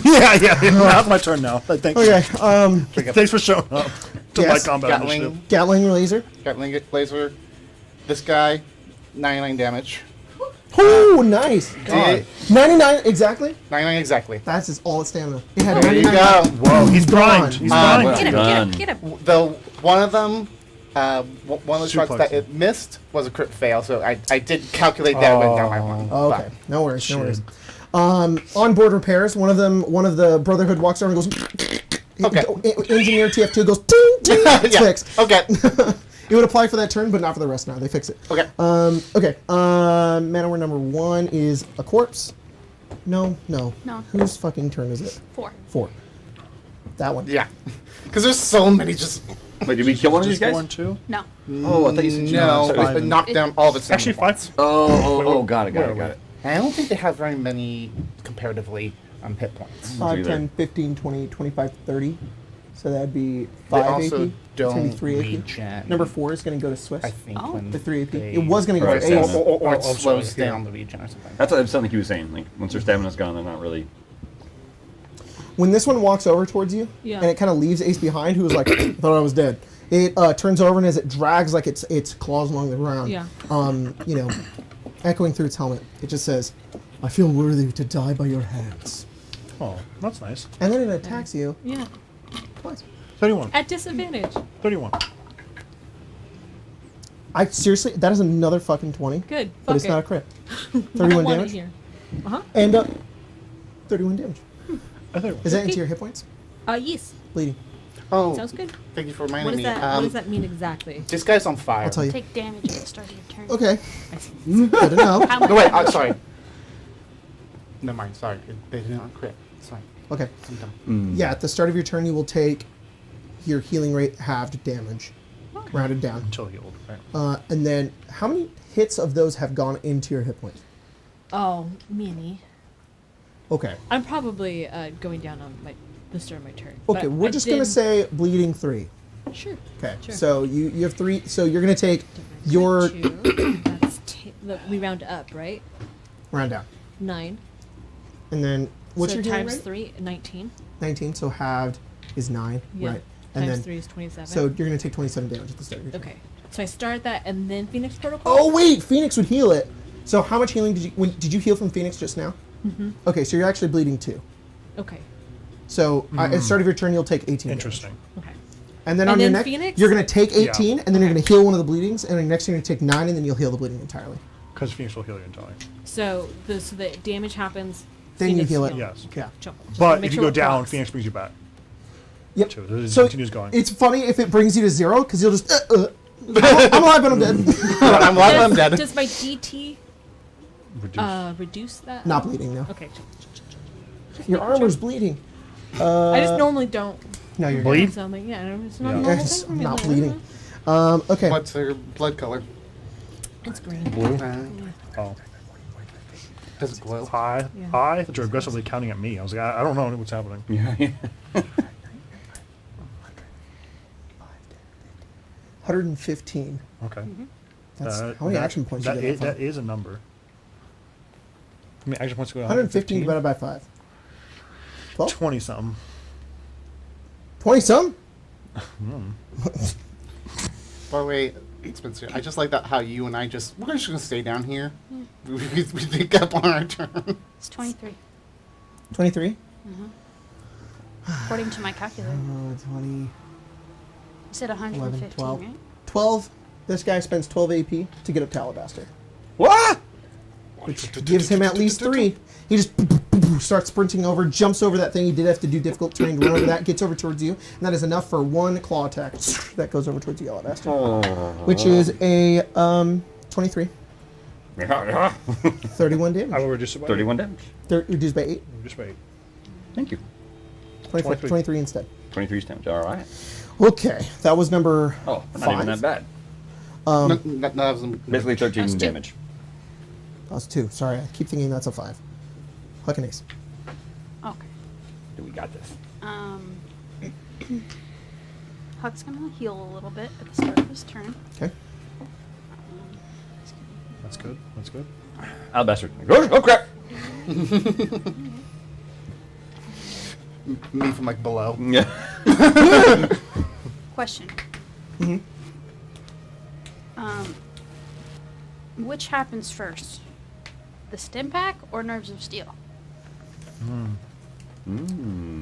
Yeah. Now it's my turn now. Thank you. Okay. Thanks for showing up to Yes. my combat initiative. Gatling, Gatling laser. Gatling laser. This guy, 99 damage. Oh, nice. God. 99 exactly. 99 exactly. That's his all its stamina. It had There you 99. go. Whoa, he's primed. He's gone. primed. Get him, Done. get him, get him. Though one of them, one of the shots Suplex. that it missed was a crit fail, so I did calculate that it went down by one. Oh, but- okay. No worries. No Shit. worries. On board repairs, one of the Brotherhood walks over and goes. Okay. Engineer TF2 goes. Ting, ting, it's Yeah. fixed. Okay. It would apply for that turn, but not for the rest now. They fix it. Okay. Okay. Manowar number 1 is a corpse. No. No. Whose fucking turn is it? 4. 4. That one. Yeah. Because there's so many just. Wait, did we kill one of these Just guys? one, two. No. Oh, I thought you said you No, said but knocked down all of its Actually, stamina 5. points. Oh, got it. And I don't think they have very many comparatively hit points. 5, either. 10, 15, 20, 25, 30. So that'd be They 5 also AP. It's gonna be don't 3 AP. regen. Number 4 is going to go to Swiss. I think Oh. when The 3 AP. they- It was going to go Right, for stamina. Ace. or it Oh, I'm slows sorry, down the regen or something. That's what it sounded like he was saying. Like once their stamina's gone, they're not really. When this one walks over towards you, Yeah. and it kind of leaves Ace behind, who was like, I thought I was dead. It turns over, and as it drags like its claws along the ground, Yeah. Echoing through its helmet, it just says, "I feel worthy to die by your hands." Oh, that's nice. And then it attacks you Yeah. twice. 31. At disadvantage. 31. Seriously, that is another fucking 20. Good. But it's Fuck not a it. crit. I 31 want it damage. here. Uh-huh. And 31 damage. I think Is that into your hit points? Yes. Bleeding. Oh, Sounds good. thank you for What reminding does me. that? What does that mean exactly? This guy's on fire. I'll tell you. Take damage at the start of your turn. Okay. I see. Good to know. How much No, wait, damage? sorry. Never mind, sorry. They did not crit. Sorry. Okay. I'm done. Yeah, at the start of your turn, you will take your healing rate halved damage, rounded down. until healed. Right? And then, how many hits of those have gone into your hit points? Oh, mini. Okay. I'm probably going down on the start of my turn. Okay, but we're I just going to did- say bleeding 3. Sure. Okay. Sure. So you have 3. So you're going to take your... Two. That's look, we round up, right? Round down. 9. And then, what's so your healing times rate? 3, 19. 19, so halved is 9. Yeah. Right. And Times then, 3 is 27. so you're going to take 27 damage at the start of your turn. okay. So I start that and then Phoenix Protocol. Oh, wait! Phoenix would heal it. So how much healing did you heal from Phoenix just now? Mm-hmm. Okay, so you're actually bleeding 2. Okay. So at the start of your turn, you'll take 18 Interesting. Okay. damage. And then And on your then next, Phoenix? you're going to take 18, Yeah. and then you're going to heal one of the bleedings, and then next you're going to take 9, and then you'll heal the bleeding entirely. Because Phoenix will heal you entirely. So the damage happens. Then you Phoenix heal it. Yes. Yeah. Jump. Just But make if you sure go it down, procs. Phoenix brings you back. Yep. So it So continues going. it's funny if it brings you to 0, because you'll just, I'm alive, but I'm dead. I'm alive, I'm dead. Does my DT Reduce. reduce that? Not bleeding, no. Okay. Your armor's bleeding. I just normally don't. No, you're Bleed? good. So I'm like, yeah, it's not Yeah. a normal Yes, thing for me. not Like, bleeding. Okay. What's their blood color? It's green. Oh. Does it glow? Hi. Yeah. Hi. You're aggressively counting at me. I was like, I don't know what's happening. Yeah. 115. Okay. That's how many action points you that get? is, that is a number. I mean, action points go 115 divided by 5. 12? 20 something. 20 some? By the way, Spencer, I just like that how you and I we're just gonna stay down here. We think up on our turn. It's 23, 23? according to my calculator. 20. You said 115, 12. right? 12. This guy spends 12 AP to get up to Alabaster, What? which gives him at least 3. He just starts sprinting over, jumps over that thing. He did have to do difficult terrain to run over that, gets over towards you, and that is enough for 1 claw attack that goes over towards you, Alabaster, which is a 23. 31 damage. I will reduce it by 31 damage. Reduced by 8. Reduce by 8. Thank you. 23 instead. 23 damage. All right. Okay, that was number Oh, not 5. even that bad. That wasn't Basically 13 That's 2. damage. That was 2. Sorry, I keep thinking that's a 5. Huck and ace. Okay. We got this. Huck's gonna heal a little bit at the start of his turn. Okay. That's good. That's good. Alabaster. Oh crap! me from like below. Yeah. Question. Mm-hmm. Which happens first? The stim pack or nerves of steel?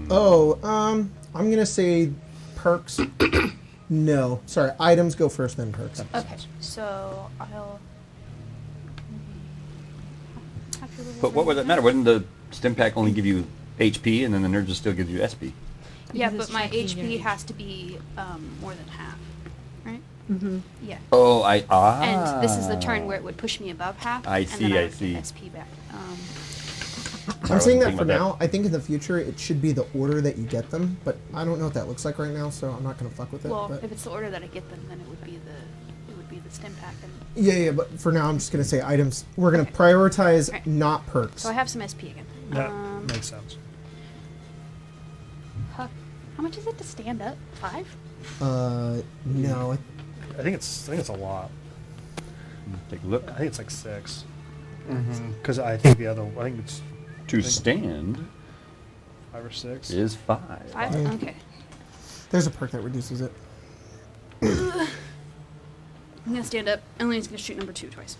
Oh, I'm gonna say perks. No, sorry. Items go first, then perks. Okay, so I'll. But what would that matter? Wouldn't the stim pack only give you HP and then the nerves still gives you SP? Yeah, Because but my it's checking your HP has to be more than half, right? Mm-hmm. Yeah. Oh, And this is the turn where it would push me above half. I and see, then I I would see. get SP back. I'm saying that thinking for about now. I think in the future it should be the order that you get them, but I don't know what that looks like right now, so I'm not gonna fuck with it. Well, but if it's the order that I get them, then it would be the stim pack. And yeah, but for now I'm just gonna say items. We're gonna prioritize Okay. not perks. so I have some SP again. That makes sense. Huck, how much is it to stand up? 5? No. I think it's a lot. Take a look. I think it's like 6. Because I think it's To stand 5 or 6. is 5. 5? Yeah. Okay. There's a perk that reduces it. I'm gonna stand up. Elaine's gonna shoot number 2 twice.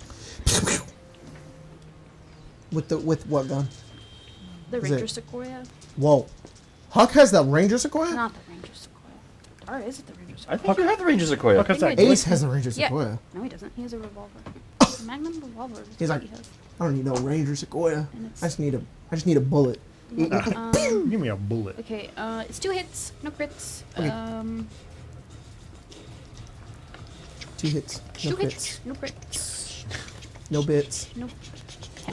With what gun? The Is Ranger it- Sequoia? Whoa. Huck has the Ranger Sequoia? Not the Ranger Sequoia. The Or is it the Ranger I Sequoia? think you have the Ranger Sequoia. Look at that. Ace has a Ranger Yeah. Sequoia. No, he doesn't. He has a revolver. A Magnum revolver. is He's what like, he has. I don't need no Ranger Sequoia. And it's- I just need a bullet. Give me a bullet. Okay, it's 2 hits, no crits. Okay. 2 hits. No 2 crits. hits, no crits. No bits. Nope.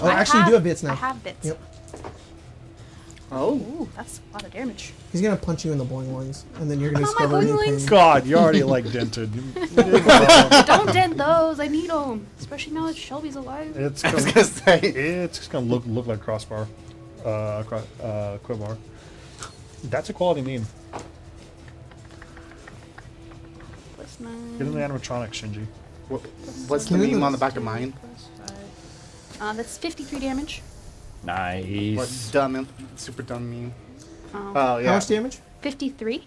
Oh, actually, you do have bits now. I have bits. Yep. Oh. Ooh, that's a lot of damage. He's gonna punch you in the boing boings, and then you're gonna Come on, my discover new boing pain. God, you're already like dented. Don't dent those. I need them, especially now that Shelby's alive. It's I was gonna, gonna say. it's just gonna look like crossbar, quibbar. That's a quality meme. Plus 9. Get in the animatronics, Shinji. What's the meme on the back of mine? That's 53 damage. What Nice. dumb, super dumb meme? Oh. Oh yeah. How much damage? 53.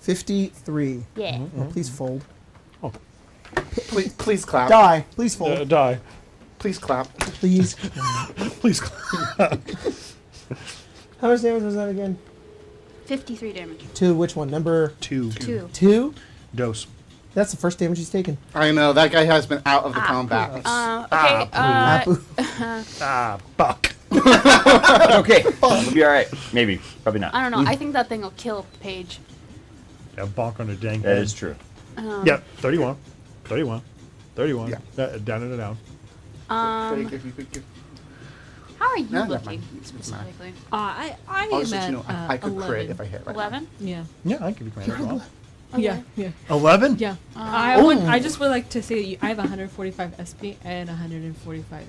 53. Yeah. Oh, please fold. Please clap. Die. Please fold. Die. Please clap. Please. Please. How much damage was that again? 53 damage. To which one? Number 2. 2? Dose. That's the first damage he's taken. I know that guy has been out of the combat. Okay. Fuck. Okay, we'll be all right. Maybe, probably not. I don't know. I think that thing will kill Paige. Yeah, bonk on the dang That head. is true. Yep, 31. 31. 31. Yeah. Down and down. How are you No, never looking mind. specifically? I I'll just am let you know at I could 11. crit if I hit right. 11. Yeah. Yeah, I can give you command as well. Yeah. Yeah. 11? Yeah. I just would like to say I have 145 SP and 145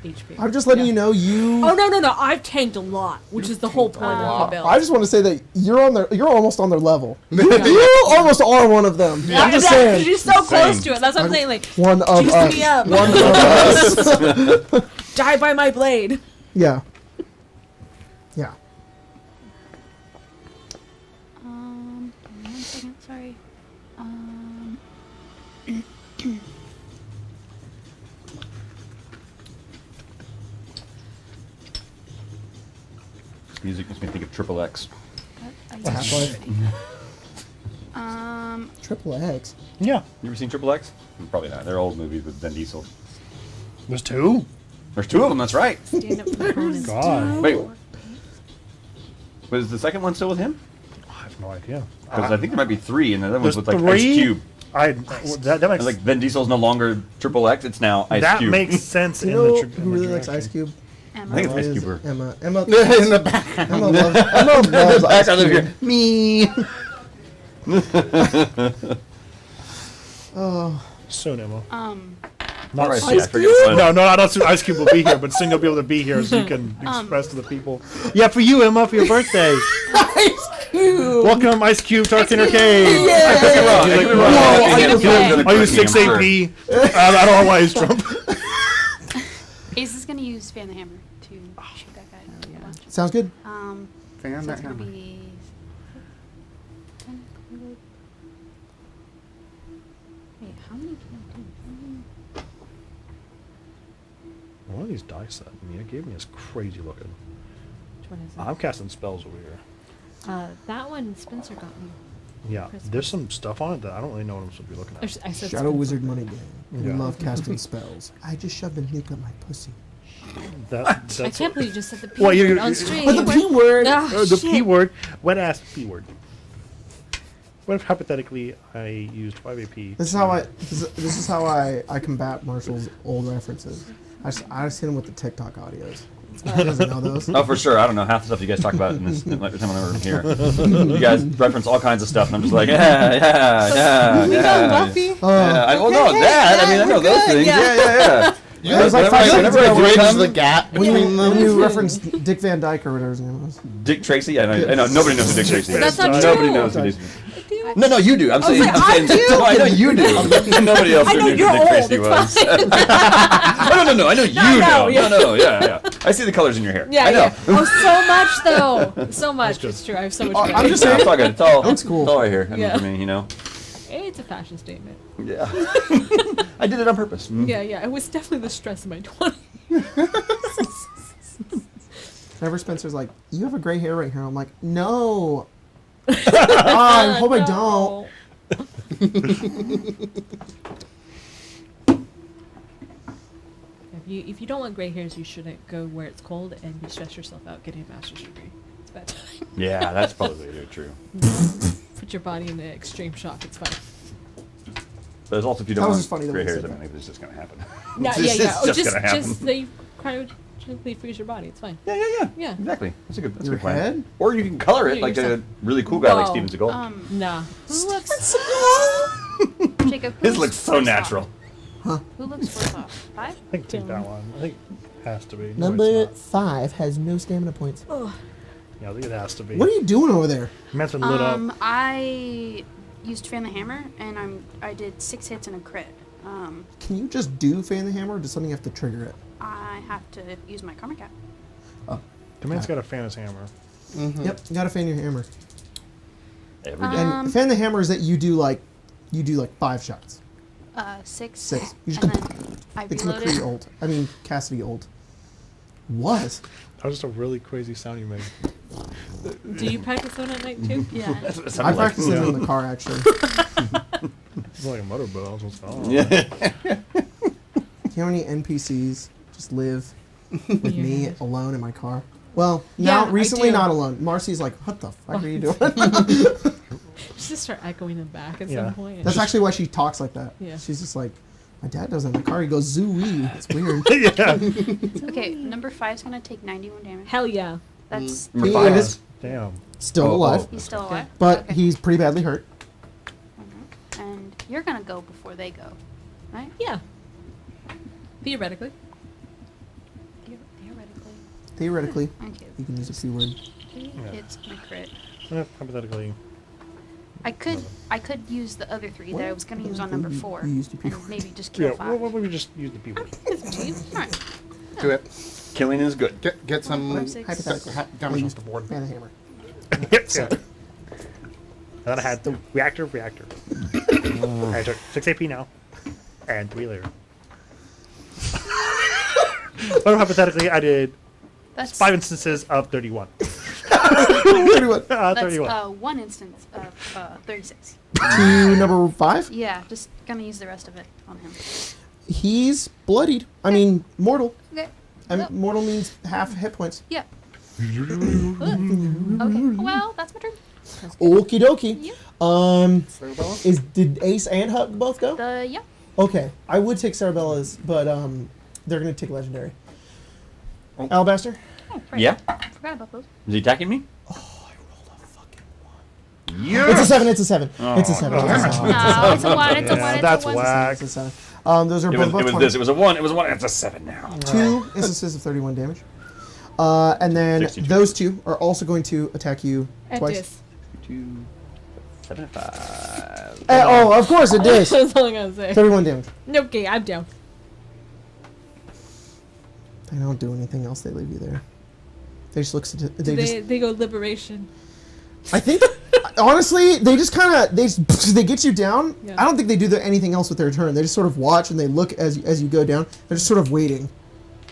HP. I'm just letting you know you. Oh no! I've tanked a lot, which is the whole point of the build. I just want to say that you're almost on their level. You almost are one of them. I'm just saying. You're so close to it. That's what I'm saying. Like, One of juice us. me up. One of us. Die by my blade. Yeah. Yeah. 1 second. Sorry. Music makes me think of Triple X. Half-Life. Um. Triple X. Yeah. You ever seen Triple X? Probably not. They're old movies with Vin Diesel. There's 2? There's 2 of them. That's right. Stand up components. God. Wait, was the second one still with him? I have no idea. Because I think there might be 3, and the other one's There's with like Ice 3? Cube. That makes And, like Vin Diesel's no longer Triple X. It's now Ice that Cube. makes sense You in know the who really likes Ice Cube? Emma. I think it's Ice Is Cube. or- Emma. Emma. In the back. Emma loves Ice I live Cube. here. Me. Oh. Soon, Emma. All right, soon. yeah, I forget what it was. No, not soon. Ice Cube will be here, but soon you'll be able to be here so you can express to the people. Yeah, for you, Emma, for your birthday. Ice Cube. Welcome, Ice Cube, to our Arcade. I could be wrong. I could be wrong. Whoa, I think I it's could Are you I'm 6 AP? I don't know why he's Trump. Ace is gonna use Fan the Hammer to shoot that guy. A bunch. Sounds good. So Fan it's that gonna hammer. be 10, 100. Wait, how many can I do? One of these dice that Mia gave me is crazy looking. Which one is it? I'm casting spells over here. That one Spencer got me. Yeah, Christmas. there's some stuff on it that I don't really know what I'm supposed to be looking I at. said Shadow Spencer. Wizard Money Game. We Yeah. love casting spells. I just shoved a nuke up my pussy. That's I can't believe you just said the P Well, word you- on you- stream. But the P word. Ah, the shit. P word, wet ass P word. What if hypothetically I used 5 AP? This is how this is how I combat Marshall's old references. I just hit him with the TikTok audios. He doesn't know those. Oh, for sure. I don't know half the stuff you guys talk about in this like, the time I'm here. You guys reference all kinds of stuff, and I'm just like, yeah. We know Buffy. Yeah, well, no, that. I mean, I know those good, things. yeah. Yeah. It was like 5 seconds whenever I ago do when come- the gap when between you, them. when you referenced Dick Van Dyke or whatever his name was. Dick Tracy. I know nobody knows who Dick Tracy is. That's not Nobody true. knows who Dick. No, you do. I'm saying. like, I'm I saying. do. No, I know you do. Nobody else I know knew who you're Dick old. Tracy was. It's fine. Oh, no. I know you know. yeah. No, yeah. I see the colors in your hair. Yeah, I know. yeah. Oh, so much though. So much. It's true. I have so much. I'm gray. just Yeah, saying. it's all good. It's all. Looks cool. It's all right here. I mean, Yeah. for me, you know. It's a fashion statement. Yeah. I did it on purpose. Yeah. It was definitely the stress of my 20s. Whenever Spencer's like, "You have a gray hair right here," I'm like, "No, I hope I don't. If you don't want gray hairs, you shouldn't go where it's cold and you stress yourself out getting a master's degree. It's bad time. Yeah, that's probably true. Put your body in an extreme shock. It's fine. But it's also if you That don't was want just funny the gray way you hairs, said I mean, it's just gonna happen. Yeah, It's yeah. just gonna happen. Just they cryogenically freeze your body. It's fine. Yeah. Yeah. Exactly. That's a good Your plan. head? Or you can color it Yeah, like yourself. a really cool guy like No. Steven Seagal. Nah. Who looks? Jacob, who His looks so first natural. off? Who looks first off? 5? I think take that one. I think it has to be. No, Number it's 5 has no stamina points. Oh, not. Yeah, I think it has to be. What are you doing over there? Manson lit up. I used Fan the Hammer, and I did 6 hits and a crit. Can you just do Fan the Hammer, or does something have to trigger it? I have to use my Karma Cap. Oh. Command's got a Fan's hammer. Yep, you gotta fan your hammer. Every day. And fan the hammer is that you do like 5 shots. 6. 6. You just And then I it's reloaded. McCree old. I mean Cassidy old. What? That was just a really crazy sound you made. do you practice one at night too? Yeah. That's what it I sounded like. practiced it in the car actually. It's like a motorboat. I was what's going on. Yeah. Do you know any NPCs just live with Yeah. me alone in my car? Well, Yeah, now I recently do. not alone. Marcy's like, what the fuck are you doing? Just start echoing them back at Yeah. some point. That's actually why she talks like that. Yeah. She's just like, my dad does it in the car. He goes zoo-wee. It's weird. Yeah. Okay, number 5's gonna take 91 damage. Hell yeah. That's Number He 5 is is Damn. still Oh, alive, oh. he's still alive. but Okay. he's pretty badly hurt. And you're gonna go before they go, right? Yeah. Theoretically. Theoretically. Theoretically, Thank you. you can use a P word. 3 hits and a crit. Hypothetically. I could use the other 3 that I was gonna use on number 4. You used your P And word. maybe just kill Yeah, 5. what would we just use the P word? Alright. Do it. killing is good. Get some 5, 6. Hypothetically. damage off the board. Fan the hammer. Yeah. And then I had the reactor. I took 6 AP now. And 3 later. But hypothetically, I did That's 5 instances of 31. 31. That's 31. 1 instance of 36. To number 5. Yeah, just gonna use the rest of it on him. He's bloodied. I mean, mortal. Okay. And Yep. mortal means half hit points. Yeah. Okay. Well, that's my turn. Okie dokie. Yep. Did Ace and Huck both go? Yeah. Okay, I would take Cerebella's, but they're gonna take legendary. Alabaster. Oh, right. Yeah? Forgot about those. Is he attacking me? Oh, I rolled a fucking 1. Yeah. It's a 7. It's a 7. Oh, It's a 7. damn It's a it. 7. No, it's a 1. It's a 1. Yeah, It's that's a 1. whack. It's a 7. Those are It both was 20. this. It was a 1. It was a 1. It's a 7 now. 2 instances of 31 damage. And then 62. those 2 are also going to attack you At twice. this. 2, 75. Oh, of course it is. That's all I'm gonna say. 31 damage. Okay, I'm down. They don't do anything else. They leave you there. They just look. They go liberation. I think, honestly, they just kind of they get you down. Yeah. I don't think they do anything else with their turn. They just sort of watch and they look as you go down. They're just sort of waiting.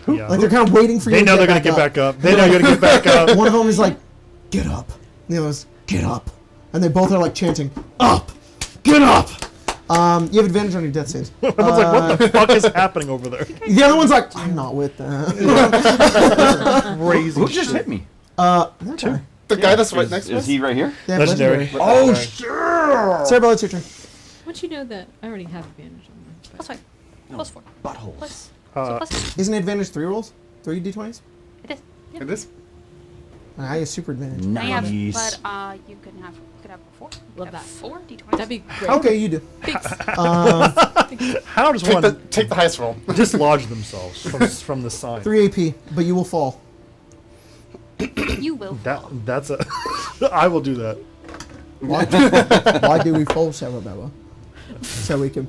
Yeah. Like they're kind of waiting for you. They to know they're gonna get back up. They know you're gonna get back up. One of them is like, "Get up." The other is, "Get up," and they both are like chanting, "Up, get up." You have advantage on your death saves. I was like, what the fuck is happening over there? The other one's like, "I'm not with that." Crazy. Who just hit me? That guy. The guy that's right next to Is us? he right here? They have Legendary. Oh, Sorry. sure. Cerebella, it's your turn. Once you know that, I already have advantage on mine. Plus 5. Plus 4. Buttholes. Plus. Uh, So plus. Isn't advantage 3 rolls? 3 d20s? It is. Yep. It is. I have super advantage. I have, Nice. but you could have 4. You could Love have that. 4 d20s. That'd be great. Okay, you do. Thanks. how does Take the, one take the highest roll. dislodge themselves from the sign? 3 AP, but you will fall. You will. That's a. I will do that. Why, why do we fall, Cerebella? So we can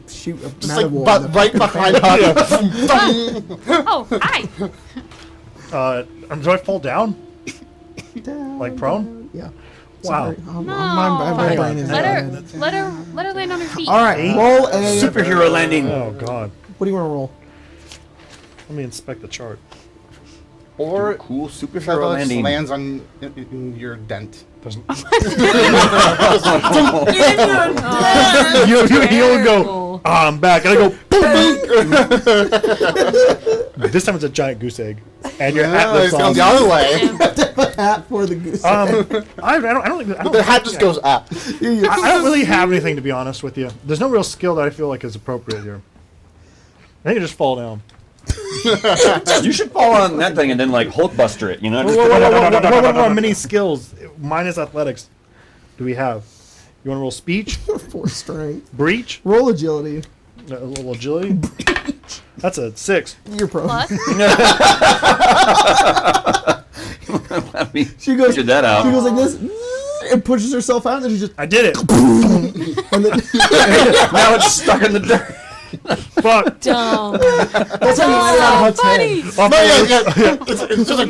shoot a Just like Manowar. but right behind him. Oh, hi. Do I fall down? Down, Like prone? down. Yeah. Wow. Sorry, No. my Hang brain on. is Let dead. her land on her feet. All right, roll a. Superhero landing. Oh god. What do you want to roll? Let me inspect the chart. Or cool superhero Feather just landing. lands on in your dent. Doesn't- Oh, you would go, terrible. I'm back. And I go, boom. This time it's a giant goose egg. And your hat Yeah, lifts it's gone off. the other way. Hat for the goose. I don't think The hat just goes up. I don't really have anything, to be honest with you. There's no real skill that I feel like is appropriate here. I think you just fall down. You should fall on that thing and then like Hulkbuster it, you know? What more mini skills minus athletics do we have? You want to roll speech, 4 strength. breach, Roll agility. a little agility? That's a 6. You're pro. Plus, Let me She goes. figure that out. She goes like this and pushes herself out, and then she just I did it. and then Now it's stuck in the dirt. Fuck. Dumb. that's how you land on Huck's head. Off No, the- yeah. It's just like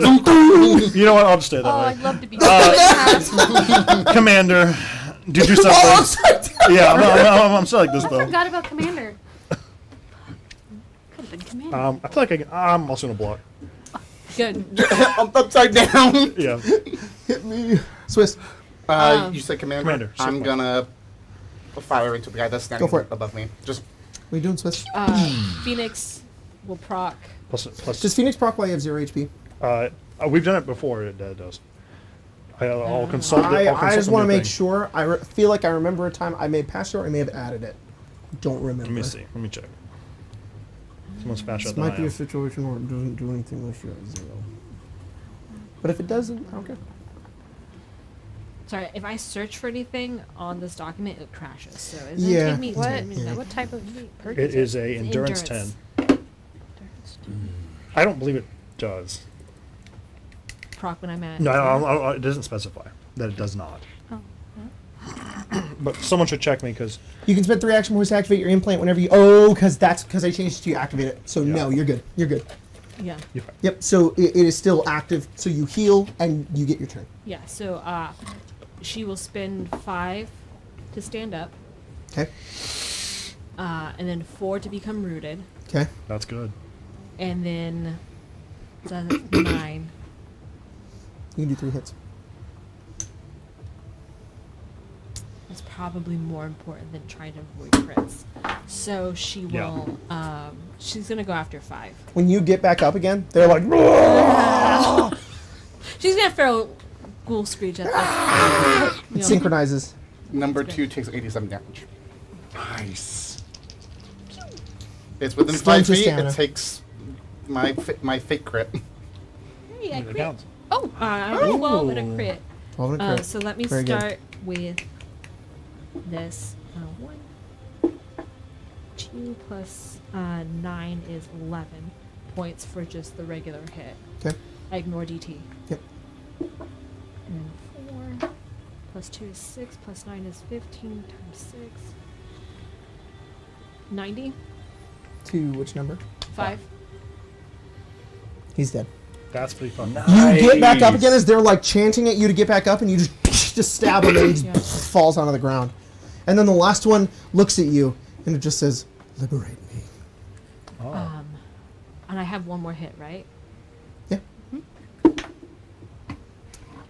You know what? I'll just stay oh, that I'd way. love to be that. Commander, do something. Oh, upside down. Yeah, I'm still like this I though. forgot about Commander. Could have been Commander. I feel like I'm also gonna block. Good. I'm upside down. Yeah. Hit me. Swiss. You said commander. Commander, I'm so gonna fire into the guy that's standing Go for it. above me. Just What are you doing, Swiss? Phoenix will proc. Plus. Does Phoenix proc while you have 0 HP? We've done it before. It does. I'll consult. I just want to make sure. I feel like I remember a time I may have passed it or I may have added it. Don't remember. Let me see. Let me check. Someone's faster This than I might be am. a situation where it doesn't do anything unless you're at 0. But if it doesn't, I don't care. Sorry, if I search for anything on this document, it crashes. So it's Yeah. take me What? 10 minutes. What type of perk It is a It's endurance 10. I don't believe it does. Proc when I'm at. No, it doesn't specify that it does not. Oh, But someone should check me because You can spend 3 action points to activate your implant whenever you. Oh, because I changed it to you activate it. So Yeah. no, you're good. You're good. Yeah. Yep. So it is still active. So you heal and you get your turn. Yeah. So she will spend 5 to stand up, Okay. and then 4 to become rooted, Okay. that's good. and then so that's 9. You can do 3 hits. That's probably more important than trying to avoid crits. So she Yeah. will. She's gonna go after 5. When you get back up again, they're like. She's gonna throw ghoul screech at them. You know. Synchronizes. number 2 takes 87 damage. Nice. It's within Still 5 to feet. stamina. It takes my fake crit. Hey, I It crit. counts. Oh, 12 and a crit. 12 and a crit. So let me Very good. start with this. 1, 2 plus 9 is 11 points for just the regular hit. Okay. I ignore DT. Yep. And then 4 plus 2 is 6 plus 9 is 15 times 6. 90? To which number? 5. He's dead. That's pretty fun. You get back up Nice. again as they're like chanting at you to get back up, and you just stab him, and he just Yeah. falls onto the ground. And then the last one looks at you, and it just says, "Liberate me." Oh. And I have one more hit, right? Yeah.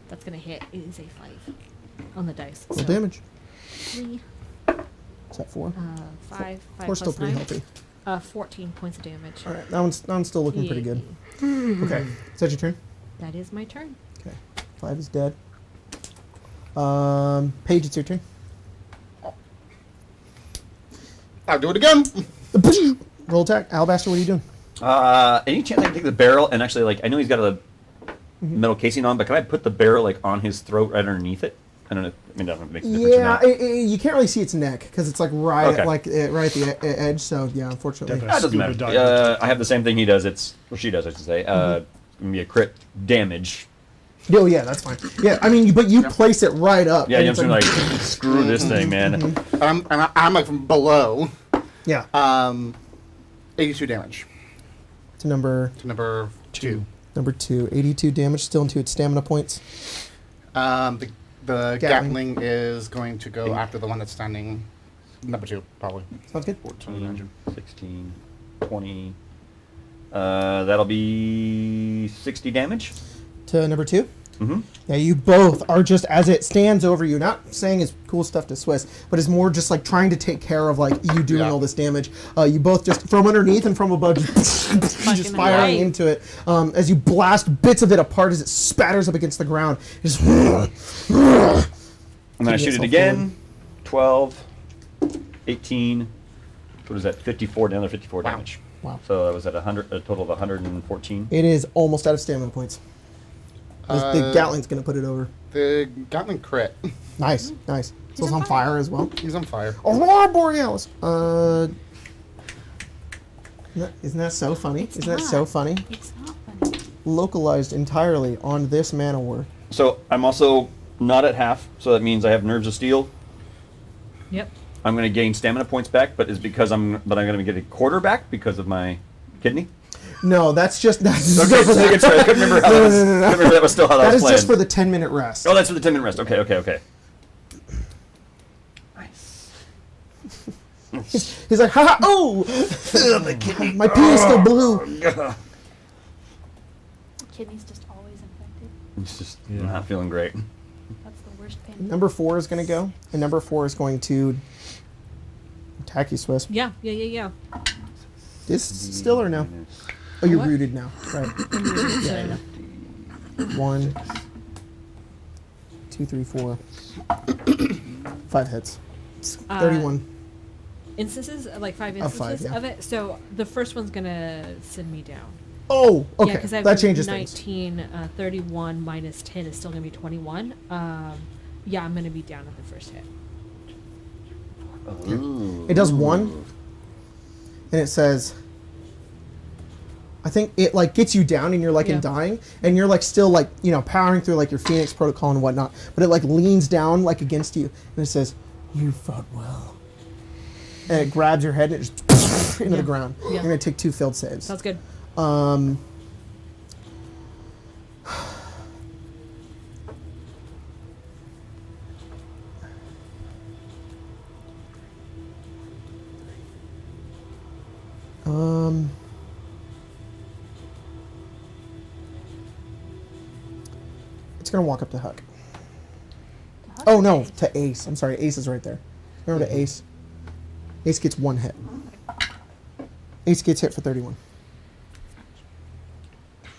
That's gonna hit. It is a 5 on the dice. Roll damage. 3, Is that 4? 5, 5 Four's still plus pretty 9. healthy. 14 points of damage. All right, that one's still looking pretty good. Yay. Okay, is that your turn? That is my turn. Okay, 5 is dead. Paige, it's your turn. I'll do it again. Roll attack. Alabaster, what are you doing? Any chance I can take the barrel and actually, like, I know he's got a metal casing on, but can I put the barrel, like, on his throat right underneath it? I don't know. I mean, that doesn't make a difference. Yeah, or not. you can't really see its neck because it's like right Okay. at, right at the edge. So yeah, unfortunately. Definitely. That doesn't Scuba matter. dive. I have the same thing he does. Or she does, I should say. It's gonna be a crit damage. Oh yeah, that's fine. Yeah, I mean, but you place it right up. Yeah, and I'm it's just gonna like screw this thing, man. I'm like from below. yeah. 82 damage To number to number 2. 2, 82 damage still into its stamina points. The Gatling. Gatling is going to go after the one that's standing. Number 2, probably. Sounds good. 14, 16, 20. That'll be 60 damage. To number 2. Mm-hmm. Yeah, you both are just, as it stands over you, not saying it's cool stuff to Swiss, but it's more just like trying to take care of like you doing all this damage. You both just from underneath and from above just firing into it. As you blast bits of it apart as it spatters up against the ground. Just I'm going to shoot it again. 12, 18. What is that? 54, another 54 damage. Wow. So that was at a total of 114. It is almost out of stamina points. The Gatling's going to put it over. The Gatling crit. Nice. So it's on fire as well. He's on fire. Aurora Borealis. Isn't that so funny? It's Isn't that not. so funny? It's not funny. Localized entirely on this Manowar. So I'm also not at half, so that means I have Nerves of Steel. Yep. I'm going to gain stamina points back, but I'm going to get a quarter back because of my kidney. No, that's just Okay, so I couldn't remember how that was. Couldn't remember that was still how that that was is just planned. for the 10-minute rest. Oh, that's for the 10-minute rest. Okay. Nice. He's like, ha! Oh, my pee is still blue. Kidney's just always infected. It's just not feeling great. That's the worst pain. Number 4 is going to go, and number 4 is going to attack you, Swiss. Yeah. Is still or no? Oh, you're What? rooted now. Right. So, 1, 2, 3, 4. 5 hits. 31. instances, like 5 Of five, instances yeah. of it. So the first one's gonna send me down. Oh, okay. Yeah, because I have that changes things. 19, 31 minus 10 is still gonna be 21. Yeah, I'm gonna be down at the first hit. It does 1, and it says, I think it like gets you down and you're like in dying, and you're like still like, you know, powering through like your Phoenix protocol and whatnot, but it like leans down like against you, and it says, "You fought well," and it grabs your head and it just into the ground. Yeah. You're gonna take 2 failed saves. Sounds good. It's gonna walk up to Huck. Oh no, to Ace. I'm sorry, Ace is right there. Remember to Ace. Ace gets 1 hit. Ace gets hit for 31.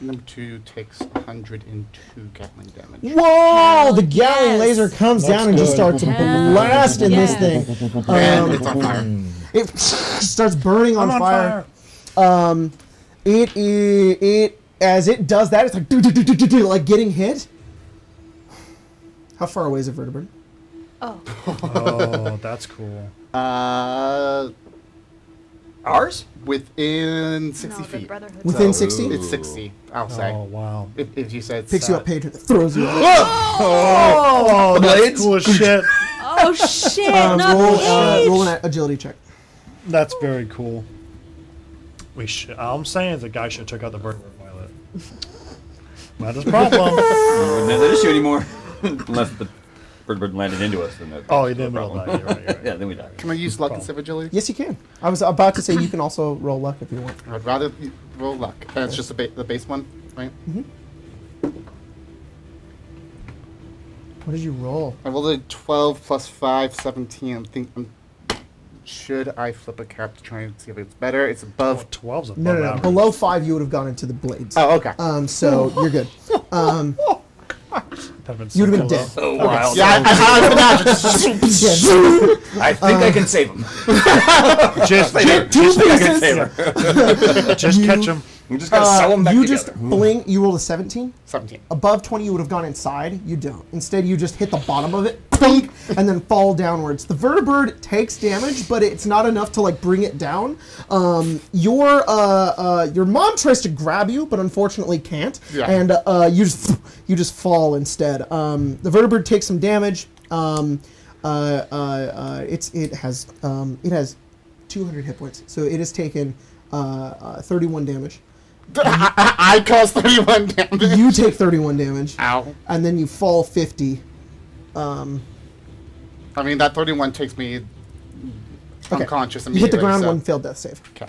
Number 2 takes 102 Gatling damage. Whoa! The Gatling yes. laser comes down and just starts blasting this thing. And it's on fire. It starts burning on fire. It as it does that, it's like like getting hit. How far away is it, vertebrate? Oh, Oh, that's cool. Ours? Within 60 no, the feet. Brotherhood. Within So 60? It's 60, I'll say. Oh, wow. If you said Picks you up, Paige, throws you. Oh, that's cool as shit. Oh shit! Not Roll Paige! an agility check. That's very cool. We should. All I'm saying is the guy should have took out the Brotherhood pilot. Not his problem. We wouldn't have that issue anymore. Unless the bird landed into us. Then Oh, he didn't know that. You're right. You're right. Yeah, then we die. Can I use luck instead of agility? Yes, you can. I was about to say you can also roll luck if you want. I'd rather roll luck. And it's just the base one, right? What did you roll? I rolled a 12 plus 5, 17. Should I flip a cap to try and see if it's better? It's above. 12's above No. average. Below 5, you would have gone into the blades. Oh, okay. So you're good. You would have been dead. So wild. Yeah, I would imagine. I think I can save him. Just catch him. We just gotta sew them back You together. just bling. You rolled a 17. 17. Above 20, you would have gone inside. You don't. Instead, you just hit the bottom of it, thunk, and then fall downwards. The vertibird takes damage, but it's not enough to like bring it down. Your mom tries to grab you, but unfortunately can't. Yeah. And you just fall instead. The vertibird takes some damage. It has 200 hit points, so it has taken 31 damage. I caused 31 damage. You take 31 damage. Ow. And then you fall 50. I mean, that 31 takes me unconscious You hit immediately. the ground, so. 1 failed death save. Okay.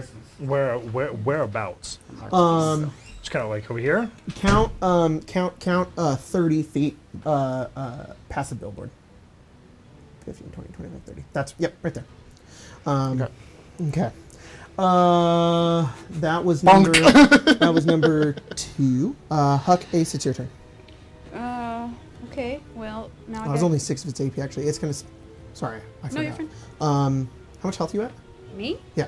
Christmas. Whereabouts? Just kind of like over here. Count 30 feet past the billboard. 15, 20, 25, 30. That's, yep, right there. Okay. That was number 2. Huck, Ace, it's your turn. Okay. Well, now It was only 6 of its AP, actually. It's going to... Sorry, I forgot. No, you're fine. How much health are you at? Me? Yeah.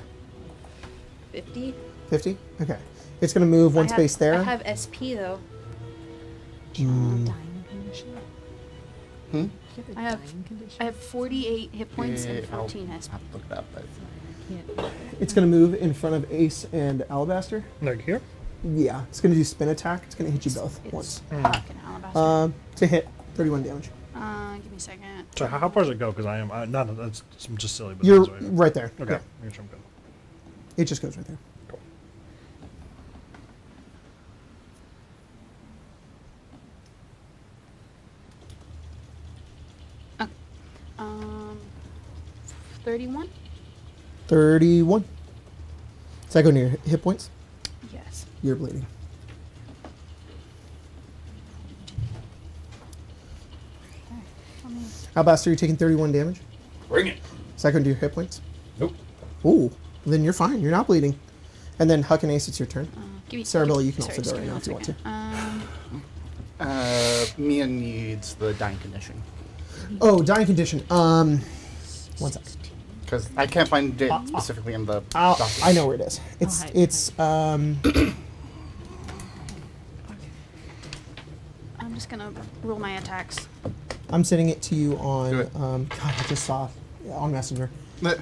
50. 50? Okay. It's going to move one space there. I have SP though. Dying condition. Hmm? You have a I have- dying condition. I have 48 hit points and I'll 14 SP. have to look it up, but I can't. It's going to move in front of Ace and Alabaster. Like here. Yeah. It's going to do spin attack. It's going to hit you both It's once. fucking alabaster. To hit, 31 damage. Give me a second. So how far does it go? Because I'm just silly. But You're that's right there. Okay. Yeah. Make sure I'm good. It just goes right there. Cool. Um, 31. 31. Does that go near hit points? Yes. You're bleeding. Alabaster, you're taking 31 damage. Bring it. Is that going to do your hit points? Nope. Ooh, then you're fine. You're not bleeding. And then Huck and Ace, it's your turn. Give me. Sarabella, you can sorry, also just go give right me now if you one want to. second. Mia needs the dying condition Oh, dying condition. One sec. because I can't find it specifically in the. document. I know where it is. It's hide. I'm just gonna roll my attacks. I'm sending it to you on. Do it. God, I just saw on Messenger. But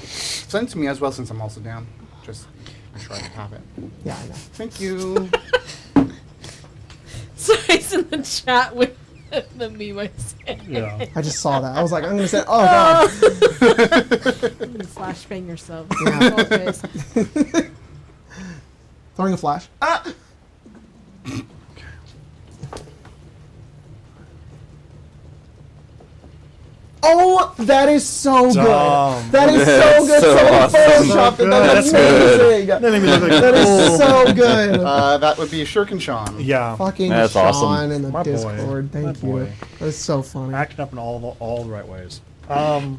send it to me as well since I'm also down. Just make sure I have it. Yeah, I know. Thank you. So he's in the chat with the me myself. Yeah. I just saw that. I was like, I'm gonna say, oh god. You flashbang yourself. Yeah. Apologize. Throwing a flash. Oh, that is so good. Dumb. That is so good. So Someone awesome. photoshopped it. That's amazing. That made me look like That is so good. That would be Shuriken Sean. Yeah. Fucking That's Sean awesome. in the My boy. Discord. My Thank you. boy. That is so funny. Acting up in all the right ways. I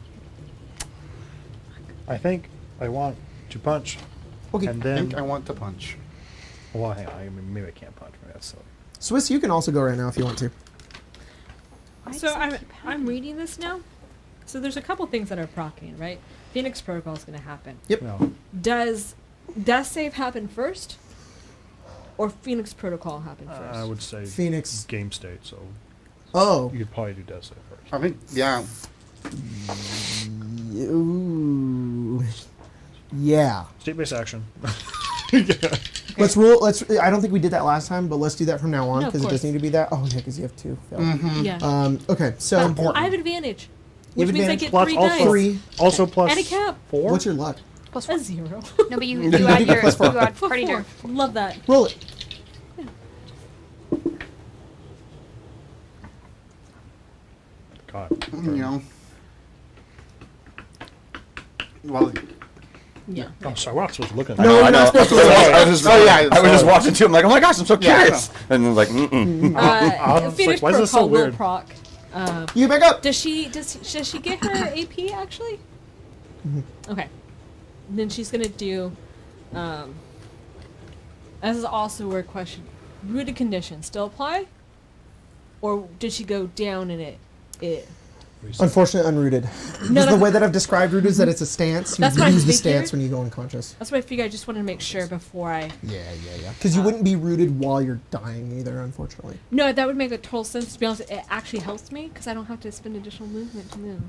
think I want to punch, Okay. and I then think I want to punch. well, hang on. I mean, maybe I can't punch. Maybe that's silly. Swiss, you can also go right now if you want to. Why So does that I'm keep I'm happening? reading this now. So there's a couple things that are proccing, right? Phoenix Protocol is going to happen. Yep. No. Does Death Save happen first, or Phoenix Protocol happen first? I would say Phoenix. game state. So Oh. you could probably do death save first. I think, yeah. Ooh. Yeah. State-based action. Let's rule. I don't think we did that last time, but let's do that from now on No, of because it does course. need to be that. Oh yeah, because you have 2. failed. Yeah. Okay, so I have advantage, You which have means I advantage get plus 3 also- dice. 3. Also plus And a cap. 4. What's your luck? Plus A 1. 0. No, but you You add do your get plus four. you add party Four. dirt. Love that. Roll it. God. You know. Well, Yeah. I'm sorry. We're not supposed to look at No, that. you're not supposed to. I was just, Oh, yeah, I was just sorry. watching too. I'm like, oh my gosh, I'm so Yeah. curious. And then like, was Phoenix like, why is this so Protocol will weird? proc. You back up. Does she get her AP actually? Okay. Then she's gonna do. This is also a weird question. Rooted condition still apply, or did she go down in it? Unfortunately, unrooted. No, The way that I've described root is that it's a stance. You That's what I lose the figured. stance when you go unconscious. That's what I figured. I just wanted to make sure before I. Yeah. Because you wouldn't be rooted while you're dying either, unfortunately. No, that would make a total sense. To be honest, it actually helps me because I don't have to spend additional movement to move.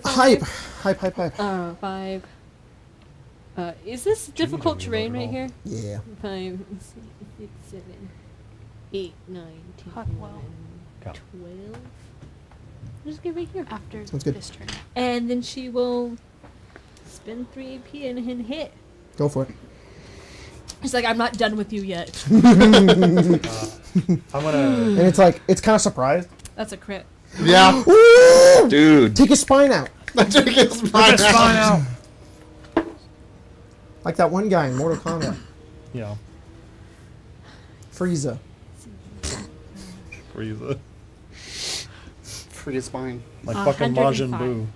Hype. 5. Is this difficult do terrain reload right all. here? Yeah. 5, 6, 7, 8, 9, 10, Hot well. 11, 12. Just get right here. After Sounds good. this turn. And then she will spend 3 AP and hit. Go for it. She's like, I'm not done with you yet. I'm gonna. And it's like, it's kind of surprised. That's a crit. yeah. Ooh! dude. Take his spine out. Took his spine out. Like that one guy in Mortal Kombat. Yeah. Frieza. Frieza. Free his spine. Like fucking Majin 105. Buu.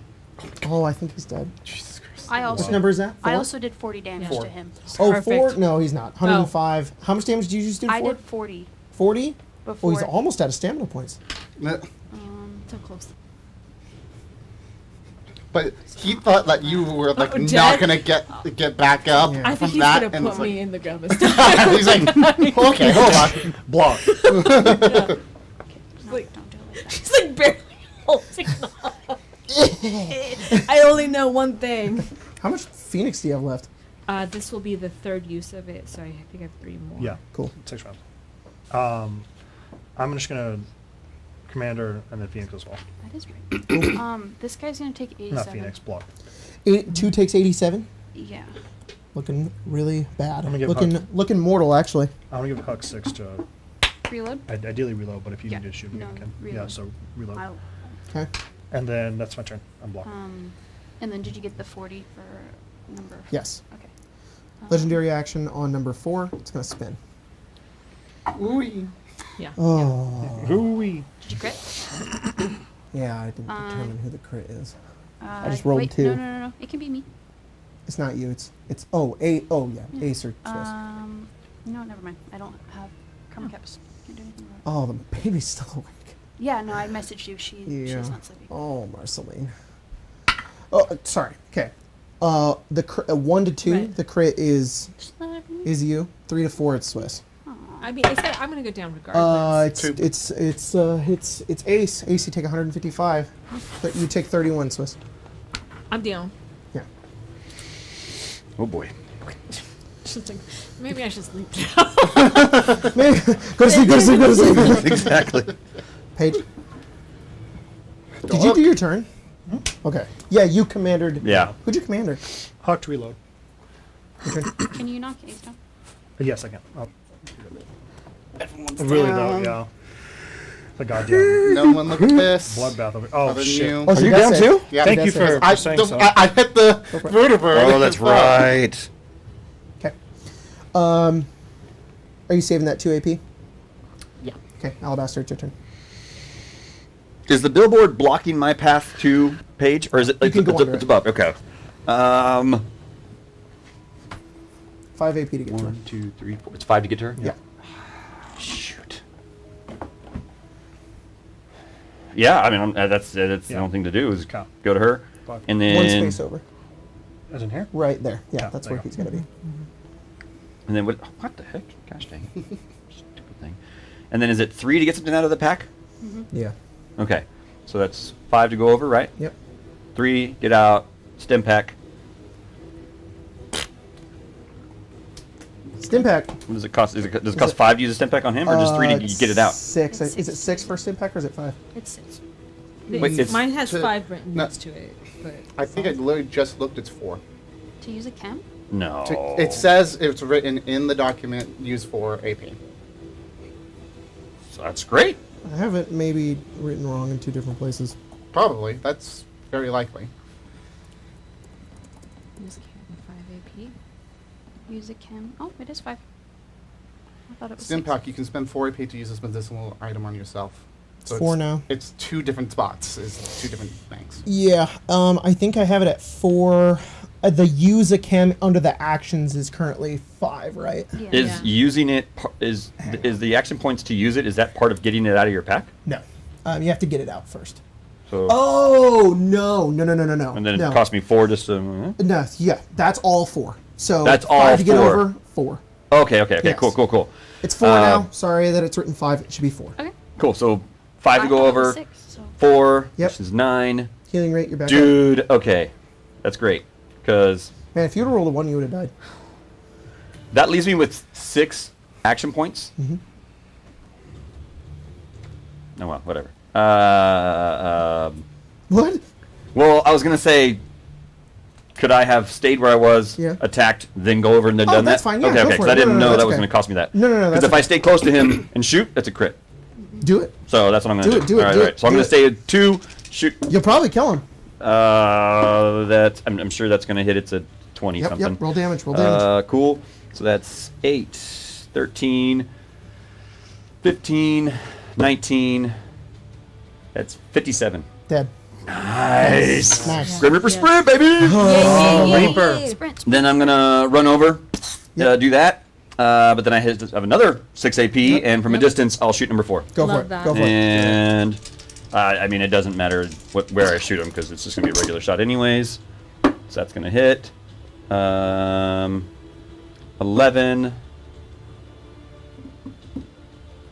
Oh, I think he's dead. Jesus Christ. I also What number is that? I 4? also did 40 damage Four. to him. Oh, Perfect. 4? No, he's not. 105. How much damage did you just do? I 4? did 40 40? Oh, before. he's almost out of stamina points. So close. But he thought that you were like Oh, not dead? gonna get back up Yeah. I think from he's that, gonna and put it's me like, in the gum. he's like, okay, hold on. Block. No, Like- don't do it like that. She's like barely holding on. I only know one thing. How much Phoenix do you have left? This will be the third use of it, so I think I have 3 more. Yeah. Cool. 6 rounds. I'm just gonna Commander and then Phoenix as well. That is right. This guy's gonna take 87. Not Phoenix. Block. 2 takes 87. Yeah. Looking really bad. I'm gonna give Looking mortal, actually. I'm gonna give Huck 6 to Reload. ideally reload, but if you Yeah. need to shoot me, No, you can. Yeah. reload. So reload. I'll, Okay. And then that's my turn. I'm blocked. and then did you get the 40 for number? Yes. Okay. Legendary action on number 4. It's going to spin. Ooh. Yeah. Oh. Hooey. Did you crit? Yeah, I didn't determine who the crit is. just Wait, rolled 2. No. It can be me. It's not you. It's Ace or Swiss. No, never mind. I don't have karma caps. Can't do anything about it. Oh, the baby's still awake. Yeah, no, I messaged you. She's not sleeping. Oh, Marceline. Oh, sorry. Okay. The 1 to 2, Right. the crit is Just let me- you. 3 to 4, it's Swiss. I mean, I said I'm gonna go down regardless. It's Ace. Ace, you take 155. But you take 31, Swiss. I'm down. Yeah. Oh boy. Just like, maybe I should sleep now. Maybe. Go to sleep. Go to sleep. Go to sleep. Exactly. Paige. Did you do your turn? Okay. Yeah, you commandered. Yeah. Who'd you commander? Huck to reload. Okay. Can you knock Ace down? Yes, I can. Everyone's Really down. though, yeah. The goddamn No one look at this. bloodbath over. Oh Other than shit. you. Oh, so Are you that's down it. too? Yeah, Thank you that's for, it. saying so. I hit the vertebrae. Oh, that's right. Okay. Are you saving that 2 AP? Yeah. Okay, Alabaster, it's your turn. Is the billboard blocking my path to Paige, or is it? You can go it's, under it's it. above. Okay. 5 AP to get to her. 1, 2, 3, 4. It's 5 to get to her. Yeah. Shoot. Yeah, I mean that's the Yeah. only thing to do is Count. go to her, 5. and then One space over. As in here? Right there. Yeah, Yeah, that's there where you he's going to be. and then what the heck? Gosh dang. Stupid thing. And then is it 3 to get something out of the pack? Yeah. Okay. So that's 5 to go over, right? Yep. 3, get out, stim pack. Stim pack. What does it cost? Does it cost 5 to use a stim pack on him, or just 3 to it's get it out? 6. It's Is it 6. 6 for stim pack or is it 5? It's 6. Wait, it's Mine has to- 5 written no. next to it, but I think I literally just looked. It's 4. To use a chem? No. It says it's written in the document used for AP. So that's great. I have it maybe written wrong in 2 different places. Probably. That's very likely. use a chem 5 AP. Use a chem. Oh, it is 5. I thought it was Stim 6. pack, you can spend 4 AP to use this medicinal item on yourself. It's 4 now. It's 2 different spots. It's 2 different things. Yeah, I think I have it at 4. The use a chem under the actions is currently 5, right? Yeah. Is Yeah. using it is the action points to use it? Is that part of getting it out of your pack? No. You have to get it out first. So Oh, no. No. and then no. it cost me 4 just to. No, yeah, that's all 4. So That's 5 all to get 4. over, 4. Okay. Yes. Cool. It's 4 now. Sorry that it's written 5. It should be 4. Okay. Cool. So 5 to I go thought it was over. 6, so 4, Yep. which is 9. Healing rate, you're back up. Dude, okay. That's great. Because Man, if you would have rolled a 1, you would have died. that leaves me with 6 action points. Mm-hmm. Oh, well, whatever. What? Well, I was going to say, could I have stayed where I was, Yeah. attacked, then go over and then Oh, done that's that? fine. Yeah, okay, go okay. for Because it. I didn't No, know that's that was okay. going to cost me that. No, Because that's if I okay. stay close to him and shoot, that's a crit. Do it. So that's what I'm going to Do it, do it, All right, do all it, right. So I'm do going to stay at 2, shoot. You'll probably kill him. I'm sure that's going to hit. It's a 20 Yep, something. yep. Roll damage. Roll damage. Cool. So that's 8, 13, 15, 19. That's 57. Dead. Nice. Nice. Grim Reaper Yeah. sprint, baby. Reaper. Sprint. Then I'm gonna run over, Yep. do that. But then I have another 6 AP, Yep. and from a distance, I'll shoot number 4. Go for Love it. that. Go for it. And I mean, it doesn't matter where I shoot him because it's just gonna be a regular shot anyways. So that's gonna hit. 11,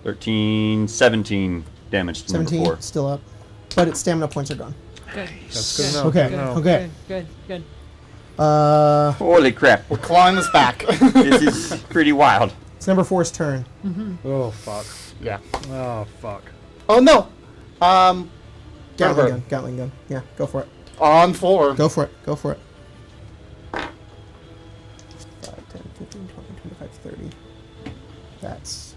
13, 17 damage to number 17, 4. still up. But its stamina points are gone. Good. That's good enough. Okay, Good enough. okay. Good. Good. Holy crap! We're clawing this back. This is pretty wild. It's number 4's turn. Oh, fuck. yeah. Oh, fuck. Oh no. Gatling Brotherhood. gun. Gatling gun. Yeah, go for it. On 4. Go for it. Go for it. 5, 10, 15, 20, 25, 30. That's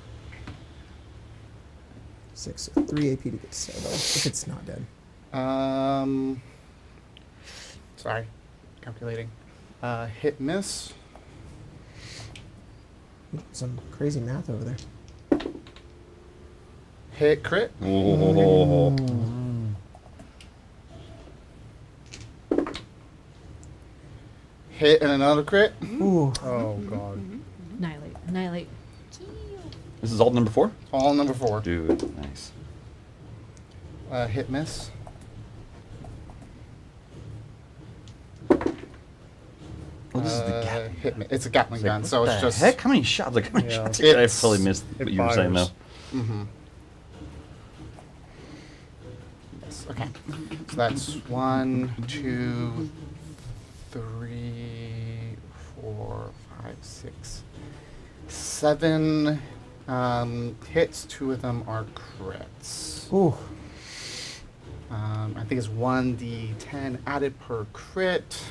6. 3 AP to get to Sarah, though, if it's not dead. Sorry. Calculating. Hit miss. Some crazy math over there. Hit crit. Oh. Hit and another crit. Ooh. Oh, God. Annihilate. This is alt number 4? All number 4. Dude, nice. Hit miss. Oh, this is the Gatling. Hit it's a Gatling gun, Like, so what it's the just. heck? How many shots? Like, how many Yeah. shots? I It's- fully missed what it you were saying, though. fires. Mm-hmm. Yes. Okay. So that's 1, 2, 3, 4, 5, 6, 7 hits. 2 of them are crits. Ooh. I think it's 1d10 added per crit.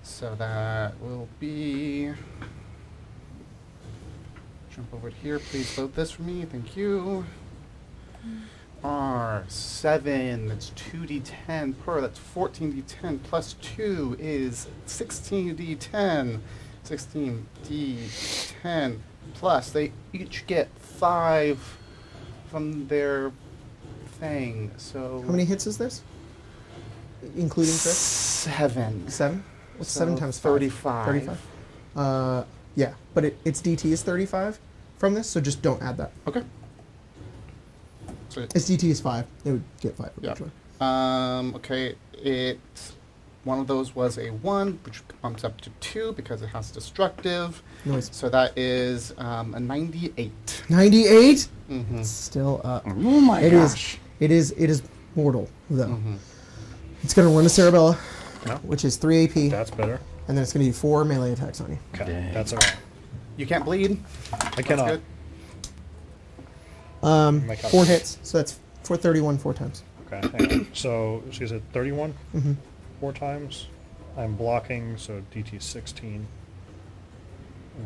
So that will be. Jump over here, please load this for me. Thank you. R7, that's 2d10 per, that's 14d10 plus 2 is 16d10. 16d10 plus, they each get 5 from their thing, so. How many hits is this? Including crits? 7. 7? What's So 7 times 5? 35. 35. Yeah, but its DT is 35 from this, so just don't add that. Okay. So, Its DT is 5. It would get 5 yeah. eventually. Okay, one of those was a 1, which bumps up to 2 because it has destructive. Noise. So that is a 98. 98? Mm-hmm. Still up. Oh my It is. gosh. It is mortal, though. Mm-hmm. It's going to run to Cerebella, Yeah. which is 3 AP, That's better. and then it's going to do 4 melee attacks on you. Okay. Dang. That's all right. You can't bleed. I cannot. Good. My 4 calculation. hits, so that's 431 4 times. Okay, hang on. So she said 31 Mm-hmm. 4 times. I'm blocking, so DT 16.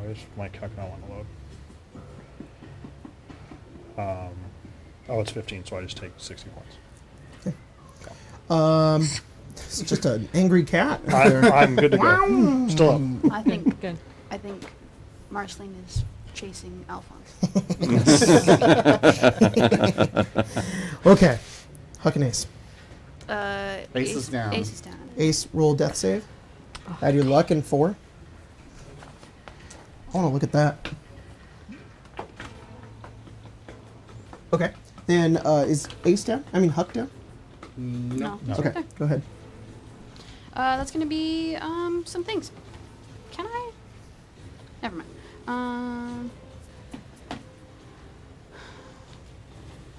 Where's my calculator? I want to load. Oh, it's 15, so I just take 60 points. It's just an angry cat out there. I'm good to go. Still up. I think Good. Marceline is chasing Alphonse. Okay. Huck and Ace. Ace is down. Ace is down. Ace, roll death save. Add your luck in 4. I want to look at that. Okay. Then is Ace down? I mean Huck down? No. Okay, go ahead. That's gonna be some things. Can I? Never mind.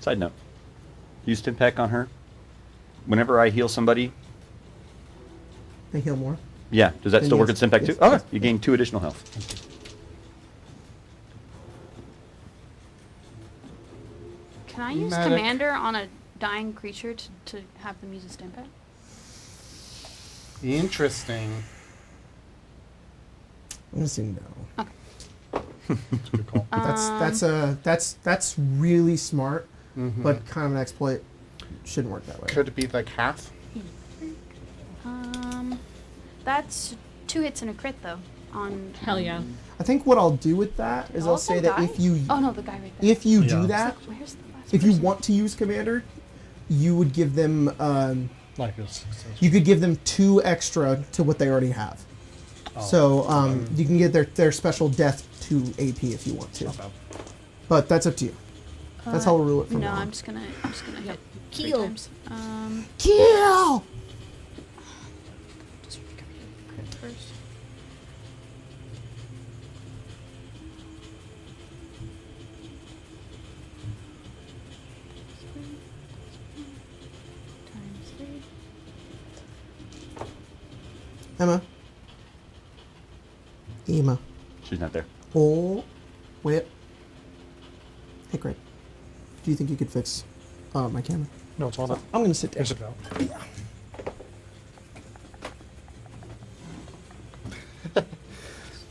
Side note. Use Stimpack on her. Whenever I heal somebody, They heal more. yeah, does that Then still work yes, at Stimpack yes, too? Okay, yes. you gain 2 additional health. Can I use Medic. Commander on a dying creature to have them use a stim pad? Interesting. I'm gonna say no. Okay. That's a good call. That's really smart, Mhm. but kind of an exploit. Shouldn't work that way. Could it be like half? That's 2 hits and a crit though. On Hell yeah. I think what I'll do with that is All I'll of them say that die? if you Oh no, the guy right there. if you Yeah. do It's that, It's like, where's the last if you person? want to use commander, you would give them Like a success. you could give them 2 extra to what they already have. Oh, So you can get their special death to AP if you want to. not bad. But that's up to you. That's how we'll rule it from No, now on. I'm just gonna hit 3 Kill. times. Kill! Just crit first. Times 3. Emma. Emma. She's not there. Oh, wait. Hey, Greg. Do you think you could fix my camera? No, it's all that. I'm gonna sit down. Is it out?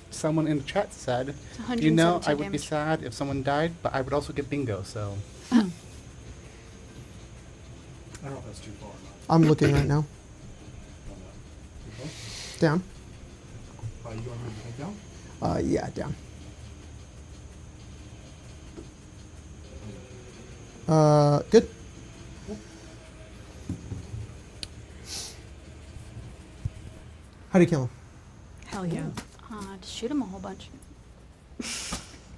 Someone in the chat said, It's you know, 117 I would be damage. sad if someone died, but I would also get bingo, so. I don't know if that's too far or not. I'm looking right now. Down. You want me to take down? Yeah, down. Good. How do you kill him? Hell yeah. Just shoot him a whole bunch.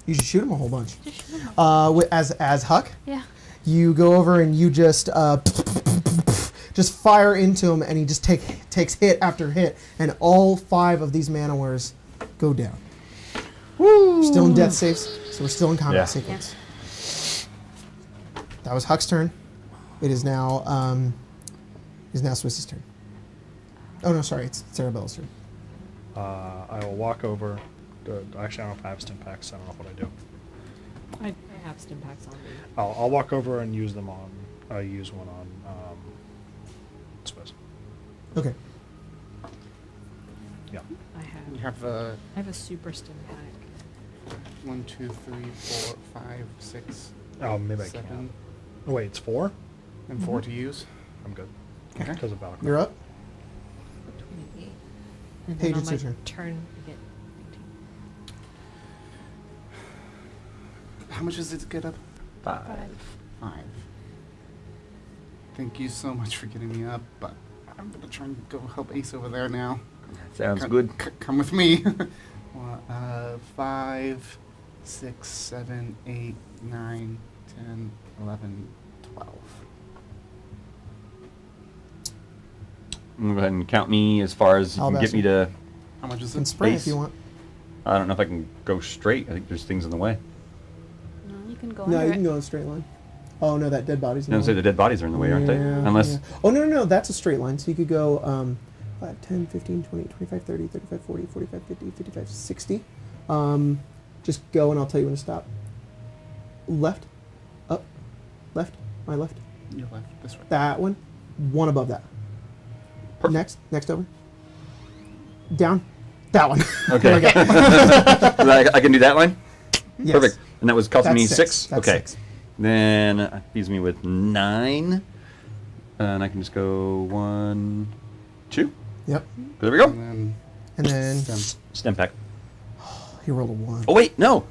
You should shoot him a whole bunch. Just shoot him. A As Huck, yeah. you go over and you just fire into him, and he just takes hit after hit, and all 5 of these Manowars go down. Woo! Still in death saves, so we're still in combat Yeah. sequence. That was Huck's turn. It is now Swiss's turn. Oh no, sorry, it's Cerebella's turn. I will walk over. Actually, I don't know if I have stim packs. I don't know what I do. I have stim packs on me. I'll walk over and use them on. I use one on Swiss. Okay. Yeah. You I have have a super stim pack. 1, 2, 3, 4, 5, 6, Oh, maybe I 7, can. Oh, wait, it's 4? and 4 to use. I'm good. Okay. Because of Valkyrie. You're up. 28. And Paige, then on it's my your turn. turn, I get 19. How much does it get up? 5. 5. Thank you so much for getting me up, but I'm gonna try and go help Ace over there now. Sounds Come- good. Come with me. 5, 6, 7, 8, 9, 10, 11, 12. I'm gonna go ahead and count me as far as you I'll can get pass me you. to. How much is And it? spray Base. if you want. I don't know if I can go straight. I think there's things in the way. No, you can go No, under you it. can go in a straight line. Oh no, that dead body's in I the don't say way. the dead bodies are in the way, aren't they? Yeah, Unless yeah. Oh, no, that's a straight line. So you could go 5, 10, 15, 20, 25, 30, 35, 40, 45, 50, 55, 60. Just go and I'll tell you when to stop. Left. Up. Left. My left. Your left, this way. That one. One above that. Perfect. Next over. Down. That one. Okay. I can do that line? Yes. Perfect. And that was costing me That's 6? That's Okay. 6. Then that leaves me with 9. And I can just go 1, 2. Yep. There we go. And And then stem. Stem pack. he rolled a 1. Oh, wait. No.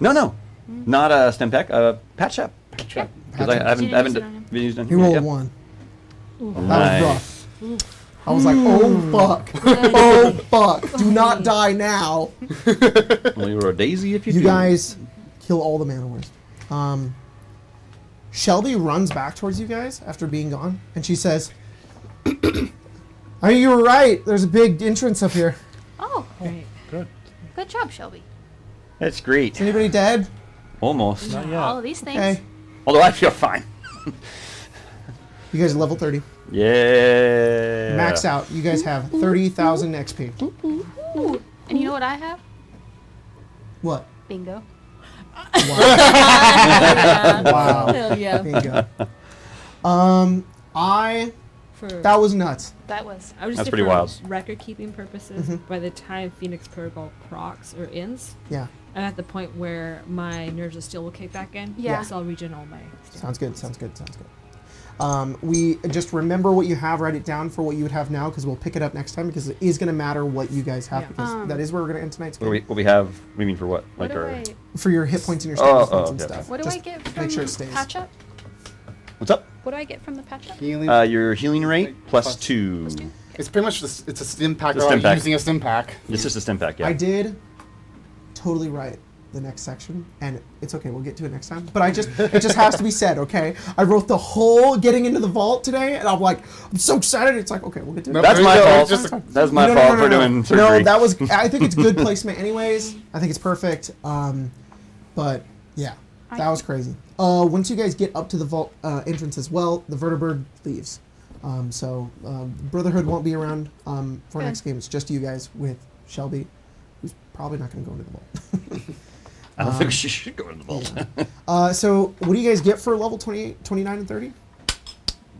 No. Not a stem pack. Patch up. Patch up. Because I haven't, You didn't use it on him. been used on He him rolled yet. a 1. Yep. That Nice. was rough. I was like, oh fuck. Oh fuck. Do not die now. Well, you're a daisy if you You do. guys kill all the Manowars. Shelby runs back towards you guys after being gone, and she says, I mean, you were right. There's a big entrance up here. Oh, Right. Good. good job, Shelby. That's great. Is anybody dead? Almost. Not yet. All of these things. Okay. Although I feel fine. You guys are level 30. Yeah. Max out. You guys have 30,000 XP. Ooh. And you know what I have? What? Bingo. Wow. Hell yeah. Bingo. That was nuts. That was. I was That's just pretty for wild. record keeping purposes. By the time Phoenix Protocol procs or ends, Yeah. I'm at the point where my nerves of steel will kick back in. Yeah. So I'll regen all my stuff. Sounds good. We just remember what you have, write it down for what you would have now, because we'll pick it up next time, because it is going to matter what you guys have, Yeah. because that is where we're going to end tonight's What game. do we have? What do you mean for what? What do our- I? For your hit points and your stamina points and okay. stuff. What do Just I get from make sure it stays. patch up? What's up? What do I get from the patch up? Healing. Your healing rate plus Plus 2. Plus 2? It's pretty much just, it's a stim pack. It's a They're stim pack. using a stim pack. It's just a stim pack, yeah. I did totally write the next section, and it's okay, we'll get to it next time. But it just has to be said, okay? I wrote the whole getting into the vault today, and I'm like, I'm so excited. It's like, okay, we'll get to it. Nope. That's There my you go. fault. Just a- That's my fault for doing surgery. No, that was. I think it's good placement, anyways. I think it's perfect. But yeah, that was crazy. Once you guys get up to the vault entrance as well, the vertibird leaves. So Brotherhood won't be around for next game. It's just you guys with Shelby, who's probably not going to go into the vault. I don't think she should go in the vault. So what do you guys get for level 28, 29, and 30?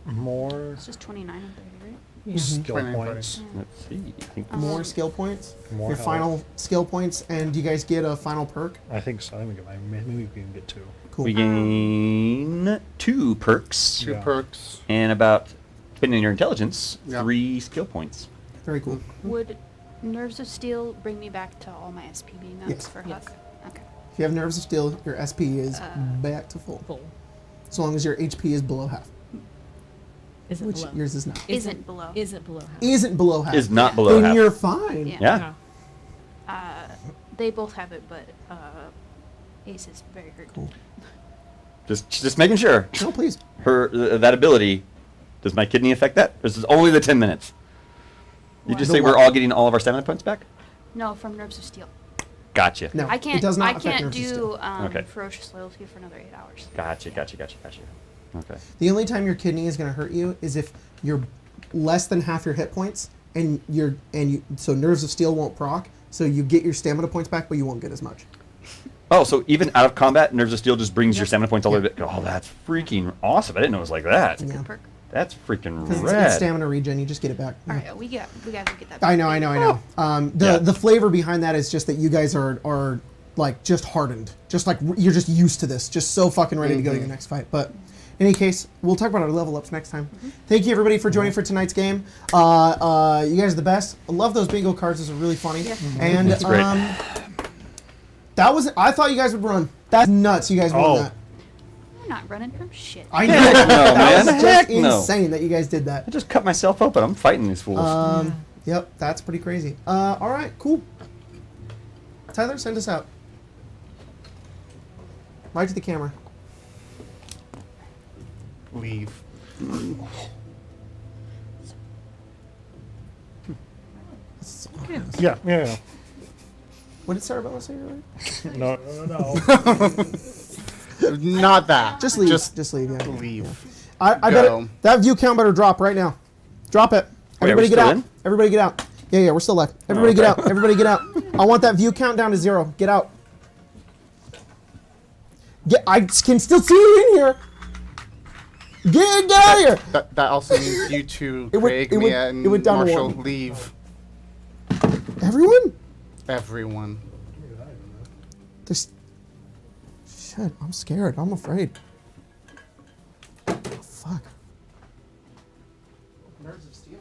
More It's just 29 and 30, right? Yeah. skill 29, points. Let's see. I think More skill points. More Your health. final skill points, and do you guys get a final perk? I think so. I think maybe we can get 2. Cool. we gain 2 perks Two Yeah. perks. and about, depending on your intelligence, Yeah. 3 skill points. Very cool. Would Nerves of Steel bring me back to all my SP being nuts Yes. for Yes. Huck? Okay. If you have Nerves of Steel, your SP is back to full. Full. As long as your HP is below half, Isn't which below. yours is not. Isn't below. Isn't below half. Isn't below half. Is not below then half. you're fine. Yeah. Yeah. They both have it, but Ace is very hurt. Cool. Just making sure. No, please. Her that ability, does my kidney affect that? This is only the 10 minutes. You just The say we're what? all getting all of our stamina points back? No, from Nerves of Steel. Gotcha. No, I can't. It does not I affect can't Nerves of do Steel. Okay. Ferocious Loyalty for another 8 hours. Gotcha. Okay. The only time your kidney is going to hurt you is if you're less than half your hit points, and so Nerves of Steel won't proc, so you get your stamina points back, but you won't get as much. Oh, so even out of combat, Nerves of Steel just brings your Yep. stamina points all the way back. Oh, that's freaking awesome. I didn't know it was like that. Yeah. Good perk. That's freaking Because it's rad. stamina regen, you just get it back. All Yeah. right, we guys will get that. I know. Yeah. The flavor behind that is just that you guys are like just hardened, just like you're just used to this, just so fucking ready to go to your next fight. But in any case, we'll talk about our level ups next time. Thank you everybody for joining for tonight's game. You guys are the best. I love those bingo cards; those are really funny. Yeah. And That's great. that was. I thought you guys would run. That's nuts. You guys won Oh. that. We're not running from shit. I know. Heck no, That man. was just Heck no. insane that you guys did I that. just cut myself open. I'm fighting these fools. Yep, that's pretty crazy. All right, cool. Tyler, send us out. Right to the camera. Leave. Yeah. What did Sarabella say earlier? No. Not that. Just leave. Just Just leave. Yeah. leave. I Go. bet that view count better drop right now. Drop it. Wait, are Everybody we get still out. in? Everybody get out. Yeah, we're still live. Everybody get okay. out. Everybody get out. I want that view count down to 0. Get out. I can still see you in here. Get out of here. That also means you two, It would- Craig, it would- Mia, and it would down to Marshall, 1. leave. Everyone? Everyone. There's... Shit, I'm scared. I'm afraid. Oh, fuck. Nerves of Steel.